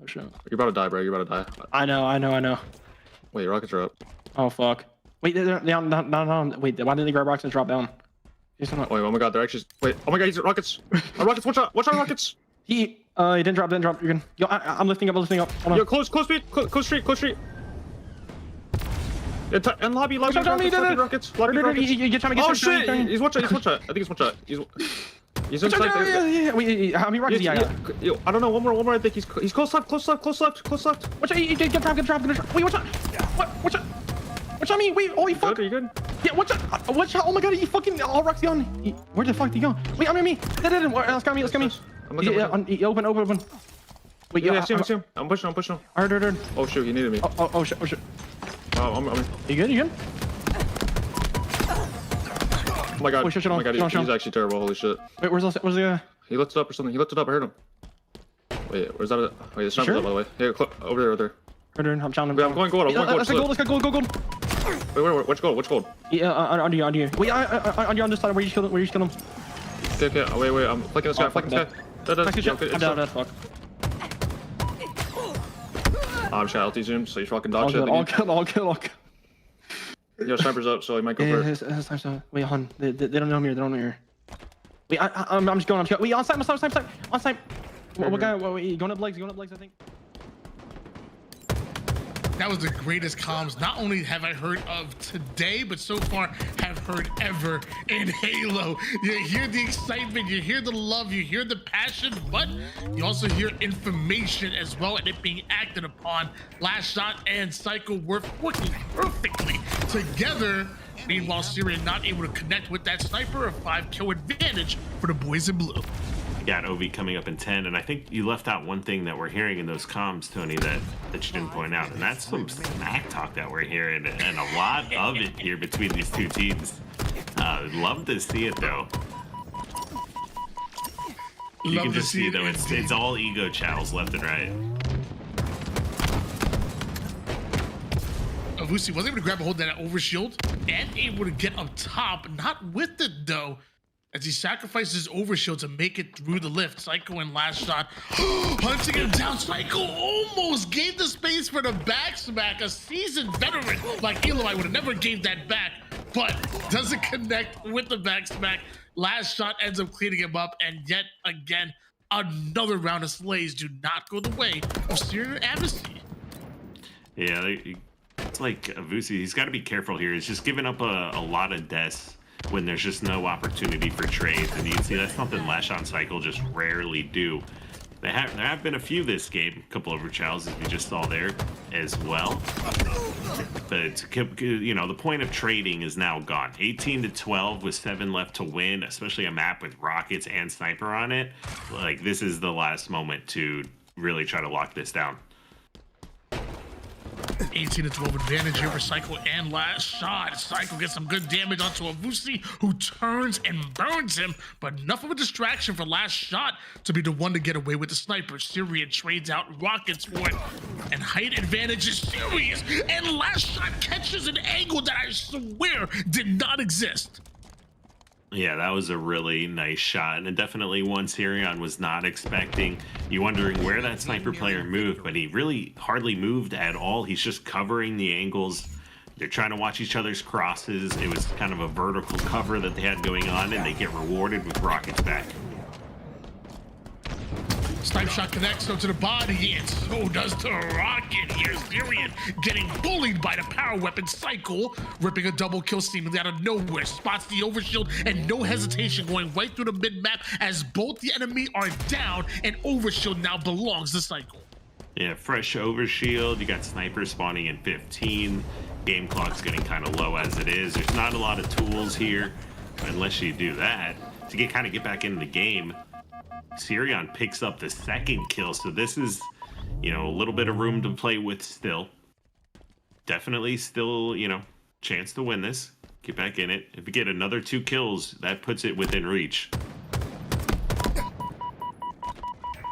Oh, shit. You're about to die, bro. You're about to die. I know. Wait, rockets are up. Oh, fuck. Wait, they're down. No. Wait, why didn't they grab rockets and drop down? Wait, oh my god, they're actually. Wait, oh my god, he's at rockets. Rockets, watch out, rockets. He didn't drop. You're good. Yo, I'm lifting up. Hold on. Yo, close street. Yeah, and lobby, rockets. Oh shit, he's one shot. I think he's one shot. He's inside there. Yeah. Wait, how many rockets? Yeah. Yo, I don't know. One more. I think he's close left. Watch out. Get drop. Wait, watch out. Watch out. Watch out me. Wait, oh, you fuck. Are you good? Yeah, watch out. Oh my god, he fucking all rocks on. Where the fuck did he go? Wait, under me. Let's go me. Yeah, open. Wait, yeah, I see him. I'm pushing him. Alright. Oh shoot, he needed me. Oh shit. Oh, You good? Oh my god. He's actually terrible. Holy shit. Wait, where's the guy? He lifted up or something. I heard him. Wait, where's that? Wait, the sniper's up, by the way. Here, over there. I'm challenging him. I'm going gold. Let's go gold. Wait, which gold? Yeah, on you. Wait, on this side where you killed him. Okay. Wait, I'm flicking this guy. I'm down, fuck. I'm just gonna LT zoom, so he's fucking dog shit. All kill. Yo, sniper's up, so he might go first. Wait, hon. They don't know I'm here. Wait, I'm just going. Wait, on site. What guy? Wait, going up legs, I think. That was the greatest comms not only have I heard of today, but so far have heard ever in Halo. You hear the excitement, you hear the love, you hear the passion, but you also hear information as well, and it being acted upon. Last Shot and Cycle were working perfectly together. Meanwhile, Sirion not able to connect with that sniper. A 5-kill advantage for the boys in blue. Got OV coming up in 10, and I think you left out one thing that we're hearing in those comms, Tony, that you didn't point out, and that's some smack talk that we're hearing, and a lot of it here between these two teams. Love to see it, though. You can just see, though, it's all ego chows left and right. Avusi was able to grab a hold of that overshield and able to get up top, not with it, though, as he sacrifices his overshield to make it through the lift. Psycho and Last Shot hunting him down. Psycho almost gave the space for the back smack. A seasoned veteran like Eloy would have never gave that back, but doesn't connect with the back smack. Last Shot ends up cleaning him up, and yet again, another round of slays do not go the way of Sirion and Avusi. Yeah, it's like Avusi, he's got to be careful here. He's just giving up a lot of deaths when there's just no opportunity for trades, and you can see that's something Last Shot and Cycle just rarely do. There have been a few this game, a couple of overchallenges as we just saw there as well. But you know, the point of trading is now gone. 18-12 with 7 left to win, especially a map with rockets and sniper on it. Like, this is the last moment to really try to lock this down. 18-12 advantage here for Cycle and last shot. Cycle gets some good damage onto Avusi, who turns and burns him, but enough of a distraction for last shot to be the one to get away with the sniper. Syrian trades out rockets for it, and height advantage is serious, and last shot catches an angle that I swear did not exist. Yeah, that was a really nice shot, and definitely one Syrian was not expecting. You wondering where that sniper player moved, but he really hardly moved at all. He's just covering the angles. They're trying to watch each other's crosses. It was kind of a vertical cover that they had going on, and they get rewarded with rockets back. Snipe shot connects to the body, and so does the rocket. Here's Syrian getting bullied by the power weapon Cycle, ripping a double kill seemingly out of nowhere. Spots the overshield and no hesitation going right through the mid-map as both the enemy are down, and overshield now belongs to Cycle. Yeah, fresh overshield. You got sniper spawning in 15. Game clock's getting kind of low as it is. There's not a lot of tools here, unless you do that, to get back into the game. Syrian picks up the second kill, so this is, you know, a little bit of room to play with still. Definitely still, you know, chance to win this. Get back in it. If we get another 2 kills, that puts it within reach.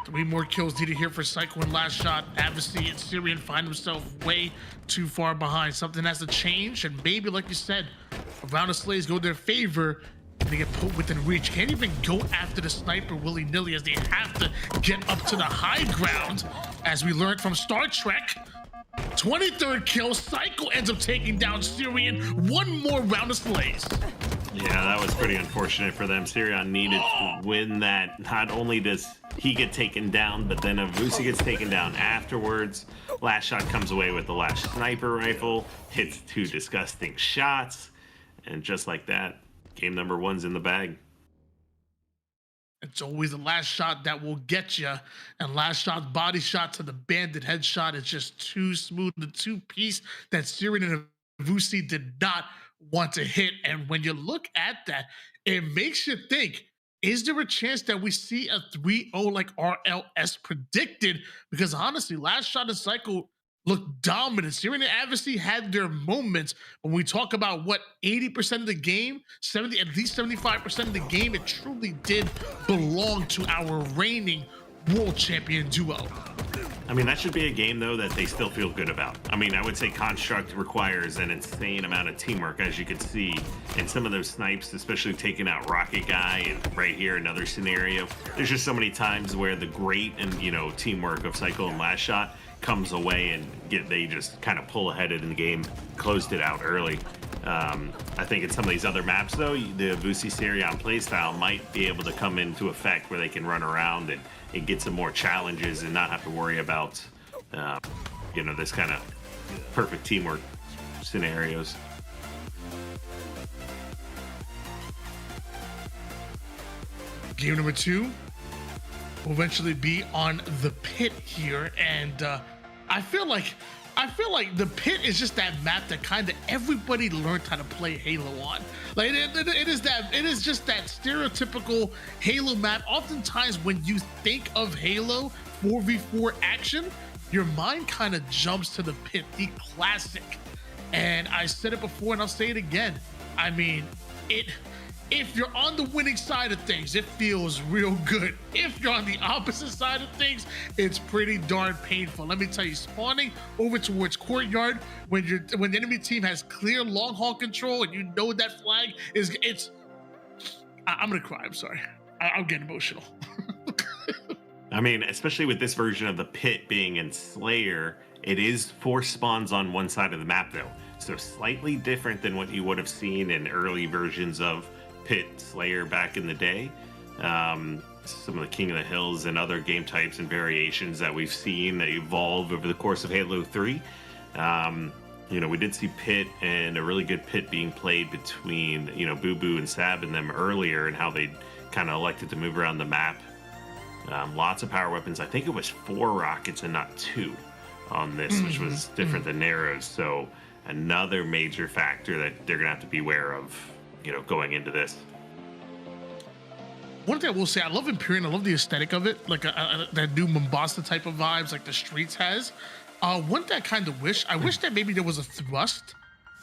3 more kills needed here for Cycle and last shot. Advocacy and Syrian find himself way too far behind. Something has to change, and maybe, like you said, a round of slays go their favor. They get put within reach. Can't even go after the sniper willy-nilly as they have to get up to the high ground. As we learned from Star Trek, 23rd kill, Cycle ends up taking down Syrian. 1 more round of slays. Yeah, that was pretty unfortunate for them. Syrian needed to win that. Not only does he get taken down, but then Avusi gets taken down afterwards. Last shot comes away with the last sniper rifle, hits 2 disgusting shots, and just like that, game number 1's in the bag. It's always the last shot that will get you, and last shot's body shot to the bandit headshot is just too smooth. The 2-piece that Syrian and Avusi did not want to hit, and when you look at that, it makes you think, is there a chance that we see a 3-0 like RLS predicted? Because honestly, last shot and Cycle looked dominant. Syrian and Advocacy had their moments. When we talk about what 80% of the game, at least 75% of the game, it truly did belong to our reigning world champion duo. I mean, that should be a game, though, that they still feel good about. I mean, I would say Construct requires an insane amount of teamwork, as you can see in some of those snipes, especially taking out Rocket Guy, and right here, another scenario. There's just so many times where the great and, you know, teamwork of Cycle and Last Shot comes away and they just kind of pull ahead in the game, closed it out early. I think in some of these other maps, though, the Avusi Syrian playstyle might be able to come into effect where they can run around and get some more challenges and not have to worry about, you know, this kind of perfect teamwork scenarios. Game number 2 will eventually be on the Pit here, and I feel like the Pit is just that map that kind of everybody learned how to play Halo on. Like it is just that stereotypical Halo map. Oftentimes when you think of Halo 4v4 action, your mind kind of jumps to the Pit, the classic. And I said it before and I'll say it again. I mean, if you're on the winning side of things, it feels real good. If you're on the opposite side of things, it's pretty darn painful. Let me tell you, spawning over towards Courtyard when the enemy team has clear long haul control and you know that flag is, I'm gonna cry. I'm sorry. I'm getting emotional. I mean, especially with this version of the Pit being in Slayer, it is 4 spawns on one side of the map, though. So slightly different than what you would have seen in early versions of Pit Slayer back in the day. Some of the King of the Hills and other game types and variations that we've seen that evolve over the course of Halo 3. You know, we did see Pit and a really good Pit being played between, you know, Boo Boo and Sab and them earlier, and how they kind of elected to move around the map. Lots of power weapons. I think it was 4 rockets and not 2 on this, which was different than arrows. So another major factor that they're gonna have to beware of, you know, going into this. One thing I will say, I love Empyrean. I love the aesthetic of it, like that new Mombasa type of vibes, like the streets has. One thing I kind of wish that maybe there was a thrust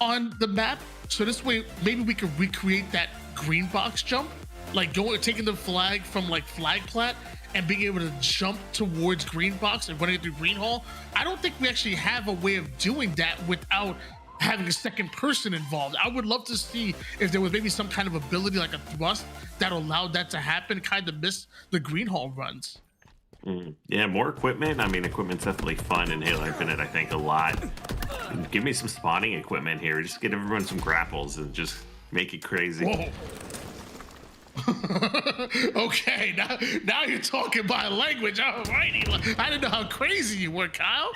on the map, so this way maybe we could recreate that green box jump, like taking the flag from like flag plat and being able to jump towards green box and running it through green hall. I don't think we actually have a way of doing that without having a second person involved. I would love to see if there was maybe some kind of ability like a thrust that allowed that to happen, kind of miss the green hall runs. Yeah, more equipment. I mean, equipment's definitely fun in Halo Infinite, I think, a lot. Give me some spawning equipment here. Just get everyone some grapples and just make it crazy. Whoa. Okay, now you're talking my language. Alrighty, I didn't know how crazy you were, Kyle.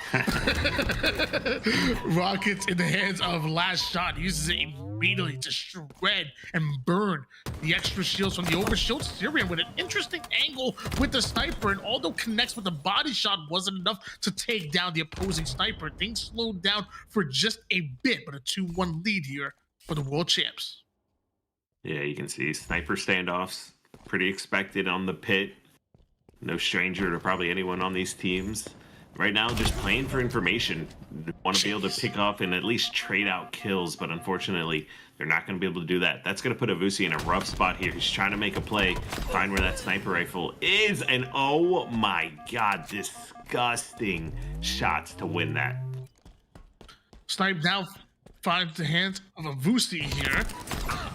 Rockets in the hands of Last Shot, uses it immediately to shred and burn the extra shields from the overshield. Syrian with an interesting angle with the sniper, and although connects with the body shot wasn't enough to take down the opposing sniper, things slowed down for just a bit, but a 2-1 lead here for the world champs. Yeah, you can see sniper standoffs, pretty expected on the pit. No stranger to probably anyone on these teams. Right now, just playing for information. Want to be able to pick up and at least trade out kills, but unfortunately, they're not going to be able to do that. That's going to put Avusi in a rough spot here. He's trying to make a play, find where that sniper rifle is, and oh my god, disgusting shots to win that. Snipe now finds the hands of Avusi here.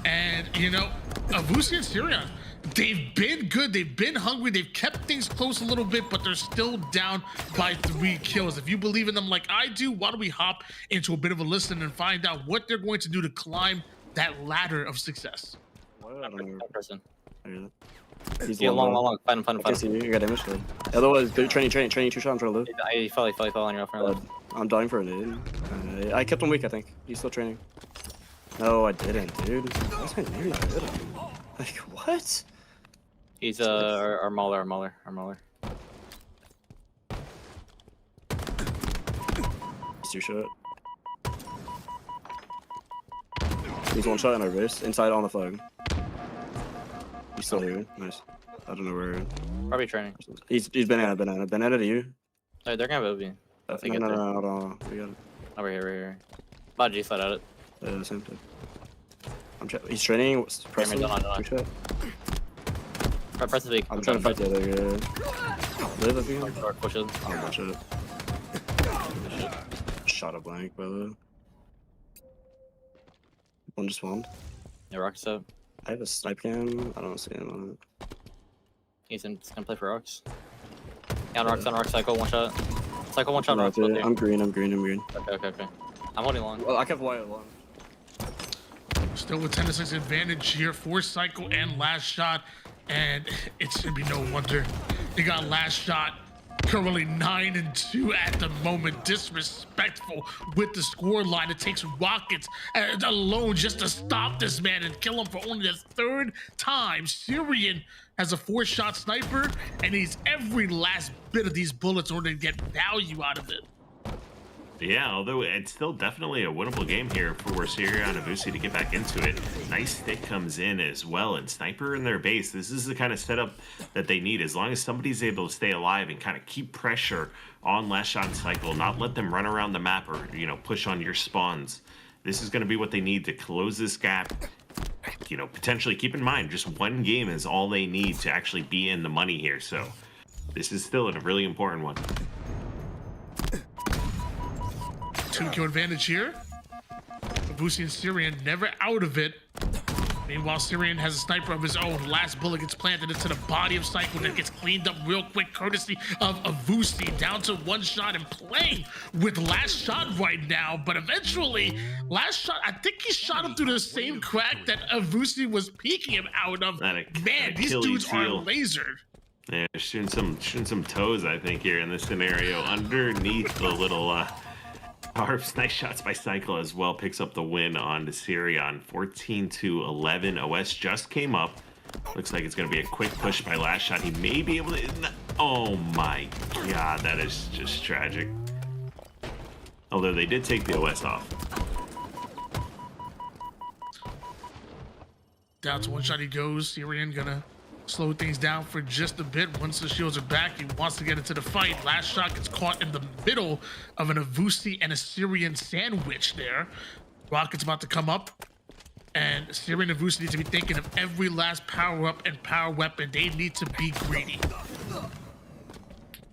And, you know, Avusi and Syrian, they've been good. They've been hungry. They've kept things close a little bit, but they're still down by 3 kills. If you believe in them like I do, why don't we hop into a bit of a listen and find out what they're going to do to climb that ladder of success. Person. He's long. Find him. I see you. You got damage. Otherwise, training 2 shots. I'm trying to live. I fell on your front. I'm dying for a nade. I kept him weak, I think. He's still training. No, I didn't, dude. That's my name. Like, what? He's our mauler. He's 2 shot. He's 1 shot in our base. Inside on the flag. He's still here. Nice. I don't know where. Probably training. He's banana to you. They're gonna have OB. No, hold on. We got it. Over here. About G slide at it. Yeah, the same thing. He's training. Press I'm trying to fight the other guy. Live if you can. Push it. I'll watch it. Shot a blank, by the way. One just spawned. Yeah, Rock's up. I have a snipe cam. I don't see him on it. He's gonna play for Rocks. Yeah, on Rocks, cycle, 1 shot. Cycle, 1 shot, Rocks. I'm green. Okay. I'm holding long. Well, I kept white long. Still with 10-6 advantage here for Cycle and Last Shot, and it should be no wonder. They got Last Shot currently 9-2 at the moment. Disrespectful with the score line. It takes rockets alone just to stop this man and kill him for only the 3rd time. Syrian has a 4-shot sniper and needs every last bit of these bullets in order to get value out of it. Yeah, although it's still definitely a winnable game here for Syria and Avusi to get back into it. Nice stick comes in as well, and Sniper in their base. This is the kind of setup that they need. As long as somebody's able to stay alive and kind of keep pressure on Last Shot and Cycle, not let them run around the map or, you know, push on your spawns. This is going to be what they need to close this gap. You know, potentially keep in mind, just 1 game is all they need to actually be in the money here. So this is still a really important one. 2-kill advantage here. Avusi and Syrian never out of it. Meanwhile, Syrian has a sniper of his own. Last bullet gets planted into the body of Cycle that gets cleaned up real quick, courtesy of Avusi. Down to 1 shot and playing with Last Shot right now. But eventually, Last Shot, I think he shot him through the same crack that Avusi was peeking him out of. Man, these dudes are lasered. Yeah, shooting some toes, I think, here in this scenario. Underneath the little Harps, nice shots by Cycle as well. Picks up the win on the Syrian. 14-11. OS just came up. Looks like it's going to be a quick push by Last Shot. He may be able to... Oh my god, that is just tragic. Although they did take the OS off. Down to one shot he goes. Syrian gonna slow things down for just a bit. Once the shields are back, he wants to get into the fight. Last shot gets caught in the middle of an Avusi and a Syrian sandwich there. Rocket's about to come up, and Syrian and Avusi need to be thinking of every last power-up and power weapon. They need to be greedy.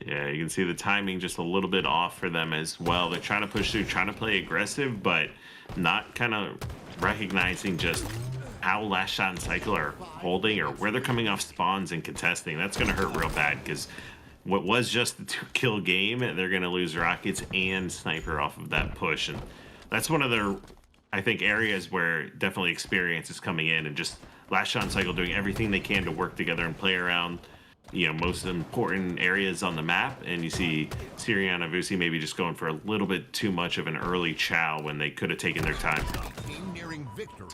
Yeah, you can see the timing just a little bit off for them as well. They're trying to push through, trying to play aggressive, but not kind of recognizing just how Last Shot and Cycle are holding or where they're coming off spawns and contesting. That's going to hurt real bad because what was just the 2-kill game, they're going to lose Rockets and Sniper off of that push. And that's one of their, I think, areas where definitely experience is coming in, and just Last Shot and Cycle doing everything they can to work together and play around, you know, most important areas on the map. And you see Syrian and Avusi maybe just going for a little bit too much of an early chow when they could have taken their time. Nearing victory.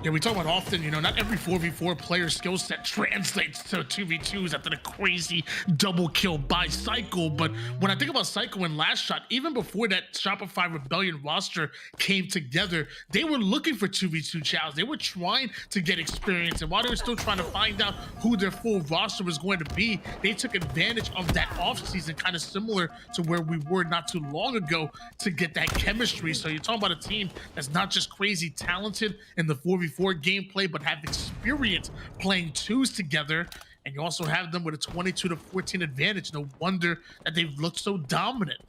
Yeah, we talk about often, you know, not every 4v4 player skill set translates to 2v2s after the crazy double kill by Cycle. But when I think about Cycle and Last Shot, even before that Shopify Rebellion roster came together, they were looking for 2v2 chows. They were trying to get experience. And while they were still trying to find out who their full roster was going to be, they took advantage of that offseason, kind of similar to where we were not too long ago, to get that chemistry. So you're talking about a team that's not just crazy talented in the 4v4 gameplay, but have experience playing twos together, and you also have them with a 22-14 advantage. No wonder that they've looked so dominant.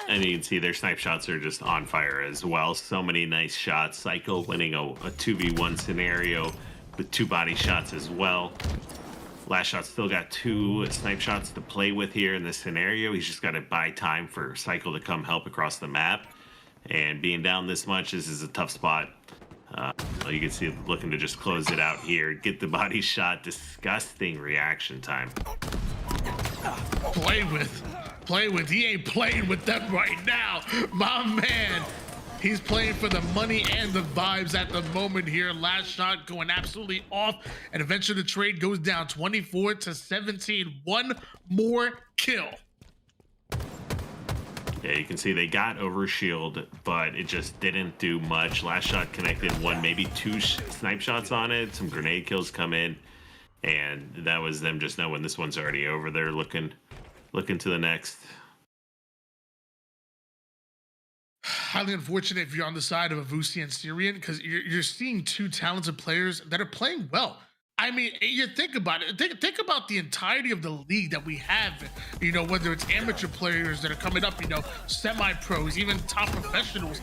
And you can see their snipe shots are just on fire as well. So many nice shots. Cycle winning a 2v1 scenario with 2 body shots as well. Last Shot still got 2 snipe shots to play with here in this scenario. He's just got to buy time for Cycle to come help across the map. And being down this much, this is a tough spot. You can see looking to just close it out here, get the body shot. Disgusting reaction time. Play with. He ain't playing with them right now. My man, he's playing for the money and the vibes at the moment here. Last Shot going absolutely off, and eventually the trade goes down 24-17. One more kill. Yeah, you can see they got over shield, but it just didn't do much. Last Shot connected 1, maybe 2 snipe shots on it. Some grenade kills come in, and that was them just knowing this one's already over. They're looking to the next. Highly unfortunate if you're on the side of Avusi and Syrian, because you're seeing 2 talented players that are playing well. I mean, you think about it. Think about the entirety of the league that we have, you know, whether it's amateur players that are coming up, you know, semi-pros, even top professionals.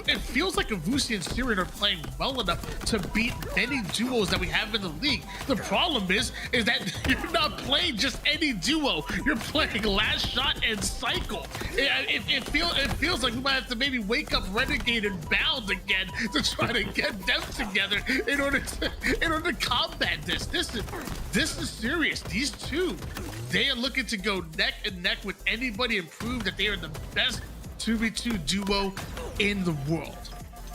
It feels like Avusi and Syrian are playing well enough to beat many duos that we have in the league. The problem is that you're not playing just any duo. You're playing Last Shot and Cycle. It feels like we might have to maybe wake up Renegade and Bound again to try to get them together in order to combat this. This is serious. These 2, they are looking to go neck and neck with anybody and prove that they are the best 2v2 duo in the world.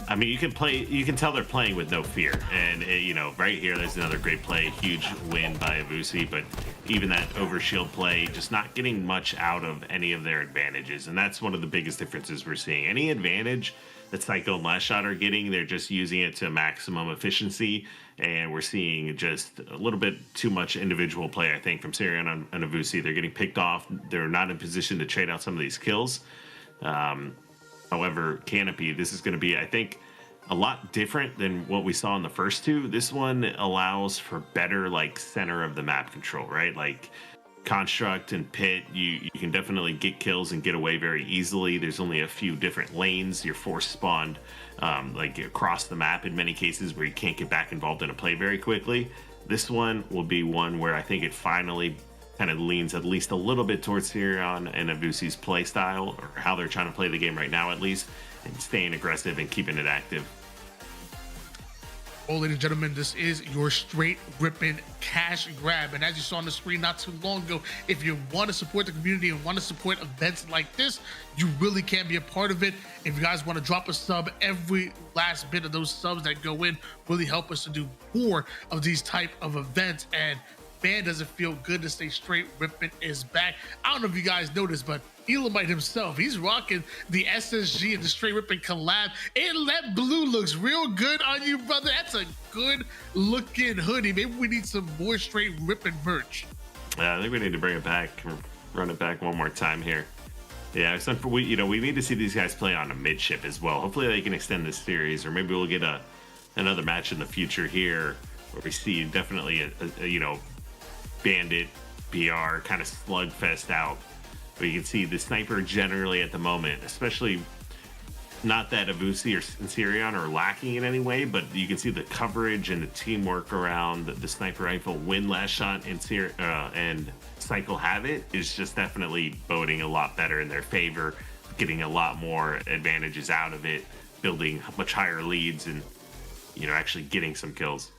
I mean, you can tell they're playing with no fear. And you know, right here, there's another great play, huge win by Avusi, but even that over shield play, just not getting much out of any of their advantages. And that's one of the biggest differences we're seeing. Any advantage that Cycle and Last Shot are getting, they're just using it to maximum efficiency. And we're seeing just a little bit too much individual play, I think, from Syrian and Avusi. They're getting picked off. They're not in position to trade out some of these kills. However, Canopy, this is going to be, I think, a lot different than what we saw in the first 2. This one allows for better, like, center of the map control, right? Like, Construct and Pit, you can definitely get kills and get away very easily. There's only a few different lanes. You're force spawned like across the map in many cases where you can't get back involved in a play very quickly. This one will be one where I think it finally kind of leans at least a little bit towards Syrian and Avusi's play style, or how they're trying to play the game right now at least, and staying aggressive and keeping it active. Well, ladies and gentlemen, this is your straight ripping cash grab. And as you saw on the screen not too long ago, if you want to support the community and want to support events like this, you really can be a part of it. If you guys want to drop a sub, every last bit of those subs that go in really help us to do more of these type of events. And man, does it feel good to say Straight Rippin is back. I don't know if you guys noticed, but Elamite himself, he's rocking the SSG and the Straight Rippin collab. And that blue looks real good on you, brother. That's a good looking hoodie. Maybe we need some more Straight Rippin merch. I think we need to bring it back, run it back one more time here. Yeah, we need to see these guys play on a midship as well. Hopefully they can extend this series, or maybe we'll get another match in the future here where we see definitely a Bandit BR kind of slugfest out. But you can see the sniper generally at the moment, especially not that Avusi or Sirion are lacking in any way, but you can see the coverage and the teamwork around the sniper rifle win last shot and Cycle have it is just definitely boding a lot better in their favor, getting a lot more advantages out of it, building much higher leads, and actually getting some kills.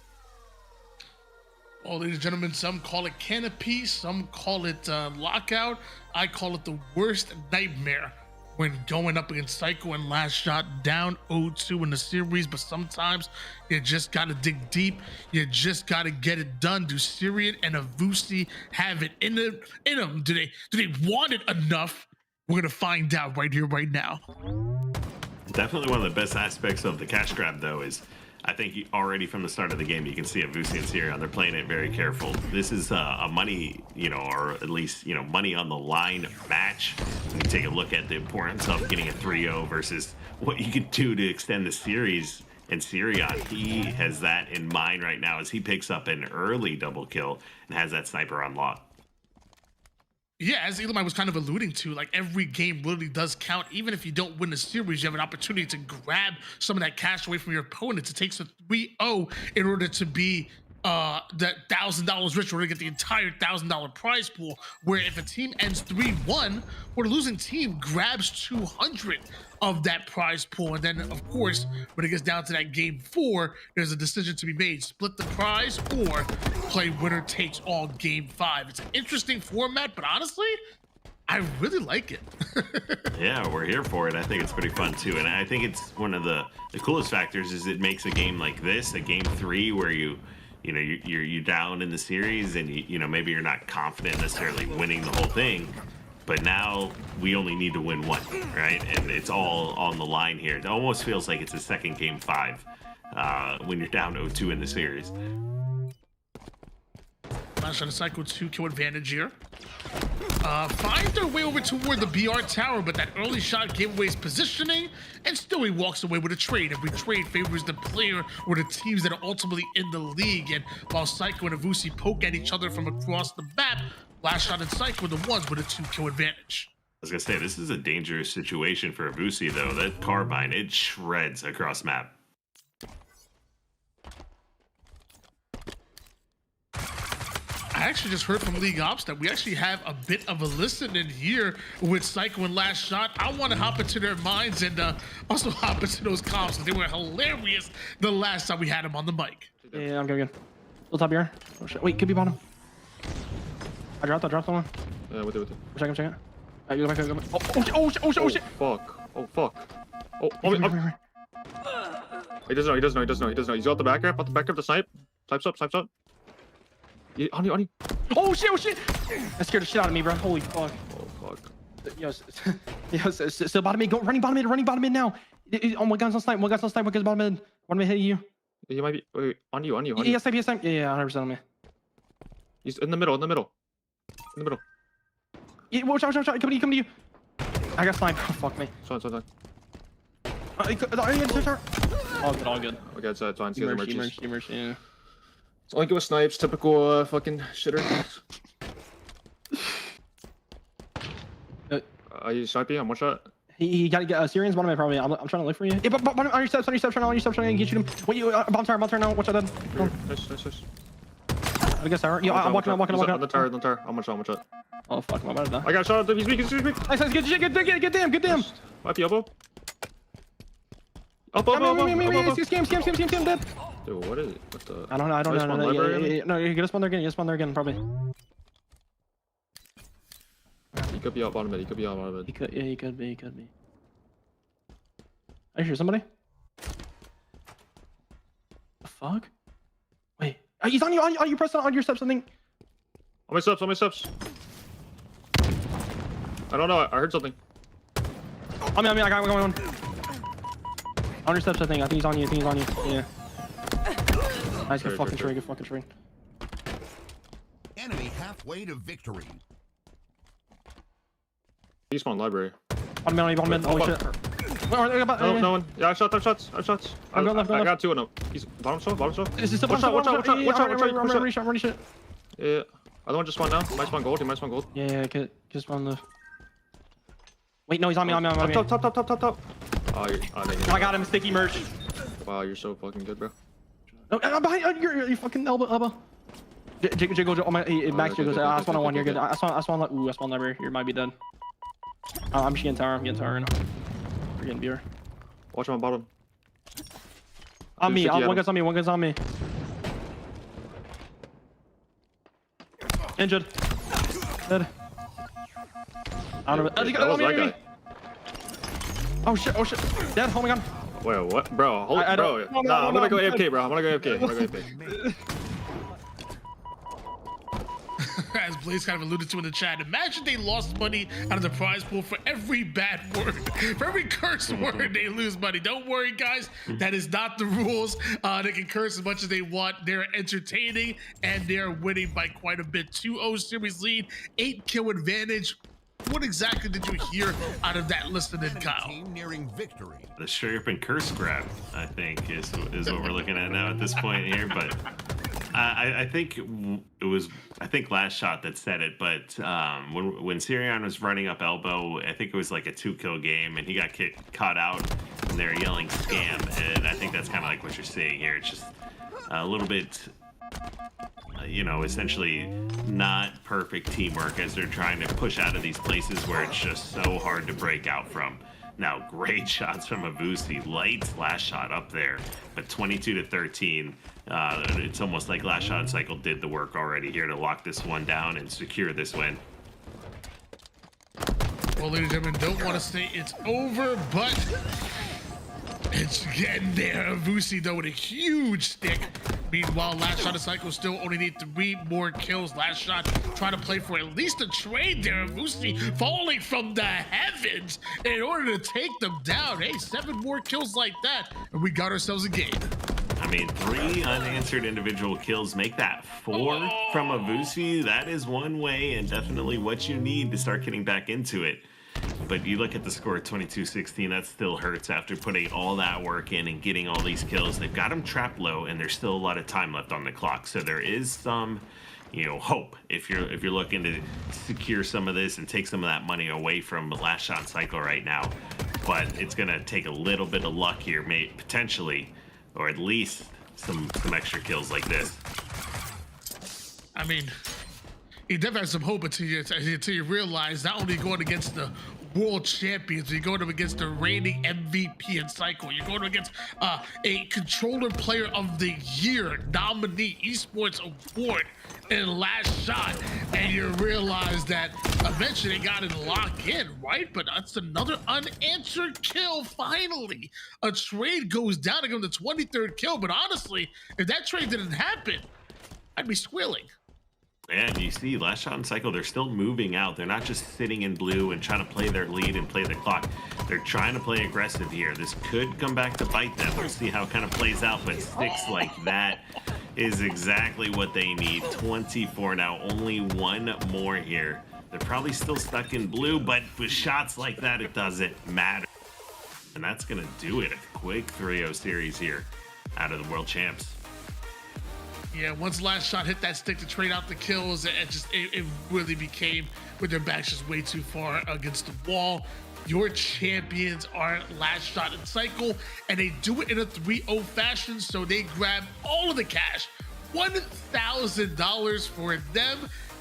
Well, ladies and gentlemen, some call it canopy, some call it lockout. I call it the worst nightmare when going up against Psycho and last shot down 0-2 in the series. But sometimes you just got to dig deep. You just got to get it done. Do Syrian and Avusi have it in them? Do they want it enough? We're going to find out right here, right now. Definitely one of the best aspects of the cash grab, though, is I think already from the start of the game, you can see Avusi and Sirion, they're playing it very careful. This is a money, or at least, money on the line match. When you take a look at the importance of getting a 3-0 versus what you could do to extend the series. And Sirion, he has that in mind right now as he picks up an early double kill and has that sniper on lock. Yeah, as Elamite was kind of alluding to, like every game really does count. Even if you don't win the series, you have an opportunity to grab some of that cash away from your opponent. It takes a 3-0 in order to be that $1,000 rich, or to get the entire $1,000 prize pool. Where if a team ends 3-1, or the losing team grabs 200 of that prize pool, and then of course when it gets down to that game 4, there's a decision to be made: split the prize or play winner takes all game 5. It's an interesting format, but honestly, I really like it. Yeah, we're here for it. I think it's pretty fun too, and I think it's one of the coolest factors is it makes a game like this, a game 3, where you're down in the series, and maybe you're not confident necessarily winning the whole thing, but now we only need to win one, right? And it's all on the line here. It almost feels like it's a second game 5 when you're down 0-2 in the series. Last shot of Cycle 2 kill advantage here. Find their way over toward the BR tower, but that early shot gave away his positioning, and still he walks away with a trade. Every trade favors the player or the teams that are ultimately in the league. And while Psycho and Avusi poke at each other from across the map, last shot and Psycho are the ones with a 2-kill advantage. I was gonna say, this is a dangerous situation for Avusi, though. That carbine, it shreds across map. I actually just heard from League Ops that we actually have a bit of a listen in here with Psycho and last shot. I want to hop into their minds and also hop into those comps. They were hilarious the last time we had them on the mic. Yeah, I'm good. Still top here. Oh shit! Wait, could be bottom. I dropped one. Yeah, with it. Check him. You go back. Oh shit! Fuck. Oh fuck. Oh, He doesn't know. He's got the back grab, the snipe. Types up. Yeah, on you. Oh shit! That scared the shit out of me, bro. Holy fuck. Oh fuck. Yo, still bottom mid. Go running bottom mid now. Oh, one guy's on snipe. One guy's bottom mid. One mid hitting you. You might be. Wait, on you. Yes, snipe. Yeah, 100% on me. He's in the middle. Yeah, watch out. Coming to you. I got snipe. Oh, fuck me. It's fine. All good. Okay, it's fine. See the merchants. Emerge, yeah. It's only good with snipes, typical fucking shitter. You sniping? I'm one shot. He got to get Syrian's bottom mid probably. I'm trying to look for you. Yeah, but on your steps, trying to get you. Wait, you bomb tower now. Watch out then. Nice. I guess tower. Yeah, I'm walking out. On the tower. I'm one shot. Oh fuck, I'm about to die. I got shot. He's weak. Nice, good damn. Wipe the elbow. Scam, dead. Dude, what is it? What the? I don't know. Yeah. No, you're gonna spawn there again, probably. He could be out bottom mid. He could be. Are you sure somebody? The fuck? Wait. He's on you. On you press on your steps, I think. On my steps, on my steps. I don't know. I heard something. I got one. On your steps, I think. He's on you. Yeah. Nice, good fucking trade. Good fucking trade. Enemy halfway to victory. Despawn library. On mid. Holy shit. No one. Yeah, I shot. I got two of them. He's bottom shot. Watch out. I'm running shit. Yeah. Other one just spawned now. Might spawn gold. He might spawn gold. Yeah, just spawn the. Wait, no, he's on me. Top. Oh, I got him. Sticky merch. Wow, you're so fucking good, bro. No, I'm behind your fucking elbow. Jiggle. Oh my, Max Jiggles. I spawn on one. You're good. I spawn library. You might be dead. I'm just getting tower. right now. We're getting beer. Watch him on bottom. On me. One guy's on me. Injured. Dead. I don't know. That was that guy. Oh shit. Dead. Oh my god. Wait, what? Bro, hold it, bro. Nah, I'm gonna go AFK, bro. I'm gonna go AFK. As Blaze kind of alluded to in the chat, imagine they lost money out of the prize pool for every bad word. For every curse word, they lose money. Don't worry, guys. That is not the rules. They can curse as much as they want. They're entertaining, and they're winning by quite a bit. 2-0 series lead, 8-kill advantage. What exactly did you hear out of that listening, Kyle? Nearing victory. The Straight Rippin curse grab, I think, is what we're looking at now at this point here. But I think it was last shot that said it. But when Sirion was running up elbow, I think it was like a 2-kill game, and he got caught out, and they're yelling scam. And I think that's kind of like what you're seeing here. It's just a little bit. Essentially not perfect teamwork as they're trying to push out of these places where it's just so hard to break out from. Now, great shots from Avusi, light last shot up there, but 22-13. It's almost like last shot cycle did the work already here to lock this one down and secure this win. Well, ladies and gentlemen, don't want to say it's over, but it's getting there. Avusi, though, with a huge stick. Meanwhile, last shot of cycle still only need 3 more kills. Last shot trying to play for at least a trade there. Avusi falling from the heavens in order to take them down. Hey, 7 more kills like that, and we got ourselves a game. I mean, 3 unanswered individual kills make that 4 from Avusi. That is one way and definitely what you need to start getting back into it. But you look at the score, 22-16, that still hurts after putting all that work in and getting all these kills. They've got them trapped low, and there's still a lot of time left on the clock. So there is some, hope if you're looking to secure some of this and take some of that money away from the last shot cycle right now. But it's gonna take a little bit of luck here, potentially, or at least some extra kills like this. I mean, you definitely have some hope until you realize not only going against the world champions, you're going up against the reigning MVP in cycle. You're going up against a controller player of the year nominee, esports award in last shot, and you realize that eventually they got to lock in, right? But that's another unanswered kill. Finally, a trade goes down to give them the 23rd kill. But honestly, if that trade didn't happen, I'd be squealing. And you see, last shot and cycle, they're still moving out. They're not just sitting in blue and trying to play their lead and play the clock. They're trying to play aggressive here. This could come back to bite them. We'll see how it kind of plays out, but sticks like that is exactly what they need. 24 now, only 1 more here. They're probably still stuck in blue, but with shots like that, it doesn't matter. And that's going to do it. A quick 3-0 series here out of the world champs. Yeah, once last shot hit that stick to trade out the kills, it really became with their backs just way too far against the wall. Your champions are last shot and cycle, and they do it in a 3-0 fashion, so they grab all of the cash. $1,000 for them.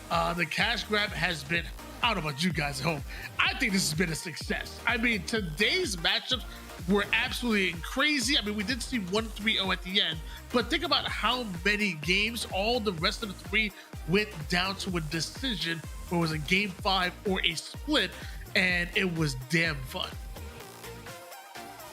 The cash grab has been, I don't know about you guys at home, I think this has been a success. I mean, today's matchups were absolutely crazy. I mean, we did see 1-3-0 at the end, but think about how many games all the rest of the 3 went down to a decision, or it was a game 5 or a split, and it was damn fun.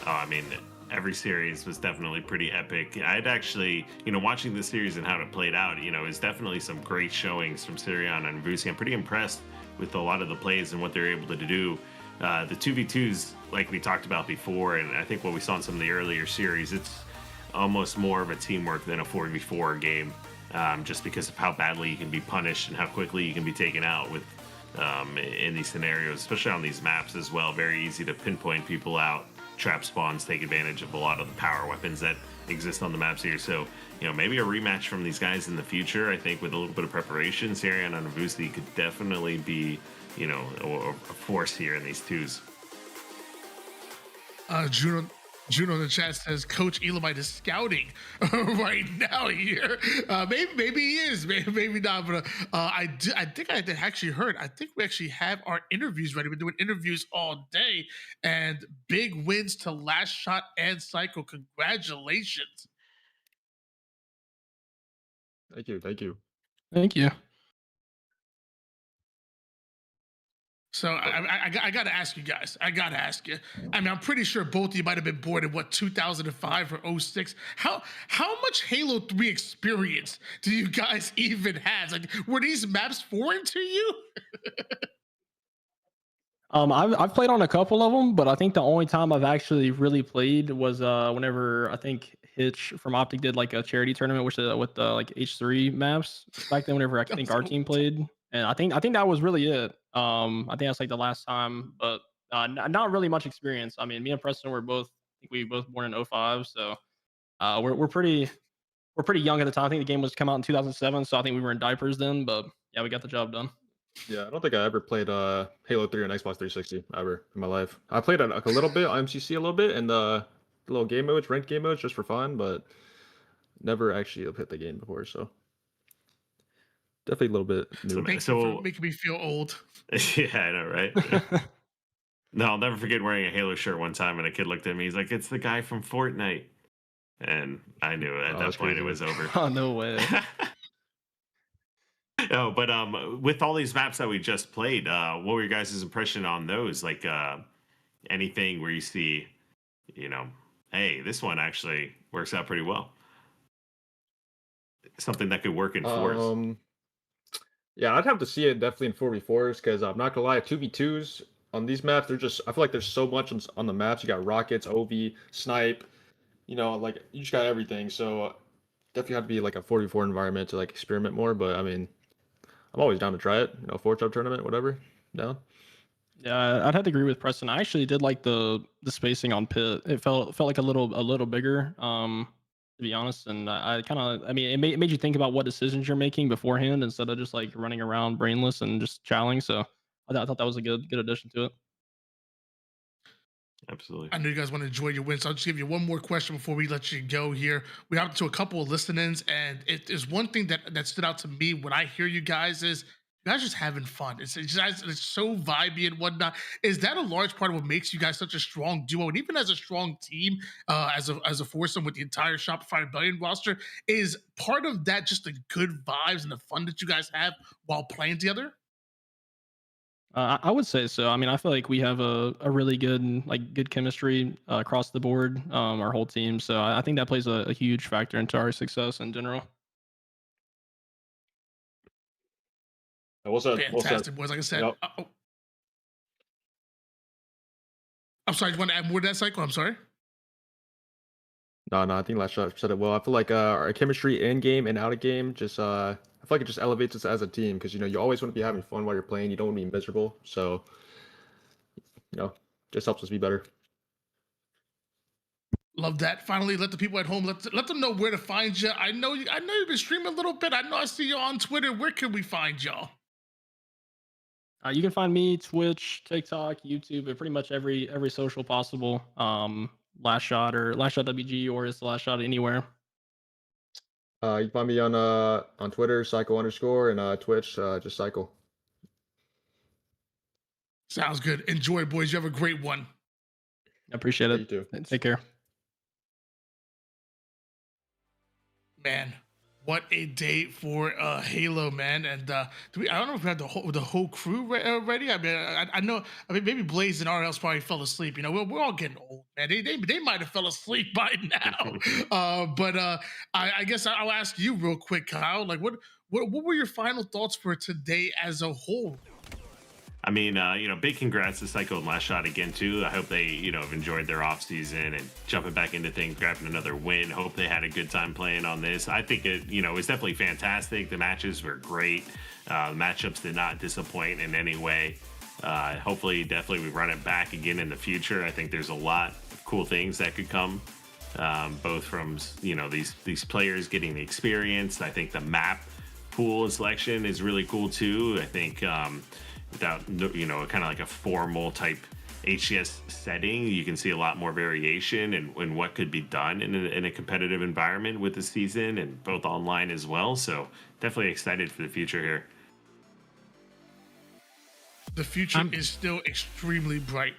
Oh, I mean, every series was definitely pretty epic. I'd actually, watching this series and how it played out, is definitely some great showings from Sirion and Vusi. I'm pretty impressed with a lot of the plays and what they're able to do. The 2v2s, like we talked about before, and I think what we saw in some of the earlier series, it's almost more of a teamwork than a 4v4 game, just because of how badly you can be punished and how quickly you can be taken out with in these scenarios, especially on these maps as well. Very easy to pinpoint people out, trap spawns, take advantage of a lot of the power weapons that exist on the maps here. So, maybe a rematch from these guys in the future. I think with a little bit of preparation, Sirion and Vusi could definitely be, a force here in these twos. Juno in the chat says Coach Elamite is scouting right now here. Maybe he is, maybe not. But I think I actually heard. I think we actually have our interviews ready. We're doing interviews all day, and big wins to Last Shot and Psycho. Congratulations! Thank you. Thank you. Thank you. So I got to ask you guys. I got to ask you. I mean, I'm pretty sure both of you might have been born in 2005 or 06. How much Halo 3 experience do you guys even have? Like, were these maps foreign to you? I've played on a couple of them, but I think the only time I've actually really played was whenever I think Hitch from Optic did like a charity tournament with the like H3 maps back then. Whenever I think our team played, and I think that was really it. I think that's like the last time, but not really much experience. I mean, me and Preston were both, I think we were both born in 05, so we're pretty young at the time. I think the game was come out in 2007, so I think we were in diapers then. But yeah, we got the job done. Yeah, I don't think I ever played Halo 3 on Xbox 360 ever in my life. I played it like a little bit on MCC, a little bit, and the little game modes, ranked game modes, just for fun, but never actually hit the game before. So definitely a little bit new. So making me feel old. Yeah, I know, right? No, I'll never forget wearing a Halo shirt one time, and a kid looked at me. He's like, "It's the guy from Fortnite," and I knew at that point it was over. Oh, no way. No, but with all these maps that we just played, what were your guys' impression on those? Like anything where you see, hey, this one actually works out pretty well. Something that could work in fours. Yeah, I'd have to see it definitely in 4v4s because I'm not gonna lie, 2v2s on these maps, I feel like there's so much on the maps. You got rockets, OV, snipe, like you just got everything. So definitely have to be like a 4v4 environment to like experiment more. But I mean, I'm always down to try it. 4-sub tournament, whatever. Down. Yeah, I'd have to agree with Preston. I actually did like the spacing on pit. It felt like a little bigger, to be honest. And I mean, it made you think about what decisions you're making beforehand instead of just like running around brainless and just chowing. So I thought that was a good addition to it. Absolutely. I know you guys want to enjoy your win, so I'll just give you one more question before we let you go here. We hopped to a couple of listen-ins, and it is one thing that stood out to me when I hear you guys is you guys just having fun. It's so vibey and whatnot. Is that a large part of what makes you guys such a strong duo, and even as a strong team, as a foursome with the entire Shopify Rebellion roster? Is part of that just the good vibes and the fun that you guys have while playing together? I would say so. I mean, I feel like we have a really good chemistry across the board, our whole team. So I think that plays a huge factor into our success in general. What's up? Fantastic, boys. Like I said, Yep. I'm sorry. You want to add more to that, Cycle? I'm sorry. No, I think Last Shot said it well. I feel like our chemistry in game and out of game just I feel like it just elevates us as a team because you always want to be having fun while you're playing. You don't want to be miserable. So just helps us be better. Love that. Finally, let the people at home let them know where to find you. I know you've been streaming a little bit. I know I see you on Twitter. Where can we find y'all? You can find me Twitch, TikTok, YouTube, and pretty much every social possible. Last Shot or Last Shot WG, or is the Last Shot anywhere. You can find me on Twitter, Psycho_, and Twitch, just Cycle. Sounds good. Enjoy, boys. You have a great one. I appreciate it. You too. Take care. Man, What a day for Halo, man! And I don't know if we had the whole crew ready. I mean, I know. I mean, maybe Blaze and RLs probably fell asleep. You know, we're all getting old, man. They might have fell asleep by now. But I guess I'll ask you real quick, Kyle. Like, what were your final thoughts for today as a whole? I mean, big congrats to Psycho and Last Shot again, too. I hope they, have enjoyed their off season and jumping back into things, grabbing another win. Hope they had a good time playing on this. I think it, was definitely fantastic. The matches were great. The matchups did not disappoint in any way. Hopefully, definitely we run it back again in the future. I think there's a lot of cool things that could come, both from, these players getting the experience. I think the map pool and selection is really cool, too. I think, without kind of like a formal type HCS setting, you can see a lot more variation in what could be done in a competitive environment with the season, and both online as well. So definitely excited for the future here. The future is still extremely bright.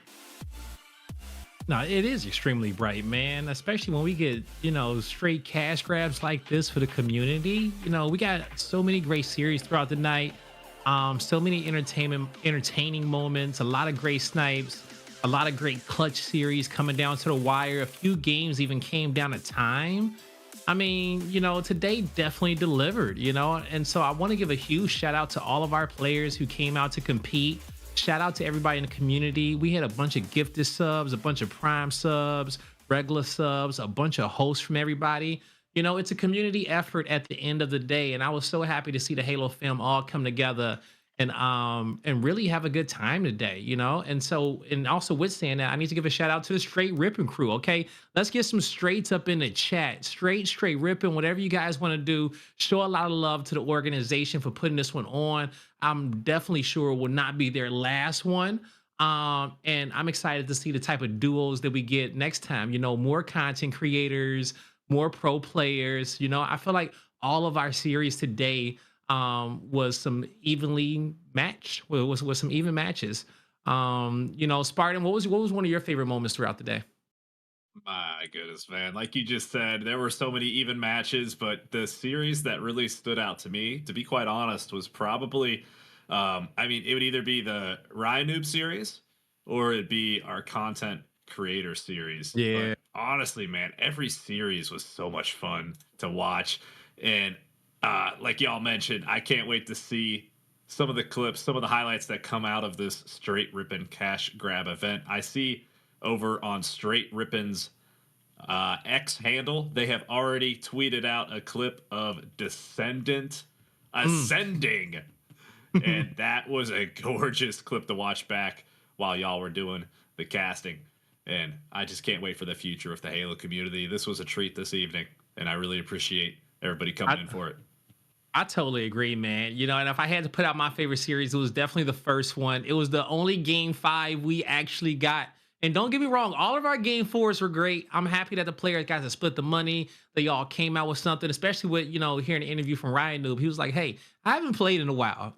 No, it is extremely bright, man, especially when we get, straight cash grabs like this for the community. We got so many great series throughout the night. So many entertaining moments, a lot of great snipes, a lot of great clutch series coming down to the wire. A few games even came down to time. I mean, today definitely delivered, and so I want to give a huge shout out to all of our players who came out to compete. Shout out to everybody in the community. We had a bunch of gifted subs, a bunch of prime subs, regular subs, a bunch of hosts from everybody. It's a community effort at the end of the day, and I was so happy to see the Halo fam all come together and really have a good time today, and also with saying that, I need to give a shout out to the Straight Rippin crew. Okay, let's get some straights up in the chat. Straight Rippin, whatever you guys want to do. Show a lot of love to the organization for putting this one on. I'm definitely sure it will not be their last one. And I'm excited to see the type of duos that we get next time. More content creators, more pro players. I feel like all of our series today was some evenly matched. Was some even matches. Spartan, what was one of your favorite moments throughout the day? My goodness, man. Like you just said, there were so many even matches, but the series that really stood out to me, to be quite honest, was probably, it would either be the Ryan Noob series or it'd be our content creator series. Yeah. But honestly, man, every series was so much fun to watch. And like y'all mentioned, I can't wait to see some of the clips, some of the highlights that come out of this Straight Rippin cash grab event. I see over on Straight Rippin's X handle, they have already tweeted out a clip of Descendant ascending. And that was a gorgeous clip to watch back while y'all were doing the casting. And I just can't wait for the future of the Halo community. This was a treat this evening, and I really appreciate everybody coming in for it. I totally agree, man. And if I had to put out my favorite series, it was definitely the first one. It was the only game 5 we actually got. And don't get me wrong, all of our game 4s were great. I'm happy that the players got to split the money. They all came out with something, especially with, hearing an interview from Ryan Noob. He was like, hey, I haven't played in a while.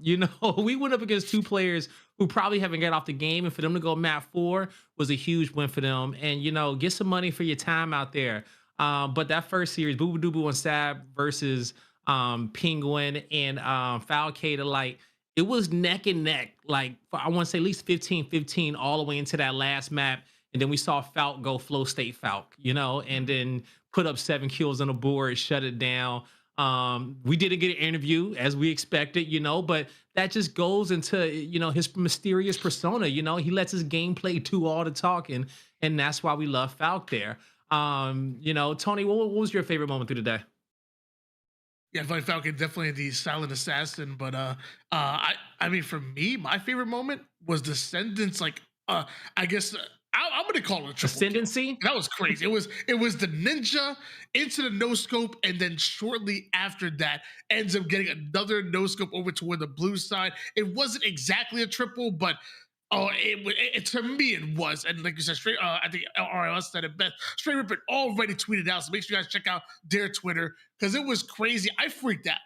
We went up against 2 players who probably haven't got off the game. And for them to go map 4 was a huge win for them. And, get some money for your time out there. But that first series, Boo Boo Doo and Sab versus Penguin and Falcade, like, it was neck and neck. Like, I want to say at least 15-15 all the way into that last map. And then we saw Falc go flow state Falc, and then put up 7 kills on the board, shut it down. We didn't get an interview as we expected, but that just goes into, his mysterious persona. He lets his gameplay do all the talking, and that's why we love Falc there. Tony, what was your favorite moment through the day? Yeah, Falcon definitely the silent assassin, but I mean, for me, my favorite moment was Descendants. Like, I guess I'm gonna call it a triple Ascendancy. Kill. That was crazy. It was the ninja into the no scope, and then shortly after that, ends up getting another no scope over toward the blue side. It wasn't exactly a triple, but it to me it was. And like you said, straight. I think RLS said it best. Straight Rippin already tweeted out, so make sure you guys check out their Twitter because it was crazy. I freaked out.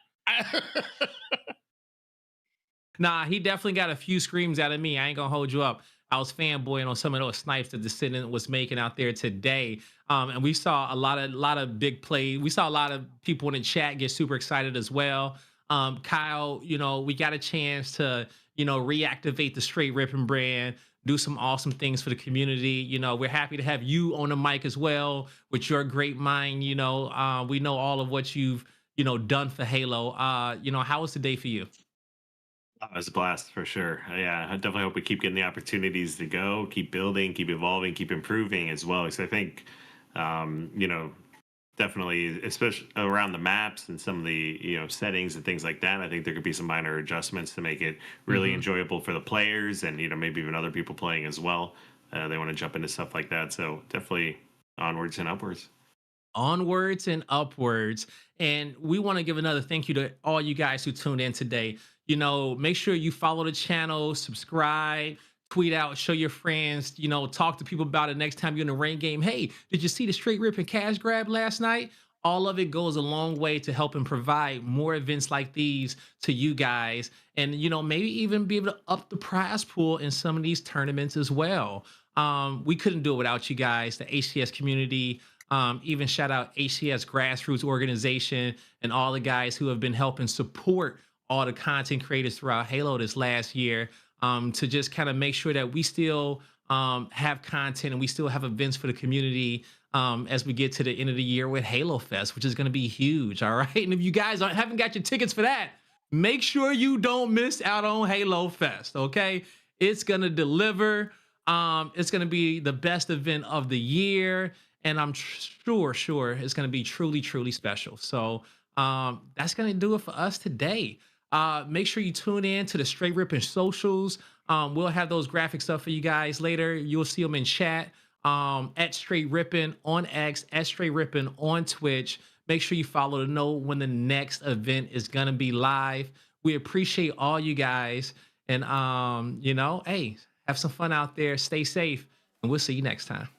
Nah, he definitely got a few screams out of me. I ain't gonna hold you up. I was fanboying on some of those snipes that Descendant was making out there today. And we saw a lot of big play. We saw a lot of people in the chat get super excited as well. Kyle, you know, we got a chance to, you know, reactivate the Straight Rippin brand, do some awesome things for the community. You know, we're happy to have you on the mic as well with your great mind. You know, we know all of what you've, you know, done for Halo. You know, how was the day for you? It was a blast for sure. Yeah, I definitely hope we keep getting the opportunities to go, keep building, keep evolving, keep improving as well. Because I think, you know, definitely, especially around the maps and some of the, you know, settings and things like that, I think there could be some minor adjustments to make it really enjoyable for the players and, you know, maybe even other people playing as well. They want to jump into stuff like that. So definitely onwards and upwards. Onwards and upwards. And we want to give another thank you to all you guys who tuned in today. You know, make sure you follow the channel, subscribe, tweet out, show your friends, you know, talk to people about it next time you're in the rain game. Hey, did you see the Straight Rippin cash grab last night? All of it goes a long way to helping provide more events like these to you guys. And, you know, maybe even be able to up the prize pool in some of these tournaments as well. We couldn't do it without you guys, the HCS community. Even shout out HCS grassroots organization and all the guys who have been helping support all the content creators throughout Halo this last year, to just kind of make sure that we still have content and we still have events for the community as we get to the end of the year with Halo Fest, which is going to be huge. All right. And if you guys haven't got your tickets for that, make sure you don't miss out on Halo Fest. Okay. It's going to deliver. It's going to be the best event of the year. And I'm sure it's going to be truly, truly special. So that's going to do it for us today. Make sure you tune in to the Straight Rippin socials. We'll have those graphics up for you guys later. You'll see them in chat at Straight Rippin on X, at Straight Rippin on Twitch. Make sure you follow to know when the next event is going to be live. We appreciate all you guys. And, you know, hey, have some fun out there. Stay safe. And we'll see you next time.